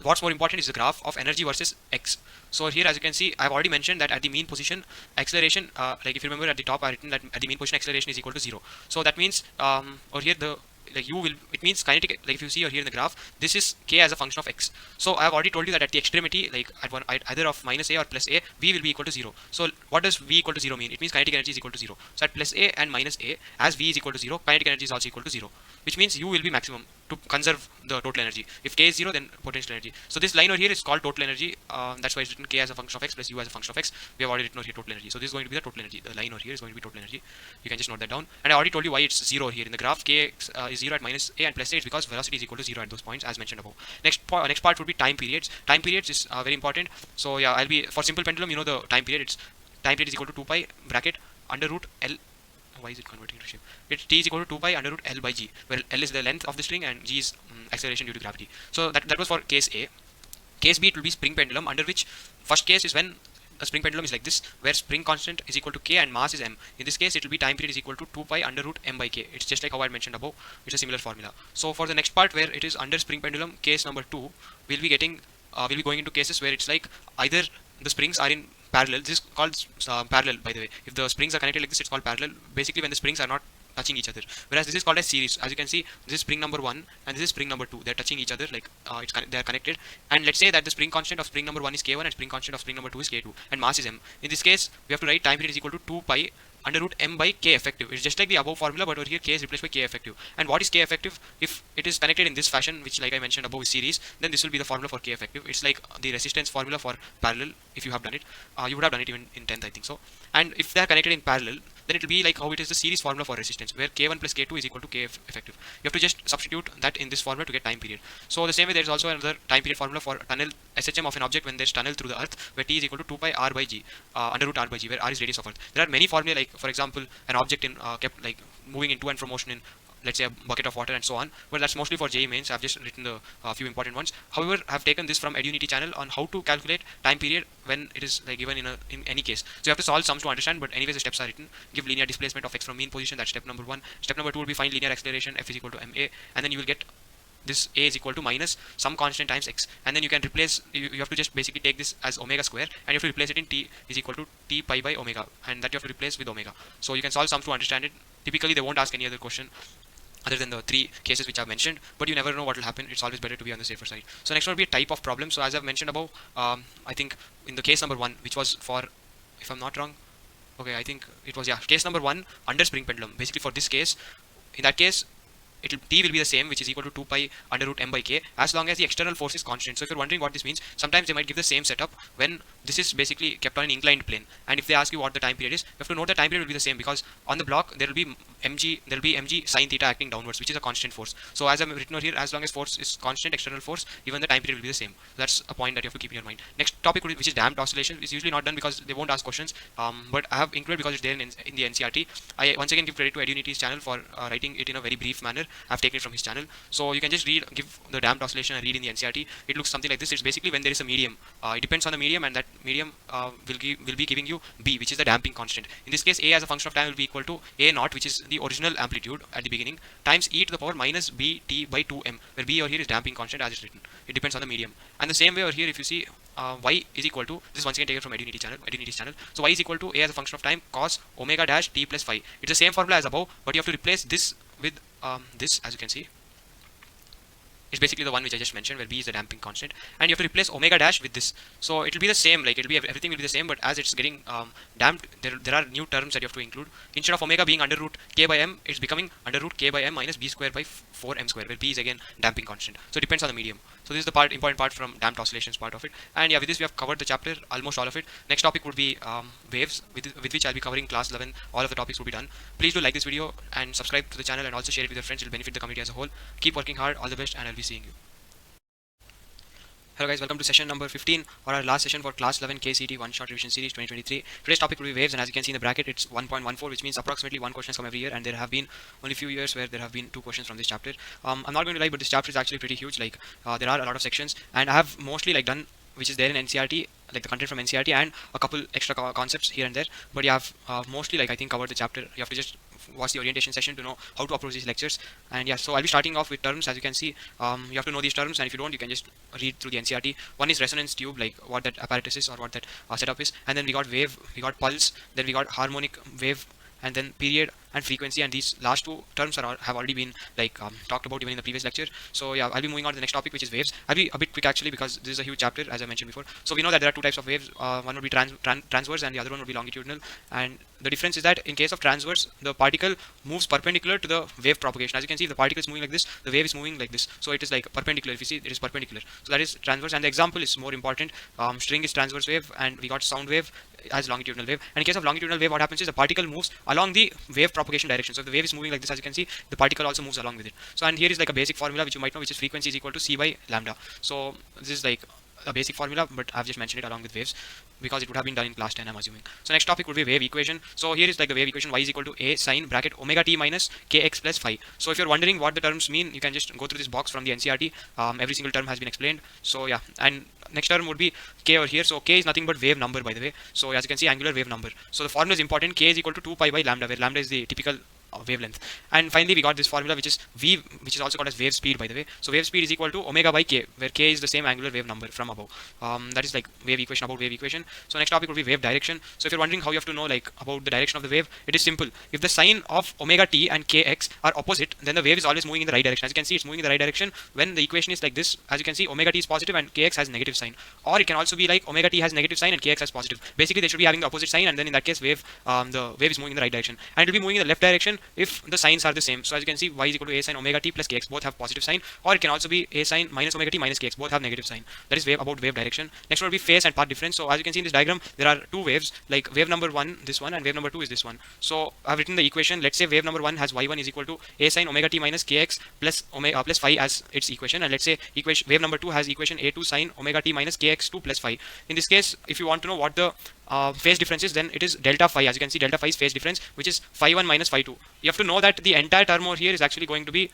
What's more important is the graph of energy versus x. So here, as you can see, I've already mentioned that at the mean position, acceleration, like if you remember at the top, I written that at the mean position, acceleration is equal to 0. So that means, or here the like you will, it means kinetic, like if you see here in the graph, this is k as a function of x. So I've already told you that at the extremity, like at one either of minus a or plus a, v will be equal to 0. So what does v equal to 0 mean? It means kinetic energy is equal to 0. So at plus a and minus a, as v is equal to 0, kinetic energy is also equal to 0, which means u will be maximum to conserve the total energy. If k is 0, then potential energy. So this line over here is called total energy. That's why it's written k as a function of x plus u as a function of x. We have already written over here total energy. So this is going to be the total energy. The line over here is going to be total energy. You can just note that down. And I already told you why it's 0 here in the graph. K is 0 at minus a and plus a is because velocity is equal to 0 at those points, as mentioned above. Next part would be time periods. Time periods is very important. So yeah, I'll be for simple pendulum. You know the time period. It's time period is equal to 2 pi bracket under root L. Why is it converting to shape? It's t is equal to 2 pi under root L by g, where L is the length of the string and g is acceleration due to gravity. So that was for case A. Case B, it will be spring pendulum, under which first case is when a spring pendulum is like this, where spring constant is equal to k and mass is m. In this case, it will be time period is equal to 2 pi under root m by k. It's just like how I mentioned above. It's a similar formula. So for the next part, where it is under spring pendulum, case number 2, we'll be going into cases where it's like either the springs are in parallel. This is called parallel, by the way. If the springs are connected like this, it's called parallel. Basically, when the springs are not touching each other. Whereas this is called as series. As you can see, this is spring number 1 and this is spring number 2. They're touching each other, like they are connected. And let's say that the spring constant of spring number 1 is k1 and spring constant of spring number 2 is k2 and mass is m. In this case, we have to write time period is equal to 2 pi under root m by k effective. It's just like the above formula, but over here k is replaced by k effective. And what is k effective? If it is connected in this fashion, which like I mentioned above is series, then this will be the formula for k effective. It's like the resistance formula for parallel. If you have done it, you would have done it even in 10th, I think so. And if they are connected in parallel, then it will be like how it is the series formula for resistance, where k1 plus k2 is equal to k effective. You have to just substitute that in this formula to get time period. So the same way, there is also another time period formula for tunnel SHM of an object when there is tunnel through the earth, where t is equal to 2 pi r by g under root r by g, where r is radius of earth. There are many formulae, like for example, an object in kept like moving in to and from motion in, let's say, a bucket of water and so on, but that's mostly for JEE mains. I've just written the few important ones. However, I've taken this from EduNity channel on how to calculate time period when it is like given in any case. So you have to solve sums to understand, but anyways the steps are written. Give linear displacement of x from mean position, that's step number 1. Step number 2 will be find linear acceleration, f is equal to ma, and then you will get this a is equal to minus some constant times x, and then you can replace, you have to just basically take this as omega square and you have to replace it in t is equal to t pi by omega, and that you have to replace with omega. So you can solve sums to understand it. Typically they won't ask any other question other than the 3 cases which I've mentioned, but you never know what will happen. It's always better to be on the safer side. So next one will be a type of problem. So as I've mentioned above, I think in the case number 1, which was for, if I'm not wrong, okay, I think it was, yeah, case number 1 under spring pendulum. Basically for this case, in that case, T will be the same, which is equal to 2 pi under root m by k, as long as the external force is constant. So if you're wondering what this means, sometimes they might give the same setup when this is basically kept on an inclined plane, and if they ask you what the time period is, you have to note the time period will be the same, because on the block there will be mg sine theta acting downwards, which is a constant force. So as I'm written over here, as long as force is constant, external force, even the time period will be the same. So that's a point that you have to keep in your mind. Next topic, which is damped oscillation, is usually not done because they won't ask questions, but I have included because it's there in the NCRT. I once again give credit to EduNity's channel for writing it in a very brief manner. I've taken it from his channel, so you can just give the damped oscillation and read in the NCRT. It looks something like this. It's basically when there is a medium. It depends on the medium, and that medium will be giving you B, which is the damping constant. In this case, A as a function of time will be equal to A naught, which is the original amplitude at the beginning, times e to the power minus b t by 2m, where b over here is damping constant as it's written. It depends on the medium. And the same way over here, if you see, y is equal to, this is once again taken from EduNity's channel. So y is equal to A as a function of time cos omega dash t plus phi. It's the same formula as above, but you have to replace this with this, as you can see. It's basically the one which I just mentioned, where b is the damping constant, and you have to replace omega dash with this. So it will be the same, like it will be, everything will be the same, but as it's getting damped, there are new terms that you have to include. Instead of omega being under root k by m, it's becoming under root k by m minus b square by 4m square, where b is again damping constant. So it depends on the medium. So this is the important part from damped oscillations part of it. And yeah, with this we have covered the chapter, almost all of it. Next topic would be waves, with which I'll be covering class 11. All of the topics will be done. Please do like this video and subscribe to the channel, and also share it with your friends. It will benefit the community as a whole. Keep working hard. All the best, and I'll be seeing you. Hello guys, welcome to session number 15, or our last session for class 11 KCET one shot revision series 2023. Today's topic will be waves, and as you can see in the bracket, it's 1.14, which means approximately one question come every year, and there have been only few years where there have been 2 questions from this chapter. I'm not going to lie, but this chapter is actually pretty huge. Like there are a lot of sections, and I have mostly like done which is there in NCRT, like the content from NCRT, and a couple extra concepts here and there. But you have mostly, like, I think, covered the chapter. You have to just watch the orientation session to know how to approach these lectures. And yeah, so I'll be starting off with terms. As you can see, you have to know these terms, and if you don't, you can just read through the NCRT. One is resonance tube, like what that apparatus is or what that setup is, and then we got wave, we got pulse, then we got harmonic wave, and then period and frequency, and these last 2 terms have already been like talked about even in the previous lecture. So yeah, I'll be moving on to the next topic, which is waves. I'll be a bit quick actually, because this is a huge chapter, as I mentioned before. So we know that there are 2 types of waves. One would be transverse, and the other one would be longitudinal. And the difference is that in case of transverse, the particle moves perpendicular to the wave propagation. As you can see, if the particle is moving like this, the wave is moving like this. So it is like perpendicular. If you see, it is perpendicular. So that is transverse. And the example is more important. String is transverse wave, and we got sound wave as longitudinal wave. And in case of longitudinal wave, what happens is the particle moves along the wave propagation direction. So if the wave is moving like this, as you can see, the particle also moves along with it. So, and here is like a basic formula which you might know, which is frequency is equal to c by lambda. So this is like a basic formula, but I've just mentioned it along with waves because it would have been done in class 10, I'm assuming. So next topic would be wave equation. So here is like the wave equation: y is equal to a sine bracket omega t minus kx plus phi. So if you're wondering what the terms mean, you can just go through this box from the NCRT. Every single term has been explained. So yeah, and next term would be k over here. So k is nothing but wave number, by the way. So as you can see, angular wave number. So the formula is important. K is equal to 2 pi by lambda, where lambda is the typical wavelength. And finally we got this formula, which is v, which is also called as wave speed, by the way. So wave speed is equal to omega by k, where k is the same angular wave number from above. That is like wave equation about wave equation. So next topic will be wave direction. So if you're wondering how you have to know like about the direction of the wave, it is simple. If the sign of omega t and kx are opposite, then the wave is always moving in the right direction. As you can see, it's moving in the right direction when the equation is like this. As you can see, omega t is positive and kx has negative sign. Or it can also be like omega t has negative sign and kx has positive. Basically they should be having the opposite sign, and then in that case the wave is moving in the right direction, and it will be moving in the left direction if the signs are the same. So as you can see, y is equal to a sin omega t plus kx, both have positive sign, or it can also be a sin minus omega t minus kx, both have negative sign. That is wave about wave direction. Next one will be phase and path difference. So as you can see in this diagram, there are 2 waves, like wave number 1 this one, and wave number 2 is this one. So I've written the equation. Let's say wave number 1 has y1 is equal to a sin omega t minus kx plus omega plus phi as its equation, and let's say wave number 2 has equation a2 sin omega t minus kx2 plus phi. In this case, if you want to know what the phase difference is, then it is delta phi. As you can see, delta phi is phase difference, which is phi 1 minus phi 2. You have to know that the entire term over here is actually going to be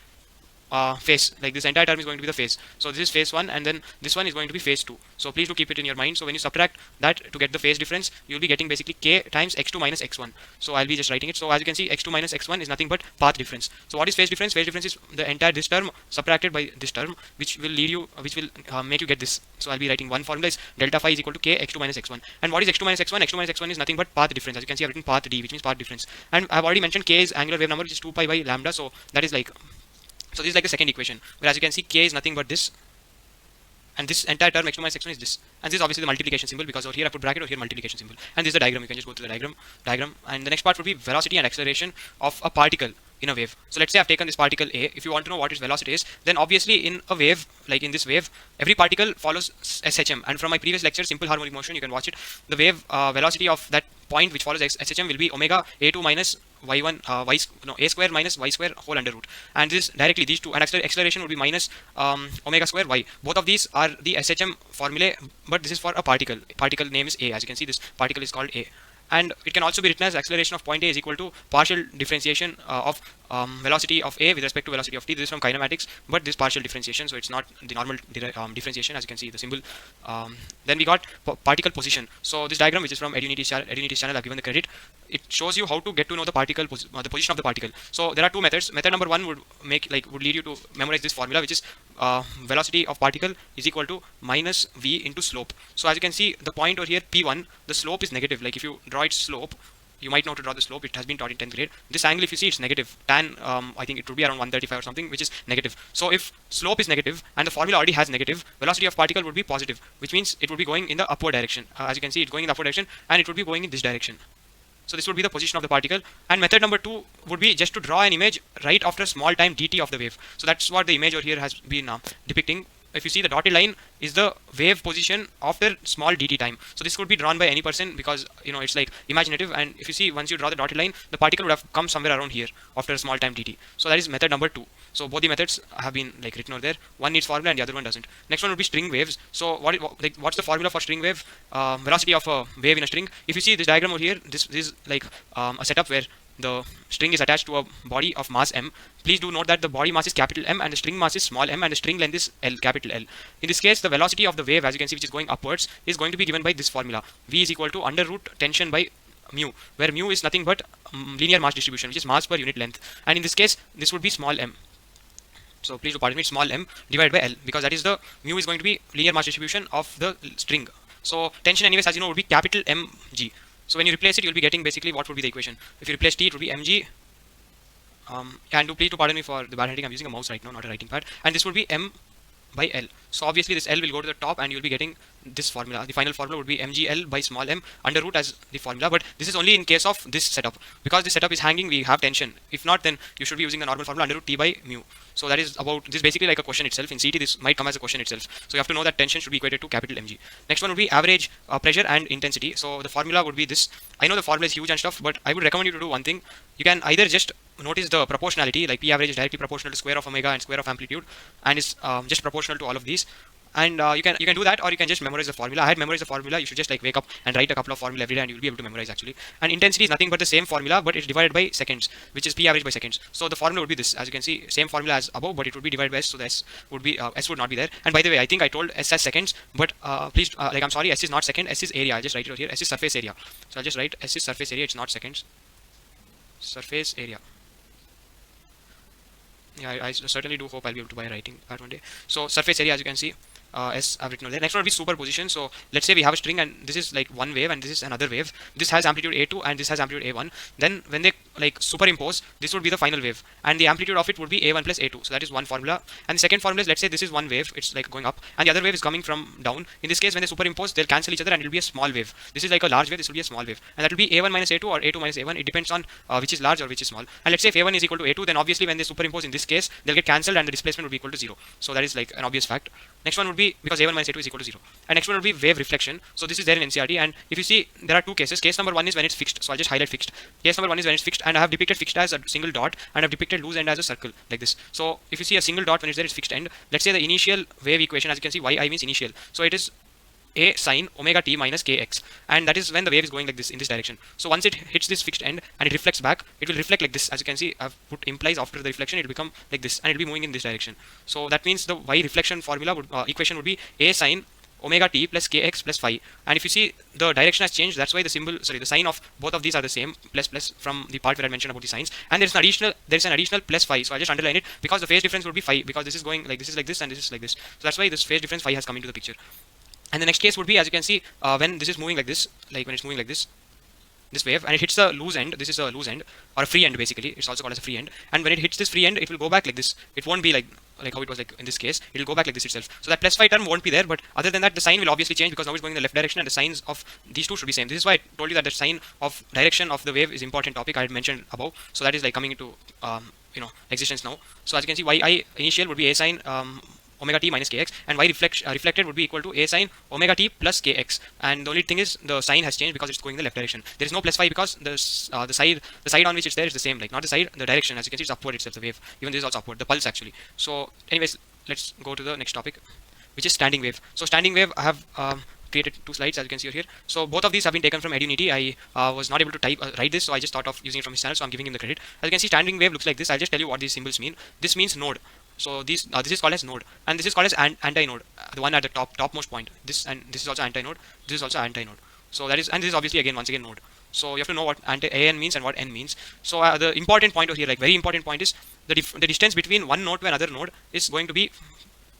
phase, like this entire term is going to be the phase. So this is phase 1, and then this one is going to be phase 2. So please do keep it in your mind. So when you subtract that to get the phase difference, you'll be getting basically k times x2 minus x1. So I'll be just writing it. So as you can see, x2 minus x1 is nothing but path difference. So what is phase difference? Phase difference is the entire this term subtracted by this term, which will make you get this. So I'll be writing one formula is delta phi is equal to k x2 minus x1. And what is x2 minus x1? x2 minus x1 is nothing but path difference. As you can see, I've written path d, which means path difference. And I've already mentioned k is angular wave number, which is 2 pi by lambda. So that is like, so this is like the second equation, where as you can see, k is nothing but this, and this entire term x2 minus x1 is this, and this is obviously the multiplication symbol, because over here I put bracket, over here multiplication symbol, and this is the diagram. You can just go through the diagram. And the next part would be velocity and acceleration of a particle in a wave. So let's say I've taken this particle A. If you want to know what its velocity is, then obviously in a wave, like in this wave, every particle follows SHM. And from my previous lecture, simple harmonic motion, you can watch it. The wave velocity of that point which follows SHM will be omega a2 minus y1 a square minus y square whole under root. And this directly these two, and acceleration would be minus omega square y. Both of these are the SHM formulae, but this is for a particle. Particle name is A. As you can see, this particle is called A. And it can also be written as acceleration of point A is equal to partial differentiation of velocity of A with respect to velocity of t. This is from kinematics, but this partial differentiation, so it's not the normal differentiation. As you can see the symbol. Then we got particle position. So this diagram, which is from Edunity's channel, I've given the credit. It shows you how to get to know the particle the position of the particle. So there are two methods. Method number one would lead you to memorize this formula, which is velocity of particle is equal to minus v into slope. So as you can see, the point over here P1, the slope is negative. Like if you draw its slope, you might know to draw the slope. It has been taught in 10th grade. This angle, if you see, it's negative. Tan, I think it would be around 135 or something, which is negative. So if slope is negative and the formula already has negative, velocity of particle would be positive, which means it would be going in the upward direction. As you can see, it's going in the upward direction, and it would be going in this direction. So this would be the position of the particle. And method number two would be just to draw an image right after small time dt of the wave. So that's what the image over here has been depicting. If you see, the dotted line is the wave position after small dt time. So this could be drawn by any person because it's like imaginative. And if you see, once you draw the dotted line, the particle would have come somewhere around here after a small time dt. So that is method number two. So both the methods have been written over there. One needs formula and the other one doesn't. Next one would be string waves. So what's the formula for string wave? Velocity of a wave in a string. If you see this diagram over here, this is a setup where the string is attached to a body of mass m. Please do note that the body mass is capital M and the string mass is small m, and the string length is L, capital L. In this case, the velocity of the wave, as you can see, which is going upwards, is going to be given by this formula. V is equal to under root tension by mu, where mu is nothing but linear mass distribution, which is mass per unit length. And in this case, this would be small m. So please do pardon me, small m divided by L, because that is the mu is going to be linear mass distribution of the string. So tension, anyways, as you know, would be capital Mg. So when you replace it, you'll be getting basically what would be the equation. If you replace t, it would be mg. And please do pardon me for the bad handling. I'm using a mouse right now, not a writing pad. And this would be m by L. So obviously this L will go to the top, and you'll be getting this formula. The final formula would be mgl by small m under root as the formula. But this is only in case of this setup. Because this setup is hanging, we have tension. If not, then you should be using the normal formula under root t by mu. So that is about this, basically like a question itself. In CET, this might come as a question itself. So you have to know that tension should be equated to capital Mg. Next one would be average pressure and intensity. So the formula would be this. I know the formula is huge and stuff, but I would recommend you to do one thing. You can either just notice the proportionality, like P average is directly proportional to square of omega and square of amplitude, and is just proportional to all of these. And you can do that, or you can just memorize the formula. I had memorized the formula. You should just wake up and write a couple of formula every day, and you'll be able to memorize actually. And intensity is nothing but the same formula, but it's divided by seconds, which is P average by seconds. So the formula would be this. As you can see, same formula as above, but it would be divided by S. So the S would be S would not be there. And by the way, I think I told S as seconds, but please I'm sorry, S is not second. S is area. I'll just write it over here. S is surface area. So I'll just write S is surface area. It's not seconds. Surface area. Yeah, I certainly do hope I'll be able to buy a writing pad one day. So surface area, as you can see, S I've written over there. Next one will be superposition. So let's say we have a string, and this is like one wave, and this is another wave. This has amplitude A2 and this has amplitude A1. Then when they superimpose, this would be the final wave, and the amplitude of it would be A1 plus A2. So that is one formula. And the second formula is, let's say this is one wave, it's going up, and the other wave is coming from down. In this case, when they superimpose, they'll cancel each other, and it will be a small wave. This is like a large wave, this will be a small wave, and that will be A1 minus A2 or A2 minus A1. It depends on which is large or which is small. And let's say if A1 is equal to A2, then obviously when they superimpose in this case, they'll get cancelled and the displacement would be equal to 0. So that is like an obvious fact. Next one would be, because A1 minus A2 is equal to 0. And next one would be wave reflection. So this is there in NCERT, and if you see, there are two cases. Case number one is when it's fixed. So I'll just highlight fixed. Case number one is when it's fixed, and I have depicted fixed as a single dot, and I've depicted loose end as a circle like this. So if you see a single dot when it's there, it's fixed end. Let's say the initial wave equation, as you can see, yi means initial. So it is a sine omega t minus kx, and that is when the wave is going like this in this direction. So once it hits this fixed end and it reflects back, it will reflect like this. As you can see, I've put implies after the reflection, it will become like this, and it will be moving in this direction. So that means the y reflection formula would equation would be a sine omega t plus kx plus phi. And if you see, the direction has changed. That's why the symbol, the sign of both of these are the same, plus plus, from the part where I mentioned about the signs. And there's an additional plus phi. So I just underline it because the phase difference would be phi, because this is going like this is like this and this is like this. So that's why this phase difference phi has come into the picture. And the next case would be, as you can see, when this is moving like this, like when it's moving like this, this wave, and it hits a loose end. This is a loose end or a free end basically. It's also called as a free end. And when it hits this free end, it will go back like this. It won't be like how it was like in this case. It will go back like this itself. So that plus phi term won't be there. But other than that, the sign will obviously change because now it's going in the left direction, and the signs of these two should be same. This is why I told you that the sign of direction of the wave is important topic I had mentioned above. So that is like coming into existence now. So as you can see, yi initial would be a sine omega t minus kx, and y reflected would be equal to a sine omega t plus kx. And the only thing is the sign has changed because it's going in the left direction. There is no plus phi because the side on which it's there is the same, like not the side, the direction. As you can see, it's upward itself, the wave. Even this is also upward, the pulse actually. So anyways, let's go to the next topic, which is standing wave. So standing wave, I have created two slides as you can see here. So both of these have been taken from EduNiti. I was not able to write this, so I just thought of using it from his channel, so I'm giving him the credit. As you can see, standing wave looks like this. I'll just tell you what these symbols mean. This means node. So this is called as node, and this is called as anti-node, the one at the topmost point. This and this is also anti-node. This is also anti-node. So that is, and this is obviously once again node. So you have to know what an means and what n means. So the important point over here, like very important point, is the distance between one node to another node is going to be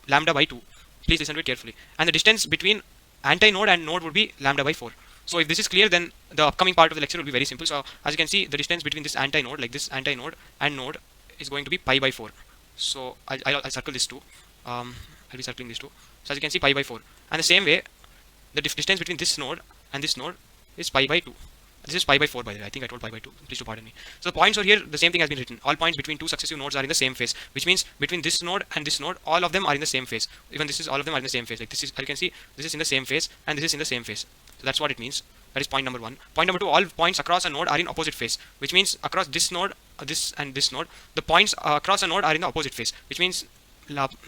lambda by 2. Please listen to it carefully. And the distance between anti-node and node would be lambda by 4. So if this is clear, then the upcoming part of the lecture will be very simple. So as you can see, the distance between this anti-node, like this anti-node and node, is going to be pi by 4. So I'll circle this too. I'll be circling this too. So as you can see, pi by 4. And the same way, the distance between this node and this node is pi by 2. This is pi by 4 by the way. I think I told pi by 2. Please do pardon me. So the points over here, the same thing has been written. All points between two successive nodes are in the same phase, which means between this node and this node, all of them are in the same phase. Even this is, all of them are in the same phase. Like this is, you can see, this is in the same phase and this is in the same phase. So that's what it means. That is point number 1. Point number 2, all points across a node are in opposite phase, which means across this node, this and this node, the points across a node are in the opposite phase, which means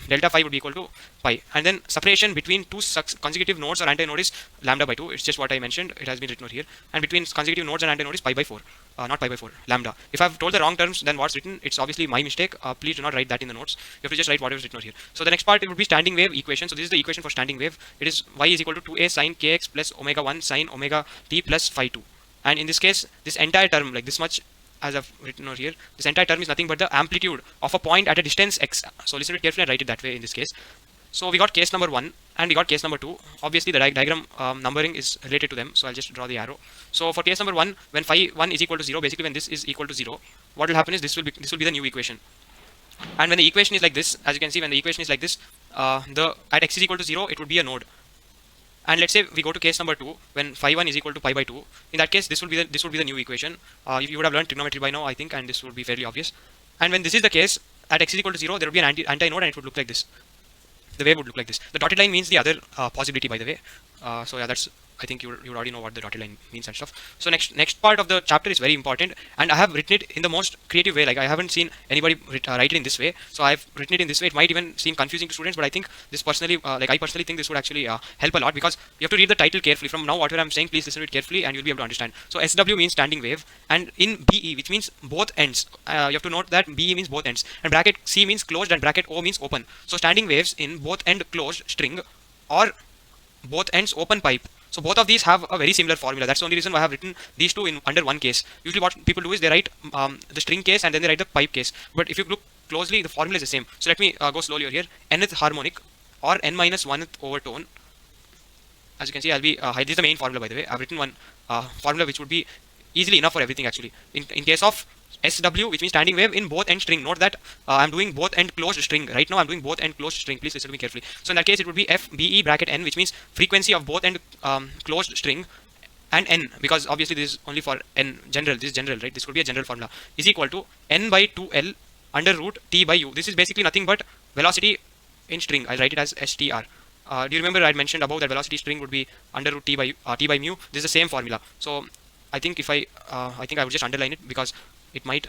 delta phi would be equal to pi. And then separation between two consecutive nodes or antinode is lambda by 2. It's just what I mentioned. It has been written over here. And between consecutive nodes and antinode is pi by 4. Not pi by 4, lambda. If I've told the wrong terms, then what's written, it's obviously my mistake. Please do not write that in the notes. You have to just write whatever is written over here. So the next part, it would be standing wave equation. So this is the equation for standing wave. It is y is equal to 2a sine kx plus omega 1 sine omega t plus phi 2. And in this case, this entire term, like this much, as I've written over here, this entire term is nothing but the amplitude of a point at a distance x. So listen to it carefully and write it that way in this case. So we got case number 1 and we got case number 2. Obviously the diagram numbering is related to them, so I'll just draw the arrow. So for case number 1, when phi 1 is equal to 0, basically when this is equal to 0, what will happen is this will be the new equation. And when the equation is like this, as you can see, when the equation is like this, at x is equal to 0, it would be a node. And let's say we go to case number 2, when phi 1 is equal to pi by 2. In that case, this would be the new equation. You would have learned trigonometry by now, I think, and this would be fairly obvious. And when this is the case, at x is equal to 0, there would be an anti-node, and it would look like this. The wave would look like this. The dotted line means the other possibility, by the way. So yeah, that's, I think you already know what the dotted line means and stuff. So next part of the chapter is very important, and I have written it in the most creative way. Like I haven't seen anybody write it in this way. So I've written it in this way. It might even seem confusing to students, but I think this personally, I personally think this would actually help a lot, because you have to read the title carefully. From now, whatever I'm saying, please listen to it carefully, and you'll be able to understand. So SW means standing wave, and in BE, which means both ends, you have to note that BE means both ends, and bracket C means closed, and bracket O means open. So standing waves in both end closed string or both ends open pipe. So both of these have a very similar formula. That's the only reason why I have written these two in under one case. Usually what people do is they write the string case and then they write the pipe case. But if you look closely, the formula is the same. So let me go slowly over here. Nth harmonic or n minus 1th overtone. As you can see, I'll be this is the main formula, by the way. I've written one formula which would be easily enough for everything actually. In case of SW, which means standing wave in both end string. Note that I'm doing both end closed string. Right now I'm doing both end closed string. Please listen to me carefully. So in that case, it would be FBE bracket N, which means frequency of both end closed string, and N, because obviously this is only for N general. This is general, right? This could be a general formula. Is equal to N by 2L under root T by U. This is basically nothing but velocity in string. I'll write it as STR. Do you remember I mentioned above that velocity string would be under root T by mu? This is the same formula. So I think if I would just underline it because it might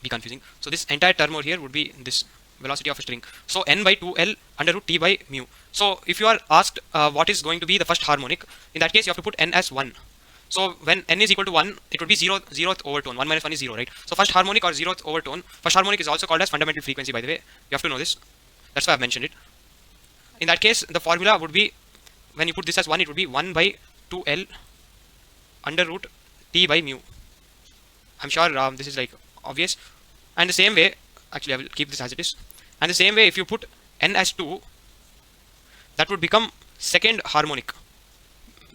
be confusing. So this entire term over here would be this velocity of a string. So n by 2l under root t by mu. So if you are asked what is going to be the first harmonic, in that case you have to put n as 1. So when n is equal to 1, it would be 0th overtone. 1 minus 1 is 0, right? So first harmonic or 0th overtone. First harmonic is also called as fundamental frequency, by the way. You have to know this. That's why I've mentioned it. In that case, the formula would be, when you put this as 1, it would be 1 by 2l under root t by mu. I'm sure this is like obvious. And the same way, actually I will keep this as it is. And the same way, if you put n as 2, that would become second harmonic.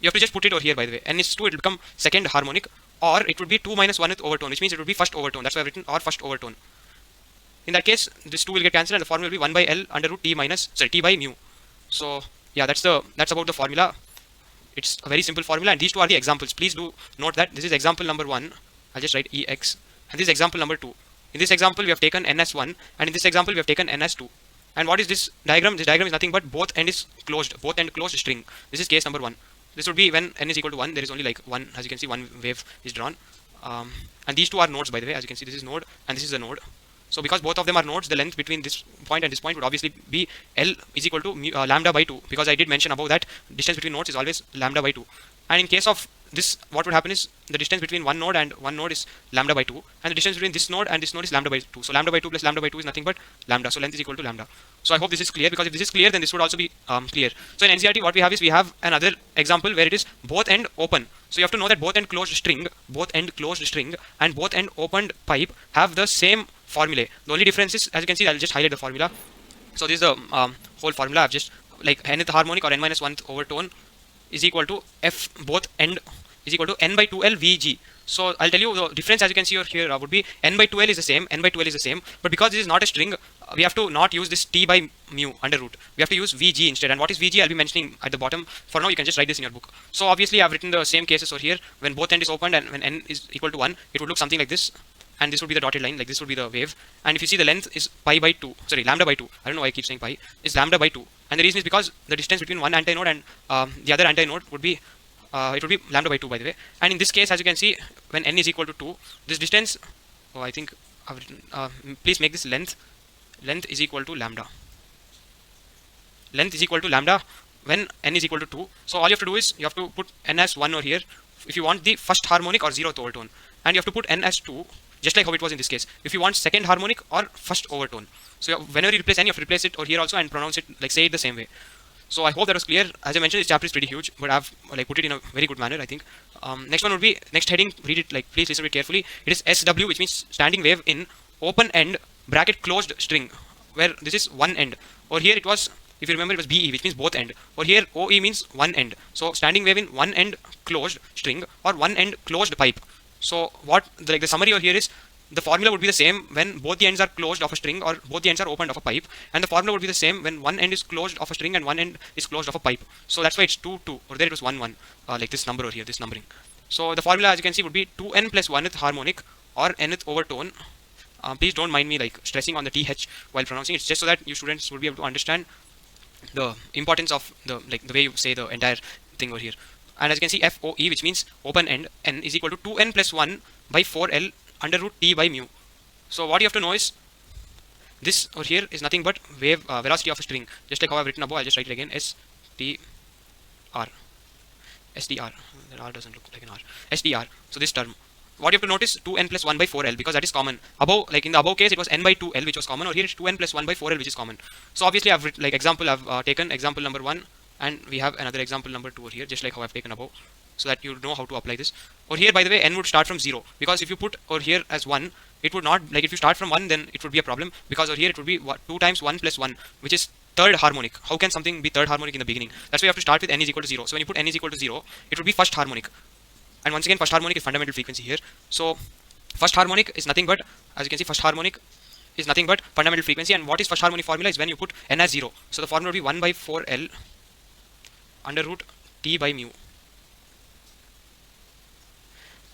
you have to just put it over here by the way. N is 2, it will become second harmonic, or it would be 2 minus 1th overtone, which means it would be first overtone. That's why I've written or first overtone. In that case, this 2 will get cancelled and the formula will be 1 by L under root T by mu. So yeah, that's about the formula. It's a very simple formula, and these two are the examples. Please do note that this is example number 1. I'll just write EX, and this is example number 2. In this example, we have taken N as 1, and in this example, we have taken N as 2. And what is this diagram? This diagram is nothing but both end is closed, both end closed string. This is case number 1. This would be when N is equal to 1. There is only like one, as you can see, one wave is drawn. And these two are nodes, by the way. As you can see, this is node and this is a node. So because both of them are nodes, the length between this point and this point would obviously be L is equal to lambda by 2, because I did mention above that distance between nodes is always lambda by 2. And in case of this, what would happen is the distance between one node and one node is lambda by 2, and the distance between this node and this node is lambda by 2. So lambda by 2 plus lambda by 2 is nothing but lambda. So length is equal to lambda. So I hope this is clear, because if this is clear, then this would also be clear. So in NCERT, what we have is we have another example where it is both end open. So you have to know that both end closed string, and both end opened pipe have the same formulae. The only difference is, as you can see, I'll just highlight the formula. So this is the whole formula. I've just like nth harmonic or n minus 1th overtone is equal to f both end is equal to n by 2l vg. So I'll tell you the difference. As you can see here would be n by 2l is the same, but because this is not a string, we have to not use this t by mu under root. We have to use vg instead. And what is vg? I'll be mentioning at the bottom. For now, you can just write this in your book. So obviously, I've written the same cases over here. When both end is opened and when n is equal to 1, it would look something like this. And this would be the dotted line, like this would be the wave. And if you see, the length is lambda by 2. I don't know why I keep saying pi. It's lambda by 2. And the reason is because the distance between one antinode and the other antinode would be it would be lambda by 2, by the way. And in this case, as you can see, when n is equal to 2, this distance, I think I've written, please make this length is equal to lambda. Length is equal to lambda when n is equal to 2. So all you have to do is you have to put n as 1 over here if you want the first harmonic or 0th overtone, and you have to put n as 2, just like how it was in this case, if you want second harmonic or first overtone. So whenever you replace n, you have to replace it over here also and pronounce it, like say it the same way. So I hope that was clear. As I mentioned, this chapter is pretty huge, but I've like put it in a very good manner, I think. Next one would be, next heading, read it, like please listen to it carefully. It is SW, which means standing wave in open end bracket closed string, where this is one end. Or here it was, if you remember, it was BE, which means both end. Or here OE means one end. So standing wave in one end closed string or one end closed pipe. So what the summary over here is, the formula would be the same when both the ends are closed of a string or both the ends are opened of a pipe, and the formula would be the same when one end is closed of a string and one end is closed of a pipe. So that's why it's 2 2, or there it was 1 1, like this number over here, this numbering. So the formula, as you can see, would be 2n plus 1th harmonic or nth overtone. Please don't mind me like stressing on the th while pronouncing. It's just so that you students would be able to understand the importance of the way you say the entire thing over here. And as you can see, FOE, which means open end, n is equal to 2n plus 1 by 4l under root t by mu. So what you have to know is, this over here is nothing but wave velocity of a string. Just like how I've written above, I'll just write it again. SDR. That R doesn't look like an R. SDR. So this term. What you have to notice, 2n plus 1 by 4l, because that is common. Above, like in the above case, it was n by 2l, which was common. Or here it's 2n plus 1 by 4l, which is common. So obviously I've written, I've taken example number 1, and we have another example number 2 over here, just like how I've taken above, so that you know how to apply this. Or here, by the way, n would start from 0, because if you put over here as 1, it would not, like if you start from 1, then it would be a problem, because over here it would be 2 times 1 plus 1, which is third harmonic. How can something be third harmonic in the beginning? That's why you have to start with n is equal to 0. So when you put n is equal to 0, it would be first harmonic. And once again, first harmonic is fundamental frequency here. So first harmonic is nothing but, as you can see, first harmonic is nothing but fundamental frequency. And what is first harmonic formula is when you put n as 0. So the formula would be 1 by 4l under root t by mu.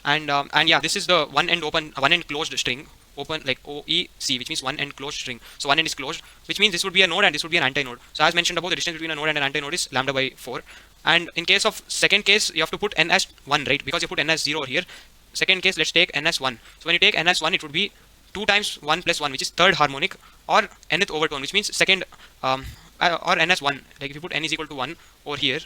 And yeah, this is the one end open, one end closed string, open like OEC, which means one end closed string. So one end is closed, which means this would be a node and this would be an antinode. So as mentioned above, the distance between a node and an antinode is lambda by 4. And in case of second case, you have to put n as 1, right? Because you put n as 0 here. Second case, let's take n as 1. So when you take n as 1, it would be 2 times 1 plus 1, which is third harmonic, or nth overtone, which means second, or n as 1. Like if you put n is equal to 1 over here,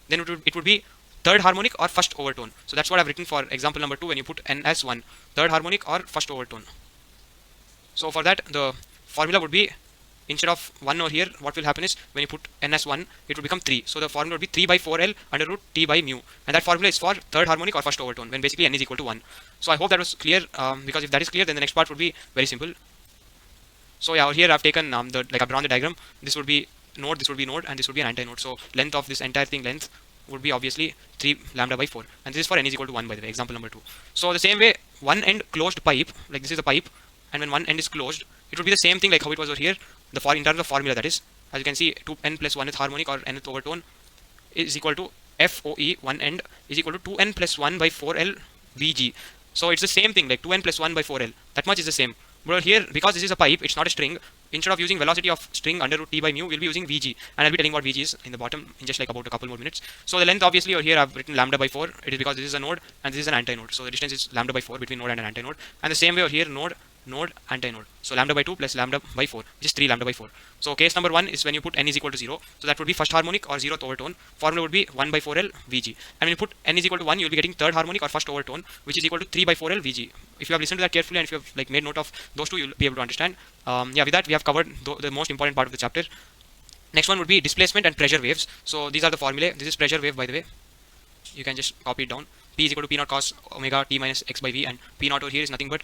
then it would be third harmonic or first overtone. So that's what I've written for example number 2, when you put n as 1, third harmonic or first overtone. So for that, the formula would be, instead of 1 over here, what will happen is, when you put n as 1, it will become 3. So the formula would be 3 by 4l under root t by mu. And that formula is for third harmonic or first overtone, when basically n is equal to 1. So I hope that was clear, because if that is clear, then the next part would be very simple. So yeah, over here I've taken, I've drawn the diagram. This would be node, this would be node, and this would be an antinode. So length of this entire thing, length would be obviously 3 lambda by 4, and this is for n is equal to 1, by the way, example number 2. So the same way, one end closed pipe, like this is a pipe, and when one end is closed, it would be the same thing like how it was over here, in terms of formula, that is, as you can see, 2n plus 1th harmonic or nth overtone is equal to FOE, one end, is equal to 2n plus 1 by 4l Vg. So it's the same thing, like 2n plus 1 by 4l, that much is the same. But here, because this is a pipe, it's not a string, instead of using velocity of string under root t by mu, we'll be using Vg, and I'll be telling what Vg is in the bottom in just like about a couple more minutes. So the length, obviously, over here I've written lambda by 4. It is because this is a node and this is an antinode. So the distance is lambda by 4 between node and an antinode. And the same way over here, node, antinode. So lambda by 2 plus lambda by 4, which is 3 lambda by 4. So case number 1 is when you put n is equal to 0. So that would be first harmonic or 0th overtone. Formula would be 1 by 4l Vg. And when you put n is equal to 1, you'll be getting third harmonic or first overtone, which is equal to 3 by 4l Vg. If you have listened to that carefully and if you have like made note of those two, you'll be able to understand. Yeah, with that we have covered the most important part of the chapter. Next one would be displacement and pressure waves. So these are the formulae. This is pressure wave, by the way. You can just copy it down. P is equal to P naught cos omega t minus x by v, and P naught over here is nothing but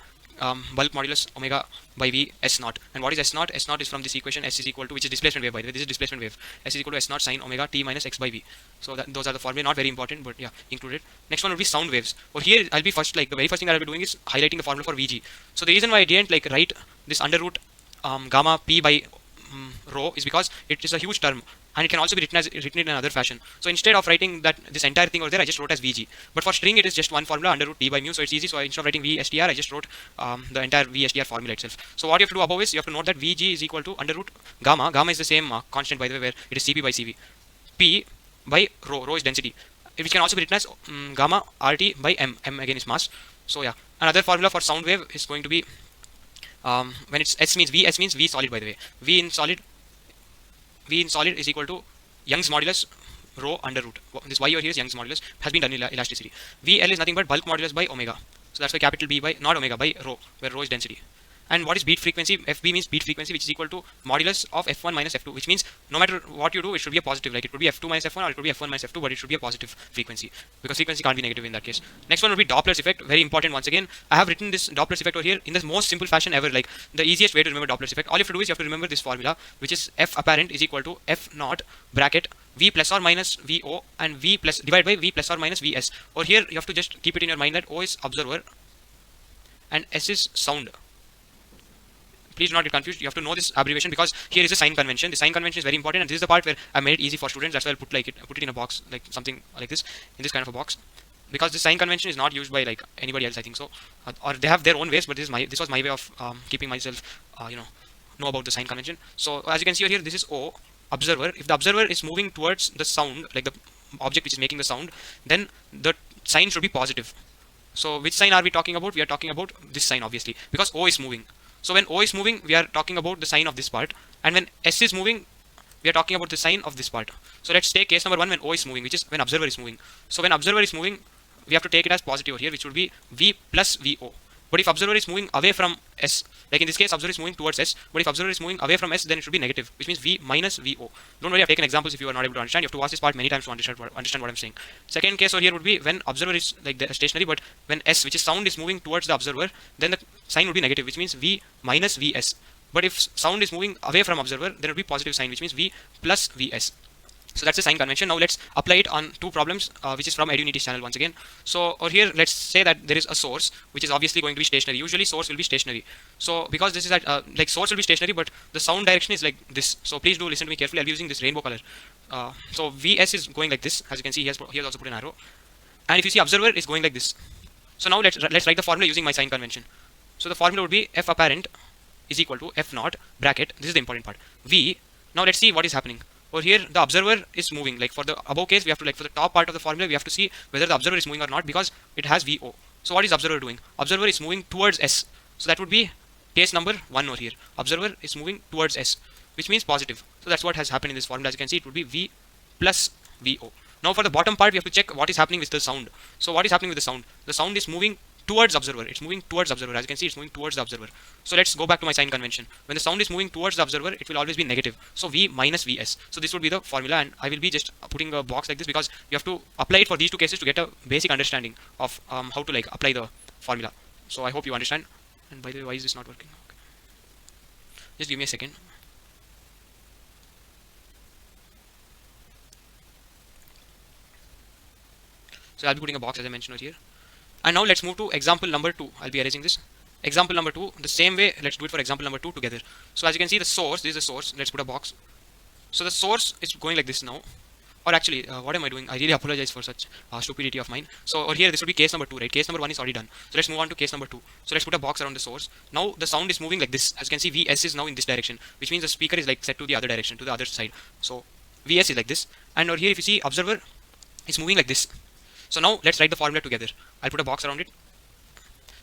bulk modulus omega by v s naught. And what is s naught? S naught is from this equation. S is equal to, which is displacement wave, by the way. This is displacement wave. S is equal to s naught sine omega t minus x by v. So those are the formulae. Not very important, but yeah, included. Next one would be sound waves. Over here, I'll be first, like the very first thing that I'll be doing is highlighting the formula for Vg. So the reason why I didn't like write this under root gamma p by rho is because it is a huge term, and it can also be written in another fashion. So instead of writing that this entire thing over there, I just wrote as Vg. But for string, it is just one formula under root t by mu, so it's easy. So instead of writing VSTR, I just wrote the entire VSTR formula itself. So what you have to do above is you have to note that Vg is equal to under root gamma. Gamma is the same constant, by the way, where it is Cp by Cv. P by rho. Rho is density, which can also be written as gamma RT by m. M again is mass. So yeah, another formula for sound wave is going to be when it's S means V solid, by the way. V in solid is equal to Young's modulus rho under root. This y over here is Young's modulus, has been done in elasticity. VL is nothing but bulk modulus by omega. So that's why capital B by, not omega, by rho, where rho is density. And what is beat frequency? FB means beat frequency, which is equal to modulus of F1 minus F2, which means no matter what you do, it should be a positive. Like it could be F2 minus F1 or it could be F1 minus F2, but it should be a positive frequency, because frequency can't be negative in that case. Next one would be Doppler's effect. Very important once again. I have written this Doppler's effect over here in the most simple fashion ever, like the easiest way to remember Doppler's effect. All you have to do is you have to remember this formula, which is F apparent is equal to F naught bracket V plus or minus VO and V plus divided by V plus or minus VS. Or here you have to just keep it in your mind that O is observer and S is sound. Please do not get confused. You have to know this abbreviation because here is a sign convention. The sign convention is very important, and this is the part where I made it easy for students. That's why I'll put it in a box, like something like this, in this kind of a box, because this sign convention is not used by like anybody else, I think so, or they have their own ways. But this was my way of keeping myself, know about the sign convention. So as you can see over here, this is O observer. If the observer is moving towards the sound, like the object which is making the sound, then the sign should be positive. So which sign are we talking about? We are talking about this sign, obviously, because O is moving. So when O is moving, we are talking about the sign of this part, and when S is moving, we are talking about the sign of this part. So let's take case number 1 when O is moving, which is when observer is moving. So when observer is moving, we have to take it as positive here, which would be V plus VO. But if observer is moving away from S, like in this case, observer is moving towards S, but if observer is moving away from S, then it should be negative, which means V minus VO. Don't worry, I've taken examples if you are not able to understand. You have to watch this part many times to understand what I'm saying. Second case over here would be when observer is like stationary, but when S, which is sound, is moving towards the observer, then the sign would be negative, which means V minus Vs. But if sound is moving away from observer, then it would be positive sign, which means V plus Vs. So that's the sign convention. Now let's apply it on two problems, which is from EduNity's channel once again. So over here, let's say that there is a source, which is obviously going to be stationary. Usually source will be stationary. So because this is at, like source will be stationary, but the sound direction is like this. So please do listen to me carefully. I'll be using this rainbow color. So Vs is going like this. As you can see, he has also put an arrow. And if you see observer is going like this. So now let's write the formula using my sign convention. So the formula would be F apparent is equal to F naught bracket. This is the important part. V. Now let's see what is happening. Over here, the observer is moving. Like for the above case, we have to, like for the top part of the formula, we have to see whether the observer is moving or not, because it has VO. So what is observer doing? Observer is moving towards S. So that would be case number 1 over here. Observer is moving towards S, which means positive. So that's what has happened in this formula. As you can see, it would be V plus VO. Now for the bottom part, we have to check what is happening with the sound. So what is happening with the sound? The sound is moving towards observer. It's moving towards observer. As you can see, it's moving towards the observer. So let's go back to my sign convention. When the sound is moving towards the observer, it will always be negative. So V minus Vs. So this would be the formula, and I will be just putting a box like this because you have to apply it for these two cases to get a basic understanding of how to like apply the formula. So I hope you understand. And by the way, why is this not working? Okay. Just give me a second. So I'll be putting a box as I mentioned over here. And now let's move to example number 2. I'll be erasing this. Example number 2, the same way, let's do it for example number 2 together. So as you can see, the source, this is the source. Let's put a box. So the source is going like this now. Or actually, what am I doing? I really apologize for such stupidity of mine. So over here, this will be case number 2, right? Case number 1 is already done. So let's move on to case number 2. So let's put a box around the source. Now the sound is moving like this. As you can see, VS is now in this direction, which means the speaker is like set to the other direction, to the other side. So VS is like this. And over here, if you see, observer is moving like this. So now let's write the formula together. I'll put a box around it.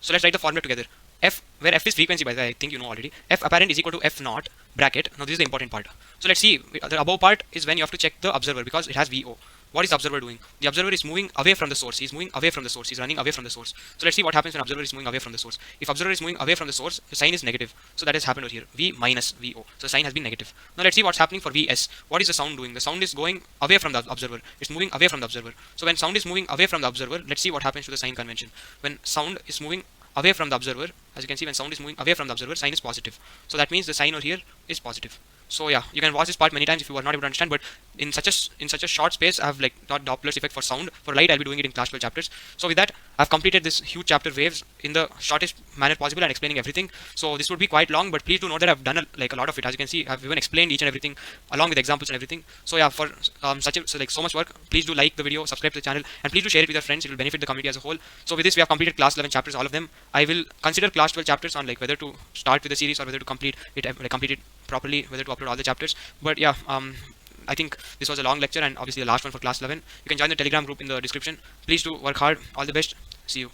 So let's write the formula together. F, where F is frequency, by the way, I think you know already. F apparent is equal to F naught bracket. Now this is the important part. So let's see, the above part is when you have to check the observer because it has VO. What is the observer doing? The observer is moving away from the source. He's moving away from the source. He's running away from the source. So let's see what happens when observer is moving away from the source. If observer is moving away from the source, the sign is negative. So that has happened over here. V minus VO. So the sign has been negative. Now let's see what's happening for VS. What is the sound doing? The sound is going away from the observer. It's moving away from the observer. So when sound is moving away from the observer, let's see what happens to the sign convention. When sound is moving away from the observer, as you can see, when sound is moving away from the observer, sign is positive. So that means the sign over here is positive. So yeah, you can watch this part many times if you are not able to understand, but in such a short space, I have like taught Doppler's effect for sound. For light, I'll be doing it in class 12 chapters. So with that, I've completed this huge chapter waves in the shortest manner possible and explaining everything. So this would be quite long, but please do note that I've done a lot of it. As you can see, I've even explained each and everything along with examples and everything. So yeah, for so much work, please do like the video, subscribe to the channel, and please do share it with your friends. It will benefit the community as a whole. So with this, we have completed class 11 chapters, all of them. I will consider class 12 chapters on like whether to start with the series or whether to complete it properly, whether to upload all the chapters. But yeah, I think this was a long lecture and obviously the last one for class 11. You can join the Telegram group in the description. Please do work hard. All the best. See you.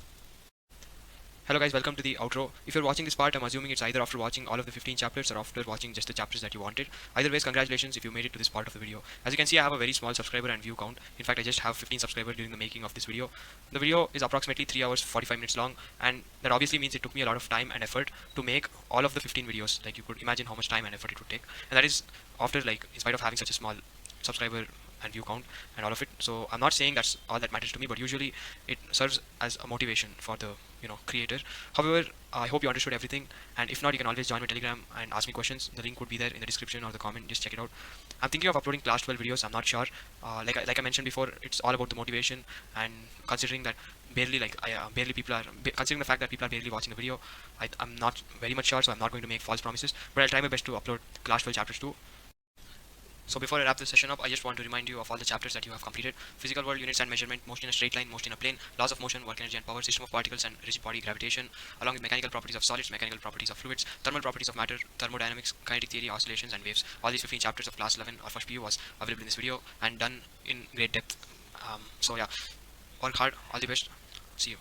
Hello guys, welcome to the outro. If you're watching this part, I'm assuming it's either after watching all of the 15 chapters or after watching just the chapters that you wanted. Either ways, congratulations if you made it to this part of the video. As you can see, I have a very small subscriber and view count. In fact, I just have 15 subscribers during the making of this video. The video is approximately 3 hours 45 minutes long, and that obviously means it took me a lot of time and effort to make all of the 15 videos. Like, you could imagine how much time and effort it would take, and that is after, like, in spite of having such a small subscriber and view count and all of it. So I'm not saying that's all that matters to me, but usually it serves as a motivation for the creator. However, I hope you understood everything, and if not, you can always join my Telegram and ask me questions. The link would be there in the description or the comment. Just check it out. I'm thinking of uploading class 12 videos. I'm not sure. Like I mentioned before, it's all about the motivation, and considering that considering the fact that people are barely watching the video, I'm not very much sure, so I'm not going to make false promises, but I'll try my best to upload class 12 chapters too. So before I wrap this session up, I just want to remind you of all the chapters that you have completed. Physical world, units and measurement, motion in a straight line, motion in a plane, laws of motion, work energy and power, system of particles and rigid body, gravitation, along with mechanical properties of solids, mechanical properties of fluids, thermal properties of matter, thermodynamics, kinetic theory, oscillations and waves. All these 15 chapters of class 11 or first PU was available in this video and done in great depth. So yeah, work hard, all the best, see you.